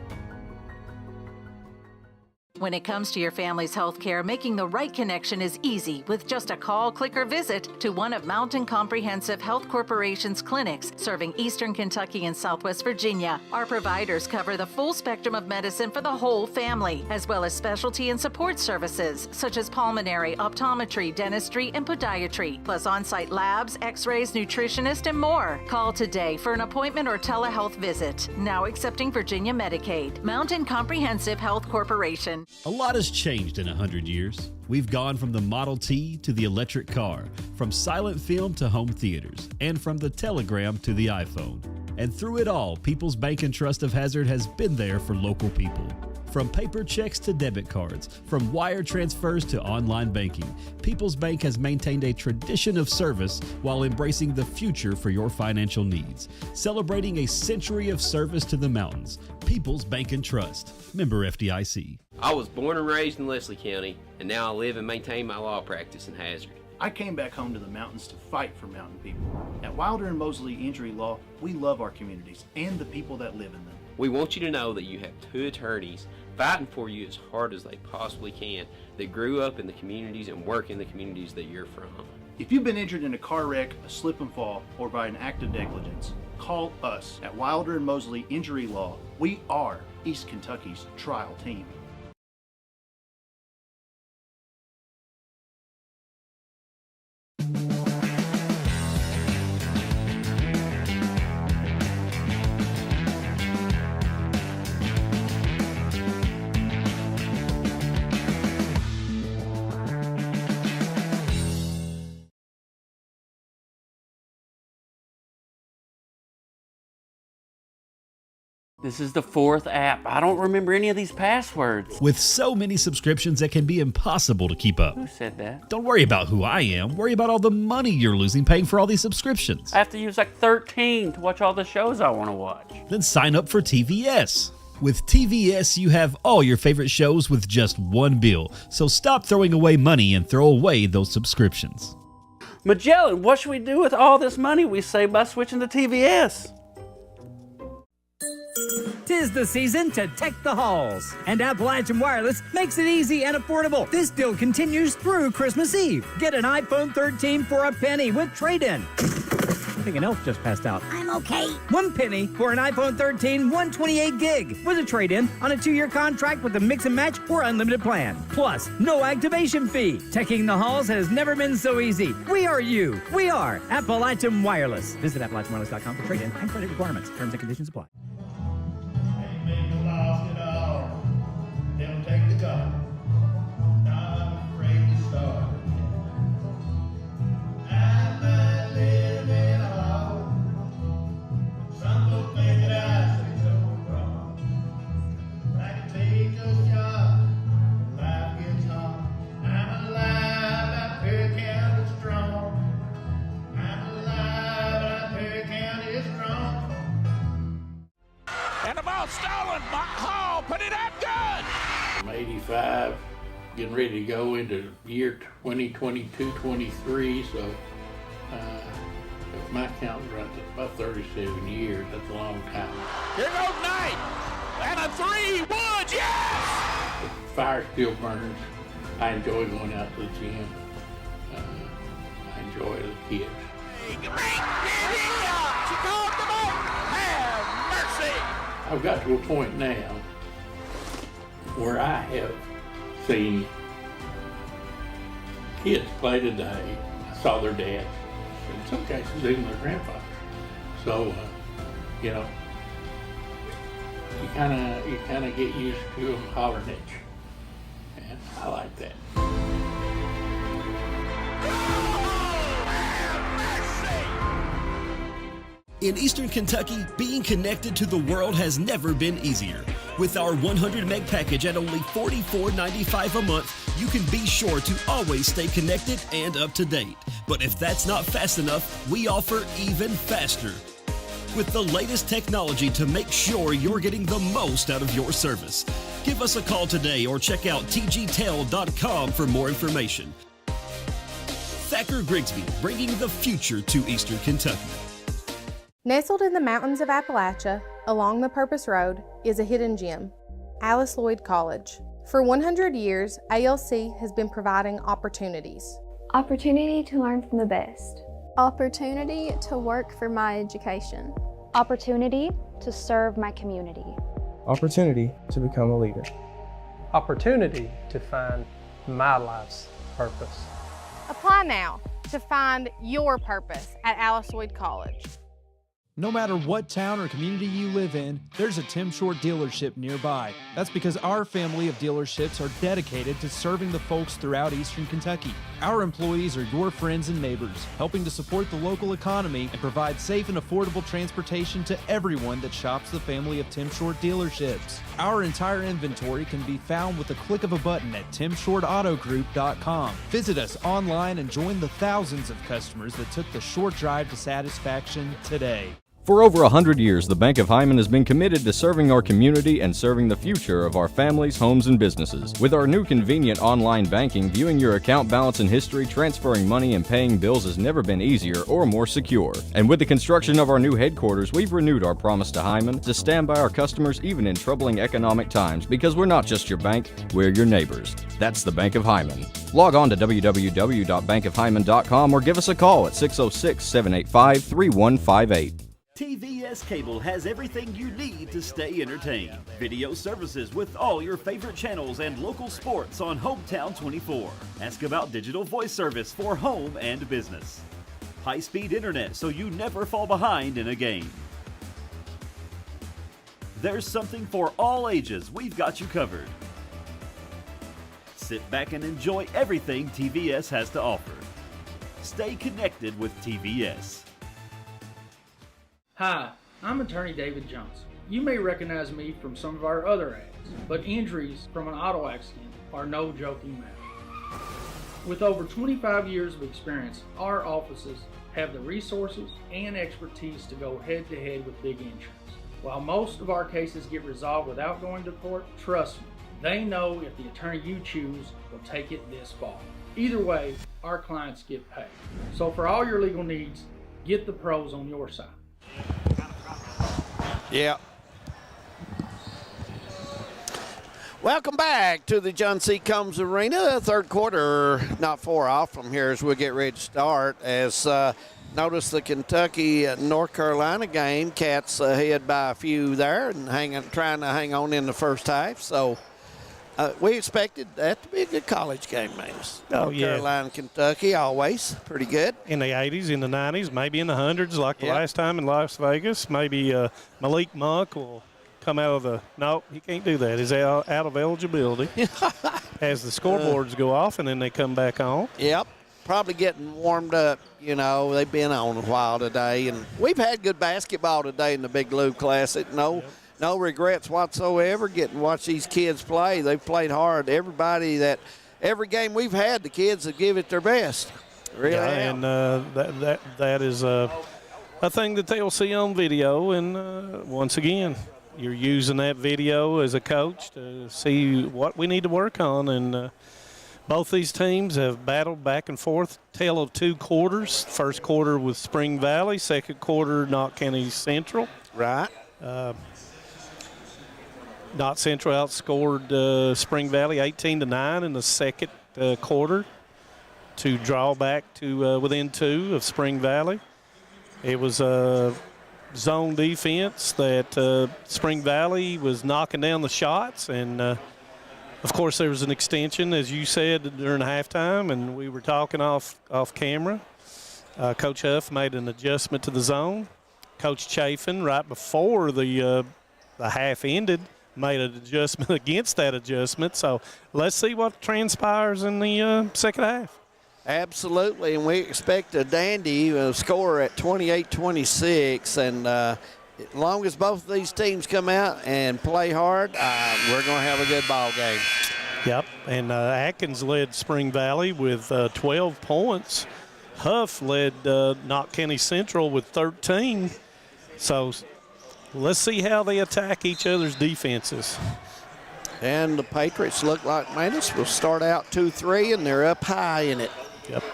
Speaker 17: When it comes to your family's health care, making the right connection is easy with just a call, click, or visit to one of Mountain Comprehensive Health Corporation's clinics serving Eastern Kentucky and Southwest Virginia. Our providers cover the full spectrum of medicine for the whole family, as well as specialty and support services such as pulmonary, optometry, dentistry, and podiatry, plus on-site labs, x-rays, nutritionist, and more. Call today for an appointment or telehealth visit. Now accepting Virginia Medicaid. Mountain Comprehensive Health Corporation.
Speaker 1: A lot has changed in 100 years. We've gone from the Model T to the electric car, from silent film to home theaters, and from the telegram to the iPhone. And through it all, People's Bank and Trust of Hazard has been there for local people. From paper checks to debit cards, from wire transfers to online banking, People's Bank has maintained a tradition of service while embracing the future for your financial needs. Celebrating a century of service to the mountains. People's Bank and Trust. Member FDIC.
Speaker 21: I was born and raised in Leslie County, and now I live and maintain my law practice in Hazard.
Speaker 22: I came back home to the mountains to fight for mountain people. At Wilder and Mosley Injury Law, we love our communities and the people that live in them.
Speaker 21: We want you to know that you have two attorneys fighting for you as hard as they possibly can that grew up in the communities and work in the communities that you're from.
Speaker 22: If you've been injured in a car wreck, a slip and fall, or by an act of negligence, call us at Wilder and Mosley Injury Law. We are East Kentucky's trial team.
Speaker 23: This is the fourth app. I don't remember any of these passwords.
Speaker 1: With so many subscriptions, it can be impossible to keep up.
Speaker 23: Who said that?
Speaker 1: Don't worry about who I am. Worry about all the money you're losing paying for all these subscriptions.
Speaker 23: I have to use like 13 to watch all the shows I want to watch.
Speaker 1: Then sign up for TVS. With TVS, you have all your favorite shows with just one bill. So stop throwing away money and throw away those subscriptions.
Speaker 23: Magellan, what should we do with all this money we save by switching to TVS?
Speaker 10: 'Tis the season to tech the halls, and Appalachian Wireless makes it easy and affordable. This deal continues through Christmas Eve. Get an iPhone 13 for a penny with trade-in. I think an elf just passed out.
Speaker 29: I'm okay.
Speaker 10: 1 penny for an iPhone 13 128 gig with a trade-in on a 2-year contract with a mix and match or unlimited plan. Plus, no activation fee. Teching the halls has never been so easy. We are you. We are Appalachian Wireless. Visit AppalachianWireless.com for trade-in and credit requirements. Terms and conditions apply.
Speaker 15: Lost it all. They'll take the gun. Not afraid to start. I might live in a hole. Some folks think that I say so wrong. I can take a shot when life gets hard. I'm alive, I Perry County strong. I'm alive, I Perry County strong.
Speaker 11: And the ball stolen. Hall put it up good.
Speaker 4: I'm 85, getting ready to go into year 2022-23, so if my count runs at about 37 years, that's a long time.
Speaker 11: Here goes Knight. And a three. Woods, yes!
Speaker 4: The fire still burns. I enjoy going out to the gym. I enjoy the kids.
Speaker 11: She called the ball. Have mercy.
Speaker 4: I've got to a point now where I have seen kids play today. I saw their dads, in some cases even their grandfathers. So, you know, you kind of get used to them hollering at you, and I like that.
Speaker 1: In Eastern Kentucky, being connected to the world has never been easier. With our 100 meg package at only $44.95 a month, you can be sure to always stay connected and up to date. But if that's not fast enough, we offer even faster, with the lasted technology to make sure you're getting the most out of your service. Give us a call today or check out tgtel.com for more information. Thacker Grigsby, bringing the future to Eastern Kentucky.
Speaker 18: Nestled in the mountains of Appalachia, along the Purpose Road, is a hidden gem, Alice Lloyd College. For 100 years, ALC has been providing opportunities.
Speaker 19: Opportunity to learn from the best. Opportunity to work for my education. Opportunity to serve my community.
Speaker 20: Opportunity to become a leader.
Speaker 5: Opportunity to find my life's purpose.
Speaker 18: Apply now to find your purpose at Alice Lloyd College.
Speaker 24: No matter what town or community you live in, there's a Tim Short dealership nearby. That's because our family of dealerships are dedicated to serving the folks throughout Eastern Kentucky. Our employees are your friends and neighbors, helping to support the local economy and provide safe and affordable transportation to everyone that shops the family of Tim Short dealerships. Our entire inventory can be found with a click of a button at timshortautogroup.com. Visit us online and join the thousands of customers that took the short drive to satisfaction today.
Speaker 25: For over 100 years, the Bank of Hyman has been committed to serving our community and serving the future of our families, homes, and businesses. With our new convenient online banking, viewing your account balance and history, transferring money, and paying bills has never been easier or more secure. And with the construction of our new headquarters, we've renewed our promise to Hyman to stand by our customers even in troubling economic times, because we're not just your bank, we're your neighbors. That's the Bank of Hyman. Log on to www.bankofhyman.com or give us a call at 606-785-3158.
Speaker 1: TVS Cable has everything you need to stay entertained. Video services with all your favorite channels and local sports on Hometown 24. Ask about digital voice service for home and business. High-speed internet so you never fall behind in a game. There's something for all ages. We've got you covered. Sit back and enjoy everything TVS has to offer. Stay connected with TVS.
Speaker 28: Hi, I'm attorney David Johnson. You may recognize me from some of our other ads, but injuries from an auto accident are no joking matter. With over 25 years of experience, our offices have the resources and expertise to go head-to-head with big insurance. While most of our cases get resolved without going to court, trust me, they know if the attorney you choose will take it this far. Either way, our clients get paid. So for all your legal needs, get the pros on your side.
Speaker 2: Yeah. Welcome back to the John C. Combs Arena. Third quarter, not far off from here as we get ready to start. As notice the Kentucky-North Carolina game, Cats ahead by a few there and trying to hang on in the first half. So we expected that to be a good college game, man. North Carolina, Kentucky, always pretty good.
Speaker 7: In the 80s, in the 90s, maybe in the hundreds, like the last time in Las Vegas. Maybe Malik Monk will come out of the – no, he can't do that. He's out of eligibility as the scoreboards go off and then they come back on.
Speaker 2: Yep. Probably getting warmed up. You know, they've been on a while today. And we've had good basketball today in the Big Blue Classic. No regrets whatsoever getting to watch these kids play. They've played hard. Every game we've had, the kids have given it their best. Really have.
Speaker 7: And that is a thing that they'll see on video. And once again, you're using that video as a coach to see what we need to work on. And both these teams have battled back and forth, tale of two quarters. First quarter with Spring Valley, second quarter Knott County Central.
Speaker 2: Right.
Speaker 7: Knott Central outscored Spring Valley 18-9 in the second quarter to draw back to within 2 of Spring Valley. It was a zone defense that Spring Valley was knocking down the shots, and of course there was an extension, as you said, during halftime, and we were talking off camera. Coach Huff made an adjustment to the zone. Coach Chafin, right before the half ended, made an adjustment against that adjustment. So let's see what transpires in the second half.
Speaker 2: Absolutely, and we expect a dandy score at 28-26, and as long as both of these teams come out and play hard, we're going to have a good ball game.
Speaker 7: Yep, and Atkins led Spring Valley with 12 points. Huff led Knott County Central with 13. So let's see how they attack each other's defenses.
Speaker 2: And the Patriots look like Manus will start out 2-3, and they're up high in it.
Speaker 7: Yep.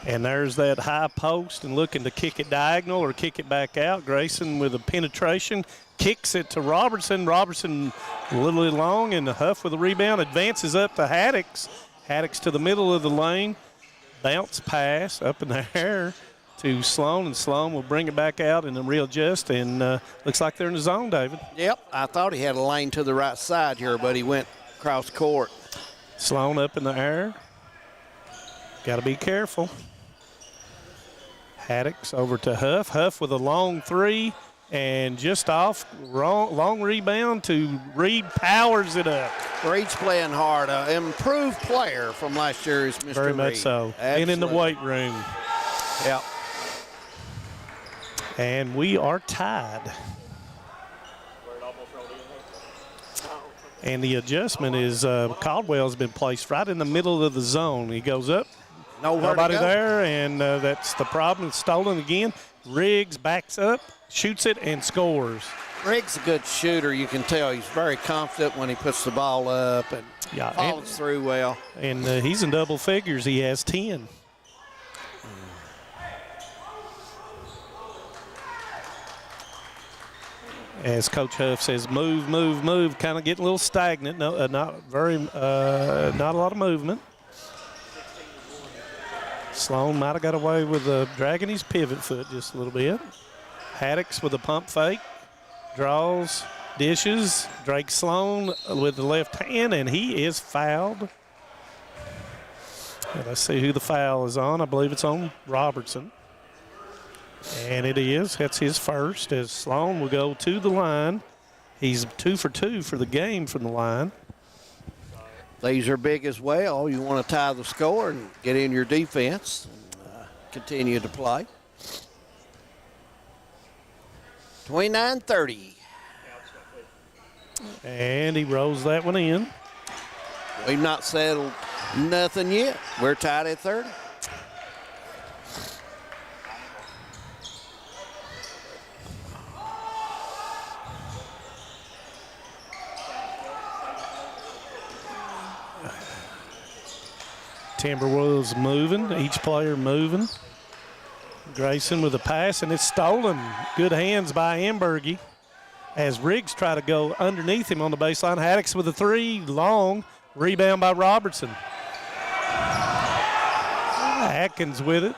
Speaker 7: And there's that high post and looking to kick it diagonal or kick it back out. Grayson with a penetration, kicks it to Robertson. Robertson a little long, and Huff with a rebound, advances up to Haddix. Haddix to the middle of the lane. Bounce pass up in the air to Sloan, and Sloan will bring it back out and then readjust, and looks like they're in the zone, David.
Speaker 2: Yep, I thought he had a lane to the right side here, but he went across court.
Speaker 7: Sloan up in the air. Got to be careful. Haddix over to Huff. Huff with a long three, and just off, long rebound to Reed, powers it up.
Speaker 2: Reed's playing hard. Improved player from last year is Mr. Reed.
Speaker 7: Very much so.
Speaker 2: Absolutely.
Speaker 7: And in the weight room.
Speaker 2: Yep.
Speaker 7: And we are tied. And the adjustment is Caldwell's been placed right in the middle of the zone. He goes up. Nobody there, and that's the problem. It's stolen again. Riggs backs up, shoots it, and scores.
Speaker 2: Riggs a good shooter. You can tell he's very confident when he puts the ball up and follows through well.
Speaker 7: And he's in double figures. He has 10. As Coach Huff says, move, move, move. Kind of getting a little stagnant. No, not a lot of movement. Sloan might have got away with dragging his pivot foot just a little bit. Haddix with a pump fake, draws, dishes. Drake Sloan with the left hand, and he is fouled. And let's see who the foul is on. I believe it's on Robertson. And it is. That's his first, as Sloan will go to the line. He's 2 for 2 for the game from the line.
Speaker 2: These are big as well. You want to tie the score and get in your defense and continue to play. 29-30.
Speaker 7: And he rolls that one in.
Speaker 2: We've not settled nothing yet. We're tied at 30.
Speaker 7: Timberwolves moving, each player moving. Grayson with a pass, and it's stolen. Good hands by Ambergy as Riggs try to go underneath him on the baseline. Haddix with a three, long, rebound by Robertson. Atkins with it,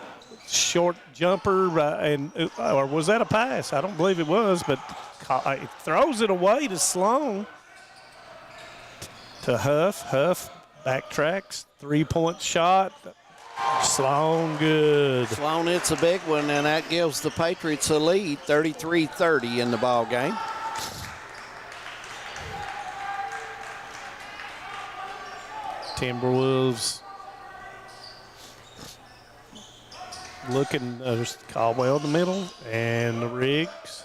Speaker 7: short jumper, or was that a pass? I don't believe it was, but he throws it away to Sloan. To Huff. Huff backtracks, three-point shot. Sloan good.
Speaker 2: Sloan hits a big one, and that gives the Patriots a lead, 33-30 in the ball game.
Speaker 7: Timberwolves looking, there's Caldwell in the middle, and the Riggs.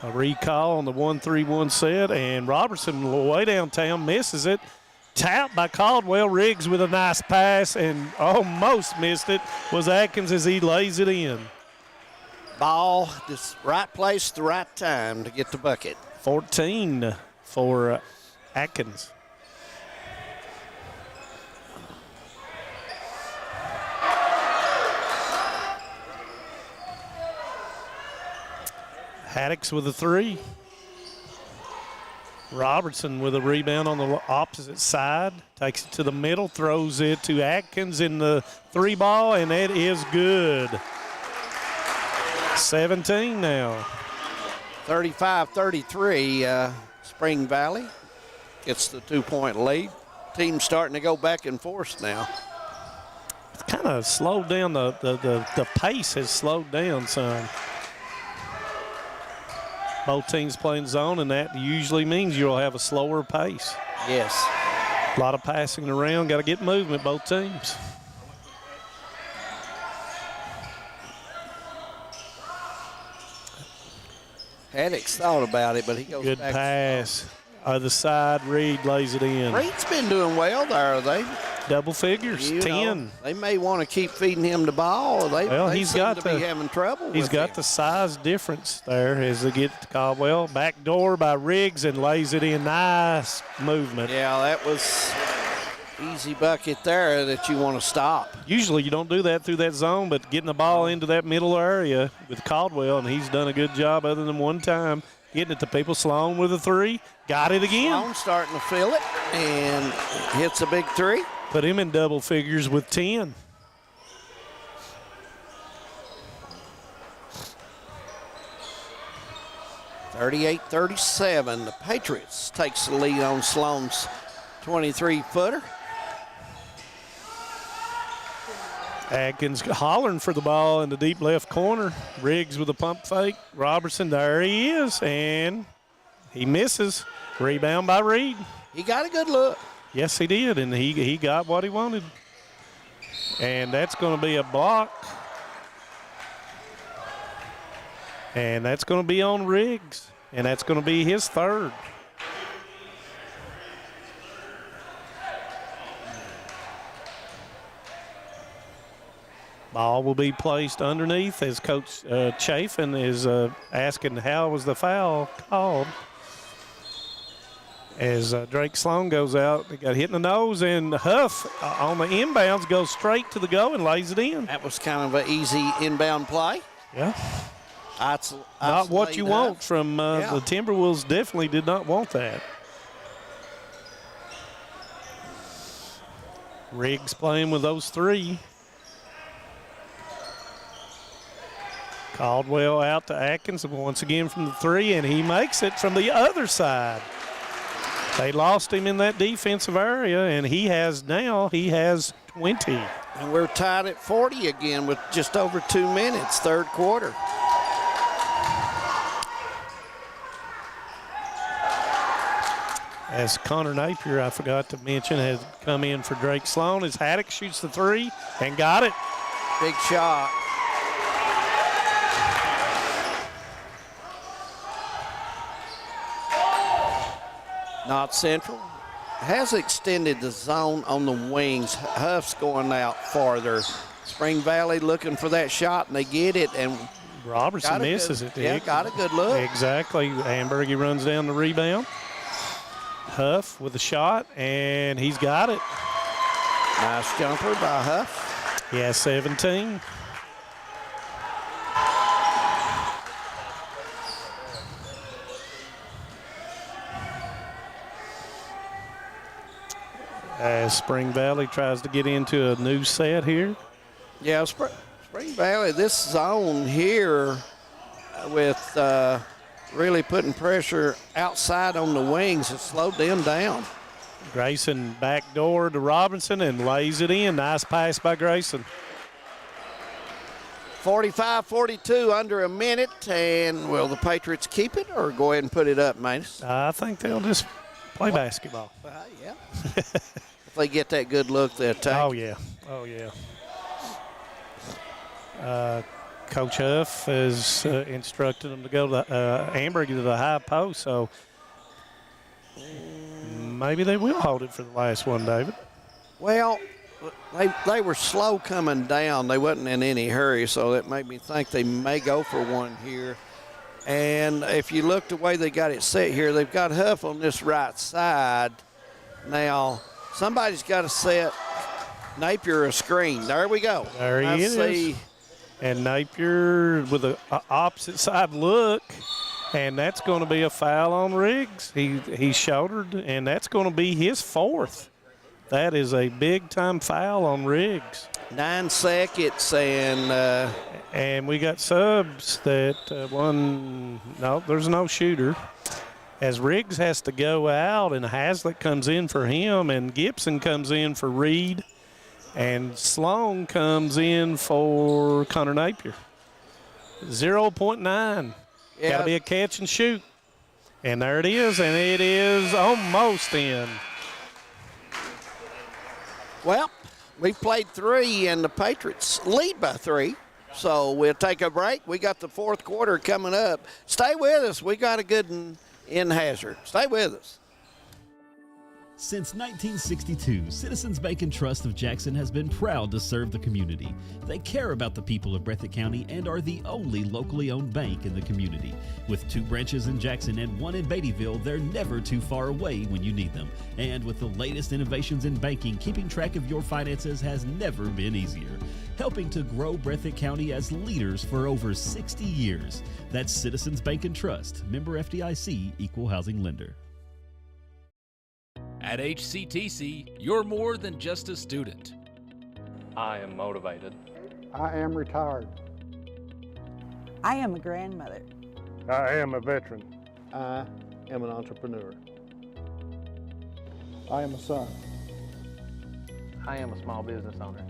Speaker 7: A recall on the 1-3-1 set, and Robertson way downtown misses it. Tapped by Caldwell. Riggs with a nice pass, and almost missed it was Atkins as he lays it in.
Speaker 2: Ball, just right place, the right time to get the bucket.
Speaker 7: 14 for Atkins. Haddix with a 3. Robertson with a rebound on the opposite side. Takes it to the middle, throws it to Atkins in the 3 ball, and it is good. 17 now.
Speaker 2: 35-33, Spring Valley gets the 2-point lead. Team's starting to go back and forth now.
Speaker 7: It's kind of slowed down, the pace has slowed down some. Both teams playing zone, and that usually means you'll have a slower pace.
Speaker 2: Yes.
Speaker 7: A lot of passing around, got to get movement, both teams.
Speaker 2: Haddix thought about it, but he goes
Speaker 7: Good
Speaker 2: back.
Speaker 7: pass. Other side, Reed lays it in.
Speaker 2: Reed's been doing well there. They
Speaker 7: double figures, 10.
Speaker 2: They may want to keep feeding him the ball. They
Speaker 7: He's
Speaker 2: seem
Speaker 7: got
Speaker 2: to be having trouble.
Speaker 7: He's
Speaker 2: with
Speaker 7: got
Speaker 2: him.
Speaker 7: the size difference there as they get to Caldwell. Back door by Riggs and lays it in. Nice movement.
Speaker 2: Yeah, that was easy bucket there that you want to stop.
Speaker 7: Usually you don't do that through that zone, but getting the ball into that middle area with Caldwell, and he's done a good job other than one time getting it to people. Sloan with a 3. Got it again.
Speaker 2: Sloan starting to feel it and hits a big 3.
Speaker 7: Put him in double figures with 10.
Speaker 2: (38-37). The Patriots takes the lead on Sloan's 23-footer.
Speaker 7: Atkins hollering for the ball in the deep left corner. Riggs with a pump fake. Robertson, there he is, and he misses. Rebound by Reed.
Speaker 2: He got a good look.
Speaker 7: Yes, he did, and he got what he wanted. And that's going to be a block. And that's going to be on Riggs, and that's going to be his 3rd. Ball will be placed underneath as Coach Chafin is asking how was the foul called. As Drake Sloan goes out, he got hit in the nose, and Huff on the inbounds goes straight to the go and lays it in.
Speaker 2: That was kind of an easy inbound play.
Speaker 7: Yeah. Not what you want from the Timberwolves. Definitely did not want that. Riggs playing with those 3. Caldwell out to Atkins once again from the 3, and he makes it from the other side. They lost him in that defensive area, and he has 20.
Speaker 2: And we're tied at 40 again with just over 2 minutes, 3rd quarter.
Speaker 7: As Connor Napier, I forgot to mention, has come in for Drake Sloan, as Haddix shoots the 3 and got it.
Speaker 2: Big shot. Not Central has extended the zone on the wings. Huff's going out farther. Spring Valley looking for that shot, and they get it. And
Speaker 7: Robertson misses it.
Speaker 2: Yeah, got a good look.
Speaker 7: Exactly. Ambergy runs down the rebound. Huff with a shot, and he's got it.
Speaker 2: Nice jumper by Huff.
Speaker 7: Yeah, 17. As Spring Valley tries to get into a new set here.
Speaker 2: Yeah, Spring Valley, this zone here with really putting pressure outside on the wings has slowed them down.
Speaker 7: Grayson backdoor to Robinson and lays it in. Nice pass by Grayson.
Speaker 2: 45-42, under a minute, and will the Patriots keep it or go ahead and put it up, Manus?
Speaker 7: I think they'll just play basketball.
Speaker 2: Yeah. If they get that good look, they'll take.
Speaker 7: Oh, yeah. Oh, yeah. Coach Huff has instructed them to go to Ambergy to the high post, so maybe they will hold it for the last one, David.
Speaker 2: Well, They were slow coming down. They wasn't in any hurry, so that made me think they may go for one here. And if you look the way they got it set here, they've got Huff on this right side. Now, somebody's got to set Napier a screen. There we go.
Speaker 7: There he is. And Napier with an opposite side look, and that's going to be a foul on Riggs. He shouldered, and that's going to be his fourth. That is a big-time foul on Riggs.
Speaker 2: 9 seconds,
Speaker 7: and we got subs that no, there's no shooter. As Riggs has to go out, and Haslett comes in for him, and Gibson comes in for Reed, and Sloan comes in for Connor Napier. 0.9.
Speaker 2: Yeah.
Speaker 7: Got to be a catch and shoot. And there it is, and it is almost in.
Speaker 2: Well, we've played 3, and the Patriots lead by 3. So we'll take a break. We got the fourth quarter coming up. Stay with us. We got a good one in Hazard. Stay with us.
Speaker 1: Since 1962, Citizens Bank and Trust of Jackson has been proud to serve the community. They care about the people of Breathitt County and are the only locally owned bank in the community. With 2 branches in Jackson and 1 in Beattyville, they're never too far away when you need them. And with the latest innovations in banking, keeping track of your finances has never been easier. Helping to grow Breathitt County as leaders for over 60 years. That's Citizens Bank and Trust, member FDIC, equal housing lender.
Speaker 11: At HCTC, you're more than just a student.
Speaker 5: I am motivated.
Speaker 6: I am retired.
Speaker 8: I am a grandmother.
Speaker 6: I am a veteran. I am an entrepreneur. I am a son.
Speaker 5: I am a small business owner.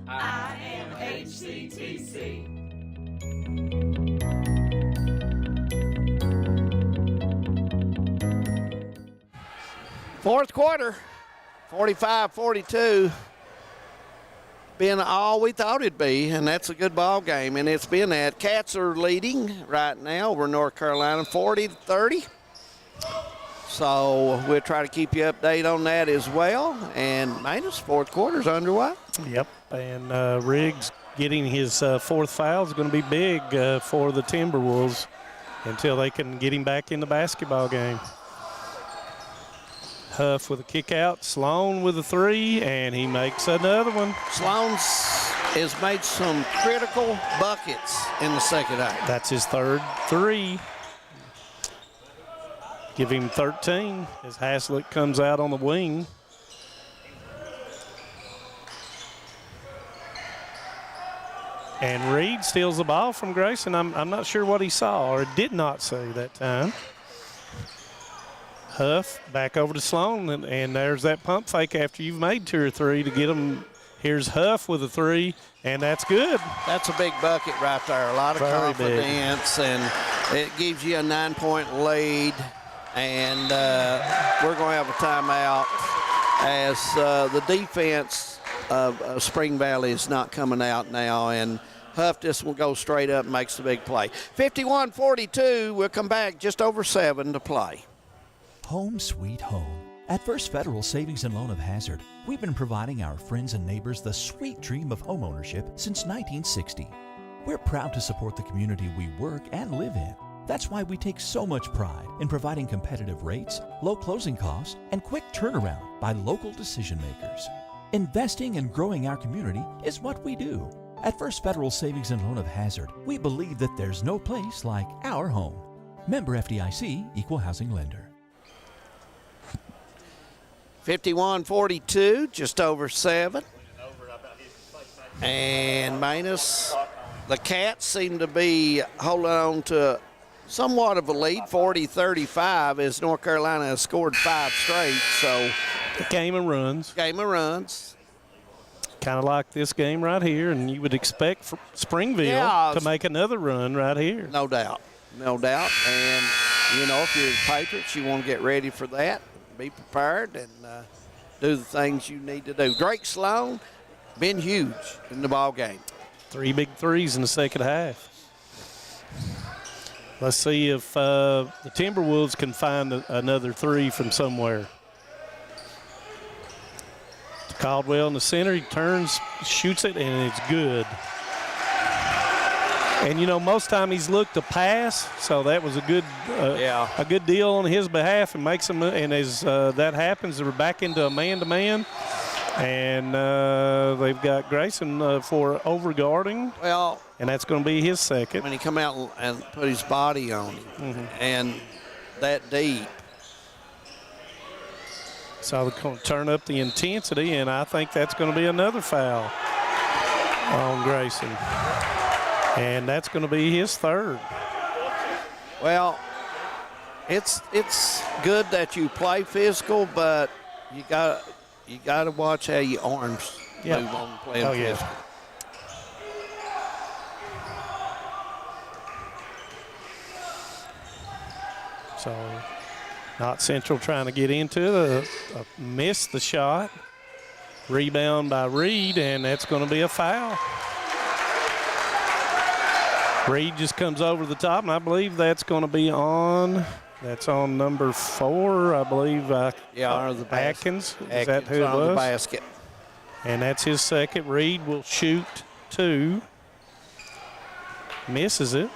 Speaker 11: I am HCTC.
Speaker 2: Fourth quarter, 45-42. Been all we thought it'd be, and that's a good ball game, and it's been that. Cats are leading right now over North Carolina, 40-30. So we'll try to keep you updated on that as well. And Manus, fourth quarter's underway.
Speaker 7: Yep, and Riggs getting his fourth foul is going to be big for the Timberwolves until they can get him back in the basketball game. Huff with a kick out, Sloan with a 3, and he makes another one.
Speaker 2: Sloan's has made some critical buckets in the second half.
Speaker 7: That's his third 3. Give him 13 as Haslett comes out on the wing. And Reed steals the ball from Grayson. I'm not sure what he saw or did not see that time. Huff back over to Sloan, and there's that pump fake after you've made 2 or 3 to get them. Here's Huff with a 3, and that's good. That's
Speaker 2: a big bucket right there. A lot of confidence, and it gives you a 9-point lead. And we're going to have a timeout as the defense of Spring Valley is not coming out now, and Huff just will go straight up and makes the big play. 51-42. We'll come back just over 7 to play.
Speaker 9: Home sweet home. At First Federal Savings and Loan of Hazard, we've been providing our friends and neighbors the sweet dream of homeownership since 1960. We're proud to support the community we work and live in. That's why we take so much pride in providing competitive rates, low closing costs, and quick turnaround by local decision makers. Investing and growing our community is what we do. At First Federal Savings and Loan of Hazard, we believe that there's no place like our home. Member FDIC, equal housing lender.
Speaker 2: 51-42, just over 7. And Manus, the Cats seem to be holding on to somewhat of a lead, 40-35, as North Carolina has scored 5 straight. So,
Speaker 7: game of runs.
Speaker 2: Game of runs.
Speaker 7: Kind of like this game right here, and you would expect for Springville to make another run right here.
Speaker 2: No doubt. No doubt. And, you know, if you're the Patriots, you want to get ready for that. Be prepared and do the things you need to do. Drake Sloan been huge in the ball game.
Speaker 7: 3 big threes in the second half. Let's see if the Timberwolves can find another 3 from somewhere. Caldwell in the center. He turns, shoots it, and it's good. And, you know, most time he's looked to pass, so that was a good deal on his behalf and makes him. And as that happens, they're back into a man-to-man. And they've got Grayson for overguarding.
Speaker 2: Well,
Speaker 7: and that's going to be his second.
Speaker 2: When he come out and put his body on him, and that deep.
Speaker 7: So they're going to turn up the intensity, and I think that's going to be another foul on Grayson. And that's going to be his third.
Speaker 2: Well, it's good that you play physical, but you got to watch how your arms move on playing physical.
Speaker 7: So, Knott Central trying to get into it, missed the shot. Rebound by Reed, and that's going to be a foul. Reed just comes over the top, and I believe that's going to be on. That's on number 4, I believe. Atkins. Is that who it was?
Speaker 2: The basket.
Speaker 7: And that's his second. Reed will shoot 2. Misses it.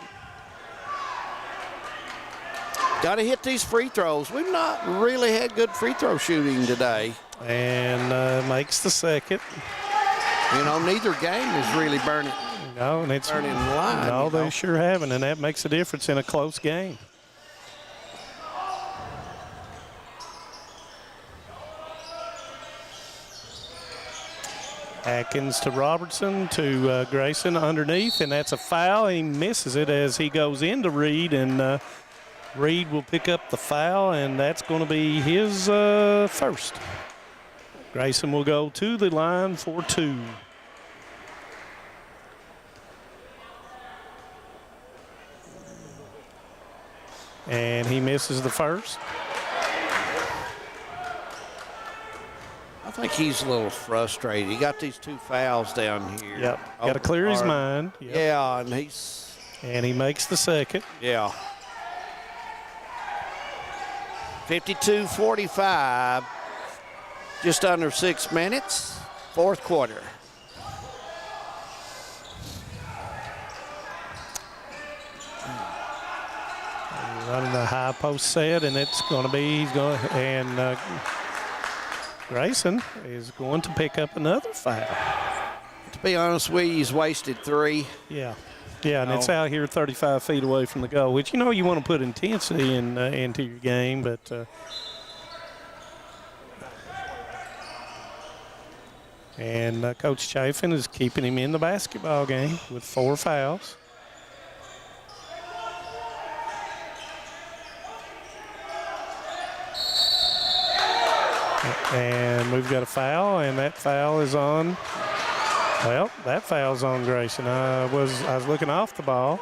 Speaker 2: Got to hit these free throws. We've not really had good free throw shooting today.
Speaker 7: And makes the second.
Speaker 2: You know, neither game is really burning.
Speaker 7: No, and it's
Speaker 2: burning the line.
Speaker 7: No, they sure haven't, and that makes a difference in a close game. Atkins to Robertson to Grayson underneath, and that's a foul. He misses it as he goes into Reed, and Reed will pick up the foul, and that's going to be his first. Grayson will go to the line for 2. And he misses the first.
Speaker 2: I think he's a little frustrated. He got these 2 fouls down here.
Speaker 7: Yep, got to clear his mind. Yep.
Speaker 2: Yeah, and
Speaker 7: he makes the second.
Speaker 2: Yeah. 52-45, just under 6 minutes, 4th quarter.
Speaker 7: Running the high post set, and it's going to be, Grayson is going to pick up another foul.
Speaker 2: To be honest with you, he's wasted 3.
Speaker 7: Yeah, and it's out here 35 feet away from the goal, which, you know, you want to put intensity into your game, but Coach Chafin is keeping him in the basketball game with 4 fouls. And we've got a foul, and that foul is on. Well, that foul's on Grayson. I was looking off the ball,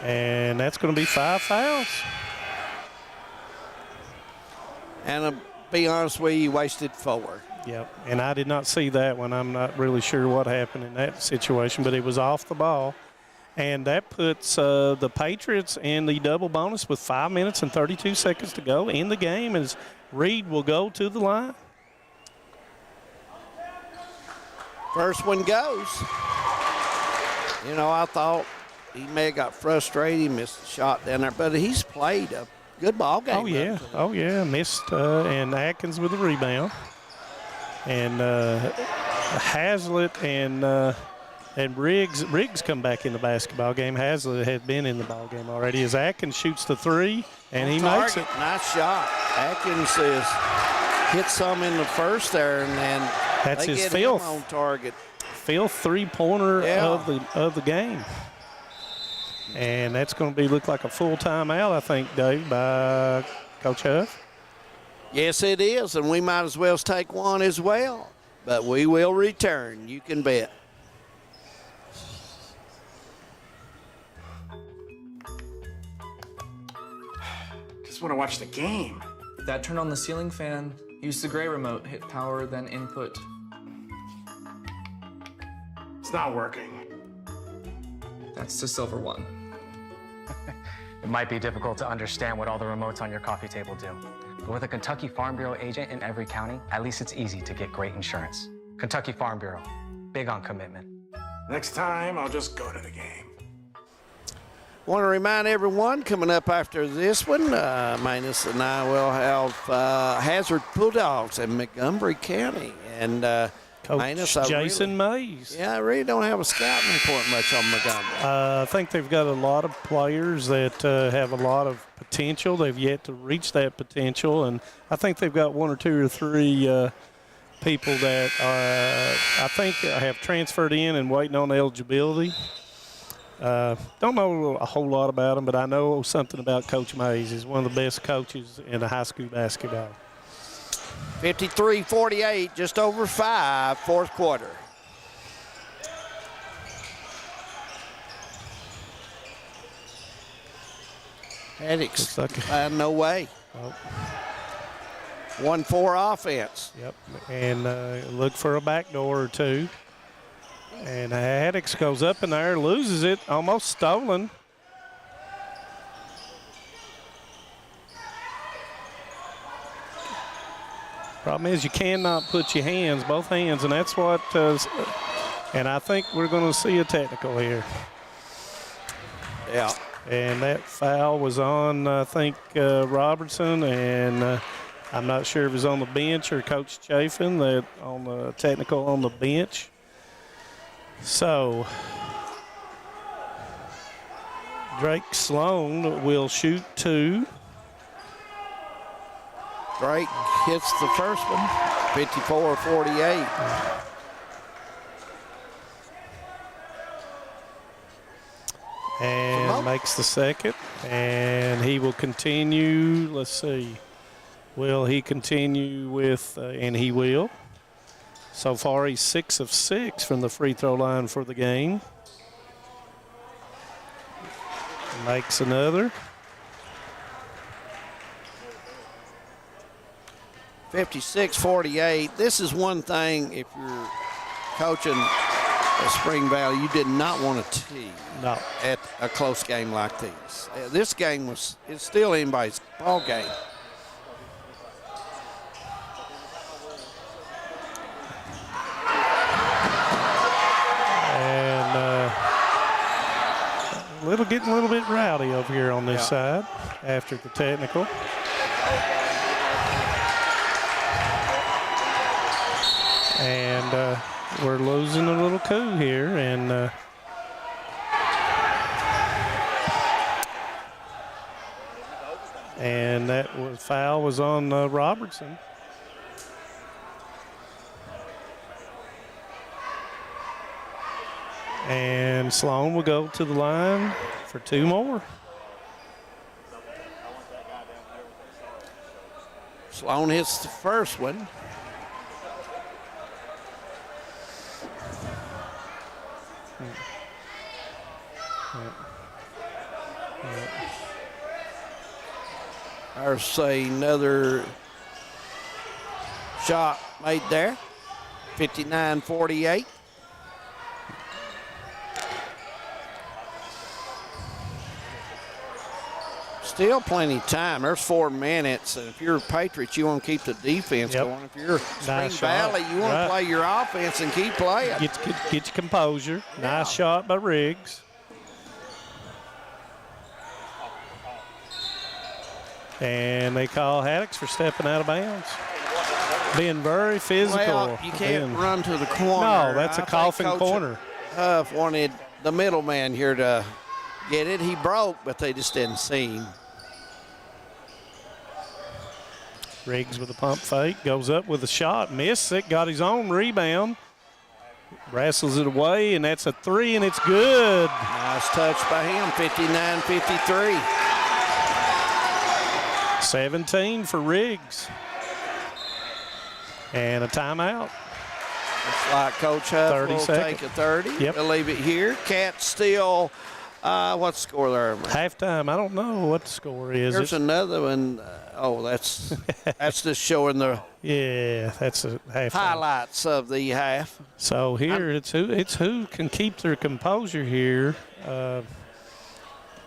Speaker 7: and that's going to be 5 fouls.
Speaker 2: And to be honest with you, he wasted 4.
Speaker 7: Yep, and I did not see that one. I'm not really sure what happened in that situation, but it was off the ball. And that puts the Patriots in the double bonus with 5 minutes and 32 seconds to go in the game as Reed will go to the line.
Speaker 2: First one goes. You know, I thought he may have got frustrated. He missed the shot down there, but he's played a good ball game.
Speaker 7: Oh, yeah. Missed, and Atkins with the rebound. And Hazlitt and Riggs come back in the basketball game. Hazlitt had been in the ball game already as Atkins shoots the 3, and he makes it.
Speaker 2: Nice shot. Atkins hit some in the first there, and then
Speaker 7: that's
Speaker 2: they
Speaker 7: his
Speaker 2: get
Speaker 7: filth
Speaker 2: him on target.
Speaker 7: Filth 3-pointer of the game. And that's going to look like a full timeout, I think, Dave, by Coach Huff.
Speaker 2: Yes, it is, and we might as well take one as well. But we will return, you can bet.
Speaker 3: Just want to watch the game.
Speaker 12: Dad turned on the ceiling fan, used the gray remote, hit power, then input.
Speaker 3: It's not working.
Speaker 12: That's the silver one.
Speaker 13: It might be difficult to understand what all the remotes on your coffee table do. But with a Kentucky Farm Bureau agent in every county, at least it's easy to get great insurance. Kentucky Farm Bureau, big on commitment.
Speaker 3: Next time, I'll just go to the game.
Speaker 2: Want to remind everyone, coming up after this one, Manus and I will have Hazard Bulldogs in Montgomery County. And
Speaker 7: Coach
Speaker 2: Manus,
Speaker 7: Jason Mays.
Speaker 2: Yeah, I really don't have a scouting report much on Montgomery.
Speaker 7: I think they've got a lot of players that have a lot of potential. They've yet to reach that potential. And I think they've got one or two or three people that I think have transferred in and waiting on eligibility. Don't know a whole lot about them, but I know something about Coach Mays. He's one of the best coaches in the high school basketball.
Speaker 2: 53-48, just over 5, fourth quarter. Haddix, no way.
Speaker 7: Oh.
Speaker 2: 1-4 offense.
Speaker 7: Yep, and look for a backdoor or two. And Haddix goes up in there, loses it, almost stolen. Problem is you cannot put your hands, both hands, and that's what, and I think we're going to see a technical here.
Speaker 2: Yeah.
Speaker 7: And that foul was on, I think, Robertson, and I'm not sure if it was on the bench or Coach Chafin, that on the technical on the bench. So Drake Sloan will shoot 2.
Speaker 2: Drake hits the first one, 54-48.
Speaker 7: And makes the second, and he will continue. Let's see. Will he continue with, and he will. So far, he's 6 of 6 from the free throw line for the game. Makes another.
Speaker 2: 56-48. This is one thing, if you're coaching at Spring Valley, you did not want to tee at a close game like this. This game it's still anybody's ball game.
Speaker 7: Getting a little bit rowdy over here on this side after the technical. And we're losing a little coup here, and that foul was on Robertson. And Sloan will go to the line for 2 more.
Speaker 2: Sloan hits the first one. There's another shot made there. 59-48. Still plenty of time. There's 4 minutes. And if you're a Patriots, you want to keep the defense going. If you're Spring Valley, you want to play your offense and keep playing.
Speaker 7: Get your composure. Nice shot by Riggs. And they call Haddix for stepping out of bounds. Being very physical.
Speaker 2: Well, you can't run to the corner.
Speaker 7: No, that's a coffin corner.
Speaker 2: Huff wanted the middleman here to get it. He broke, but they just didn't see him.
Speaker 7: Riggs with a pump fake, goes up with a shot, missed it, got his own rebound, wrestles it away, and that's a 3, and it's good.
Speaker 2: Nice touch by him, 59-53.
Speaker 7: 17 for Riggs. And a timeout.
Speaker 2: Looks like Coach Huff will take a 30.
Speaker 7: Yep.
Speaker 2: We'll leave it here. Cats still, what's the score there?
Speaker 7: Halftime, I don't know what the score is.
Speaker 2: There's another one. That's just showing the
Speaker 7: that's a halftime
Speaker 2: highlights of the half.
Speaker 7: So here it's who can keep their composure here.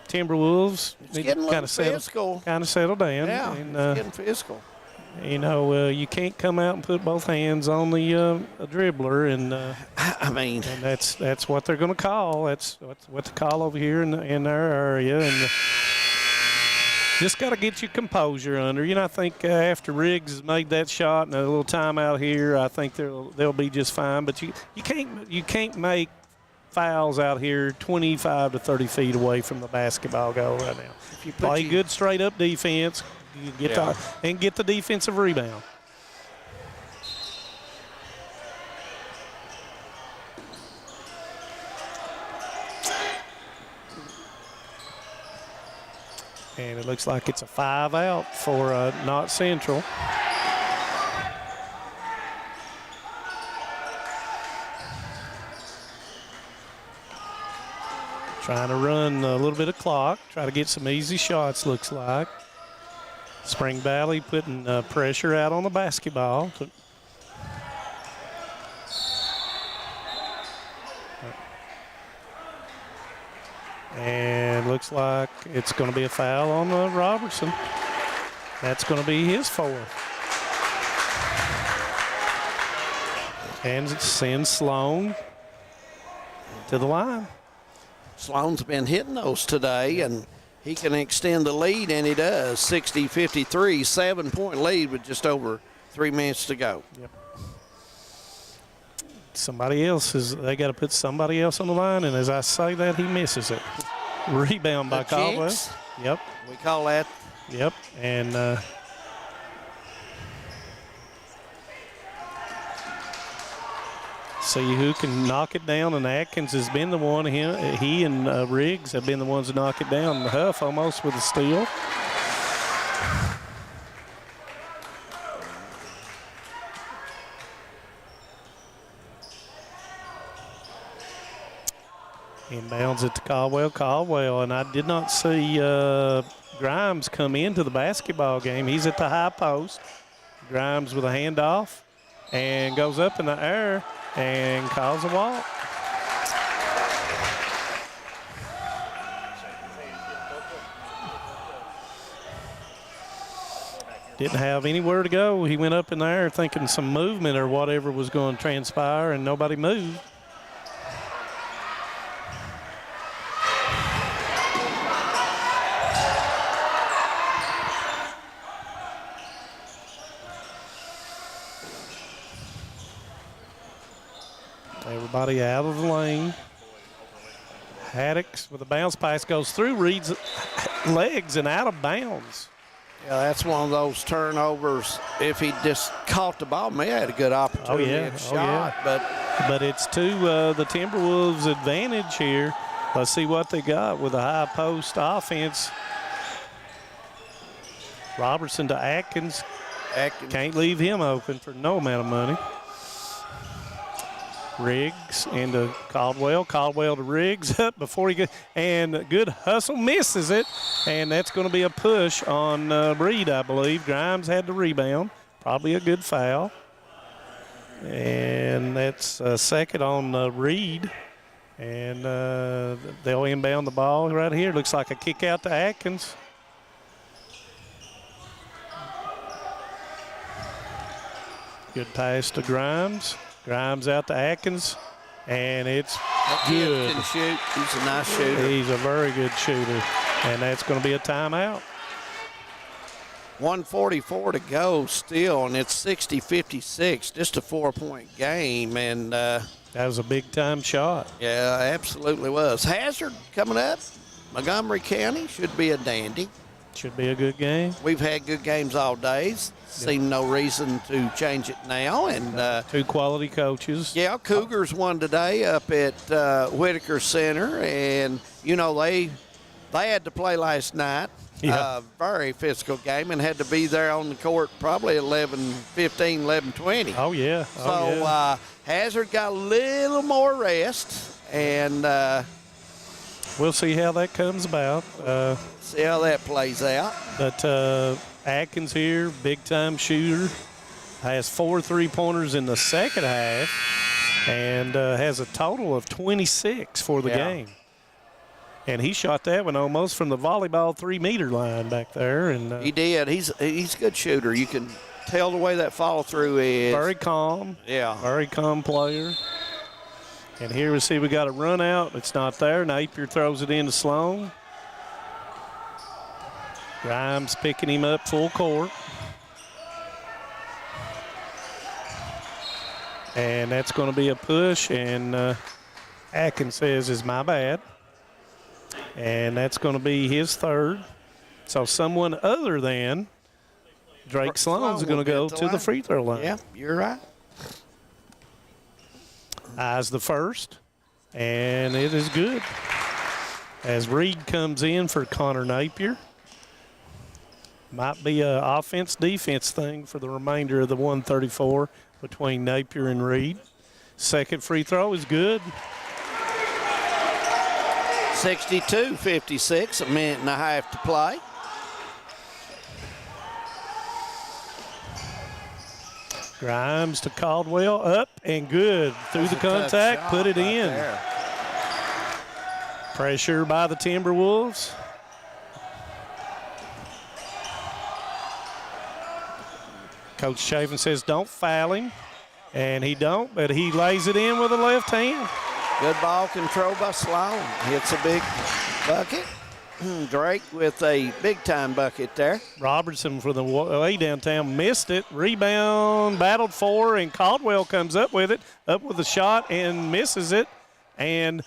Speaker 7: Timberwolves
Speaker 2: getting a little physical.
Speaker 7: Kind of settle down.
Speaker 2: Yeah,
Speaker 7: and,
Speaker 2: it's getting physical.
Speaker 7: You know, you can't come out and put both hands on the dribbler, and
Speaker 2: I mean,
Speaker 7: and that's what they're going to call. That's what they call over here in our area, and just got to get your composure under. You know, I think after Riggs has made that shot and a little timeout here, I think they'll be just fine. But you can't make fouls out here 25 to 30 feet away from the basketball goal right now. If you play good straight up defense, you get get the defensive rebound. And it looks like it's a 5 out for Knott Central. Trying to run a little bit of clock, try to get some easy shots, looks like. Spring Valley putting pressure out on the basketball. And looks like it's going to be a foul on Robertson. That's going to be his 4th. And it sends Sloan to the line.
Speaker 2: Sloan's been hitting those today, and he can extend the lead, and he does. 60-53, 7-point lead with just over 3 minutes to go.
Speaker 7: Yep. They got to put somebody else on the line, and as I say that, he misses it. Rebound by Caldwell.
Speaker 2: Jinx.
Speaker 7: Yep.
Speaker 2: We call that.
Speaker 7: Yep. And see who can knock it down, and Atkins has been the one. He and Riggs have been the ones to knock it down. Huff almost with a steal. Inbounds it to Caldwell, and I did not see Grimes come into the basketball game. He's at the high post. Grimes with a handoff and goes up in the air and calls a walk. Didn't have anywhere to go. He went up in the air thinking some movement or whatever was going to transpire, and nobody moved. Everybody out of the lane. Haddix with a bounce pass goes through Reed's legs and out of bounds.
Speaker 2: Yeah, that's one of those turnovers. If he just caught the ball, may have had a good opportunity at shot.
Speaker 7: But it's to the Timberwolves' advantage here. Let's see what they got with a high post offense. Robertson to Atkins. Can't leave him open for no amount of money. Riggs into Caldwell. Caldwell to Riggs up before he gets, and good hustle, misses it, and that's going to be a push on Reed, I believe. Grimes had the rebound, probably a good foul, and that's second on Reed, and they'll inbound the ball right here. Looks like a kick out to Atkins. Good pass to Grimes. Grimes out to Atkins, and it's good.
Speaker 2: Can shoot. He's a nice shooter.
Speaker 7: He's a very good shooter, and that's going to be a timeout.
Speaker 2: 1:44 to go still, and it's 60-56, just a 4-point game. And
Speaker 7: that was a big-time shot.
Speaker 2: Yeah, absolutely was. Hazard coming up. Montgomery County should be a dandy.
Speaker 7: Should be a good game.
Speaker 2: We've had good games all day. Seen no reason to change it now. And
Speaker 7: 2 quality coaches.
Speaker 2: Yeah, Cougars won today up at Whitaker Center, and you know they had to play last night.
Speaker 7: Yeah.
Speaker 2: Very physical game, and had to be there on the court probably 11:15, 11:20.
Speaker 7: Oh yeah.
Speaker 2: So Hazard got a little more rest, and
Speaker 7: we'll see how that comes about.
Speaker 2: See how that plays out.
Speaker 7: But Atkins here, big-time shooter, has 4 3-pointers in the second half, and has a total of 26 for the game. And he shot that one almost from the volleyball 3-meter line back there. And
Speaker 2: he did. He's a good shooter. You can tell the way that follow through is.
Speaker 7: Very calm.
Speaker 2: Yeah.
Speaker 7: Very calm player. And here we see we got a run out. It's not there. Napier throws it into Sloan. Grimes picking him up full court. And that's going to be a push, and Atkins says is my bad. And that's going to be his third. So someone other than Drake Sloan's going to go to the free throw line.
Speaker 2: Yeah, you're right.
Speaker 7: Eyes the first, and it is good. As Reed comes in for Connor Napier. Might be an offense-defense thing for the remainder of the 134 between Napier and Reed. Second free throw is good.
Speaker 2: 62-56, a minute and a half to play.
Speaker 7: Grimes to Caldwell, up and good. Through the contact, put it in.
Speaker 2: There.
Speaker 7: Pressure by the Timberwolves. Coach Chafin says don't foul him, and he don't, but he lays it in with a left hand.
Speaker 2: Good ball control by Sloan. Hits a big bucket. Drake with a big-time bucket there.
Speaker 7: Robertson for the way downtown missed it. Rebound, battled for, and Caldwell comes up with it, up with a shot and misses it. And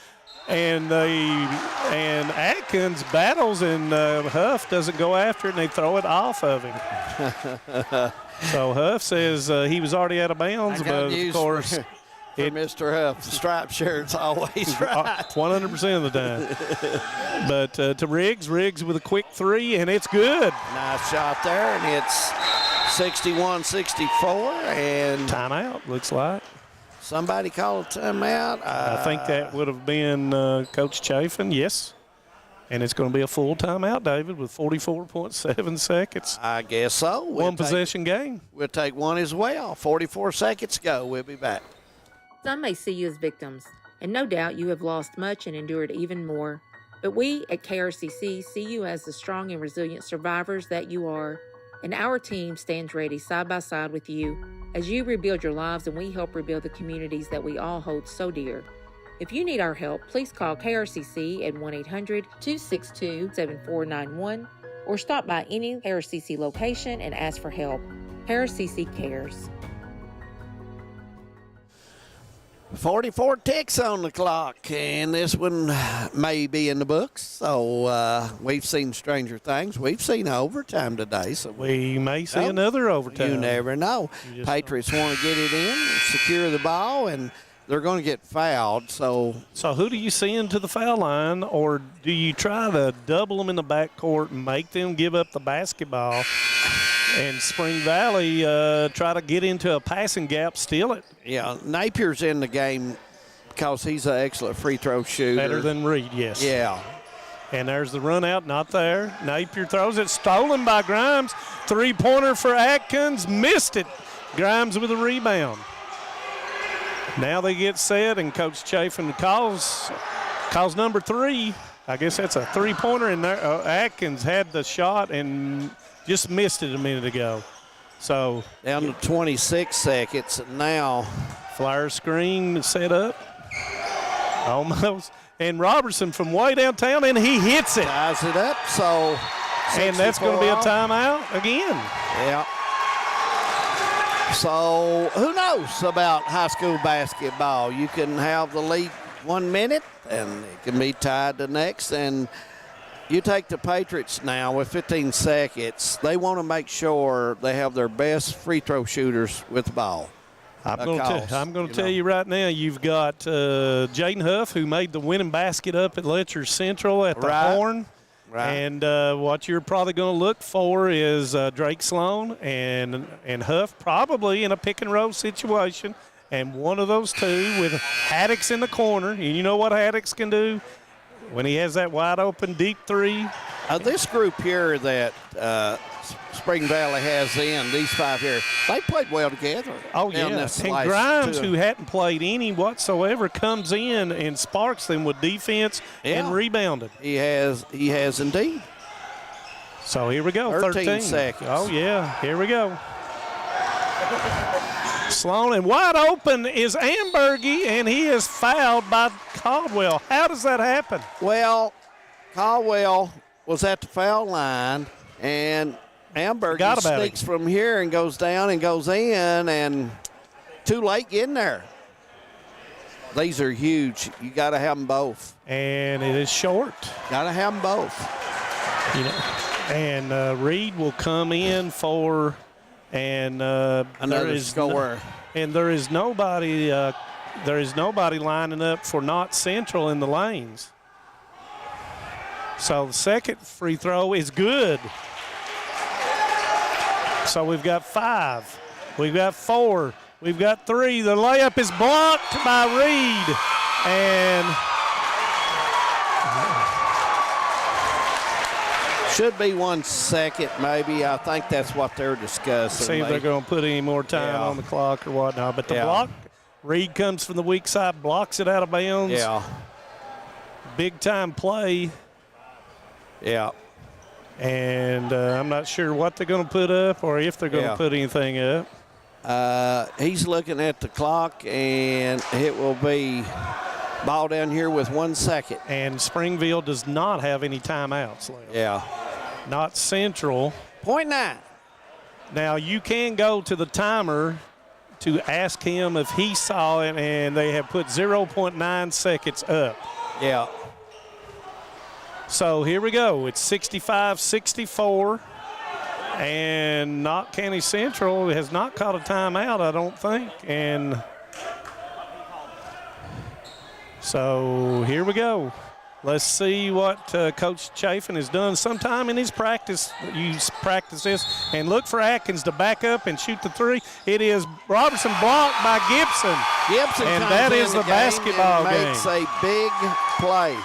Speaker 7: Atkins battles, and Huff doesn't go after it, and they throw it off of him. So Huff says he was already out of bounds, but of course.
Speaker 2: For Mr. Huff, the striped shirt's always right.
Speaker 7: 100% of the time. But to Riggs with a quick three, and it's good.
Speaker 2: Nice shot there, and it's 61-64. And
Speaker 7: timeout, looks like.
Speaker 2: Somebody called a timeout.
Speaker 7: I think that would have been Coach Chafin, yes. And it's going to be a full timeout, David, with 44.7 seconds.
Speaker 2: I guess so.
Speaker 7: One possession game.
Speaker 2: We'll take one as well. 44 seconds to go. We'll be back.
Speaker 14: Some may see you as victims, and no doubt you have lost much and endured even more. But we at KRCC see you as the strong and resilient survivors that you are. And our team stands ready side by side with you as you rebuild your lives, and we help rebuild the communities that we all hold so dear. If you need our help, please call KRCC at 1-800-262-7491 or stop by any KRCC location and ask for help. KRCC cares.
Speaker 2: 44 ticks on the clock, and this one may be in the books. So we've seen stranger things. We've seen overtime today. So
Speaker 7: we may see another overtime.
Speaker 2: You never know. Patriots want to get it in, secure the ball, and they're going to get fouled. So
Speaker 7: who do you send to the foul line, or do you try to double them in the backcourt and make them give up the basketball? And Spring Valley try to get into a passing gap, steal it.
Speaker 2: Yeah, Napier's in the game because he's an excellent free throw shooter.
Speaker 7: Better than Reed, yes.
Speaker 2: Yeah.
Speaker 7: And there's the run out, not there. Napier throws it, stolen by Grimes. Three-pointer for Atkins, missed it. Grimes with a rebound. Now they get set, and Coach Chafin calls number 3. I guess that's a three-pointer, and there, Atkins had the shot and just missed it a minute ago. So
Speaker 2: down to 26 seconds now.
Speaker 7: Flyer screen set up. Almost. And Robertson from way downtown, and he hits it.
Speaker 2: Ties it up, so.
Speaker 7: And that's going to be a timeout again.
Speaker 2: Yeah. So who knows about high school basketball? You can have the lead 1 minute, and it can be tied the next, and you take the Patriots now with 15 seconds. They want to make sure they have their best free throw shooters with the ball.
Speaker 7: I'm going to tell you right now, you've got Jaden Huff, who made the winning basket up at Letcher Central at the Horn.
Speaker 2: Right.
Speaker 7: And what you're probably going to look for is Drake Sloan and Huff, probably in a pick and roll situation. And one of those two with Haddix in the corner. And you know what Haddix can do when he has that wide open deep three?
Speaker 2: This group here that Spring Valley has in, these 5 here, they played well together.
Speaker 7: Oh, yeah. And Grimes, who hadn't played any whatsoever, comes in and sparks them with defense and rebounding.
Speaker 2: He has indeed.
Speaker 7: So here we go,
Speaker 2: 13 seconds.
Speaker 7: Oh, yeah, here we go. Sloan, and wide open is Ambergy, and he is fouled by Caldwell. How does that happen?
Speaker 2: Well, Caldwell was at the foul line, and Ambergy sneaks from here and goes down and goes in, and too late getting there. These are huge. You got to have them both.
Speaker 7: And it is short.
Speaker 2: Got to have them both.
Speaker 7: You know, and Reed will come in for, and
Speaker 2: another score.
Speaker 7: And there is nobody lining up for Knott Central in the lanes. So the second free throw is good. So we've got 5. We've got 4. We've got 3. The layup is blocked by Reed. And
Speaker 2: should be 1 second, maybe. I think that's what they're discussing.
Speaker 7: See if they're going to put any more time on the clock or whatnot. But the block, Reed comes from the weak side, blocks it out of bounds.
Speaker 2: Yeah.
Speaker 7: Big time play.
Speaker 2: Yeah.
Speaker 7: And I'm not sure what they're going to put up or if they're going to put anything up.
Speaker 2: He's looking at the clock, and it will be ball down here with 1 second.
Speaker 7: And Springville does not have any timeouts left.
Speaker 2: Yeah.
Speaker 7: Knott Central.
Speaker 2: .9.
Speaker 7: Now, you can go to the timer to ask him if he saw it, and they have put 0.9 seconds up.
Speaker 2: Yeah.
Speaker 7: So here we go. It's 65-64. And Knott County Central has not caught a timeout, I don't think. And so here we go. Let's see what Coach Chafin has done. Sometime in his practice, you practice this, and look for Atkins to back up and shoot the 3. It is Robertson blocked by Gibson.
Speaker 2: Gibson
Speaker 7: and
Speaker 2: comes
Speaker 7: that
Speaker 2: in
Speaker 7: is the basketball
Speaker 2: and
Speaker 7: game.
Speaker 2: makes a big play.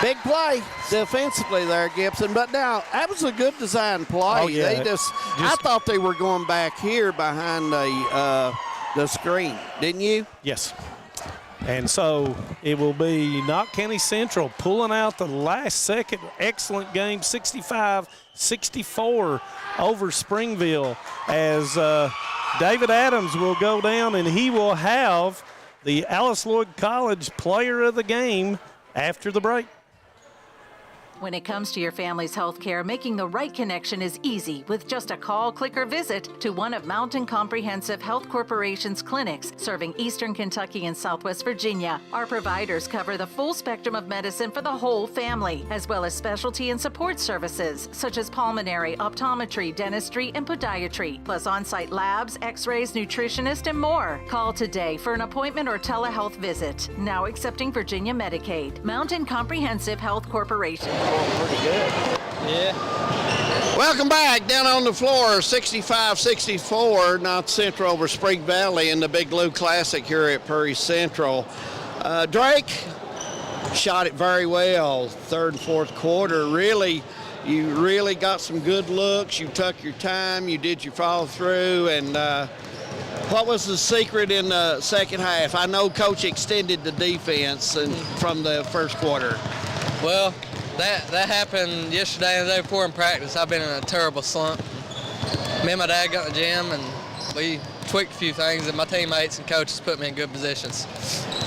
Speaker 2: Big play defensively there, Gibson. But now, that was a good design play.
Speaker 7: Oh, yeah.
Speaker 2: They I thought they were going back here behind the screen, didn't you?
Speaker 7: Yes. And so it will be Knott County Central pulling out the last second. Excellent game, 65-64 over Springville, as David Adams will go down, and he will have the Alice Lloyd College Player of the Game after the break.
Speaker 10: When it comes to your family's health care, making the right connection is easy with just a call, click, or visit to one of Mountain Comprehensive Health Corporation's clinics serving Eastern Kentucky and Southwest Virginia. Our providers cover the full spectrum of medicine for the whole family, as well as specialty and support services such as pulmonary, optometry, dentistry, and podiatry, plus on-site labs, x-rays, nutritionist, and more. Call today for an appointment or telehealth visit. Now accepting Virginia Medicaid. Mountain Comprehensive Health Corporation.
Speaker 2: Pretty good. Yeah. Welcome back. Down on the floor, 65-64, Knott Central over Spring Valley in the Big Blue Classic here at Prairie Central. Drake shot it very well, third and fourth quarter. You really got some good looks. You took your time. You did your follow through. And what was the secret in the second half? I know Coach extended the defense from the first quarter.
Speaker 16: Well, that happened yesterday and the day before in practice. I've been in a terrible slump. Me and my dad got in the gym, and we tweaked a few things, and my teammates and coaches put me in good positions.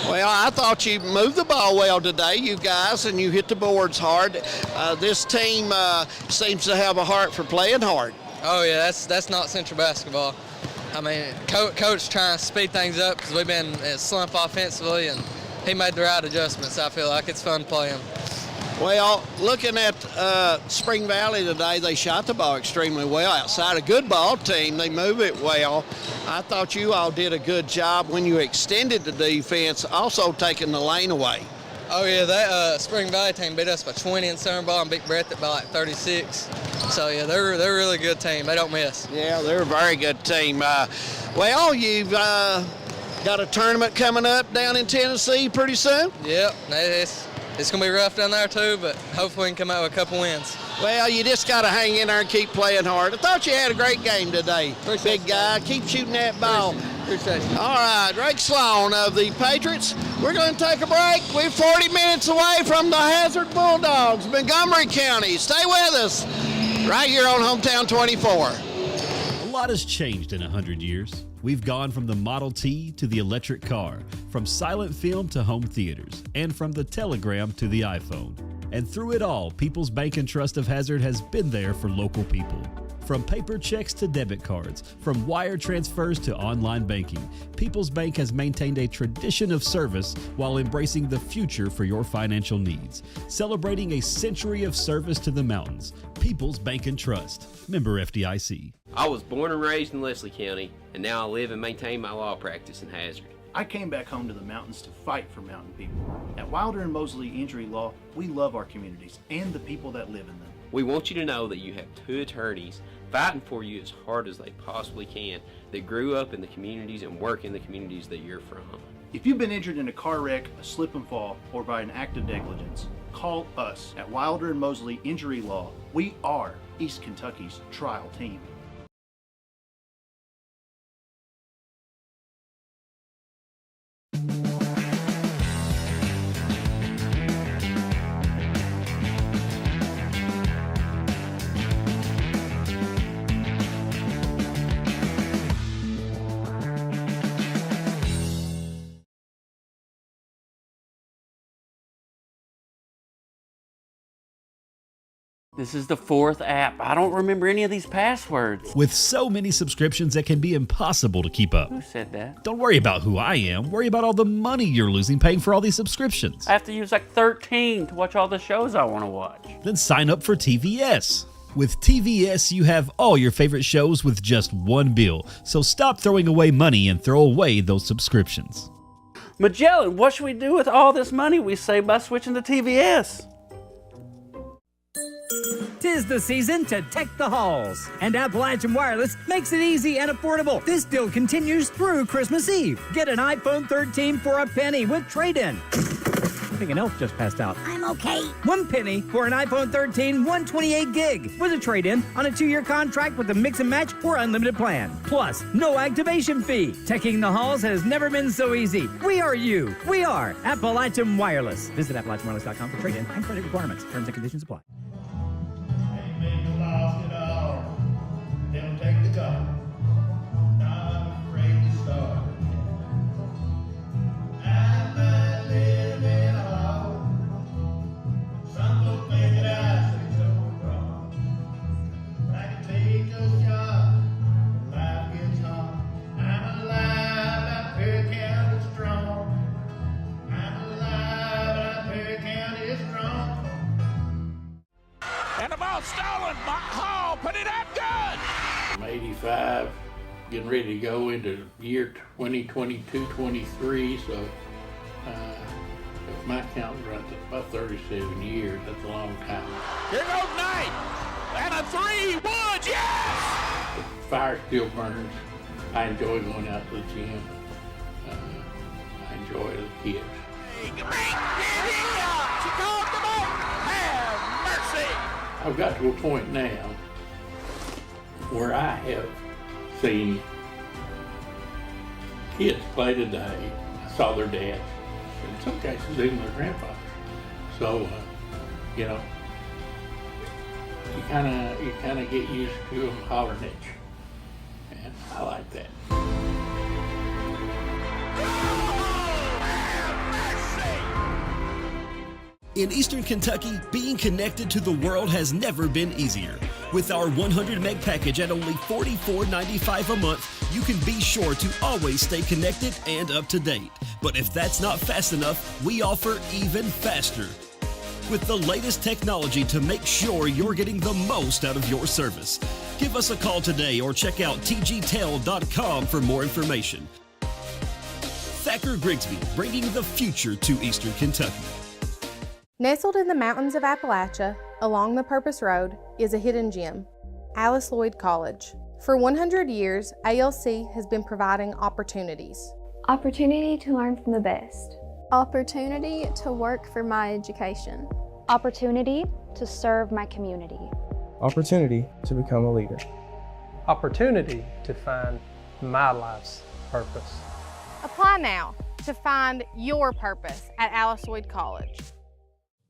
Speaker 2: Well, I thought you moved the ball well today, you guys, and you hit the boards hard. This team seems to have a heart for playing hard.
Speaker 16: Oh, yeah, that's not Central basketball. I mean, coach trying to speed things up because we've been in a slump offensively, and he made the right adjustments. I feel like it's fun playing.
Speaker 2: Well, looking at Spring Valley today, they shot the ball extremely well. Outside a good ball team, they move it well. I thought you all did a good job when you extended the defense, also taking the lane away.
Speaker 16: Oh, yeah, that Spring Valley team beat us by 20 in center ball and beat Breathitt by like 36. So, yeah, they're a really good team. They don't miss.
Speaker 2: Yeah, they're a very good team. Well, you've got a tournament coming up down in Tennessee pretty soon?
Speaker 16: Yep, it's going to be rough down there, too, but hopefully we can come out with a couple wins.
Speaker 2: Well, you just got to hang in there and keep playing hard. I thought you had a great game today. Big guy. Keep shooting that ball.
Speaker 16: Appreciate it.
Speaker 2: All right, Drake Sloan of the Patriots. We're going to take a break. We're 40 minutes away from the Hazard Bulldogs, Montgomery County. Stay with us right here on Hometown 24.
Speaker 1: A lot has changed in 100 years. We've gone from the Model T to the electric car, from silent film to home theaters, and from the telegram to the iPhone. And through it all, People's Bank and Trust of Hazard has been there for local people. From paper checks to debit cards, from wire transfers to online banking, People's Bank has maintained a tradition of service while embracing the future for your financial needs. Celebrating a century of service to the mountains. People's Bank and Trust. Member FDIC.
Speaker 4: I was born and raised in Leslie County, and now I live and maintain my law practice in Hazard.
Speaker 15: I came back home to the mountains to fight for mountain people. At Wilder and Mosley Injury Law, we love our communities and the people that live in them.
Speaker 4: We want you to know that you have two attorneys fighting for you as hard as they possibly can that grew up in the communities and work in the communities that you're from.
Speaker 15: If you've been injured in a car wreck, a slip and fall, or by an act of negligence, call us at Wilder and Mosley Injury Law. We are East Kentucky's trial team.
Speaker 17: This is the fourth app. I don't remember any of these passwords.
Speaker 1: With so many subscriptions, it can be impossible to keep up.
Speaker 17: Who said that?
Speaker 1: Don't worry about who I am. Worry about all the money you're losing paying for all these subscriptions.
Speaker 17: I have to use like 13 to watch all the shows I want to watch.
Speaker 1: Then sign up for TVS. With TVS, you have all your favorite shows with just one bill. So stop throwing away money and throw away those subscriptions.
Speaker 17: Magellan, what should we do with all this money we save by switching to TVS?
Speaker 21: 'Tis the season to tech the halls, and Appalachian Wireless makes it easy and affordable. This deal continues through Christmas Eve. Get an iPhone 13 for a penny with trade-in. I think an elf just passed out.
Speaker 22: I'm okay.
Speaker 21: 1 penny for an iPhone 13 128 gig with a trade-in on a 2-year contract with a mix and match or unlimited plan. Plus, no activation fee. Teching the halls has never been so easy. We are you. We are Appalachian Wireless. Visit AppalachianWireless.com for trade-in and credit requirements. Terms and conditions apply.
Speaker 23: Lost it all. They'll take the gun. I'm afraid to start. I might live in a hole. Some folks make it out so wrong. I can take a shot when life gets hard. I'm alive, I'm very counted strong. I'm alive, I'm very counted strong.
Speaker 11: And the ball stolen. Hall put it up good.
Speaker 26: I'm 85, getting ready to go into year 2022-23, so if my count runs about 37 years, that's a long time.
Speaker 11: Here goes Knight. And a 3, Woods, yes!
Speaker 26: The fire still burns. I enjoy going out to the gym. I enjoy the kids.
Speaker 11: She called the ball. Have mercy.
Speaker 26: I've got to a point now where I have seen kids play today. I saw their dads, in some cases even their grandfathers. So, you know, you kind of get used to them hollering at you, and I like that.
Speaker 1: In Eastern Kentucky, being connected to the world has never been easier. With our 100 meg package at only $44.95 a month, you can be sure to always stay connected and up to date. But if that's not fast enough, we offer even faster. With the layest technology to make sure you're getting the most out of your service. Give us a call today or check out tgtel.com for more information. Thacker Grigsby, bringing the future to Eastern Kentucky.
Speaker 18: Nestled in the mountains of Appalachia, along the Purpose Road, is a hidden gem, Alice Lloyd College. For 100 years, ALC has been providing opportunities.
Speaker 19: Opportunity to learn from the best. Opportunity to work for my education. Opportunity to serve my community.
Speaker 20: Opportunity to become a leader.
Speaker 5: Opportunity to find my life's purpose.
Speaker 18: Apply now to find your purpose at Alice Lloyd College.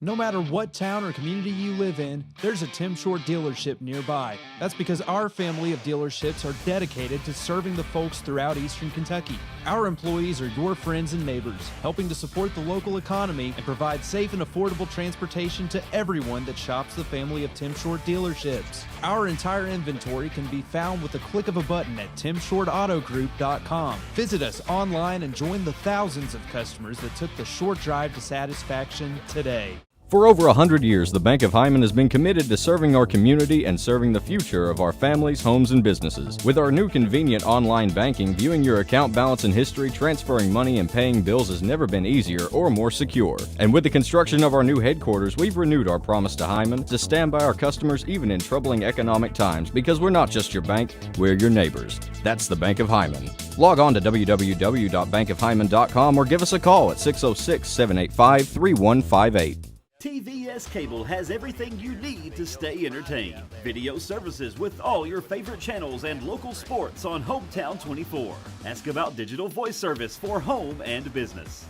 Speaker 6: No matter what town or community you live in, there's a Tim Short dealership nearby. That's because our family of dealerships are dedicated to serving the folks throughout Eastern Kentucky. Our employees are your friends and neighbors, helping to support the local economy and provide safe and affordable transportation to everyone that shops the family of Tim Short dealerships. Our entire inventory can be found with the click of a button at timshortautogroup.com. Visit us online and join the thousands of customers that took the short drive to satisfaction today.
Speaker 8: For over 100 years, the Bank of Hyman has been committed to serving our community and serving the future of our families, homes, and businesses. With our new convenient online banking, viewing your account balance and history, transferring money, and paying bills has never been easier or more secure. And with the construction of our new headquarters, we've renewed our promise to Hyman to stand by our customers even in troubling economic times, because we're not just your bank, we're your neighbors. That's the Bank of Hyman. Log on to www.bankofhyman.com or give us a call at 606-785-3158.
Speaker 1: TVS Cable has everything you need to stay entertained. Video services with all your favorite channels and local sports on Hometown 24. Ask about digital voice service for home and business.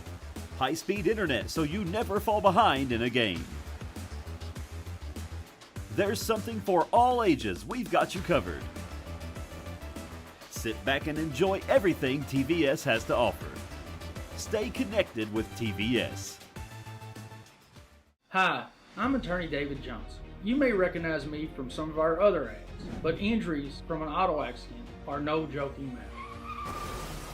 Speaker 1: High-speed internet so you never fall behind in a game. There's something for all ages. We've got you covered. Sit back and enjoy everything TVS has to offer. Stay connected with TVS.
Speaker 9: Hi, I'm attorney David Johnson. You may recognize me from some of our other ads, but injuries from an auto accident are no joking matter.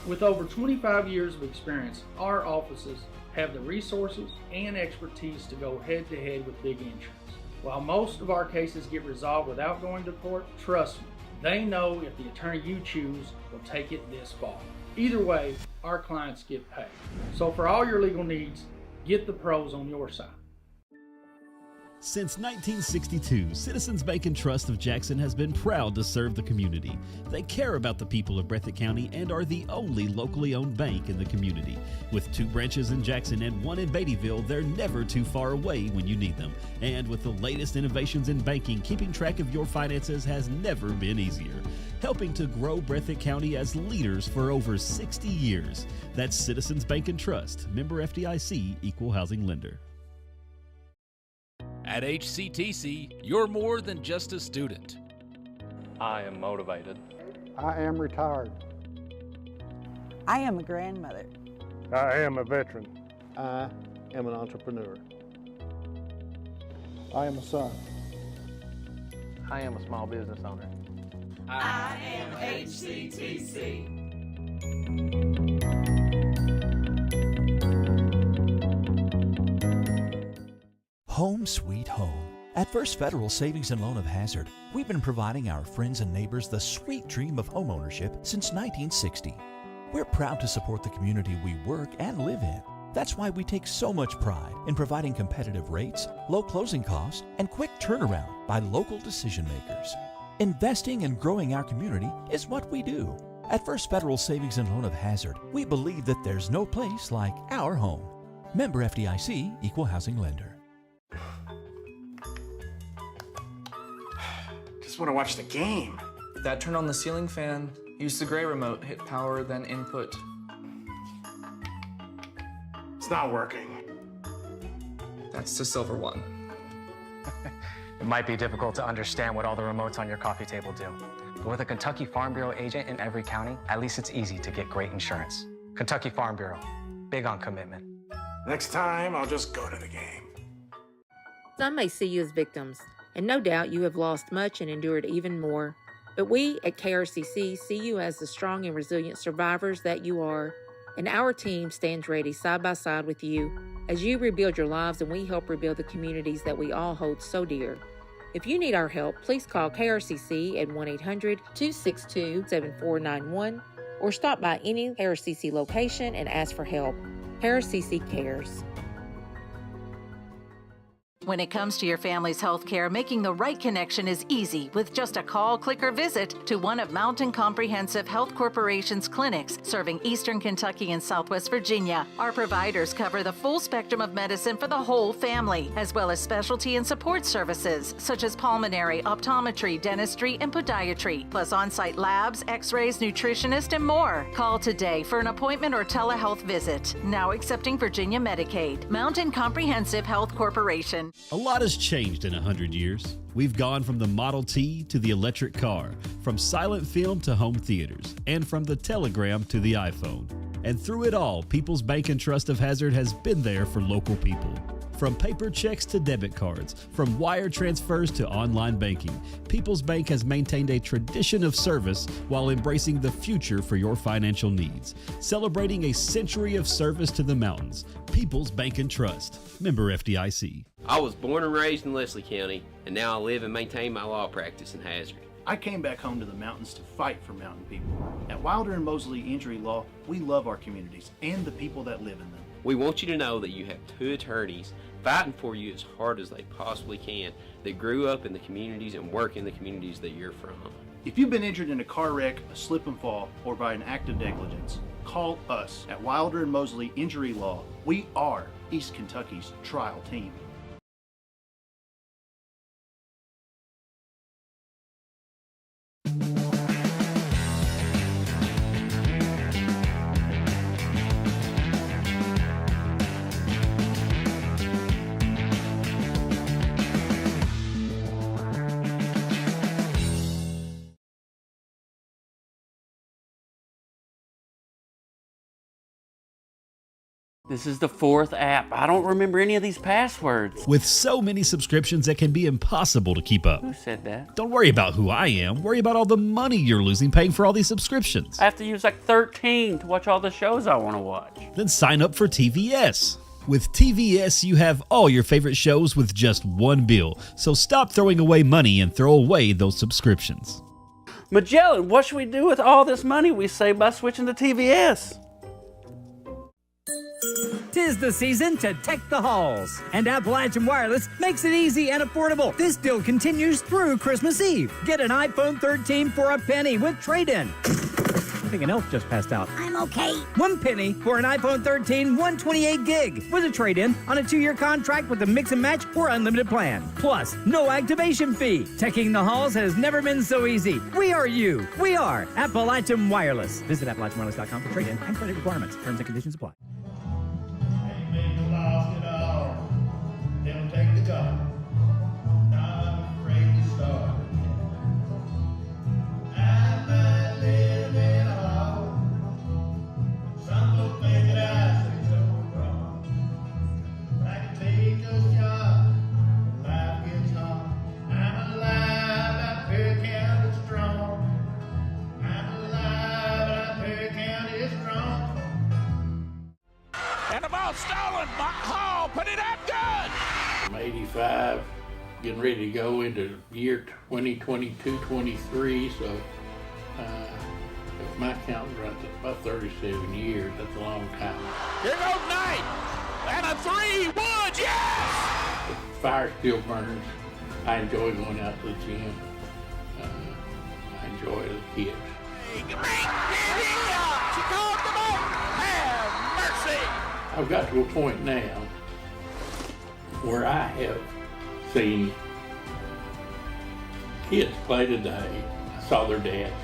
Speaker 9: With over 25 years of experience, our offices have the resources and expertise to go head-to-head with big insurance. While most of our cases get resolved without going to court, trust me, they know if the attorney you choose will take it this far. Either way, our clients get paid. So for all your legal needs, get the pros on your side.
Speaker 1: Since 1962, Citizens Bank and Trust of Jackson has been proud to serve the community. They care about the people of Breathitt County and are the only locally owned bank in the community. With 2 branches in Jackson and 1 in Beattyville, they're never too far away when you need them. And with the latest innovations in banking, keeping track of your finances has never been easier. Helping to grow Breathitt County as leaders for over 60 years. That's Citizens Bank and Trust, member FDIC, equal housing lender.
Speaker 11: At HCTC, you're more than just a student.
Speaker 5: I am motivated.
Speaker 22: I am retired.
Speaker 24: I am a grandmother.
Speaker 22: I am a veteran. I am an entrepreneur. I am a son.
Speaker 5: I am a small business owner.
Speaker 11: I am HCTC.
Speaker 25: Home sweet home. At First Federal Savings and Loan of Hazard, we've been providing our friends and neighbors the sweet dream of homeownership since 1960. We're proud to support the community we work and live in. That's why we take so much pride in providing competitive rates, low closing costs, and quick turnaround by local decision makers. Investing and growing our community is what we do. At First Federal Savings and Loan of Hazard, we believe that there's no place like our home. Member FDIC, equal housing lender.
Speaker 3: Just want to watch the game.
Speaker 12: That turn on the ceiling fan, use the gray remote, hit power, then input.
Speaker 3: It's not working.
Speaker 12: That's the silver one.
Speaker 13: It might be difficult to understand what all the remotes on your coffee table do. But with a Kentucky Farm Bureau agent in every county, at least it's easy to get great insurance. Kentucky Farm Bureau, big on commitment.
Speaker 3: Next time, I'll just go to the game.
Speaker 14: Some may see you as victims, and no doubt you have lost much and endured even more. But we at KRCC see you as the strong and resilient survivors that you are, and our team stands ready side by side with you as you rebuild your lives and we help rebuild the communities that we all hold so dear. If you need our help, please call KRCC at 1-800-262-7491 or stop by any KRCC location and ask for help. KRCC cares.
Speaker 2: When it comes to your family's health care, making the right connection is easy with just a call, click, or visit to one of Mountain Comprehensive Health Corporation's clinics serving Eastern Kentucky and Southwest Virginia. Our providers cover the full spectrum of medicine for the whole family, as well as specialty and support services such as pulmonary, optometry, dentistry, and podiatry, plus on-site labs, x-rays, nutritionist, and more. Call today for an appointment or telehealth visit. Now accepting Virginia Medicaid. Mountain Comprehensive Health Corporation.
Speaker 1: A lot has changed in 100 years. We've gone from the Model T to the electric car, from silent film to home theaters, and from the telegram to the iPhone. And through it all, People's Bank and Trust of Hazard has been there for local people. From paper checks to debit cards, from wire transfers to online banking, People's Bank has maintained a tradition of service while embracing the future for your financial needs. Celebrating a century of service to the mountains. People's Bank and Trust. Member FDIC.
Speaker 4: I was born and raised in Leslie County, and now I live and maintain my law practice in Hazard.
Speaker 7: I came back home to the mountains to fight for mountain people. At Wilder and Mosley Injury Law, we love our communities and the people that live in them.
Speaker 4: We want you to know that you have two attorneys fighting for you as hard as they possibly can that grew up in the communities and work in the communities that you're from.
Speaker 7: If you've been injured in a car wreck, a slip and fall, or by an act of negligence, call us at Wilder and Mosley Injury Law. We are East Kentucky's trial team.
Speaker 17: This is the fourth app. I don't remember any of these passwords.
Speaker 1: With so many subscriptions, it can be impossible to keep up.
Speaker 17: Who said that?
Speaker 1: Don't worry about who I am. Worry about all the money you're losing paying for all these subscriptions.
Speaker 17: I have to use like 13 to watch all the shows I want to watch.
Speaker 1: Then sign up for TVS. With TVS, you have all your favorite shows with just one bill. So stop throwing away money and throw away those subscriptions.
Speaker 17: Magellan, what should we do with all this money we save by switching to TVS?
Speaker 21: 'Tis the season to tech the halls, and Appalachian Wireless makes it easy and affordable. This deal continues through Christmas Eve. Get an iPhone 13 for a penny with trade-in. I think an elf just passed out.
Speaker 10: I'm okay.
Speaker 21: 1 penny for an iPhone 13 128 gig with a trade-in on a 2-year contract with a mix and match or unlimited plan. Plus, no activation fee. Teching the halls has never been so easy. We are you. We are Appalachian Wireless. Visit AppalachianWireless.com for trade-in and credit requirements. Terms and conditions apply.
Speaker 23: Lost it all. They'll take the gun. I'm afraid to start again. I might live in a hole. Some folks think that I say so wrong. I can take a shot when life gets hard. I'm alive, that Perry County is strong. I'm alive, that Perry County is strong.
Speaker 11: And the ball stolen. Hall put it up good.
Speaker 26: I'm 85, getting ready to go into year 2022-23. So if my count is right, that's about 37 years. That's a long time.
Speaker 11: Here goes Knight. And a 3 Woods, yes!
Speaker 26: The fire still burns. I enjoy going out to the gym. I enjoy it as a kid.
Speaker 11: She called them up. Have mercy.
Speaker 26: I've got to a point now where I have seen kids play today. I saw their dads,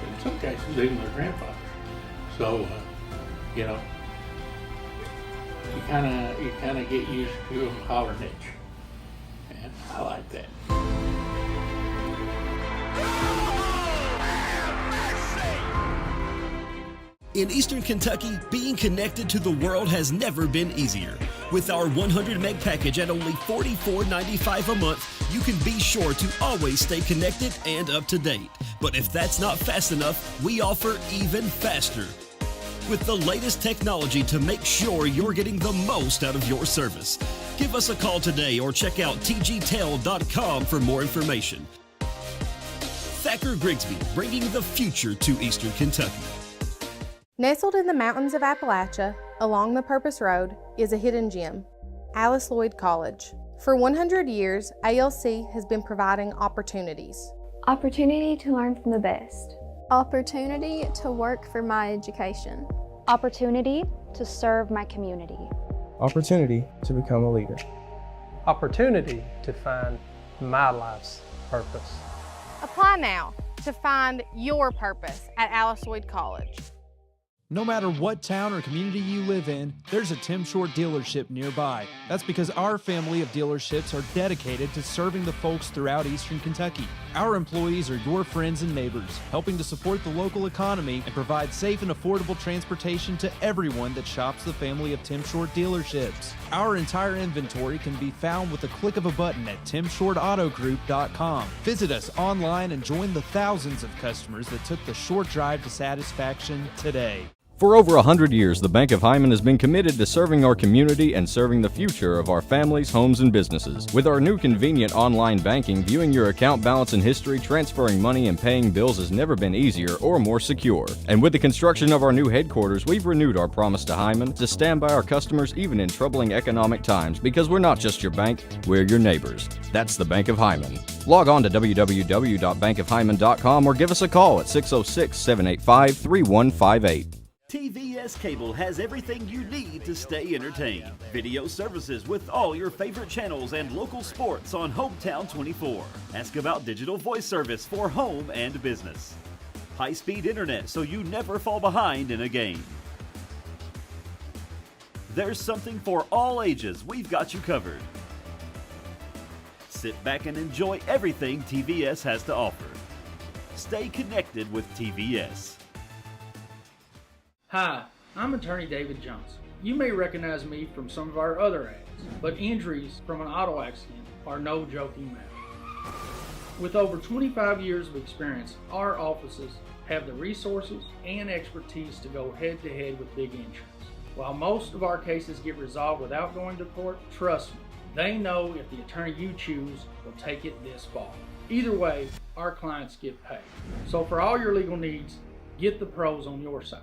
Speaker 26: in some cases even their grandfathers. So, you kind of get used to them hollering at you, and I like that.
Speaker 1: In Eastern Kentucky, being connected to the world has never been easier. With our 100 meg package at only $44.95 a month, you can be sure to always stay connected and up to date. But if that's not fast enough, we offer even faster. With the lamest technology to make sure you're getting the most out of your service. Give us a call today or check out tgtel.com for more information. Thacker Grigsby, bringing the future to Eastern Kentucky.
Speaker 18: Nestled in the mountains of Appalachia, along the Purpose Road, is a hidden gem, Alice Lloyd College. For 100 years, ALC has been providing opportunities.
Speaker 6: Opportunity to learn from the best.
Speaker 10: Opportunity to work for my education.
Speaker 6: Opportunity to serve my community.
Speaker 15: Opportunity to become a leader.
Speaker 5: Opportunity to find my life's purpose.
Speaker 18: Apply now to find your purpose at Alice Lloyd College.
Speaker 16: No matter what town or community you live in, there's a Tim Short dealership nearby. That's because our family of dealerships are dedicated to serving the folks throughout Eastern Kentucky. Our employees are your friends and neighbors, helping to support the local economy and provide safe and affordable transportation to everyone that shops the family of Tim Short dealerships. Our entire inventory can be found with the click of a button at timshortautogroup.com. Visit us online and join the thousands of customers that took the short drive to satisfaction today.
Speaker 8: For over 100 years, the Bank of Hyman has been committed to serving our community and serving the future of our families, homes, and businesses. With our new convenient online banking, viewing your account balance and history, transferring money, and paying bills has never been easier or more secure. And with the construction of our new headquarters, we've renewed our promise to Hyman to stand by our customers even in troubling economic times, because we're not just your bank, we're your neighbors. That's the Bank of Hyman. Log on to www.bankofhyman.com or give us a call at 606-785-3158.
Speaker 1: TVS Cable has everything you need to stay entertained. Video services with all your favorite channels and local sports on Hometown 24. Ask about digital voice service for home and business. High-speed internet so you never fall behind in a game. There's something for all ages. We've got you covered. Sit back and enjoy everything TVS has to offer. Stay connected with TVS.
Speaker 9: Hi, I'm attorney David Johnson. You may recognize me from some of our other ads, but injuries from an auto accident are no joking matter. With over 25 years of experience, our offices have the resources and expertise to go head-to-head with big insurance. While most of our cases get resolved without going to court, trust me, they know if the attorney you choose will take it this far. Either way, our clients get paid. So for all your legal needs, get the pros on your side.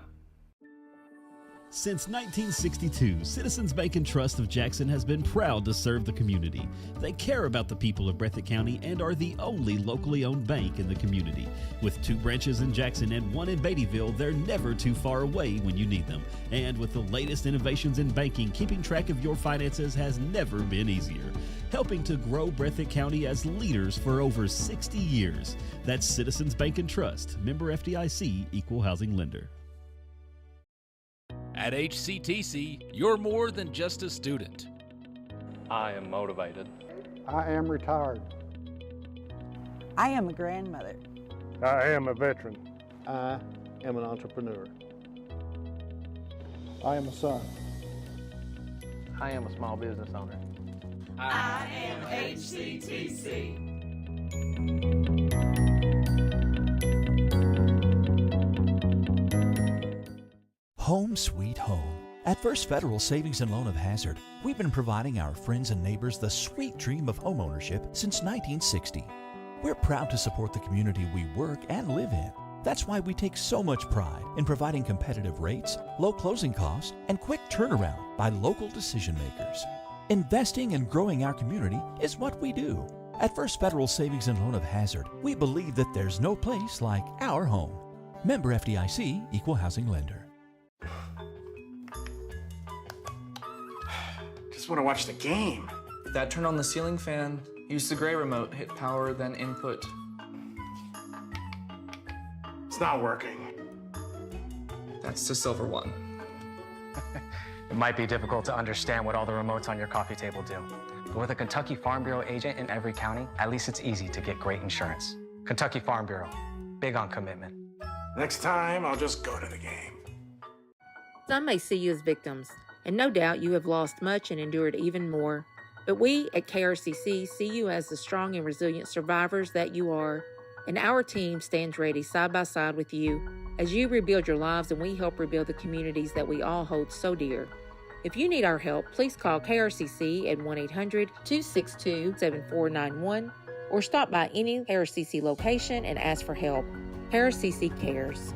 Speaker 1: Since 1962, Citizens Bank and Trust of Jackson has been proud to serve the community. They care about the people of Breathitt County and are the only locally owned bank in the community. With 2 branches in Jackson and 1 in Beattyville, they're never too far away when you need them. And with the latest innovations in banking, keeping track of your finances has never been easier. Helping to grow Breathitt County as leaders for over 60 years. That's Citizens Bank and Trust, member FDIC, equal housing lender.
Speaker 11: At HCTC, you're more than just a student.
Speaker 5: I am motivated.
Speaker 22: I am retired.
Speaker 24: I am a grandmother.
Speaker 22: I am a veteran. I am an entrepreneur. I am a son.
Speaker 5: I am a small business owner.
Speaker 11: I am HCTC.
Speaker 25: Home sweet home. At First Federal Savings and Loan of Hazard, we've been providing our friends and neighbors the sweet dream of homeownership since 1960. We're proud to support the community we work and live in. That's why we take so much pride in providing competitive rates, low closing costs, and quick turnaround by local decision makers. Investing and growing our community is what we do. At First Federal Savings and Loan of Hazard, we believe that there's no place like our home. Member FDIC, equal housing lender.
Speaker 3: Just want to watch the game.
Speaker 12: That turn on the ceiling fan, use the gray remote, hit power, then input.
Speaker 3: It's not working.
Speaker 12: That's the silver one.
Speaker 13: It might be difficult to understand what all the remotes on your coffee table do. But with a Kentucky Farm Bureau agent in every county, at least it's easy to get great insurance. Kentucky Farm Bureau, big on commitment.
Speaker 3: Next time, I'll just go to the game.
Speaker 14: Some may see you as victims, and no doubt you have lost much and endured even more. But we at KRCC see you as the strong and resilient survivors that you are, and our team stands ready side by side with you as you rebuild your lives and we help rebuild the communities that we all hold so dear. If you need our help, please call KRCC at 1-800-262-7491 or stop by any KRCC location and ask for help. KRCC cares.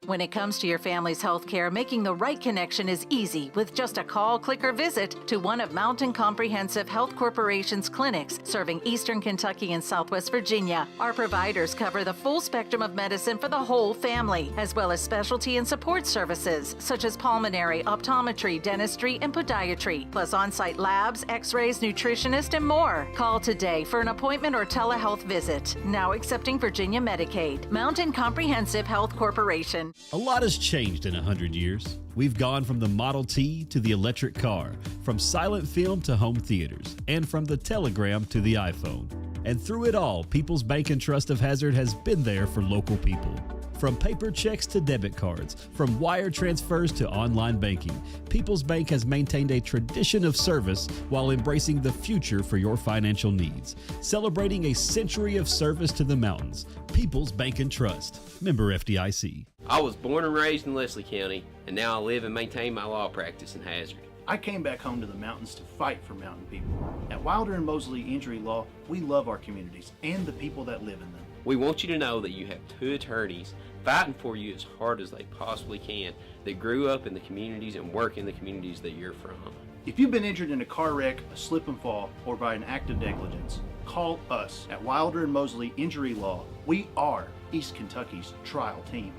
Speaker 2: When it comes to your family's health care, making the right connection is easy with just a call, click, or visit to one of Mountain Comprehensive Health Corporation's clinics serving Eastern Kentucky and Southwest Virginia. Our providers cover the full spectrum of medicine for the whole family, as well as specialty and support services such as pulmonary, optometry, dentistry, and podiatry, plus on-site labs, x-rays, nutritionist, and more. Call today for an appointment or telehealth visit. Now accepting Virginia Medicaid. Mountain Comprehensive Health Corporation.
Speaker 1: A lot has changed in 100 years. We've gone from the Model T to the electric car, from silent film to home theaters, and from the telegram to the iPhone. And through it all, People's Bank and Trust of Hazard has been there for local people. From paper checks to debit cards, from wire transfers to online banking, People's Bank has maintained a tradition of service while embracing the future for your financial needs. Celebrating a century of service to the mountains. People's Bank and Trust. Member FDIC.
Speaker 4: I was born and raised in Leslie County, and now I live and maintain my law practice in Hazard.
Speaker 7: I came back home to the mountains to fight for mountain people. At Wilder and Mosley Injury Law, we love our communities and the people that live in them.
Speaker 4: We want you to know that you have two attorneys fighting for you as hard as they possibly can that grew up in the communities and work in the communities that you're from.
Speaker 7: If you've been injured in a car wreck, a slip and fall, or by an act of negligence, call us at Wilder and Mosley Injury Law. We are East Kentucky's trial team.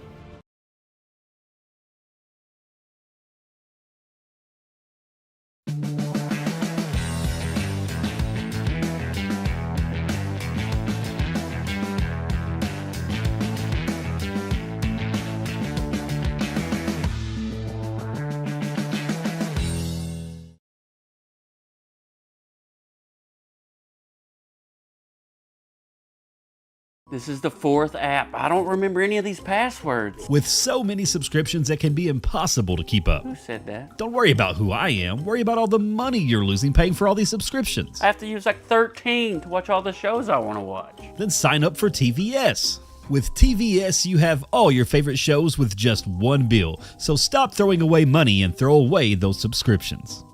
Speaker 17: This is the fourth app. I don't remember any of these passwords.
Speaker 1: With so many subscriptions, it can be impossible to keep up.
Speaker 17: Who said that?
Speaker 1: Don't worry about who I am. Worry about all the money you're losing paying for all these subscriptions.
Speaker 17: I have to use like 13 to watch all the shows I want to watch.
Speaker 1: Then sign up for TVS. With TVS, you have all your favorite shows with just one bill. So stop throwing away money and throw away those subscriptions.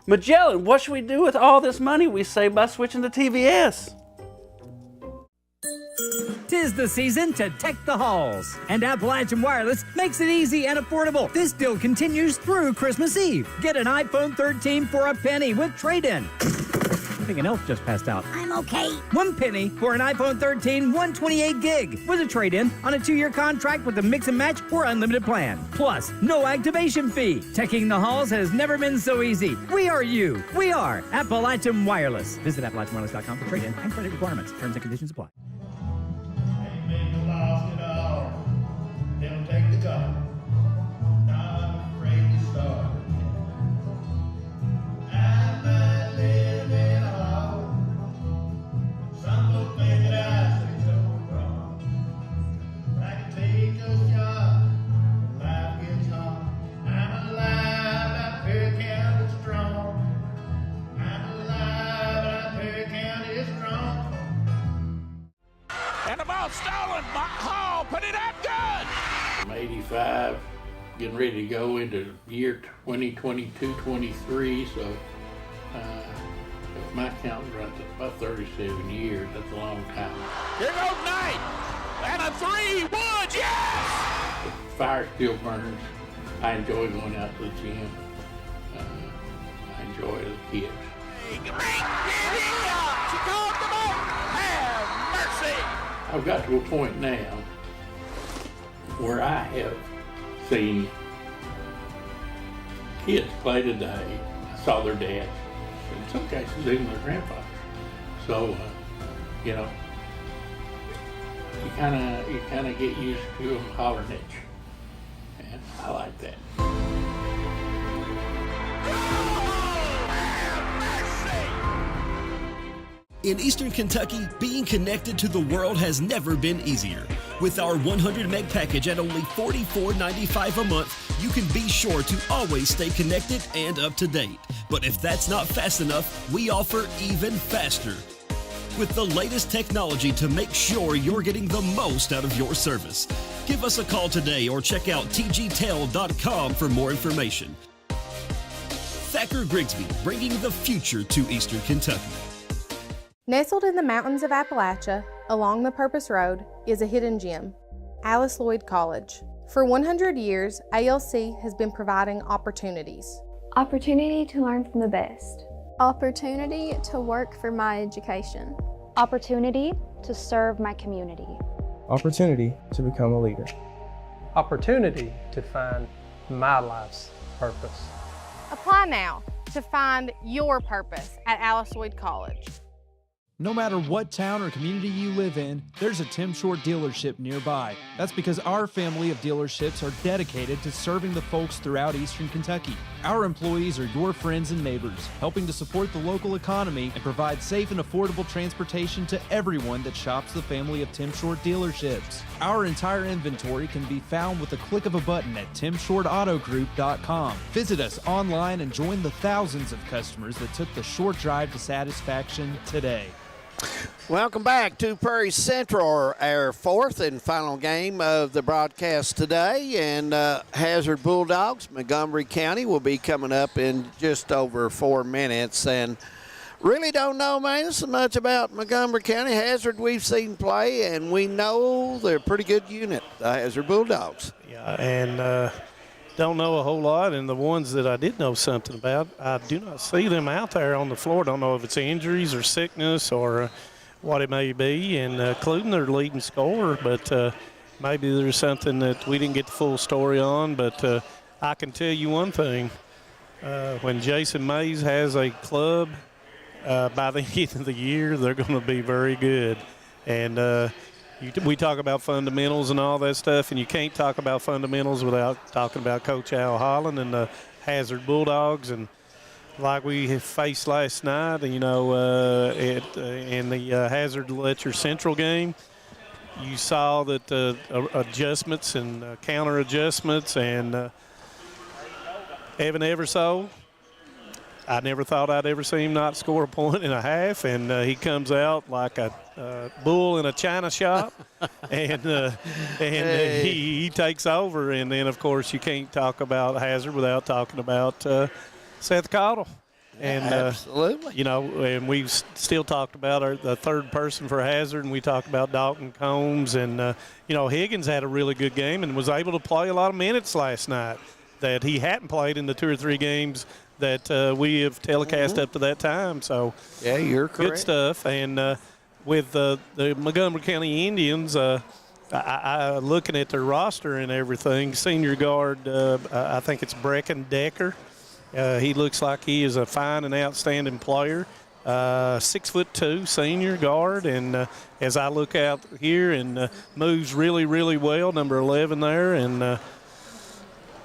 Speaker 17: Magellan, what should we do with all this money we save by switching to TVS?
Speaker 21: 'Tis the season to tech the halls, and Appalachian Wireless makes it easy and affordable. This deal continues through Christmas Eve. Get an iPhone 13 for a penny with trade-in. I think an elf just passed out.
Speaker 19: I'm okay.
Speaker 21: 1 penny for an iPhone 13 128 gig with a trade-in on a 2-year contract with a mix and match or unlimited plan. Plus, no activation fee. Teching the halls has never been so easy. We are you. We are Appalachian Wireless. Visit AppalachianWireless.com for trade-in and credit requirements. Terms and conditions apply.
Speaker 23: Lost it all. They'll take the gun. Not afraid to start. I might live in a hole. Some folks think that I say so wrong. I can take a shot when life gets hard. I'm alive, that Perry County is strong. I'm alive, that Perry County is strong.
Speaker 11: And the ball stolen. Hall put it up good.
Speaker 26: I'm 85, getting ready to go into year 2022-23. So if my count runs about 37 years, that's a long time.
Speaker 11: Here goes Knight. And a 3, Woods, yes!
Speaker 26: The fire still burns. I enjoy going out to the gym. I enjoy it as a kid.
Speaker 11: She called the ball. Have mercy.
Speaker 26: I've got to a point now where I have seen kids play today. I saw their dads, in some cases even their grandfathers. So, you know, you kind of get used to them hollering at you, and I like that.
Speaker 1: In Eastern Kentucky, being connected to the world has never been easier. With our 100 meg package at only $44.95 a month, you can be sure to always stay connected and up to date. But if that's not fast enough, we offer even faster. With the lamest technology to make sure you're getting the most out of your service. Give us a call today or check out tgtel.com for more information. Thacker Grigsby, bringing the future to Eastern Kentucky.
Speaker 18: Nestled in the mountains of Appalachia, along the Purpose Road, is a hidden gem, Alice Lloyd College. For 100 years, ALC has been providing opportunities.
Speaker 6: Opportunity to learn from the best.
Speaker 10: Opportunity to work for my education.
Speaker 6: Opportunity to serve my community.
Speaker 15: Opportunity to become a leader.
Speaker 5: Opportunity to find my life's purpose.
Speaker 18: Apply now to find your purpose at Alice Lloyd College.
Speaker 16: No matter what town or community you live in, there's a Tim Short dealership nearby. That's because our family of dealerships are dedicated to serving the folks throughout Eastern Kentucky. Our employees are your friends and neighbors, helping to support the local economy and provide safe and affordable transportation to everyone that shops the family of Tim Short dealerships. Our entire inventory can be found with a click of a button at timshortautogroup.com. Visit us online and join the thousands of customers that took the short drive to satisfaction today.
Speaker 19: Welcome back to Prairie Central, our fourth and final game of the broadcast today. And Hazard Bulldogs, Montgomery County, will be coming up in just over 4 minutes. And really don't know, man, so much about Montgomery County. Hazard we've seen play, and we know they're a pretty good unit, the Hazard Bulldogs.
Speaker 22: Yeah, and don't know a whole lot, and the ones that I did know something about, I do not see them out there on the floor. Don't know if it's injuries or sickness or what it may be, and including their leading scorer, but maybe there's something that we didn't get the full story on. But I can tell you one thing, when Jason Mays has a club, by the end of the year, they're going to be very good. And we talk about fundamentals and all that stuff, and you can't talk about fundamentals without talking about Coach Al Holland and the Hazard Bulldogs. And like we faced last night, you know, in the Hazard Letcher Central game, you saw that adjustments and counter adjustments, and Evan Eversole, I never thought I'd ever see him not score a point and a half, and he comes out like a bull in a china shop, and he takes over. And then, of course, you can't talk about Hazard without talking about Seth Cottle. And
Speaker 19: absolutely,
Speaker 22: you know, and we've still talked about the third person for Hazard, and we talked about Dalton Combs, and you know, Higgins had a really good game and was able to play a lot of minutes last night that he hadn't played in the 2 or 3 games that we have telecast up to that time. So
Speaker 19: yeah, you're correct.
Speaker 22: Good stuff. And with the Montgomery County Indians, I looking at their roster and everything, senior guard, I think it's Brecken Decker. He looks like he is a fine and outstanding player. 6'2" senior guard, and as I look out here, and moves really, really well, number 11 there, and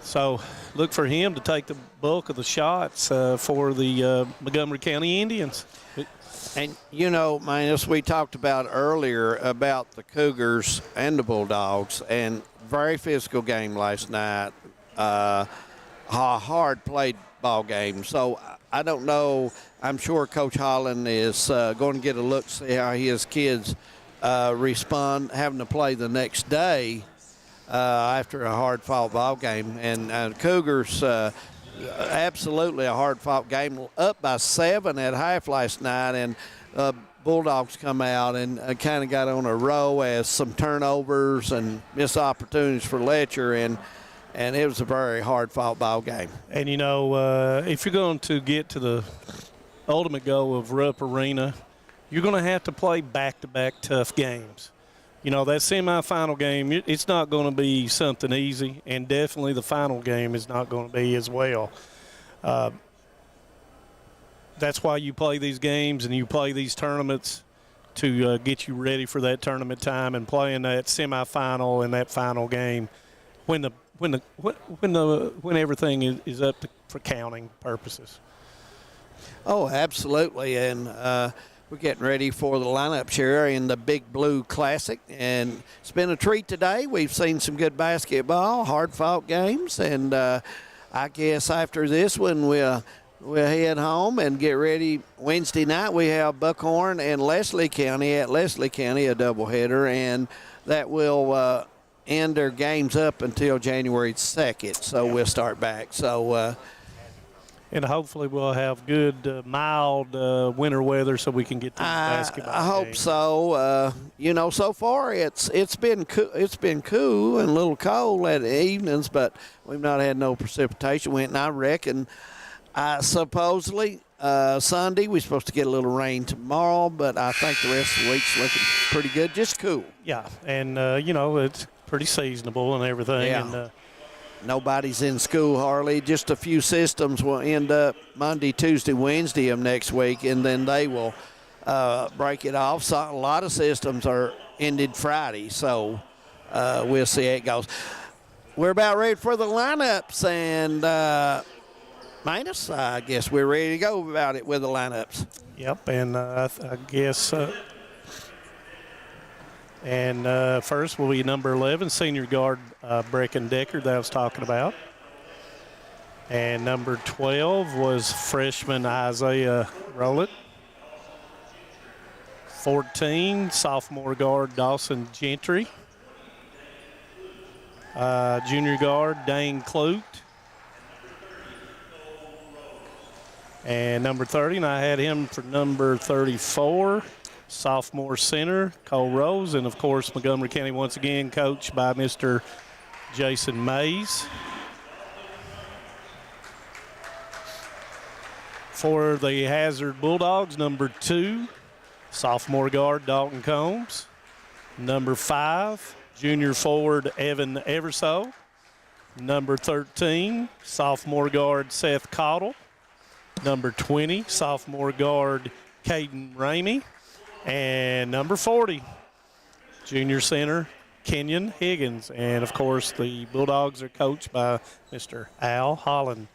Speaker 22: so look for him to take the bulk of the shots for the Montgomery County Indians.
Speaker 19: And, you know, man, as we talked about earlier about the Cougars and the Bulldogs, and very physical game last night, a hard played ball game. So I don't know. I'm sure Coach Holland is going to get a look, see how his kids respond having to play the next day after a hard-fought ball game. And Cougars, absolutely a hard-fought game, up by 7 at half last night, and Bulldogs come out and kind of got on a row as some turnovers and missed opportunities for Letcher, and it was a very hard-fought ball game.
Speaker 22: And, you know, if you're going to get to the ultimate goal of Rupp Arena, you're going to have to play back-to-back tough games. You know, that semifinal game, it's not going to be something easy, and definitely the final game is not going to be as well. That's why you play these games and you play these tournaments to get you ready for that tournament time and playing that semifinal and that final game when everything is up for counting purposes.
Speaker 19: Oh, absolutely, and we're getting ready for the lineup here in the Big Blue Classic, and it's been a treat today. We've seen some good basketball, hard-fought games, and I guess after this one we'll head home and get ready. Wednesday night we have Buckhorn and Leslie County at Leslie County, a doubleheader, and that will end their games up until January 2nd, so we'll start back. So
Speaker 22: And hopefully we'll have good, mild winter weather so we can get to the basketball.
Speaker 19: I hope so. So far it's been cool and a little cold at the evenings, but we've not had no precipitation. And I reckon, supposedly Sunday we're supposed to get a little rain tomorrow, but I think the rest of the week's looking pretty good, just cool.
Speaker 22: Yeah, and it's pretty seasonable and everything.
Speaker 19: Yeah.
Speaker 22: And,
Speaker 19: nobody's in school hardly. Just a few systems will end up Monday, Tuesday, Wednesday of next week, and then they will break it off. So a lot of systems are ended Friday, so we'll see how it goes. We're about ready for the lineups, and Manus, I guess we're ready to go about it with the lineups.
Speaker 22: Yep, and I guess first will be number 11, senior guard Brecken Decker that I was talking about. And number 12 was freshman Isaiah Rowlett. 14, sophomore guard Dawson Gentry. Junior guard Dane Clute. And number 30, and I had him for number 34, sophomore center Cole Rose. And, of course, Montgomery County once again coached by Mr. Jason Mays. For the Hazard Bulldogs, number 2, sophomore guard Dalton Combs. Number 5, junior forward Evan Everso. Number 13, sophomore guard Seth Cottle. Number 20, sophomore guard Caden Ramey. And number 40, junior center Kenyon Higgins. And, of course, the Bulldogs are coached by Mr. Al Holland.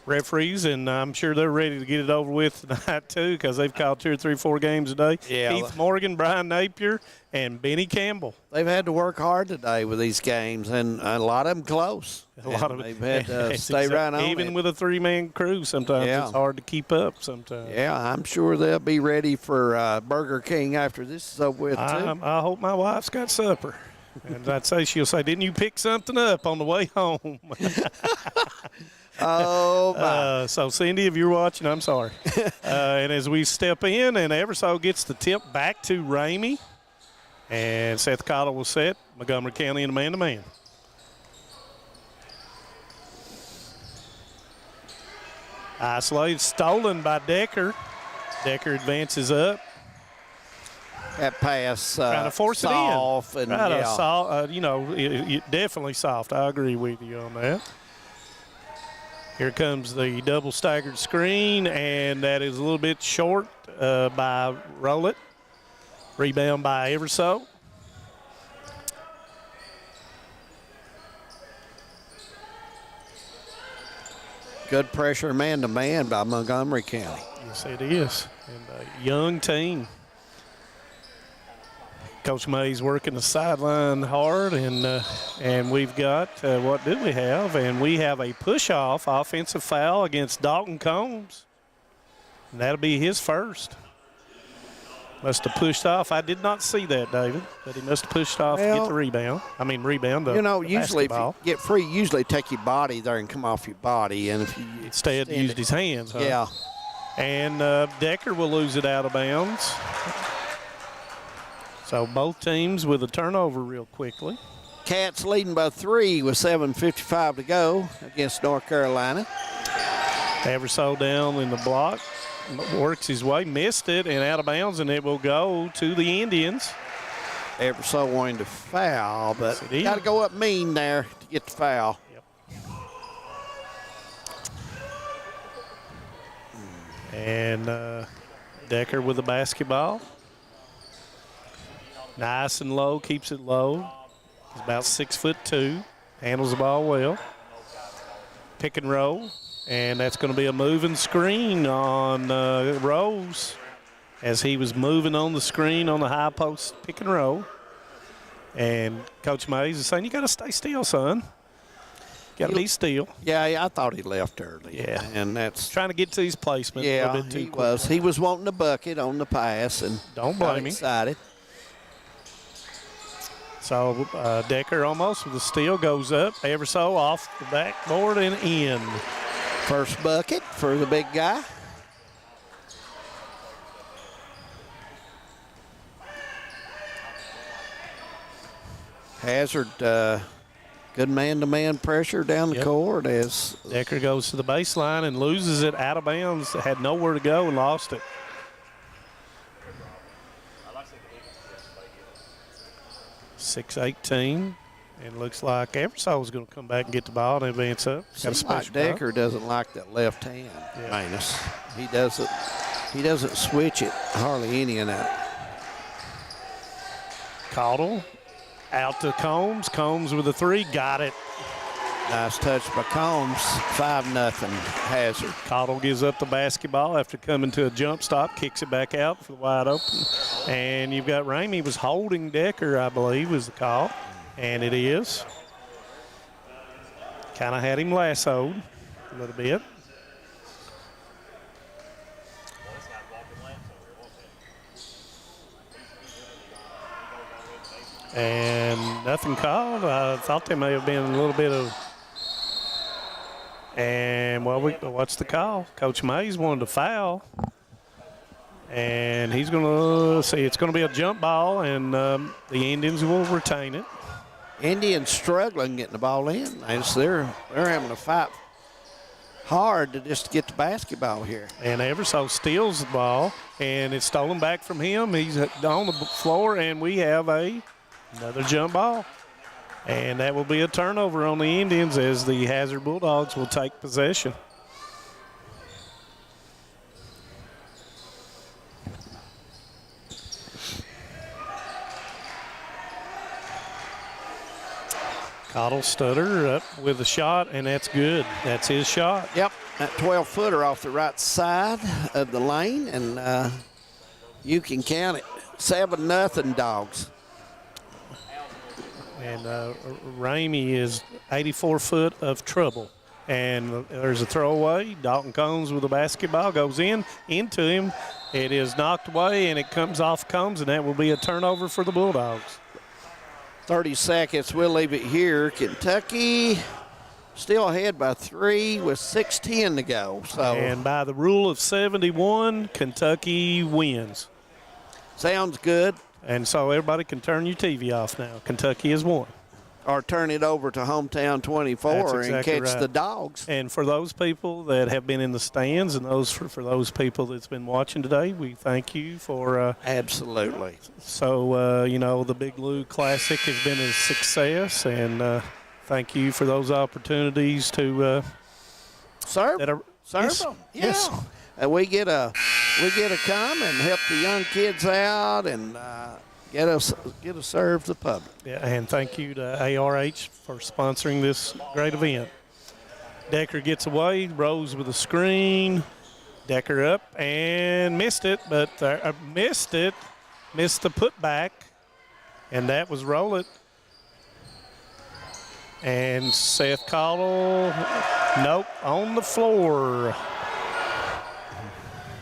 Speaker 22: Referees, and I'm sure they're ready to get it over with tonight, too, because they've called 2 or 3, 4 games a day.
Speaker 19: Yeah.
Speaker 22: Keith Morgan, Brian Napier, and Benny Campbell.
Speaker 19: They've had to work hard today with these games, and a lot of them close.
Speaker 22: A lot of
Speaker 19: they've had to stay right on
Speaker 22: Even
Speaker 19: it.
Speaker 22: with a 3-man crew, sometimes it's hard to keep up sometimes.
Speaker 19: Yeah, I'm sure they'll be ready for Burger King after this is over with, too.
Speaker 22: I hope my wife's got supper. And I'd say she'll say, didn't you pick something up on the way home?
Speaker 19: Oh, my.
Speaker 22: So, Cindy, if you're watching, I'm sorry. And as we step in, and Everso gets the tip back to Ramey. And Seth Cottle will set Montgomery County in a man-to-man. Isolated, stolen by Decker. Decker advances up.
Speaker 19: That pass
Speaker 22: trying to force it in.
Speaker 19: soft. And,
Speaker 22: definitely soft. I agree with you on that. Here comes the double staggered screen, and that is a little bit short by Rowlett. Rebound by Everso.
Speaker 19: Good pressure man-to-man by Montgomery County.
Speaker 22: Yes, it is. And a young team. Coach Mays working the sideline hard, and we've got, what do we have? And we have a push-off offensive foul against Dalton Combs. And that'll be his first. Must have pushed off. I did not see that, David, but he must have pushed off to get the rebound.
Speaker 19: Usually if you get free, usually take your body there and come off your body. And if you
Speaker 22: instead used his hands, huh?
Speaker 19: Yeah.
Speaker 22: And Decker will lose it out of bounds. So both teams with a turnover real quickly.
Speaker 19: Cats leading by 3 with 7:55 to go against North Carolina.
Speaker 22: Everso down in the block, works his way, missed it, and out of bounds, and it will go to the Indians.
Speaker 19: Everso wanting to foul, but got to go up mean there to get the foul.
Speaker 22: Yep. And Decker with the basketball. Nice and low, keeps it low. He's about 6'2", handles the ball well. Pick and roll, and that's going to be a moving screen on Rose as he was moving on the screen on the high post pick and roll. And Coach Mays is saying, you got to stay still, son. Got to be still.
Speaker 19: Yeah, I thought he left early.
Speaker 22: Yeah.
Speaker 19: And that's
Speaker 22: trying to get to his placement a little bit too quick.
Speaker 19: He was wanting a bucket on the pass, and
Speaker 22: don't blame him.
Speaker 19: Excited.
Speaker 22: So Decker almost with the steal goes up. Everso off the backboard and in.
Speaker 19: First bucket for the big guy. Hazard, good man-to-man pressure down the court as
Speaker 22: Decker goes to the baseline and loses it out of bounds. Had nowhere to go and lost it. (6:18), and looks like Eversole's going to come back and get the ball and advance up.
Speaker 19: Seems like Decker doesn't like that left hand, Manus. He doesn't switch it hardly any of that.
Speaker 22: Caudle out to Combs. Combs with a three, got it.
Speaker 19: Nice touch by Combs. 5-0 Hazard.
Speaker 22: Caudle gives up the basketball after coming to a jump stop, kicks it back out for the wide open. And you've got Ramey was holding Decker, I believe, was the call. And it is. Kind of had him lassoed a little bit. And nothing called. I thought there may have been a little bit of. And, well, what's the call? Coach Mays wanted to foul. And he's going to see it's going to be a jump ball, and the Indians will retain it.
Speaker 19: Indians struggling getting the ball in. They're having to fight hard to just get the basketball here.
Speaker 22: And Eversole steals the ball, and it's stolen back from him. He's on the floor, and we have another jump ball. And that will be a turnover on the Indians as the Hazard Bulldogs will take possession. Caudle Stutter up with a shot, and that's good. That's his shot.
Speaker 19: Yep, that 12-footer off the right side of the lane, and you can count it. 7-0 Dogs.
Speaker 22: And Ramey is 84 foot of trouble. And there's a throwaway. Dalton Combs with the basketball goes into him. It is knocked away, and it comes off Combs, and that will be a turnover for the Bulldogs.
Speaker 19: 30 seconds. We'll leave it here. Kentucky still ahead by 3 with 6:10 to go.
Speaker 22: And by the rule of 71, Kentucky wins.
Speaker 19: Sounds good.
Speaker 22: And so everybody can turn your TV off now. Kentucky has won.
Speaker 19: Or turn it over to Hometown 24 and catch the Dogs.
Speaker 22: And for those people that have been in the stands and for those people that's been watching today, we thank you for
Speaker 19: absolutely.
Speaker 22: So, the Big Lou Classic has been a success, and thank you for those opportunities to
Speaker 19: serve them.
Speaker 22: Yes.
Speaker 19: And we get to come and help the young kids out and get to serve the public.
Speaker 22: Yeah, and thank you to ARH for sponsoring this great event. Decker gets away, Rose with a screen. Decker up and missed it, but missed the putback, and that was Rowlett. And Seth Caudle, nope, on the floor.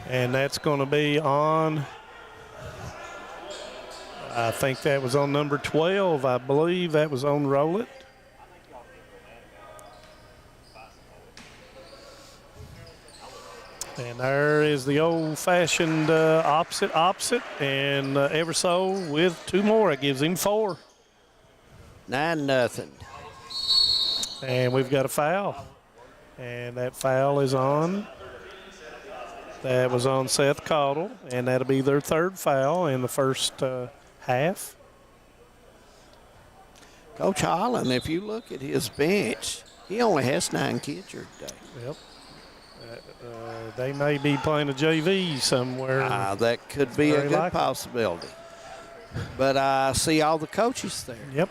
Speaker 22: And that's going to be on, I think that was on number 12. I believe that was on Rowlett. And there is the old-fashioned opposite, and Eversole with 2 more. It gives him 4.
Speaker 19: 9-0.
Speaker 22: And we've got a foul. And that foul is on. That was on Seth Caudle, and that'll be their 3rd foul in the first half.
Speaker 19: Coach Holland, if you look at his bench, he only has 9 kids here today.
Speaker 22: Yep. They may be playing a JV somewhere.
Speaker 19: That could be a good possibility. But I see all the coaches there.
Speaker 22: Yep.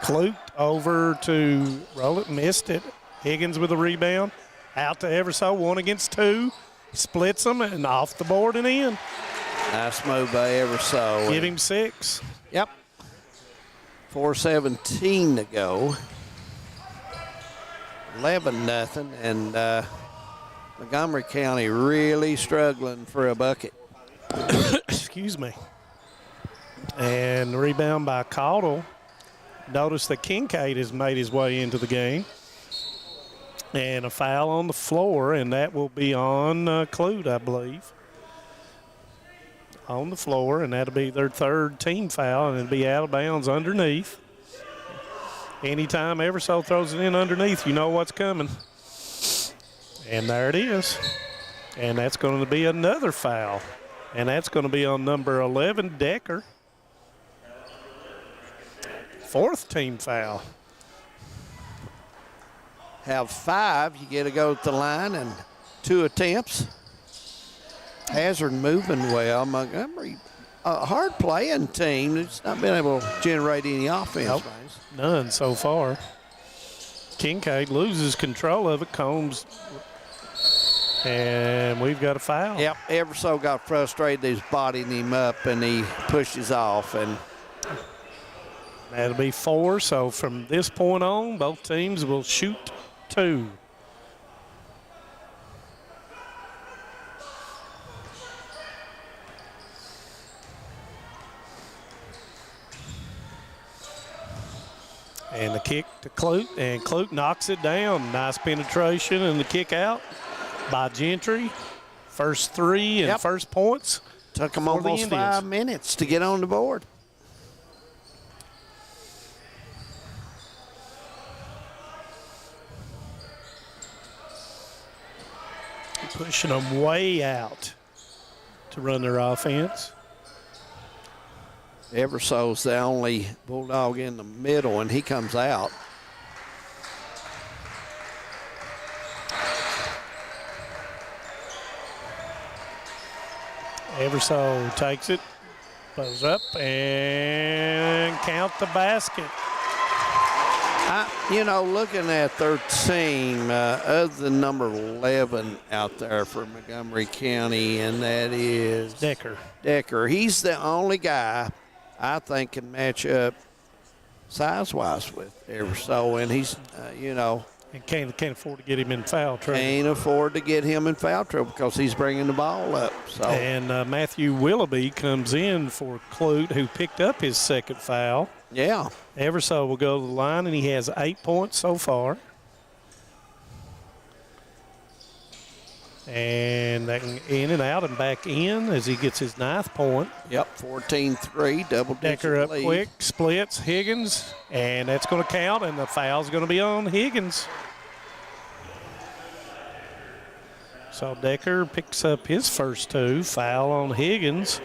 Speaker 22: Clute over to Rowlett, missed it. Higgins with a rebound. Out to Eversole, 1 against 2. Splits them and off the board and in.
Speaker 19: Nice move by Eversole.
Speaker 22: Give him 6.
Speaker 19: Yep. 4:17 to go. 11-0, and Montgomery County really struggling for a bucket.
Speaker 22: Excuse me. And the rebound by Caudle. Notice that Kincaid has made his way into the game. And a foul on the floor, and that will be on Clute, I believe. On the floor, and that'll be their third team foul, and it'll be out of bounds underneath. Anytime Everso throws it in underneath, you know what's coming. And there it is. And that's going to be another foul. And that's going to be on number 11, Decker. Fourth team foul.
Speaker 19: Have 5, you get to go to the line, and 2 attempts. Hazard moving well. Montgomery, a hard playing team. It's not been able to generate any offense.
Speaker 22: Nope. None so far. Kincaid loses control of it. Combs, and we've got a foul.
Speaker 19: Yep, Everso got frustrated. He's bodying him up, and he pushes off. And
Speaker 22: that'll be 4. So from this point on, both teams will shoot 2. And the kick to Clute, and Clute knocks it down. Nice penetration and the kick out by Gentry. First 3 and first points.
Speaker 19: Took them almost 5 minutes to get on the board.
Speaker 22: Pushing them way out to run their offense.
Speaker 19: Everso's the only Bulldog in the middle, and he comes out.
Speaker 22: Everso takes it, goes up, and count the basket.
Speaker 19: Looking at their team, other than number 11 out there for Montgomery County, and that is
Speaker 22: Decker.
Speaker 19: Decker. He's the only guy I think can match up size-wise with Everso, and he's,
Speaker 22: And can't afford to get him in foul trouble.
Speaker 19: Can't afford to get him in foul trouble because he's bringing the ball up. So.
Speaker 22: And Matthew Willoughby comes in for Clute, who picked up his second foul.
Speaker 19: Yeah.
Speaker 22: Everso will go to the line, and he has 8 points so far. And that can in and out and back in as he gets his 9th point.
Speaker 19: Yep, 14-3, double-digit
Speaker 22: Decker up
Speaker 19: lead.
Speaker 22: quick, splits Higgins, and that's going to count, and the foul's going to be on Higgins. So Decker picks up his first 2, foul on Higgins,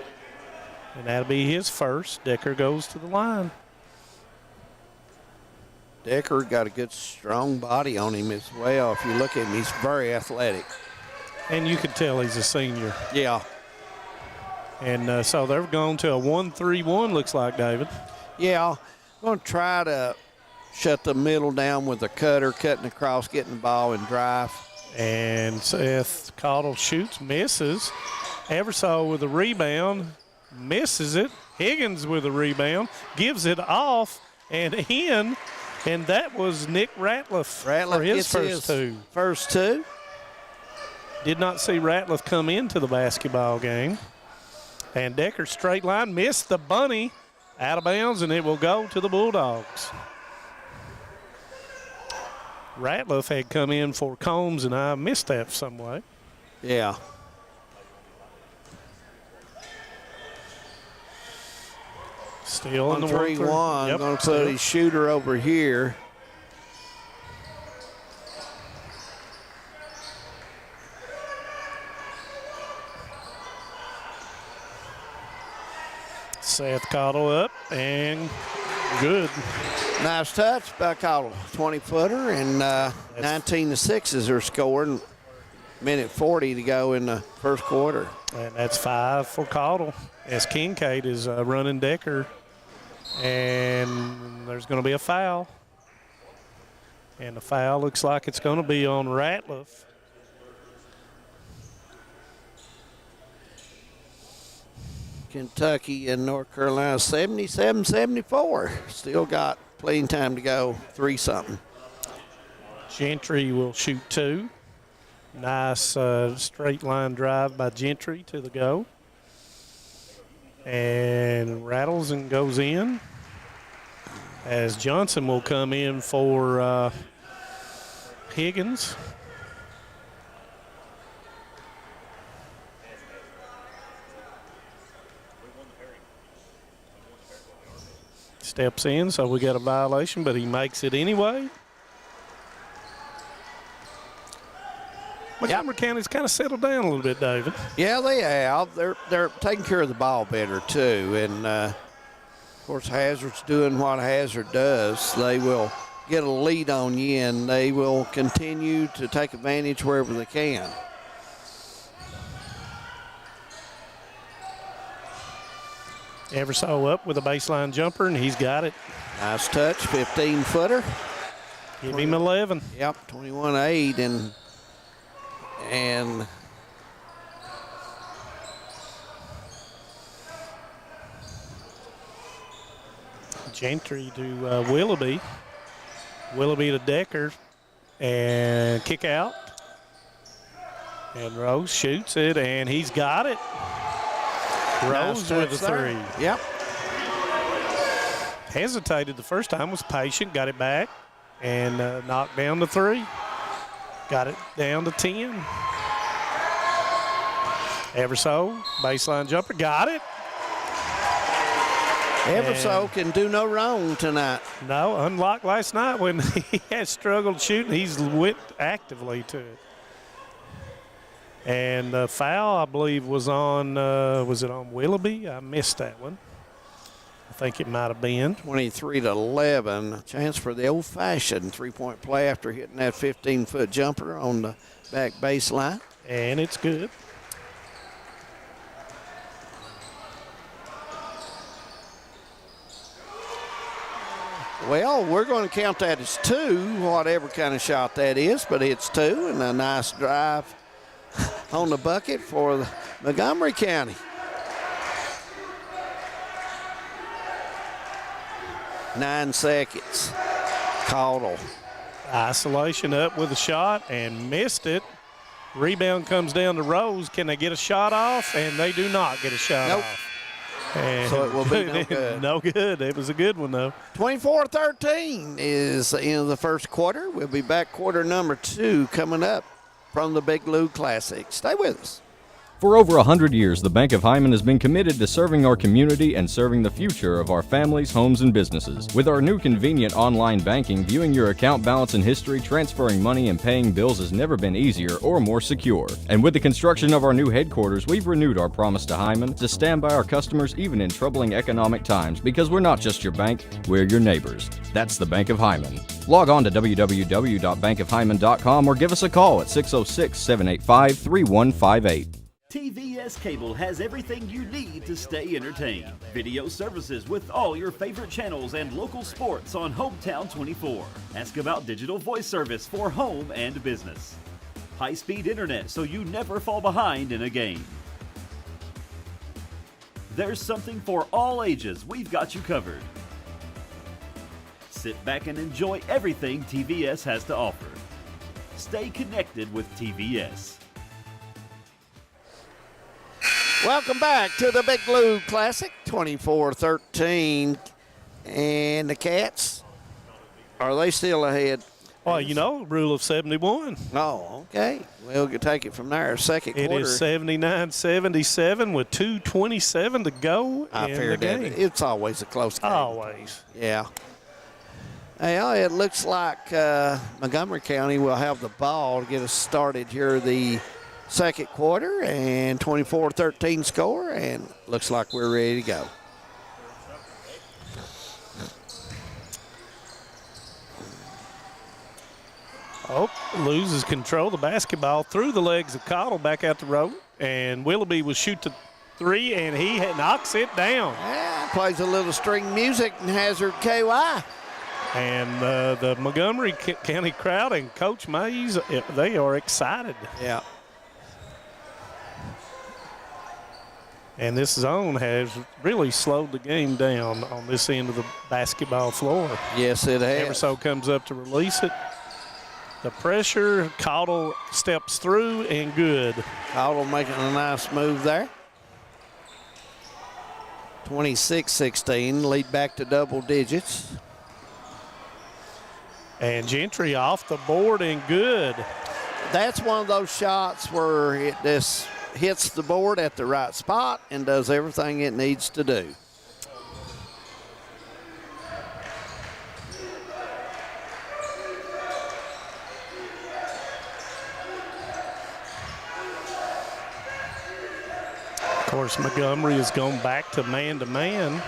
Speaker 22: and that'll be his first. Decker goes to the line.
Speaker 19: Decker got a good, strong body on him as well. If you look at him, he's very athletic.
Speaker 22: And you can tell he's a senior.
Speaker 19: Yeah.
Speaker 22: And so they're going to a 1-3-1, looks like, David.
Speaker 19: Yeah. Going to try to shut the middle down with a cutter, cutting across, getting the ball and drive.
Speaker 22: And Seth Cottle shoots, misses. Everso with a rebound, misses it. Higgins with a rebound, gives it off and in. And that was Nick Ratliff for his first 2.
Speaker 19: First 2.
Speaker 22: Did not see Ratliff come into the basketball game. And Decker straight line, missed the bunny, out of bounds, and it will go to the Bulldogs. Ratliff had come in for Combs, and I missed that some way.
Speaker 19: Yeah.
Speaker 22: Still in the
Speaker 19: 1-3-1.
Speaker 22: Yep,
Speaker 19: Going to put his shooter over here.
Speaker 22: Seth Cottle up and good.
Speaker 19: Nice touch by Cottle. 20-footer, and 19-6 is their scoring. Minute 40 to go in the first quarter.
Speaker 22: And that's 5 for Cottle as Kincaid is running Decker. And there's going to be a foul. And the foul looks like it's going to be on Ratliff.
Speaker 19: Kentucky and North Carolina 77-74. Still got plenty of time to go, 3-something.
Speaker 22: Gentry will shoot 2. Nice straight line drive by Gentry to the go. And rattles and goes in. as Johnson will come in for Higgins. Steps in, so we got a violation, but he makes it anyway. Montgomery County's kind of settled down a little bit, David.
Speaker 19: Yeah, they have. They're taking care of the ball better too, and of course Hazard's doing what Hazard does. They will get a lead on you, and they will continue to take advantage wherever they can.
Speaker 22: Everso up with a baseline jumper, and he's got it.
Speaker 19: Nice touch, 15-footer.
Speaker 22: Give him 11.
Speaker 19: Yep, 21-8, and
Speaker 22: Gentry to Willoughby. Willoughby to Decker, and kick out. And Rose shoots it, and he's got it. Rose with a three.
Speaker 19: Yep.
Speaker 22: Hesitated the first time, was patient, got it back, and knocked down the three. Got it down to 10. Everso, baseline jumper, got it.
Speaker 19: Everso can do no wrong tonight.
Speaker 22: No, unlike last night when he had struggled shooting, he's went actively to it. And the foul, I believe, was on, was it on Willoughby? I missed that one. I think it might have been.
Speaker 19: 23-11, a chance for the old-fashioned three-point play after hitting that 15-foot jumper on the back baseline.
Speaker 22: And it's good.
Speaker 19: Well, we're going to count that as two, whatever kind of shot that is, but it's two, and a nice drive on the bucket for Montgomery County. Nine seconds. Caudle.
Speaker 22: Isolation up with a shot and missed it. Rebound comes down to Rose. Can they get a shot off? And they do not get a shot off. And
Speaker 19: so it will be no good.
Speaker 22: No good. It was a good one, though.
Speaker 19: 24-13 is the end of the first quarter. We'll be back quarter number 2 coming up from the Big Blue Classic. Stay with us.
Speaker 8: For over 100 years, the Bank of Hyman has been committed to serving our community and serving the future of our families, homes, and businesses. With our new convenient online banking, viewing your account balance and history, transferring money, and paying bills has never been easier or more secure. And with the construction of our new headquarters, we've renewed our promise to Hyman to stand by our customers even in troubling economic times, because we're not just your bank, we're your neighbors. That's the Bank of Hyman. Log on to www.bankofhyman.com or give us a call at 606-785-3158.
Speaker 1: TVS Cable has everything you need to stay entertained. Video services with all your favorite channels and local sports on Hometown 24. Ask about digital voice service for home and business. High-speed internet so you never fall behind in a game. There's something for all ages. We've got you covered. Sit back and enjoy everything TVS has to offer. Stay connected with TVS.
Speaker 19: Welcome back to the Big Blue Classic, 24-13. And the Cats, are they still ahead?
Speaker 22: Well, you know, rule of 71.
Speaker 19: Oh, okay. We'll take it from there. Second quarter.
Speaker 22: It is 79-77 with 2:27 to go in the game.
Speaker 19: It's always a close game.
Speaker 22: Always.
Speaker 19: Yeah. Well, it looks like Montgomery County will have the ball to get us started here the second quarter, and 24-13 score, and looks like we're ready to go.
Speaker 22: Oh, loses control of the basketball through the legs of Caudle back out the road, and Willoughby will shoot the three, and he knocks it down.
Speaker 19: Yeah, plays a little string music in Hazard KY.
Speaker 22: And the Montgomery County crowd and Coach Mays, they are excited.
Speaker 19: Yeah.
Speaker 22: And this zone has really slowed the game down on this end of the basketball floor.
Speaker 19: Yes, it has.
Speaker 22: Everso comes up to release it. The pressure, Caudle steps through, and good.
Speaker 19: Caudle making a nice move there. 26-16, lead back to double digits.
Speaker 22: And Gentry off the board and good.
Speaker 19: That's one of those shots where it just hits the board at the right spot and does everything it needs to do.
Speaker 22: Of course, Montgomery has gone back to man-to-man.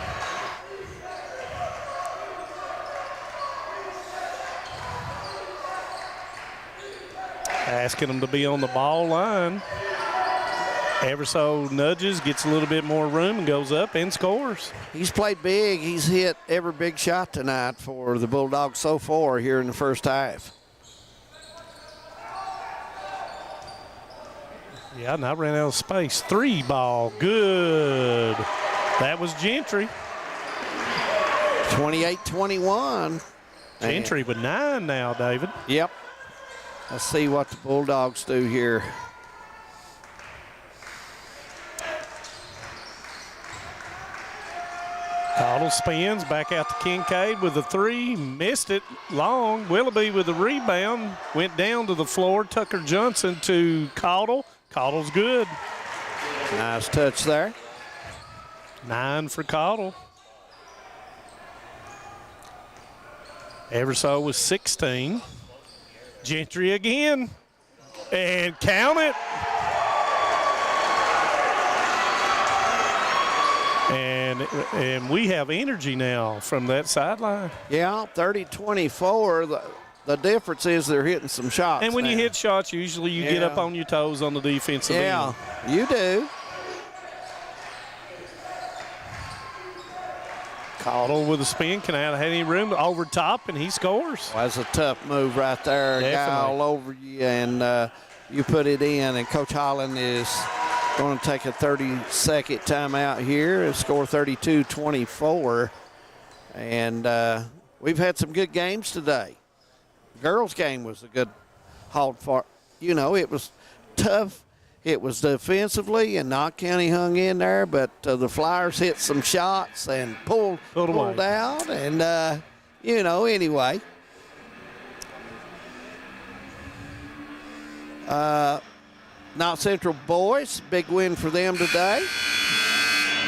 Speaker 22: Asking him to be on the ball line. Ever so nudges, gets a little bit more room and goes up and scores.
Speaker 19: He's played big. He's hit every big shot tonight for the Bulldogs so far here in the first half.
Speaker 22: Yeah, and I ran out of space. 3 ball, good. That was Gentry.
Speaker 19: 28-21.
Speaker 22: Gentry with 9 now, David.
Speaker 19: Yep. Let's see what the Bulldogs do here.
Speaker 22: Caudle spins back out to Kincaid with a 3. Missed it long. Willoughby with the rebound. Went down to the floor. Tucker Johnson to Caudle. Caudle's good.
Speaker 19: Nice touch there.
Speaker 22: 9 for Caudle. Everso was 16. Gentry again. And count it. And we have energy now from that sideline.
Speaker 19: Yeah, 30-24. The difference is they're hitting some shots.
Speaker 22: And when
Speaker 19: now.
Speaker 22: you hit shots, usually you get up on your toes on the defensive end.
Speaker 19: Yeah, you do.
Speaker 22: Caudle with a spin, can have any room over top, and he scores.
Speaker 19: Well, that's a tough move right there. A guy all over you, and you put it in, and Coach Holland is going to take a 30-second timeout here and score 32-24. And we've had some good games today. Girls' game was a good halt for, it was tough. It was defensively, and Knott County hung in there, but the Flyers hit some shots and pulled out, and, anyway. Knott Central boys, big win for them today.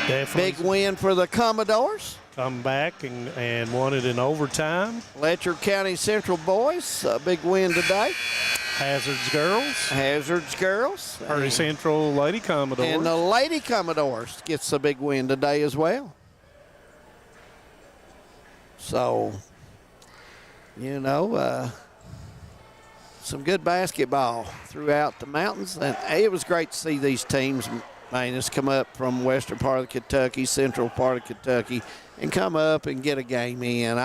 Speaker 22: Definitely.
Speaker 19: Big win for the Commodores.
Speaker 22: Come back and won it in overtime.
Speaker 19: Letcher County Central boys, a big win today.
Speaker 22: Hazards girls. Prairie Central Lady Commodores.
Speaker 19: And the Lady Commodores gets a big win today as well. So, some good basketball throughout the mountains. And it was great to see these teams, just come up from western part of Kentucky, central part of Kentucky, and come up and get a game in.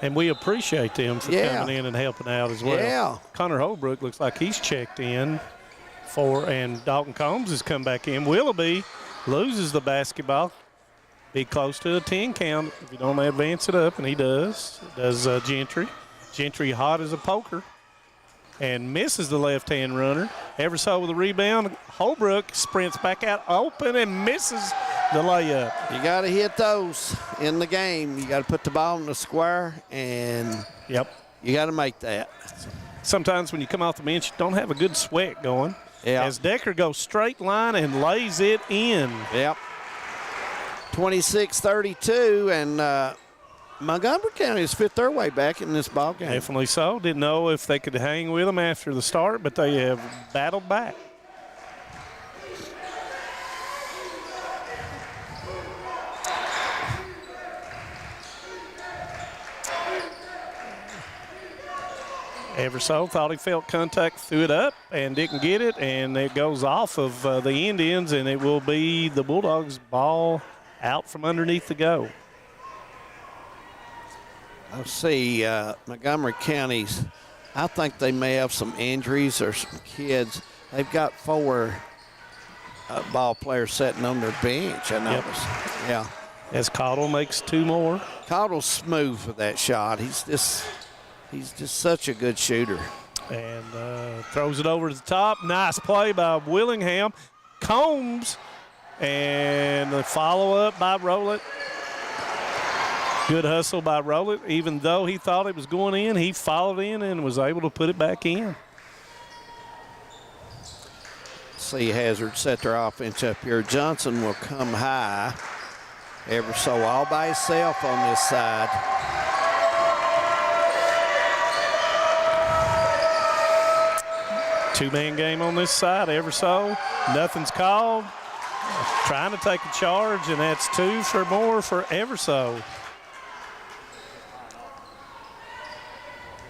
Speaker 22: And we appreciate them for coming in and helping out as well.
Speaker 19: Yeah.
Speaker 22: Connor Holbrook looks like he's checked in and Dalton Combs has come back in. Willoughby loses the basketball. Be close to a 10 count if you don't advance it up, and he does. Gentry. Gentry hot as a poker and misses the left-hand runner. Everso with the rebound. Holbrook sprints back out open and misses the layup.
Speaker 19: You got to hit those in the game. You got to put the ball in the square, and you got to make that.
Speaker 22: Sometimes when you come off the bench, you don't have a good sweat going.
Speaker 19: Yeah.
Speaker 22: As Decker goes straight line and lays it in.
Speaker 19: Yep. 26-32, and Montgomery County has fit their way back in this ball game.
Speaker 22: Definitely so. Didn't know if they could hang with them after the start, but they have battled back. Everso thought he felt contact, threw it up, and didn't get it, and it goes off of the Indians, and it will be the Bulldogs' ball out from underneath the go.
Speaker 19: Let's see, Montgomery County's, I think they may have some injuries or some kids. They've got 4 ball players sitting on their bench, I noticed. Yeah.
Speaker 22: As Caudle makes 2 more.
Speaker 19: Caudle's smooth with that shot. He's just such a good shooter.
Speaker 22: And throws it over to the top. Nice play by Willingham. Combs, and the follow-up by Rowlett. Good hustle by Rowlett. Even though he thought it was going in, he followed in and was able to put it back in.
Speaker 19: See Hazard set their offense up here. Johnson will come high, ever so all by himself on this side.
Speaker 22: Two-man game on this side, ever so. Nothing's called. Trying to take a charge, and that's 2 for more for Everso.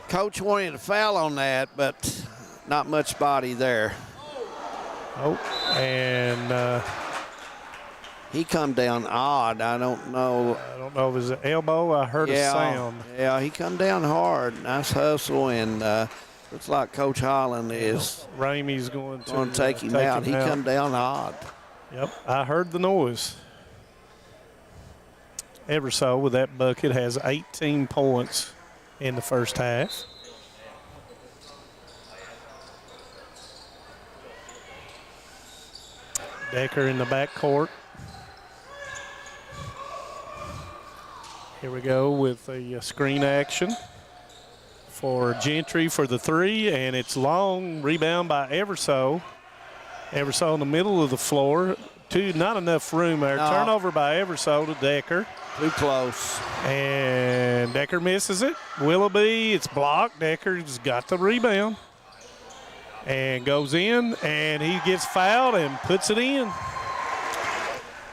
Speaker 19: Coach wanted a foul on that, but not much body there.
Speaker 22: Oh, and
Speaker 19: he come down odd. I don't know.
Speaker 22: I don't know if it was an elbow. I heard a sound.
Speaker 19: Yeah, he come down hard. Nice hustle, and looks like Coach Holland is.
Speaker 22: Ramey's going to
Speaker 19: take him out. He come down odd.
Speaker 22: Yep, I heard the noise. Everso with that bucket has 18 points in the first half. Decker in the backcourt. Here we go with a screen action for Gentry for the 3, and it's long. Rebound by Everso. Everso in the middle of the floor. Not enough room there.
Speaker 19: No.
Speaker 22: Turnover by Everso to Decker.
Speaker 19: Too close.
Speaker 22: And Decker misses it. Willoughby, it's blocked. Decker's got the rebound. And goes in, and he gets fouled and puts it in.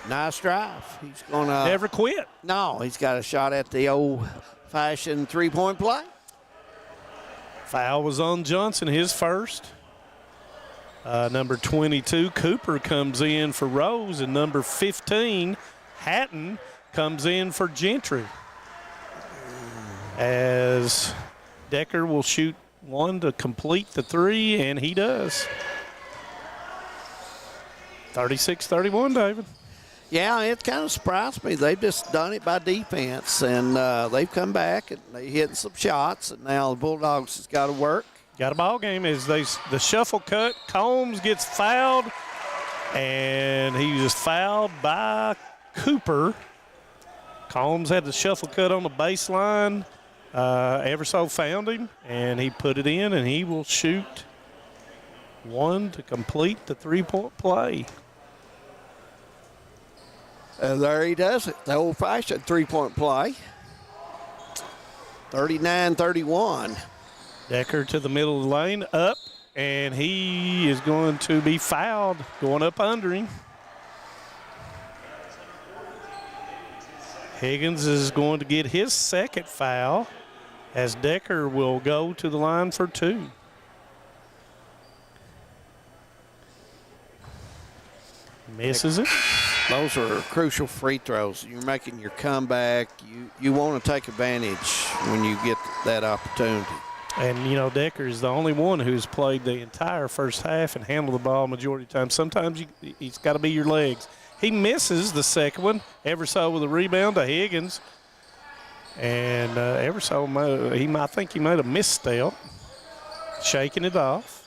Speaker 19: Nice drive. He's going to.
Speaker 22: Never quit.
Speaker 19: No, he's got a shot at the old-fashioned three-point play.
Speaker 22: Foul was on Johnson, his first. Number 22, Cooper, comes in for Rose, and number 15, Hatton, comes in for Gentry. As Decker will shoot one to complete the 3, and he does. 36-31, David.
Speaker 19: Yeah, it kind of surprised me. They've just done it by defense, and they've come back and they hitting some shots, and now the Bulldogs has got to work.
Speaker 22: Got a ball game as the shuffle cut. Combs gets fouled, and he was fouled by Cooper. Combs had the shuffle cut on the baseline. Everso found him, and he put it in, and he will shoot one to complete the three-point play.
Speaker 19: And there he does it, the old-fashioned three-point play. 39-31.
Speaker 22: Decker to the middle of the lane, up, and he is going to be fouled, going up under him. Higgins is going to get his second foul as Decker will go to the line for 2. Misses it.
Speaker 19: Those are crucial free throws. You're making your comeback. You want to take advantage when you get that opportunity.
Speaker 22: And, you know, Decker is the only one who's played the entire first half and handled the ball majority of the time. Sometimes he's got to be your legs. He misses the second one. Everso with a rebound to Higgins. And Everso, I think he made a misstep, shaking it off.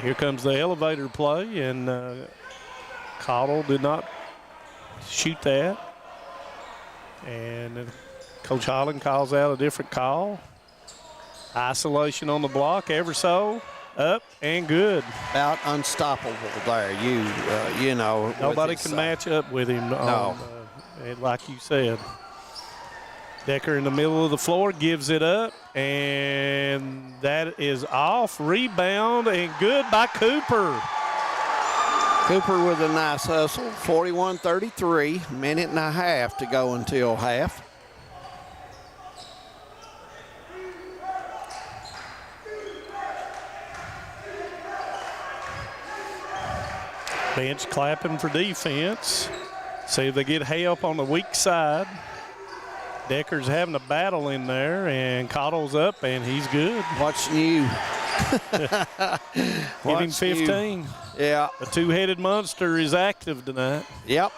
Speaker 22: Here comes the elevator play, and Cottle did not shoot that. And Coach Holland calls out a different call. Isolation on the block, Everso up and good.
Speaker 19: About unstoppable there. You know.
Speaker 22: Nobody can match up with him.
Speaker 19: No.
Speaker 22: Like you said. Decker in the middle of the floor gives it up, and that is off. Rebound and good by Cooper.
Speaker 19: Cooper with a nice hustle. 41-33, minute and a half to go until half.
Speaker 22: Bench clapping for defense. See if they get help on the weak side. Decker's having a battle in there, and Cottle's up, and he's good.
Speaker 19: Watching you.
Speaker 22: Hitting 15.
Speaker 19: Yeah.
Speaker 22: The two-headed monster is active tonight.
Speaker 19: Yep.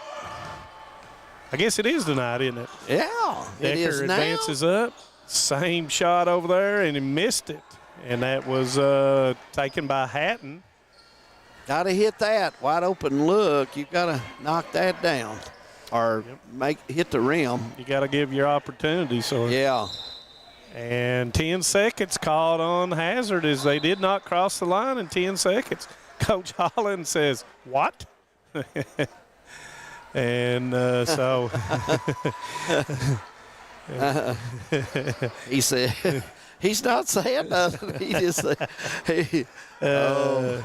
Speaker 22: I guess it is tonight, isn't it?
Speaker 19: Yeah,
Speaker 22: Decker
Speaker 19: it is now.
Speaker 22: advances up. Same shot over there, and he missed it. And that was taken by Hatton.
Speaker 19: Got to hit that. Wide open look. You've got to knock that down. or hit the rim.
Speaker 22: You got to give your opportunity. So
Speaker 19: yeah.
Speaker 22: And 10 seconds called on Hazard as they did not cross the line in 10 seconds. Coach Holland says, "What?" And so
Speaker 19: he said, he's not saying nothing. He just said,
Speaker 22: oh,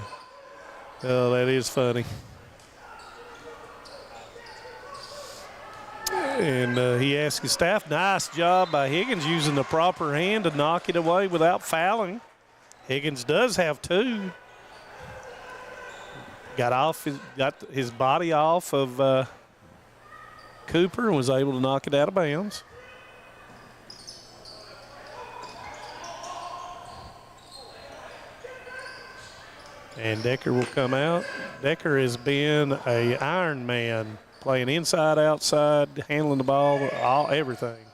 Speaker 22: that is funny. And he asked his staff, nice job by Higgins using the proper hand to knock it away without fouling. Higgins does have 2. Got his body off of Cooper and was able to knock it out of bounds. And Decker will come out. Decker has been an Iron Man, playing inside, outside, handling the ball, everything.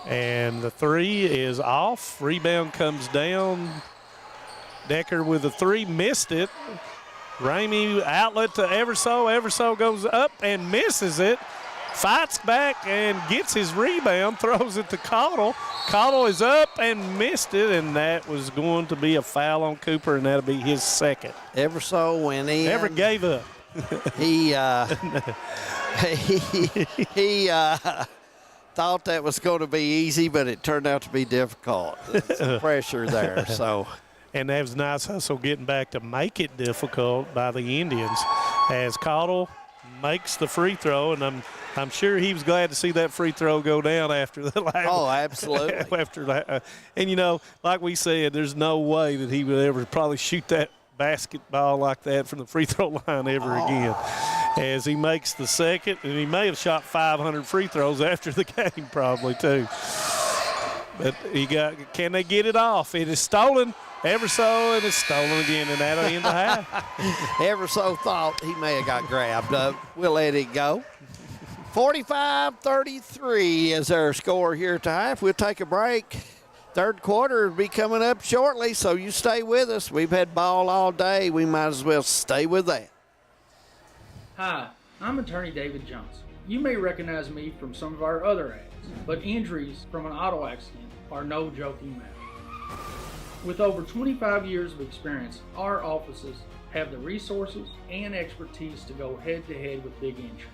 Speaker 22: And the 3 is off. Rebound comes down. Decker with a 3, missed it. Ramey outlet to Everso. Everso goes up and misses it. Fights back and gets his rebound, throws it to Caudle. Caudle is up and missed it, and that was going to be a foul on Cooper, and that'll be his second.
Speaker 19: Everso went in.
Speaker 22: Never gave up.
Speaker 19: He thought that was going to be easy, but it turned out to be difficult. Some pressure there, so.
Speaker 22: And that was a nice hustle getting back to make it difficult by the Indians as Caudle makes the free throw, and I'm sure he was glad to see that free throw go down after the last.
Speaker 19: Oh, absolutely.
Speaker 22: After that, and you know, like we said, there's no way that he would ever probably shoot that basketball like that from the free throw line ever again. As he makes the second, and he may have shot 500 free throws after the game probably too. But can they get it off? It is stolen. Everso, and it's stolen again, and that'll end the half.
Speaker 19: Everso thought he may have got grabbed up. We'll let it go. 45-33 is our score here at the half. We'll take a break. Third quarter will be coming up shortly, so you stay with us. We've had ball all day. We might as well stay with that.
Speaker 9: Hi, I'm attorney David Johnson. You may recognize me from some of our other ads, but injuries from an auto accident are no joking matter. With over 25 years of experience, our offices have the resources and expertise to go head-to-head with big insurance.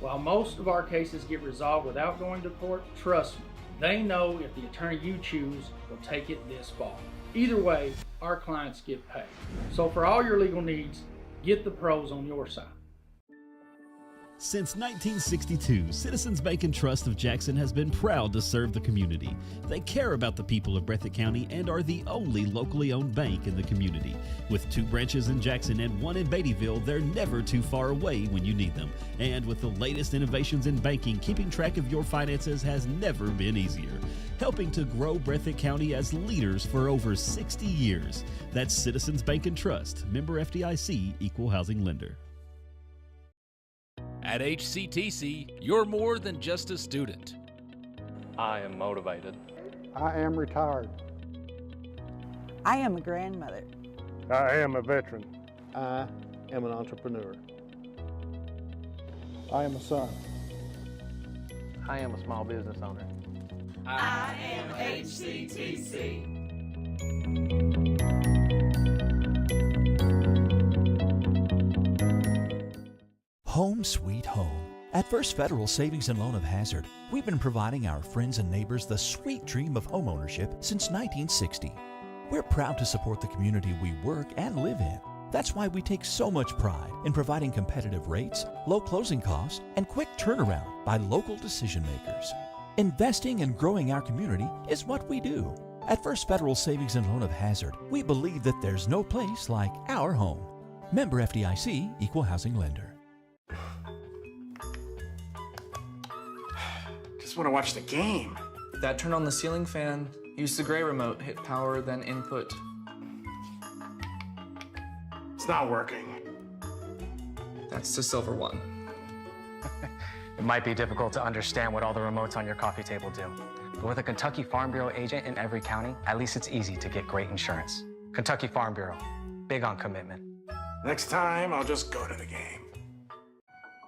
Speaker 9: While most of our cases get resolved without going to court, trust me, they know if the attorney you choose will take it this far. Either way, our clients get paid. So for all your legal needs, get the pros on your side.
Speaker 1: Since 1962, Citizens Bank and Trust of Jackson has been proud to serve the community. They care about the people of Breathitt County and are the only locally owned bank in the community. With 2 branches in Jackson and 1 in Beattyville, they're never too far away when you need them. And with the latest innovations in banking, keeping track of your finances has never been easier. Helping to grow Breathitt County as leaders for over 60 years. That's Citizens Bank and Trust, member FDIC, equal housing lender.
Speaker 11: At HCTC, you're more than just a student.
Speaker 5: I am motivated.
Speaker 12: I am retired.
Speaker 13: I am a grandmother.
Speaker 12: I am a veteran. I am an entrepreneur. I am a son.
Speaker 5: I am a small business owner.
Speaker 11: I am HCTC.
Speaker 20: Home sweet home. At First Federal Savings and Loan of Hazard, we've been providing our friends and neighbors the sweet dream of homeownership since 1960. We're proud to support the community we work and live in. That's why we take so much pride in providing competitive rates, low closing costs, and quick turnaround by local decision makers. Investing and growing our community is what we do. At First Federal Savings and Loan of Hazard, we believe that there's no place like our home. Member FDIC, equal housing lender.
Speaker 3: Just want to watch the game.
Speaker 24: Dad turned on the ceiling fan, used the gray remote, hit power, then input.
Speaker 3: It's not working.
Speaker 24: That's the silver one.
Speaker 25: It might be difficult to understand what all the remotes on your coffee table do. But with a Kentucky Farm Bureau agent in every county, at least it's easy to get great insurance. Kentucky Farm Bureau, big on commitment.
Speaker 3: Next time, I'll just go to the game.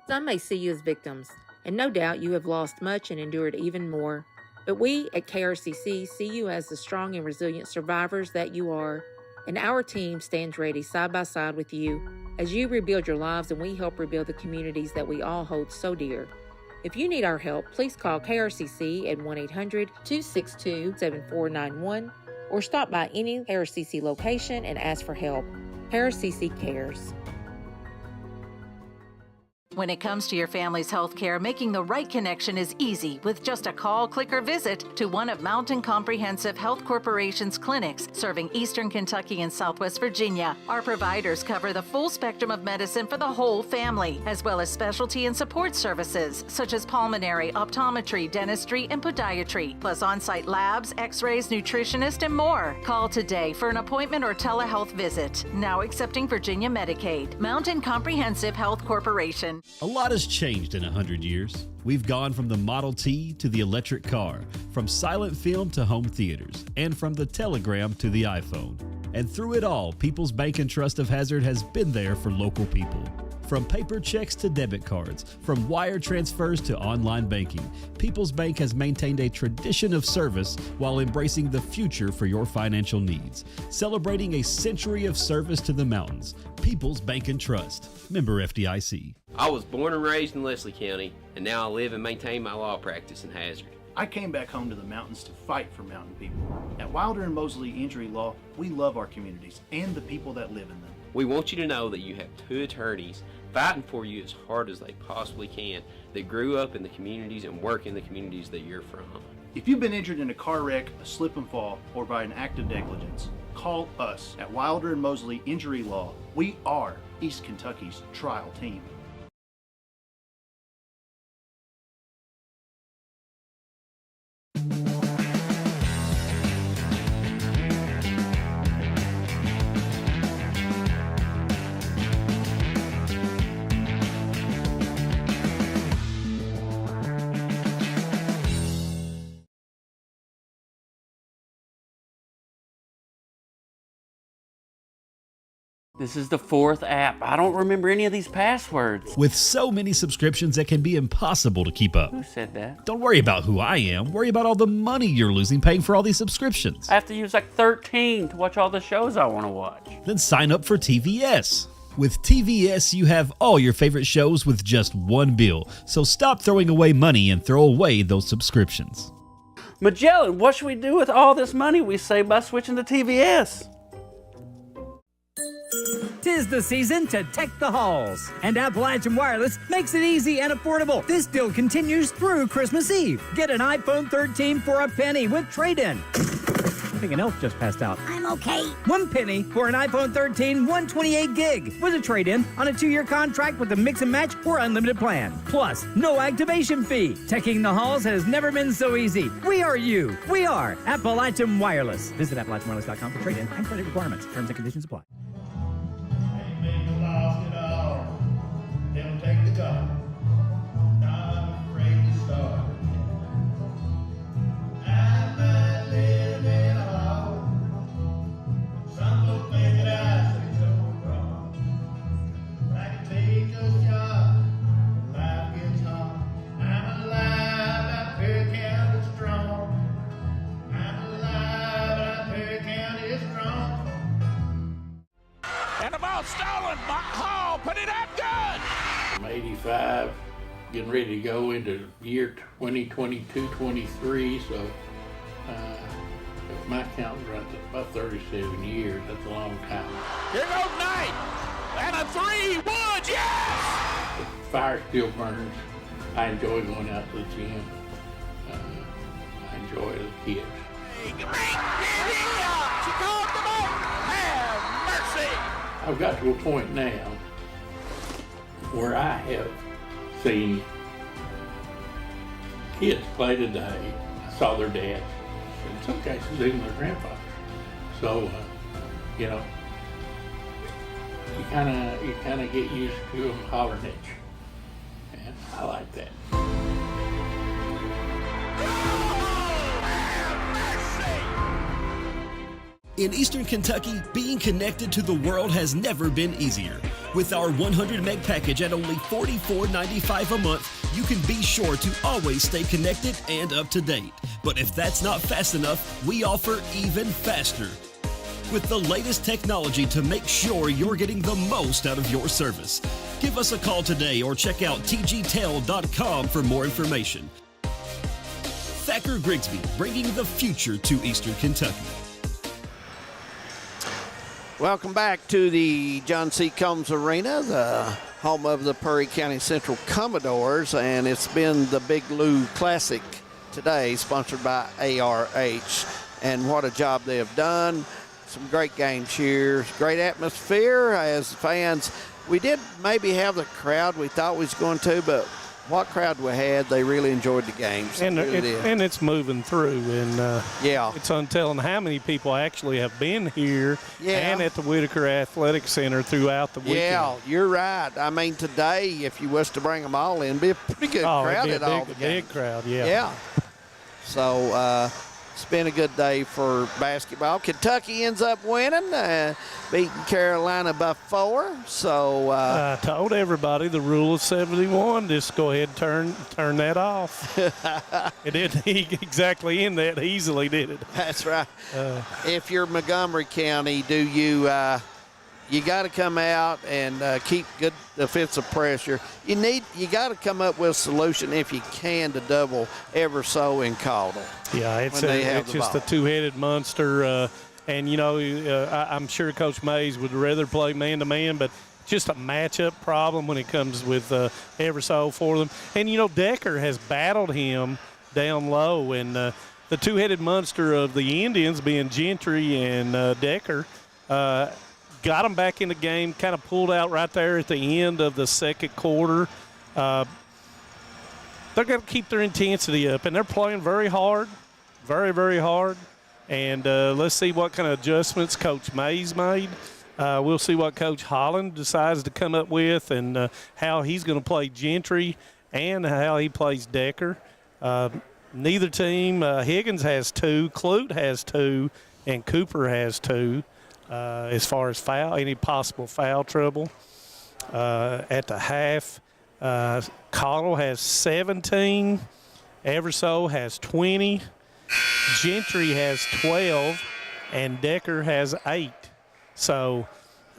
Speaker 2: Some may see you as victims, and no doubt you have lost much and endured even more. But we at KRCC see you as the strong and resilient survivors that you are, and our team stands ready side by side with you as you rebuild your lives and we help rebuild the communities that we all hold so dear. If you need our help, please call KRCC at 1-800-262-7491 or stop by any KRCC location and ask for help. KRCC cares.
Speaker 4: When it comes to your family's health care, making the right connection is easy with just a call, click, or visit to one of Mountain Comprehensive Health Corporation's clinics serving Eastern Kentucky and Southwest Virginia. Our providers cover the full spectrum of medicine for the whole family, as well as specialty and support services such as pulmonary, optometry, dentistry, and podiatry, plus on-site labs, x-rays, nutritionist, and more. Call today for an appointment or telehealth visit. Now accepting Virginia Medicaid. Mountain Comprehensive Health Corporation.
Speaker 1: A lot has changed in 100 years. We've gone from the Model T to the electric car, from silent film to home theaters, and from the telegram to the iPhone. And through it all, People's Bank and Trust of Hazard has been there for local people. From paper checks to debit cards, from wire transfers to online banking, People's Bank has maintained a tradition of service while embracing the future for your financial needs. Celebrating a century of service to the mountains. People's Bank and Trust. Member FDIC.
Speaker 7: I was born and raised in Leslie County, and now I live and maintain my law practice in Hazard.
Speaker 14: I came back home to the mountains to fight for mountain people. At Wilder and Mosley Injury Law, we love our communities and the people that live in them.
Speaker 7: We want you to know that you have two attorneys fighting for you as hard as they possibly can that grew up in the communities and work in the communities that you're from.
Speaker 14: If you've been injured in a car wreck, a slip and fall, or by an act of negligence, call us at Wilder and Mosley Injury Law. We are East Kentucky's trial team.
Speaker 17: This is the fourth app. I don't remember any of these passwords.
Speaker 1: With so many subscriptions, it can be impossible to keep up.
Speaker 17: Who said that?
Speaker 1: Don't worry about who I am. Worry about all the money you're losing paying for all these subscriptions.
Speaker 17: I have to use like 13 to watch all the shows I want to watch.
Speaker 1: Then sign up for TVS. With TVS, you have all your favorite shows with just one bill. So stop throwing away money and throw away those subscriptions.
Speaker 17: Magellan, what should we do with all this money we save by switching to TVS?
Speaker 21: 'Tis the season to deck the halls, and Appalachian Wireless makes it easy and affordable. This deal continues through Christmas Eve. Get an iPhone 13 for a penny with trade-in. I think an elf just passed out.
Speaker 27: I'm okay.
Speaker 21: 1 penny for an iPhone 13 128 gig with a trade-in on a 2-year contract with a mix and match or unlimited plan. Plus, no activation fee. Teching the halls has never been so easy. We are you. We are Appalachian Wireless. Visit AppalachianWireless.com for trade-in and credit requirements. Terms and conditions apply.
Speaker 23: Lost it all. They'll take the gun. Not afraid to start. I'm not living at all. Some folks think that I say so wrong. I can take a shot. Life gets hard. I'm alive. I'm Perry County strong. I'm alive. I'm Perry County strong.
Speaker 11: And the ball stolen by Hall. Put it up good.
Speaker 26: I'm 85, getting ready to go into year 2022-23. So if my count right, that's about 37 years. That's a long time.
Speaker 11: Here goes Knight. And a 3. Woods, yes!
Speaker 26: The fire still burns. I enjoy going out to the gym. I enjoy it as kids.
Speaker 11: She called the ball. Have mercy.
Speaker 26: I've got to a point now where I have seen kids play today. I saw their dads, in some cases even their grandfathers. So, you kind of get used to them hollering at you, and I like that.
Speaker 1: In Eastern Kentucky, being connected to the world has never been easier. With our 100 meg package at only $44.95 a month, you can be sure to always stay connected and up to date. But if that's not fast enough, we offer even faster, with the lamest technology to make sure you're getting the most out of your service. Give us a call today or check out tgtel.com for more information. Thacker Grigsby, bringing the future to Eastern Kentucky.
Speaker 19: Welcome back to the John C. Combs Arena, the home of the Perry County Central Commodores, and it's been the Big Lou Classic today, sponsored by ARH. And what a job they have done. Some great game cheers, great atmosphere as fans. We did maybe have the crowd we thought we was going to, but what crowd we had, they really enjoyed the games.
Speaker 22: And,
Speaker 19: really
Speaker 22: and it's moving through, and
Speaker 19: yeah,
Speaker 22: it's untelling how many people actually have been here and at the Whitaker Athletic Center throughout the weekend.
Speaker 19: Yeah, you're right. I mean, today, if you was to bring them all in, it'd be a pretty good crowd at all the games.
Speaker 22: Big crowd, yeah.
Speaker 19: Yeah. So it's been a good day for basketball. Kentucky ends up winning, beating Carolina by 4. So
Speaker 22: I told everybody the rule of 71. Just go ahead and turn that off. It didn't exactly end that easily, did it?
Speaker 19: That's right. If you're Montgomery County, do you got to come out and keep good defensive pressure. You got to come up with a solution if you can to double ever so in Caudle.
Speaker 22: Yeah, it's just a two-headed monster. And, you know, I'm sure Coach Mays would rather play man-to-man, but just a matchup problem when it comes with ever so for them. And, you know, Decker has battled him down low. And the two-headed monster of the Indians being Gentry and Decker got them back in the game, kind of pulled out right there at the end of the second quarter. They're going to keep their intensity up, and they're playing very hard, very, very hard. And let's see what kind of adjustments Coach Mays made. We'll see what Coach Holland decides to come up with and how he's going to play Gentry and how he plays Decker. Neither team, Higgins has 2, Clute has 2, and Cooper has 2. As far as any possible foul trouble at the half. Caudle has 17. Everso has 20. Gentry has 12. And Decker has 8. So,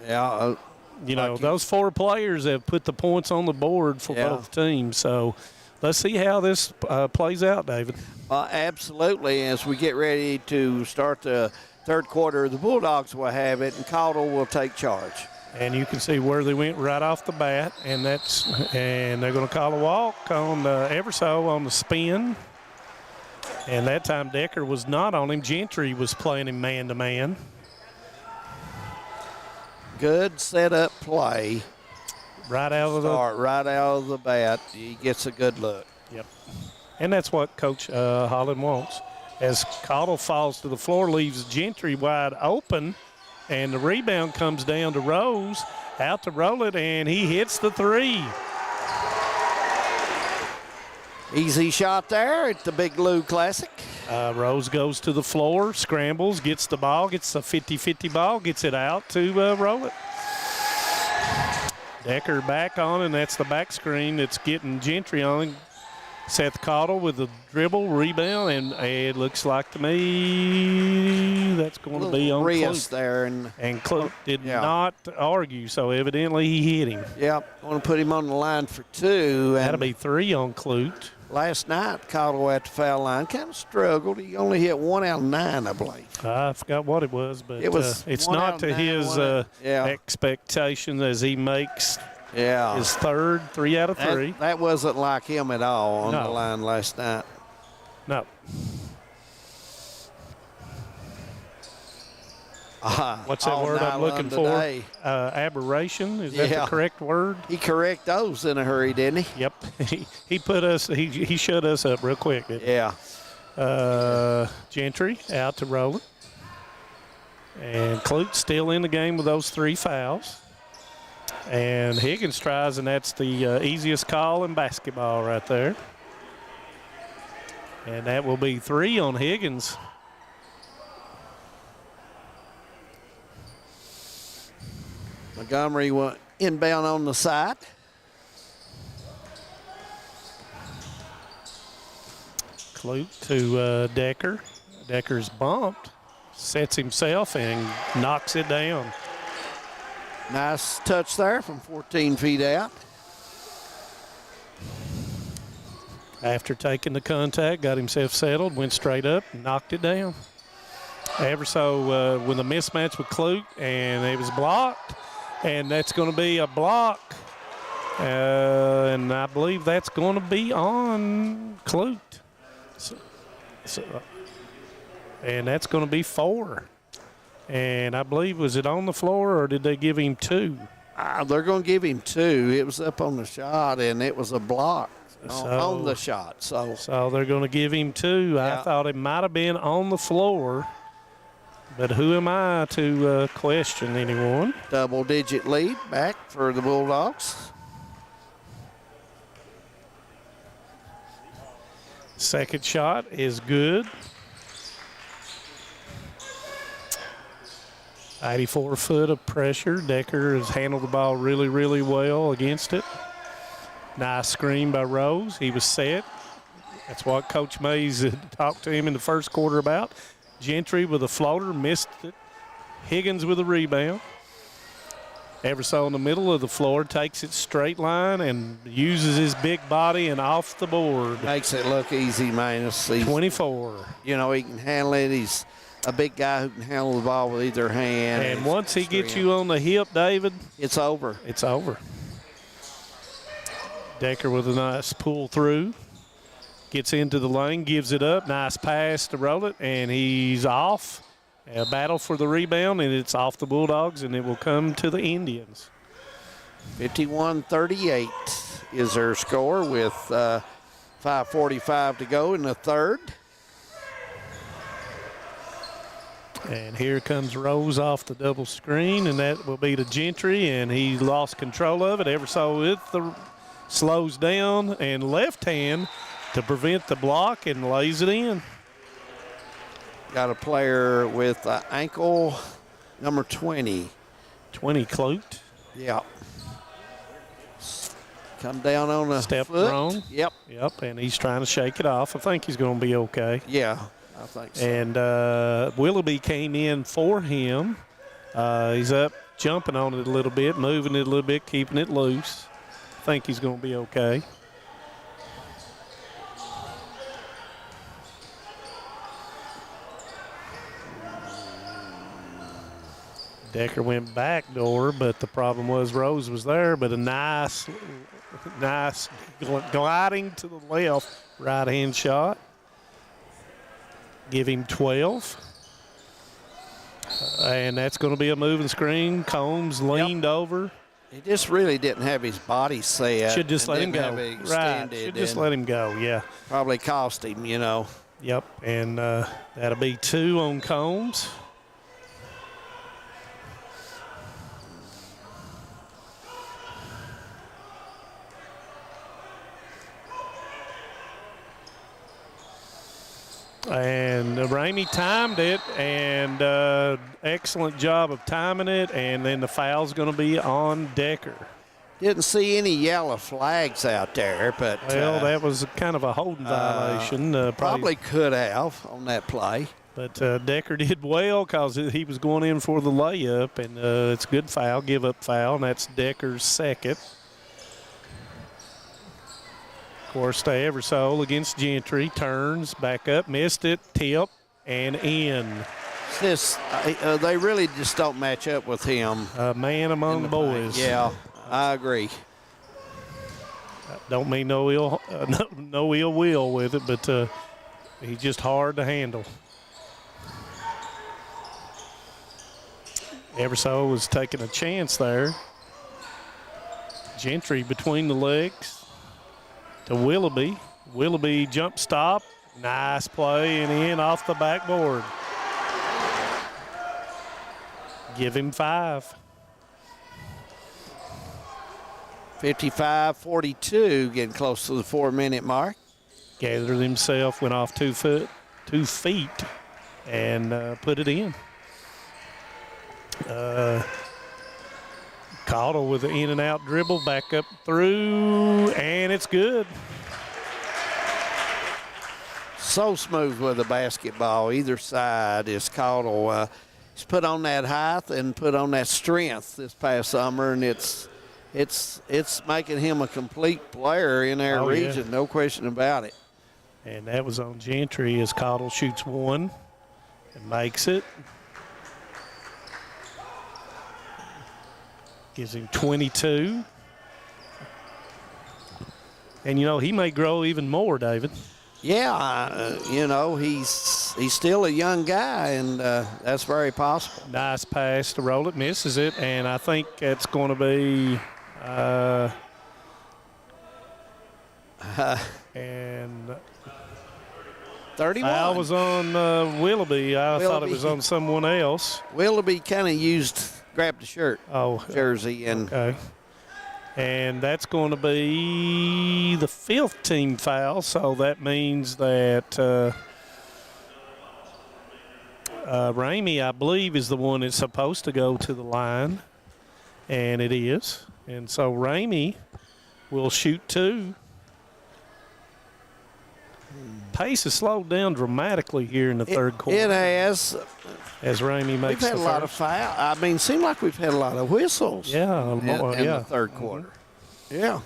Speaker 19: yeah,
Speaker 22: those 4 players have put the points on the board for both teams. So, let's see how this plays out, David.
Speaker 19: Absolutely. As we get ready to start the third quarter, the Bulldogs will have it, and Caudle will take charge.
Speaker 22: And you can see where they went right off the bat, and they're going to call a walk on Everso on the spin. And that time Decker was not on him. Gentry was playing him man-to-man.
Speaker 19: Good setup play.
Speaker 22: Right out
Speaker 19: of the bat. He gets a good look.
Speaker 22: Yep. And that's what Coach Holland wants. As Caudle falls to the floor, leaves Gentry wide open, and the rebound comes down to Rose, out to roll it, and he hits the 3.
Speaker 19: Easy shot there at the Big Lou Classic.
Speaker 22: Rose goes to the floor, scrambles, gets the ball, gets a 50-50 ball, gets it out to roll it. Decker back on, and that's the back screen that's getting Gentry on. Seth Caudle with the dribble, rebound, and it looks like to me that's going to be on Clute.
Speaker 19: There.
Speaker 22: And Clute did not argue, so evidently he hit him.
Speaker 19: Yep, I want to put him on the line for 2.
Speaker 22: That'll be 3 on Clute.
Speaker 19: Last night, Caudle at the foul line kind of struggled. He only hit 1 out of 9, I believe.
Speaker 22: I forgot what it was, but it's not to his expectations as he makes his third, 3 out of 3.
Speaker 19: That wasn't like him at all on the line last night.
Speaker 22: No. What's that word I'm looking for? Aberration, is that the correct word?
Speaker 19: He correct those in a hurry, didn't he?
Speaker 22: Yep. he put us. He shut us up real quick, didn't he?
Speaker 19: Yeah.
Speaker 22: Gentry out to roll it, and Clute still in the game with those 3 fouls. And Higgins tries, and that's the easiest call in basketball right there. And that will be 3 on Higgins.
Speaker 19: Montgomery Inbound on the side.
Speaker 22: Clute to Decker. Decker's bumped, sets himself and knocks it down.
Speaker 19: Nice touch there from 14 feet out.
Speaker 22: After taking the contact, got himself settled, went straight up, and knocked it down. Everso with a mismatch with Clute, and it was blocked, and that's going to be a block. And I believe that's going to be on Clute. And that's going to be 4. And I believe, was it on the floor or did they give him 2?
Speaker 19: They're going to give him 2. It was up on the shot, and it was a block on the shot.
Speaker 22: So they're going to give him 2.
Speaker 19: Yeah.
Speaker 22: I thought it might have been on the floor, but who am I to question anyone?
Speaker 19: Double-digit lead back for the Bulldogs.
Speaker 22: Second shot is good. 84 foot of pressure. Decker has handled the ball really, really well against it. Nice screen by Rose. He was set. That's what Coach Mays had talked to him in the first quarter about. Gentry with a floater, missed it. Higgins with a rebound. Everso in the middle of the floor, takes it straight line and uses his big body and off the board.
Speaker 19: Makes it look easy, man.
Speaker 22: 24.
Speaker 19: You know, he can handle it. He's a big guy who can handle the ball with either hand.
Speaker 22: And once he gets you on the hip, David,
Speaker 19: it's over.
Speaker 22: It's over. Decker with a nice pull through. Gets into the lane, gives it up. Nice pass to roll it, and he's off. A battle for the rebound, and it's off the Bulldogs, and it will come to the Indians.
Speaker 19: 51-38 is their score with 5:45 to go in the third.
Speaker 22: And here comes Rose off the double screen, and that will be to Gentry, and he lost control of it. Everso with the slows down and left hand to prevent the block and lays it in.
Speaker 19: Got a player with ankle number 20.
Speaker 22: 20 Clute.
Speaker 19: Yeah. Come down on a
Speaker 22: step
Speaker 19: foot.
Speaker 22: wrong.
Speaker 19: Yep.
Speaker 22: Yep, and he's trying to shake it off. I think he's going to be okay.
Speaker 19: Yeah, I think so.
Speaker 22: And Willoughby came in for him. He's up, jumping on it a little bit, moving it a little bit, keeping it loose. I think he's going to be okay. Decker went back door, but the problem was Rose was there, but a nice gliding to the left right-hand shot. Give him 12. And that's going to be a moving screen. Combs leaned over.
Speaker 19: He just really didn't have his body set.
Speaker 22: Should just let him go. Right, should just let him go, yeah.
Speaker 19: Probably cost him, you know.
Speaker 22: Yep, and that'll be 2 on Combs. And Ramey timed it, and excellent job of timing it, and then the foul's going to be on Decker.
Speaker 19: Didn't see any yellow flags out there, but
Speaker 22: well, that was kind of a holding violation.
Speaker 19: Probably could have on that play.
Speaker 22: But Decker did well because he was going in for the layup, and it's a good foul, give-up foul, and that's Decker's second. Of course, to Eversole against Gentry, turns, back up, missed it, tip, and in.
Speaker 19: They really just don't match up with him.
Speaker 22: A man among the boys.
Speaker 19: Yeah, I agree.
Speaker 22: Don't mean no ill will with it, but he's just hard to handle. Eversole was taking a chance there. Gentry between the legs to Willoughby. Willoughby jump stop. Nice play and in off the backboard. Give him 5.
Speaker 19: 55-42, getting close to the 4-minute mark.
Speaker 22: Gathered himself, went off 2 feet, and put it in. Caudle with the in and out dribble, back up through, and it's good.
Speaker 19: So smooth with the basketball. Either side is Caudle. He's put on that height and put on that strength this past summer, and it's making him a complete player in our region,
Speaker 22: yeah.
Speaker 19: no question about it.
Speaker 22: And that was on Gentry as Caudle shoots one and makes it. Gives him 22. And, he may grow even more, David.
Speaker 19: Yeah, he's still a young guy, and that's very possible.
Speaker 22: Nice pass to roll it, misses it, and I think it's going to be and
Speaker 19: 31.
Speaker 22: I was on Willoughby. I thought it was on someone else.
Speaker 19: Willoughby kind of grabbed the shirt jersey.
Speaker 22: Okay. And that's going to be the 5th team foul, so that means that Ramey, I believe, is the one that's supposed to go to the line, and it is. And so Ramey will shoot 2. Pace has slowed down dramatically here in the third quarter.
Speaker 19: It has.
Speaker 22: As Ramey makes
Speaker 19: we've had a lot of foul. I mean, it seemed like we've had a lot of whistles.
Speaker 22: Yeah,
Speaker 19: in the third quarter. Yeah.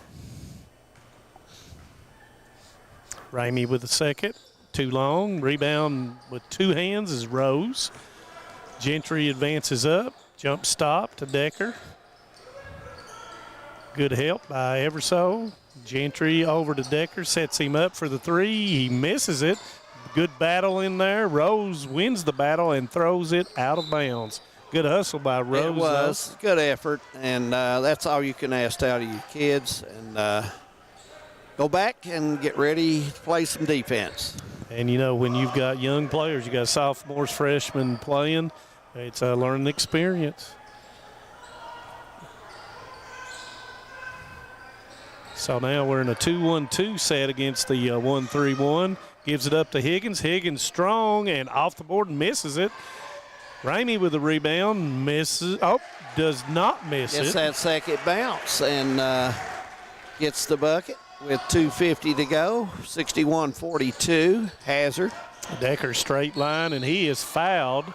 Speaker 22: Ramey with the second. Too long. Rebound with 2 hands is Rose. Gentry advances up. Jump stop to Decker. Good help by Everso. Gentry over to Decker. Sets him up for the 3. He misses it. Good battle in there. Rose wins the battle and throws it out of bounds. Good hustle by Rose.
Speaker 19: It was. Good effort. And that's all you can ask out of your kids. And go back and get ready to play some defense.
Speaker 22: And, when you've got young players, you got sophomores, freshmen playing, it's a learning experience. So now we're in a 2-1-2 set against the 1-3-1. Gives it up to Higgins. Higgins strong and off the board and misses it. Ramey with the rebound, misses. Oh, does not miss it.
Speaker 19: Gets that second bounce and gets the bucket with 2:50 to go. 61-42. Hazard.
Speaker 22: Decker straight line, and he is fouled.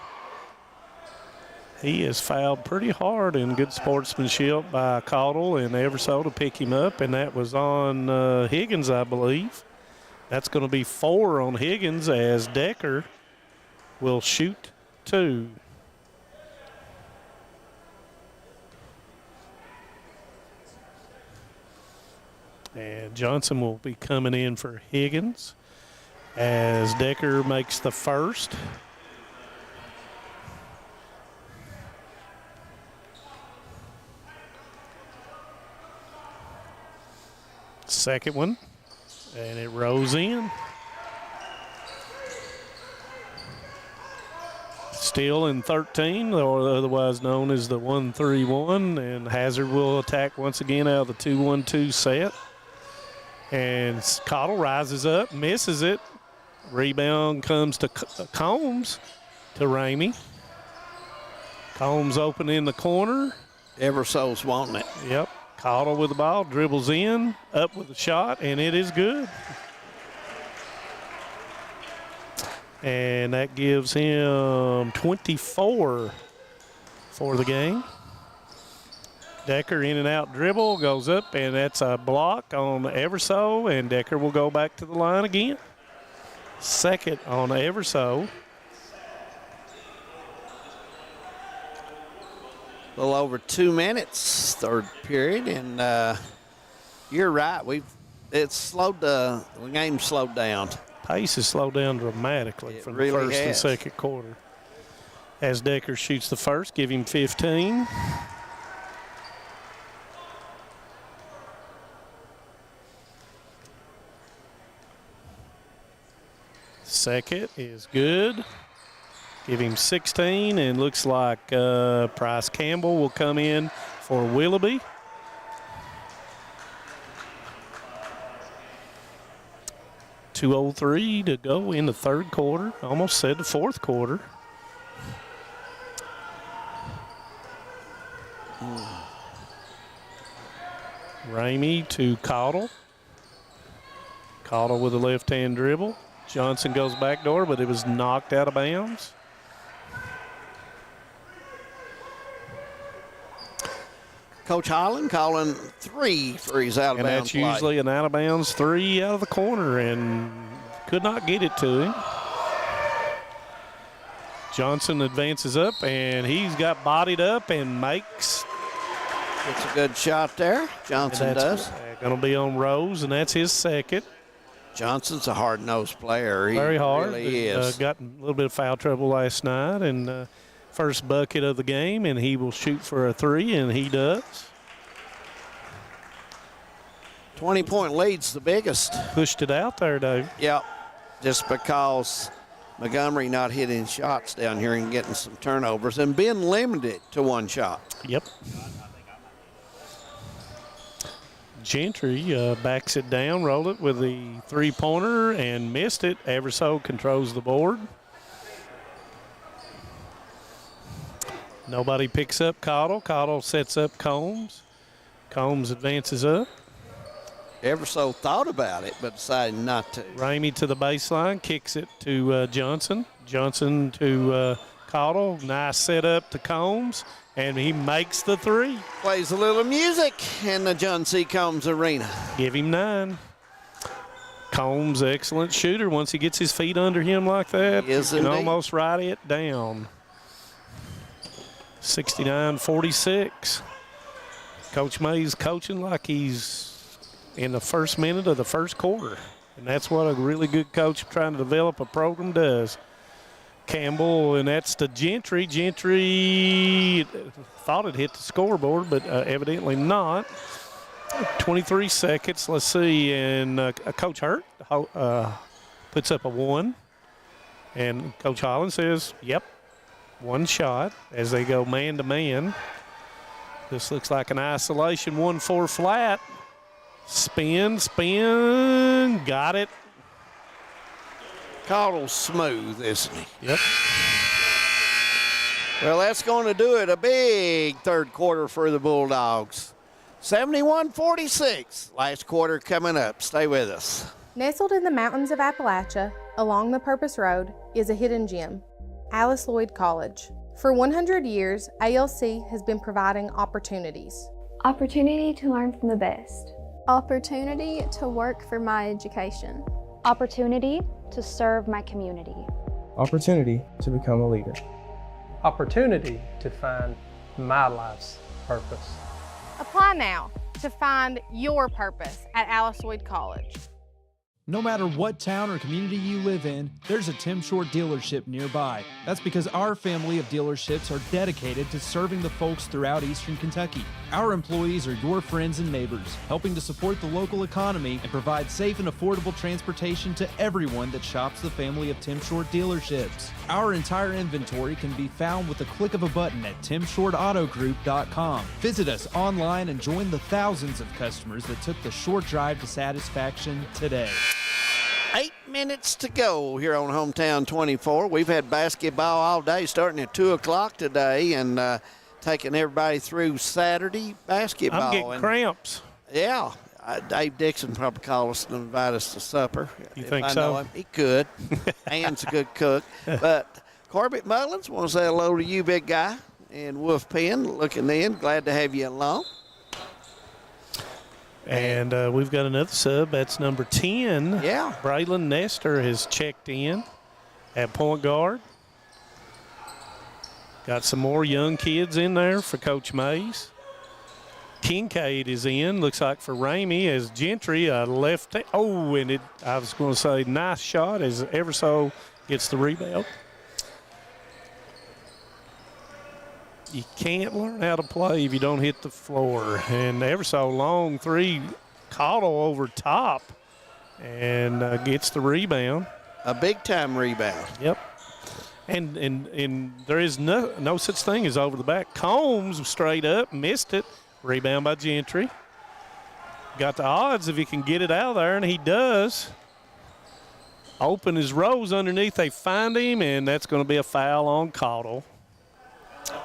Speaker 22: He is fouled pretty hard, and good sportsmanship by Caudle and Everso to pick him up, and that was on Higgins, I believe. That's going to be 4 on Higgins as Decker will shoot 2. And Johnson will be coming in for Higgins as Decker makes the first. Second one. And it rolls in. Still in 13, or otherwise known as the 1-3-1. And Hazard will attack once again out of the 2-1-2 set. And Caudle rises up, misses it. Rebound comes to Combs to Ramey. Combs open in the corner.
Speaker 19: Everso's wanting it.
Speaker 22: Yep. Caudle with the ball, dribbles in, up with the shot, and it is good. And that gives him 24 for the game. Decker in and out dribble, goes up, and that's a block on Everso, and Decker will go back to the line again. Second on Everso.
Speaker 19: A little over 2 minutes, third period, and you're right. It's slowed the game slowed down.
Speaker 22: Pace has slowed down dramatically from the first and second quarter. As Decker shoots the first, give him 15. Second is good. Give him 16, and looks like Price Campbell will come in for Willoughby. .203 to go in the third quarter. Almost said the fourth quarter. Ramey to Caudill. Caudill with a left-hand dribble. Johnson goes back door, but it was knocked out of bounds.
Speaker 19: Coach Holland calling 3 threes out of
Speaker 22: and
Speaker 19: bounds.
Speaker 22: That's usually an out-of-bounds 3 out of the corner, and could not get it to him. Johnson advances up, and he's got bodied up and makes.
Speaker 19: It's a good shot there. Johnson does.
Speaker 22: Going to be on Rose, and that's his second.
Speaker 19: Johnson's a hard-nosed player. He
Speaker 22: Very hard.
Speaker 19: really is.
Speaker 22: Got a little bit of foul trouble last night, and first bucket of the game, and he will shoot for a 3, and he does.
Speaker 19: 20-point lead's the biggest.
Speaker 22: Pushed it out there, Dave.
Speaker 19: Yep, just because Montgomery not hitting shots down here and getting some turnovers and being limited to 1 shot.
Speaker 22: Yep. Gentry backs it down, rolled it with the 3-pointer and missed it. Everso controls the board. Nobody picks up Caudill. Caudill sets up Combs. Combs advances up.
Speaker 19: Everso thought about it, but decided not to.
Speaker 22: Ramey to the baseline, kicks it to Johnson. Johnson to Caudill. Nice setup to Combs, and he makes the 3.
Speaker 19: Plays a little music in the John C. Combs Arena.
Speaker 22: Give him 9. Combs, excellent shooter. Once he gets his feet under him like that, he can almost ride it down. 69-46. Coach May's coaching like he's in the first minute of the first quarter. And that's what a really good coach trying to develop a program does. Campbell, and that's to Gentry. Gentry thought it hit the scoreboard, but evidently not. 23 seconds. Let's see. And Coach Hurt puts up a 1. And Coach Holland says, yep, 1 shot as they go man-to-man. This looks like an isolation 1-4 flat. Spin, got it.
Speaker 19: Caudill smooth, isn't he?
Speaker 22: Yep.
Speaker 19: Well, that's going to do it. A big third quarter for the Bulldogs. 71-46. Last quarter coming up. Stay with us.
Speaker 6: Nestled in the mountains of Appalachia, along the Purpose Road, is a hidden gem, Alice Lloyd College. For 100 years, ALC has been providing opportunities.
Speaker 8: Opportunity to learn from the best.
Speaker 10: Opportunity to work for my education.
Speaker 8: Opportunity to serve my community.
Speaker 15: Opportunity to become a leader.
Speaker 5: Opportunity to find my life's purpose.
Speaker 6: Apply now to find your purpose at Alice Lloyd College.
Speaker 16: No matter what town or community you live in, there's a Tim Short dealership nearby. That's because our family of dealerships are dedicated to serving the folks throughout Eastern Kentucky. Our employees are your friends and neighbors, helping to support the local economy and provide safe and affordable transportation to everyone that shops the family of Tim Short dealerships. Our entire inventory can be found with the click of a button at timshortautogroup.com. Visit us online and join the thousands of customers that took the short drive to satisfaction today.
Speaker 19: 8 minutes to go here on Hometown 24. We've had basketball all day, starting at 2 o'clock today, and taking everybody through Saturday basketball.
Speaker 22: I'm getting cramps.
Speaker 19: Yeah. Dave Dixon probably call us and invite us to supper.
Speaker 22: You
Speaker 19: if
Speaker 22: think
Speaker 19: I
Speaker 22: so?
Speaker 19: Know him. He could. Ann's a good cook. But Corbett Mullins, want to say hello to you, big guy. And Wolf Penn looking in. Glad to have you along.
Speaker 22: And we've got another sub. That's number 10.
Speaker 19: Yeah.
Speaker 22: Braylon Nestor has checked in at point guard. Got some more young kids in there for Coach Mays. Kincaid is in, looks like for Ramey, as Gentry, a left. Oh, and I was going to say nice shot as Everso gets the rebound. You can't learn how to play if you don't hit the floor. And Everso, long 3, Caudill over top and gets the rebound.
Speaker 19: A big-time rebound.
Speaker 22: Yep. And there is no such thing as over the back. Combs straight up, missed it. Rebound by Gentry. Got the odds if he can get it out of there, and he does. Open is Rose underneath. They find him, and that's going to be a foul on Caudill.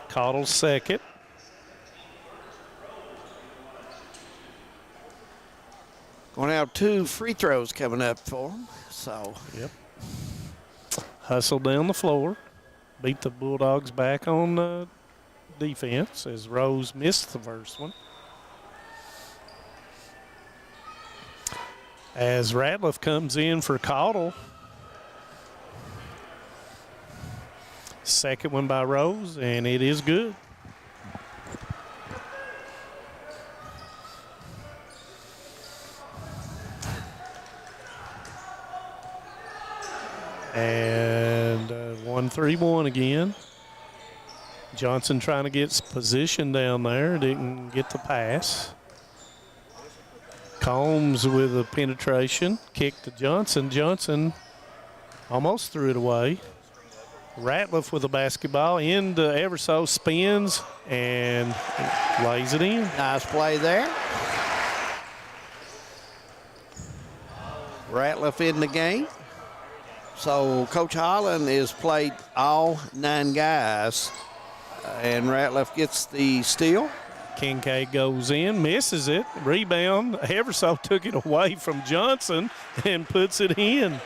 Speaker 22: Caudill's second.
Speaker 19: Going to have 2 free throws coming up for him. So.
Speaker 22: Yep. Hustle down the floor. Beat the Bulldogs back on defense as Rose missed the first one. As Ratliff comes in for Caudle. Second one by Rose, and it is good. And 1-3-1 again. Johnson trying to get position down there. Didn't get the pass. Combs with a penetration. Kick to Johnson. Johnson almost threw it away. Ratliff with a basketball into Everso. Spins and lays it in.
Speaker 19: Nice play there. Ratliff in the game. So Coach Holland has played all 9 guys, and Ratliff gets the steal.
Speaker 22: Kincaid goes in, misses it, rebound. Everso took it away from Johnson and puts it in.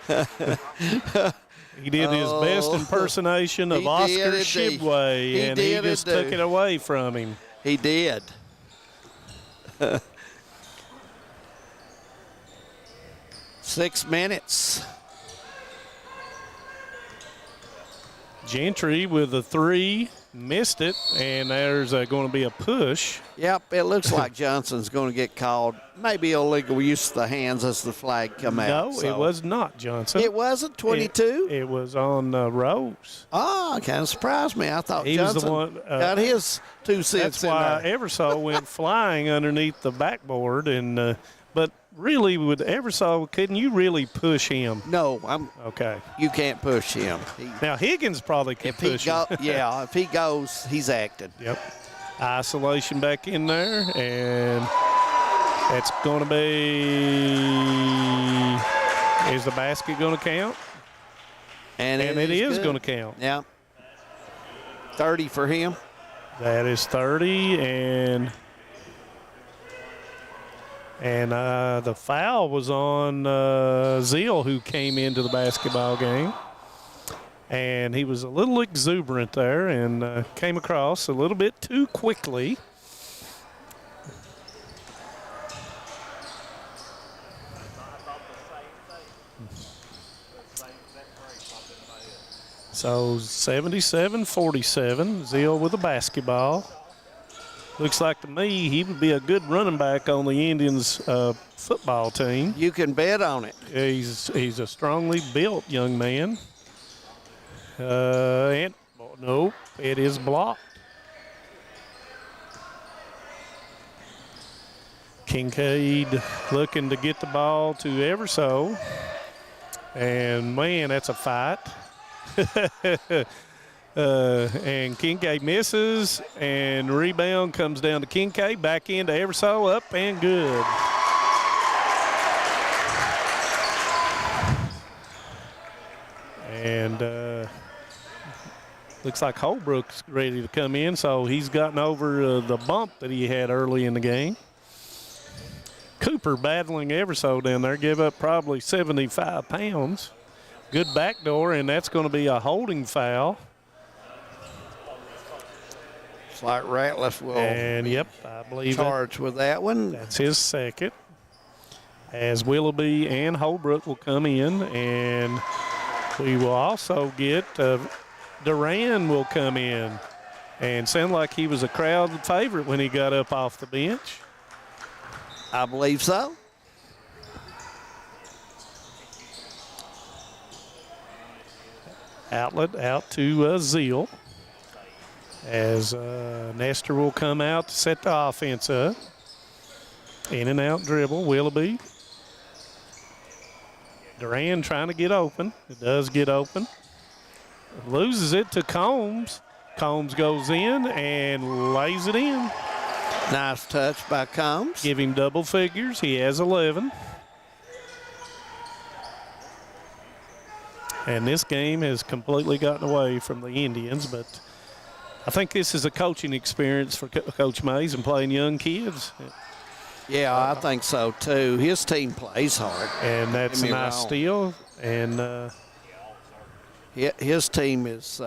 Speaker 22: He did his best impersonation of Oscar Shibway, and he just took it away from him.
Speaker 19: He did. 6 minutes.
Speaker 22: Gentry with a 3, missed it, and there's going to be a push.
Speaker 19: Yep, it looks like Johnson's going to get called. Maybe illegal use of the hands as the flag come out.
Speaker 22: No, it was not Johnson.
Speaker 19: It wasn't 22?
Speaker 22: It was on Rose.
Speaker 19: Oh, kind of surprised me. I thought
Speaker 22: he
Speaker 19: Johnson
Speaker 22: was the one,
Speaker 19: got his 2 cents in there.
Speaker 22: That's why Everso went flying underneath the backboard, and but really with Everso, couldn't you really push him?
Speaker 19: No,
Speaker 22: okay.
Speaker 19: You can't push him.
Speaker 22: Now Higgins probably could push him.
Speaker 19: Yeah, if he goes, he's acting.
Speaker 22: Yep. Isolation back in there, and it's going to be. Is the basket going to count?
Speaker 19: And
Speaker 22: it is going to count.
Speaker 19: Yeah. 30 for him.
Speaker 22: That is 30, and the foul was on Zeal, who came into the basketball game. And he was a little exuberant there and came across a little bit too quickly. So 77-47, Zeal with the basketball. Looks like to me he would be a good running back on the Indians football team.
Speaker 19: You can bet on it.
Speaker 22: He's a strongly built young man. And no, it is blocked. Kincaid looking to get the ball to Everso. And man, that's a fight. And Kincaid misses, and rebound comes down to Kincaid, back into Everso, up and good. And looks like Holbrook's ready to come in, so he's gotten over the bump that he had early in the game. Cooper battling Everso down there, give up probably 75 pounds. Good backdoor, and that's going to be a holding foul.
Speaker 19: It's like Ratliff will
Speaker 22: I believe
Speaker 19: charge with that one.
Speaker 22: That's his second. As Willoughby and Holbrook will come in, and we will also get Duran will come in. And sound like he was a crowd favorite when he got up off the bench.
Speaker 19: I believe so.
Speaker 22: Outlet out to Zeal. As Nestor will come out to set the offense up. In and out dribble, Willoughby. Duran trying to get open. It does get open. Loses it to Combs. Combs goes in and lays it in.
Speaker 19: Nice touch by Combs.
Speaker 22: Give him double figures. He has 11. And this game has completely gotten away from the Indians, but I think this is a coaching experience for Coach Mays and playing young kids.
Speaker 19: Yeah, I think so too. His team plays hard.
Speaker 22: And that's a nice steal. And
Speaker 19: his team is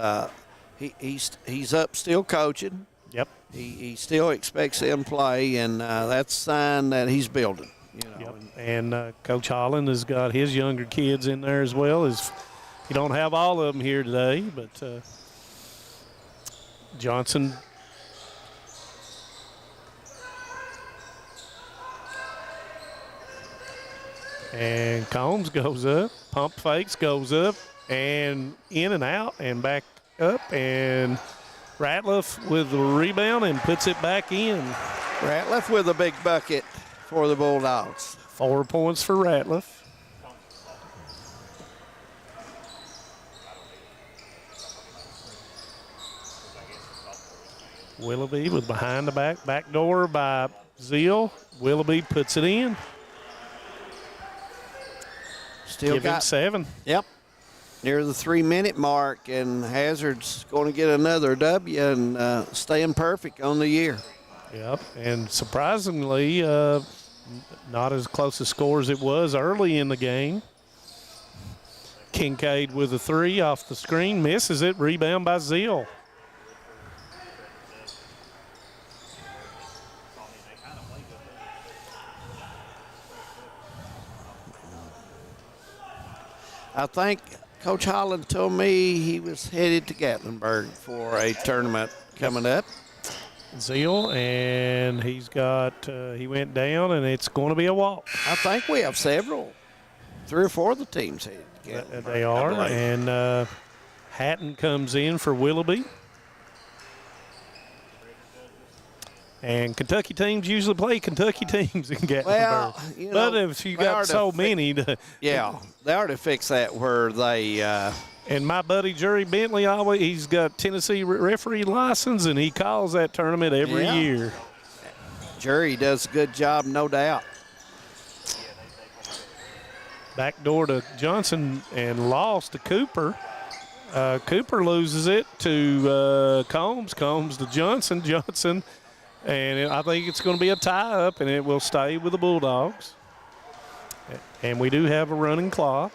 Speaker 19: he's up still coaching.
Speaker 22: Yep.
Speaker 19: He still expects them to play, and that's a sign that he's building. You know.
Speaker 22: Yep. And Coach Holland has got his younger kids in there as well. You don't have all of them here today, but Johnson. And Combs goes up, pump fakes, goes up, and in and out, and back up, and Ratliff with the rebound and puts it back in.
Speaker 19: Ratliff with a big bucket for the Bulldogs.
Speaker 22: 4 points for Ratliff. Willoughby with behind the back door by Zeal. Willoughby puts it in.
Speaker 19: Still
Speaker 22: Give him
Speaker 19: got
Speaker 22: 7.
Speaker 19: Yep. Near the 3-minute mark, and Hazard's going to get another W and staying perfect on the year.
Speaker 22: Yep, and surprisingly, not as close a score as it was early in the game. Kincaid with a 3 off the screen, misses it, rebound by Zeal.
Speaker 19: I think Coach Holland told me he was headed to Gatlinburg for a tournament coming up.
Speaker 22: Zeal, and he's got, he went down, and it's going to be a walk.
Speaker 19: I think we have several, 3 or 4 of the teams headed to Gatlinburg.
Speaker 22: They are, and Hatton comes in for Willoughby. And Kentucky teams usually play Kentucky teams in Gatlinburg.
Speaker 19: Well, you know,
Speaker 22: but if you got so many
Speaker 19: yeah, they already fixed that where they
Speaker 22: and my buddy Jerry Bentley, he's got Tennessee referee license, and he calls that tournament every year.
Speaker 19: Jerry does a good job, no doubt.
Speaker 22: Back door to Johnson and lost to Cooper. Cooper loses it to Combs. Combs to Johnson. Johnson. And I think it's going to be a tie-up, and it will stay with the Bulldogs. And we do have a running clock.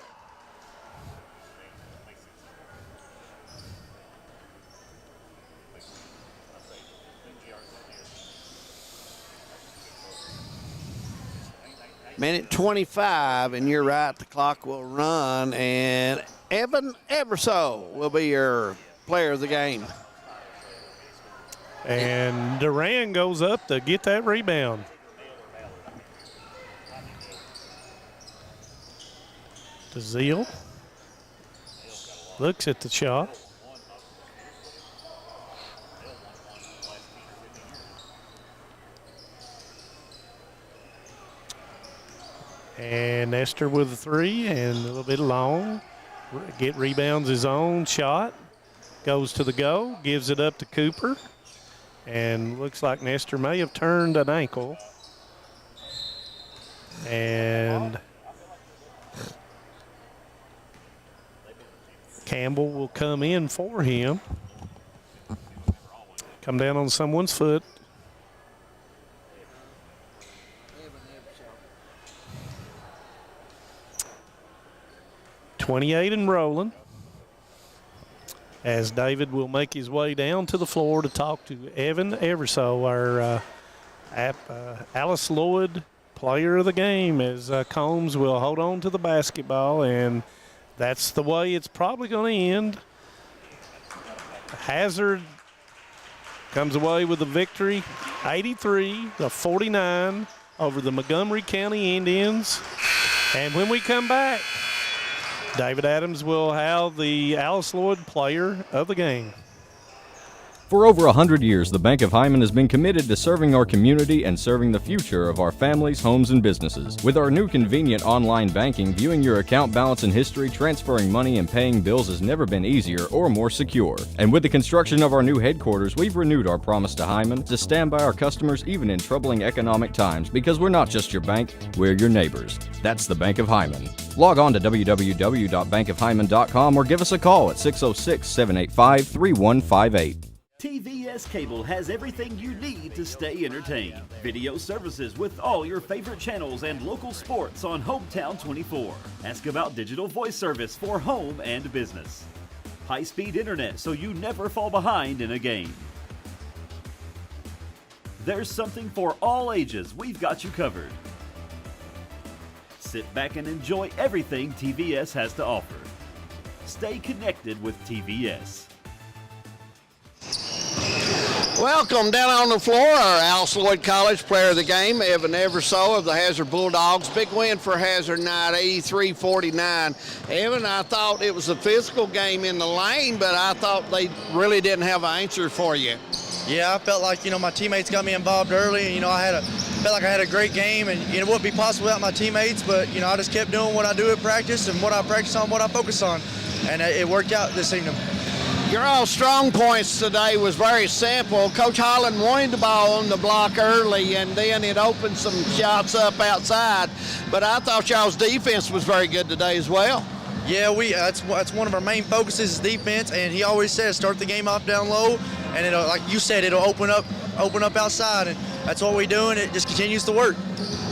Speaker 19: Minute 25, and you're right, the clock will run, and Evan Everso will be your player of the game.
Speaker 22: And Duran goes up to get that rebound. To Zeal. Looks at the shot. And Nestor with a 3 and a little bit long. Get rebounds his own shot. Goes to the go, gives it up to Cooper. And looks like Nestor may have turned an ankle. And Campbell will come in for him. Come down on someone's foot. .28 and rolling. As David will make his way down to the floor to talk to Evan Everso, our Alice Lloyd player of the game, as Combs will hold on to the basketball, and that's the way it's probably going to end. Hazard comes away with the victory, 83-49 over the Montgomery County Indians. And when we come back, David Adams will have the Alice Lloyd player of the game.
Speaker 9: For over 100 years, the Bank of Hyman has been committed to serving our community and serving the future of our families, homes, and businesses. With our new convenient online banking, viewing your account balance and history, transferring money, and paying bills has never been easier or more secure. And with the construction of our new headquarters, we've renewed our promise to Hyman to stand by our customers even in troubling economic times, because we're not just your bank, we're your neighbors. That's the Bank of Hyman. Log on to www.bankofhyman.com or give us a call at 606-785-3158.
Speaker 1: TVS Cable has everything you need to stay entertained. Video services with all your favorite channels and local sports on Hometown 24. Ask about digital voice service for home and business. High-speed internet so you never fall behind in a game. There's something for all ages. We've got you covered. Sit back and enjoy everything TVS has to offer. Stay connected with TVS.
Speaker 19: Welcome down on the floor, our Alice Lloyd College player of the game, Evan Everso of the Hazard Bulldogs. Big win for Hazard tonight, 83-49. Evan, I thought it was a physical game in the lane, but I thought they really didn't have an answer for you.
Speaker 12: Yeah, I felt like, my teammates got me involved early, and, felt like I had a great game, and it wouldn't be possible without my teammates, but, I just kept doing what I do at practice and what I practice on, what I focus on, and it worked out this evening.
Speaker 19: Your all strong points today was very simple. Coach Holland wanted the ball on the block early, and then it opened some shots up outside. But I thought y'all's defense was very good today as well.
Speaker 12: Yeah, that's one of our main focuses is defense, and he always says start the game off down low, and it'll, like you said, it'll open up outside, and that's what we do, and it just continues to work.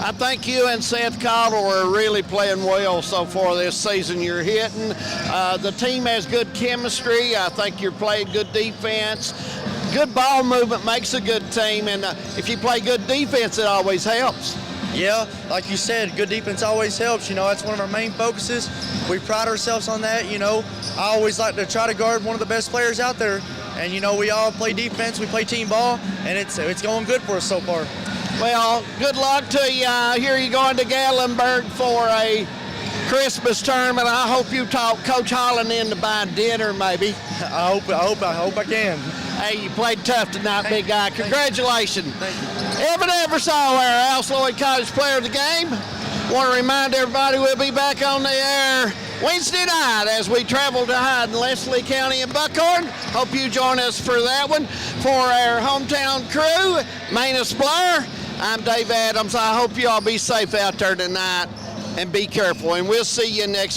Speaker 19: I think you and Seth Cottle are really playing well so far this season. You're hitting. The team has good chemistry. I think you're playing good defense. Good ball movement makes a good team, and if you play good defense, it always helps.
Speaker 12: Yeah, like you said, good defense always helps. That's one of our main focuses. We pride ourselves on that. I always like to try to guard one of the best players out there. And, we all play defense, we play team ball, and it's going good for us so far.
Speaker 19: Well, good luck to you. I hear you going to Gatlinburg for a Christmas tournament. I hope you talk Coach Holland into buying dinner, maybe.
Speaker 12: I hope I can.
Speaker 19: Hey, you played tough tonight, big guy. Congratulations.
Speaker 12: Thank you.
Speaker 19: Evan Eversole, our Alice Lloyd College player of the game. Want to remind everybody we'll be back on the air Wednesday night as we travel to Hyde and Leslie County and Buckhorn. Hope you join us for that one. For our hometown crew, Manus Blair, I'm Dave Adams. I hope you all be safe out there tonight and be careful. And we'll see you next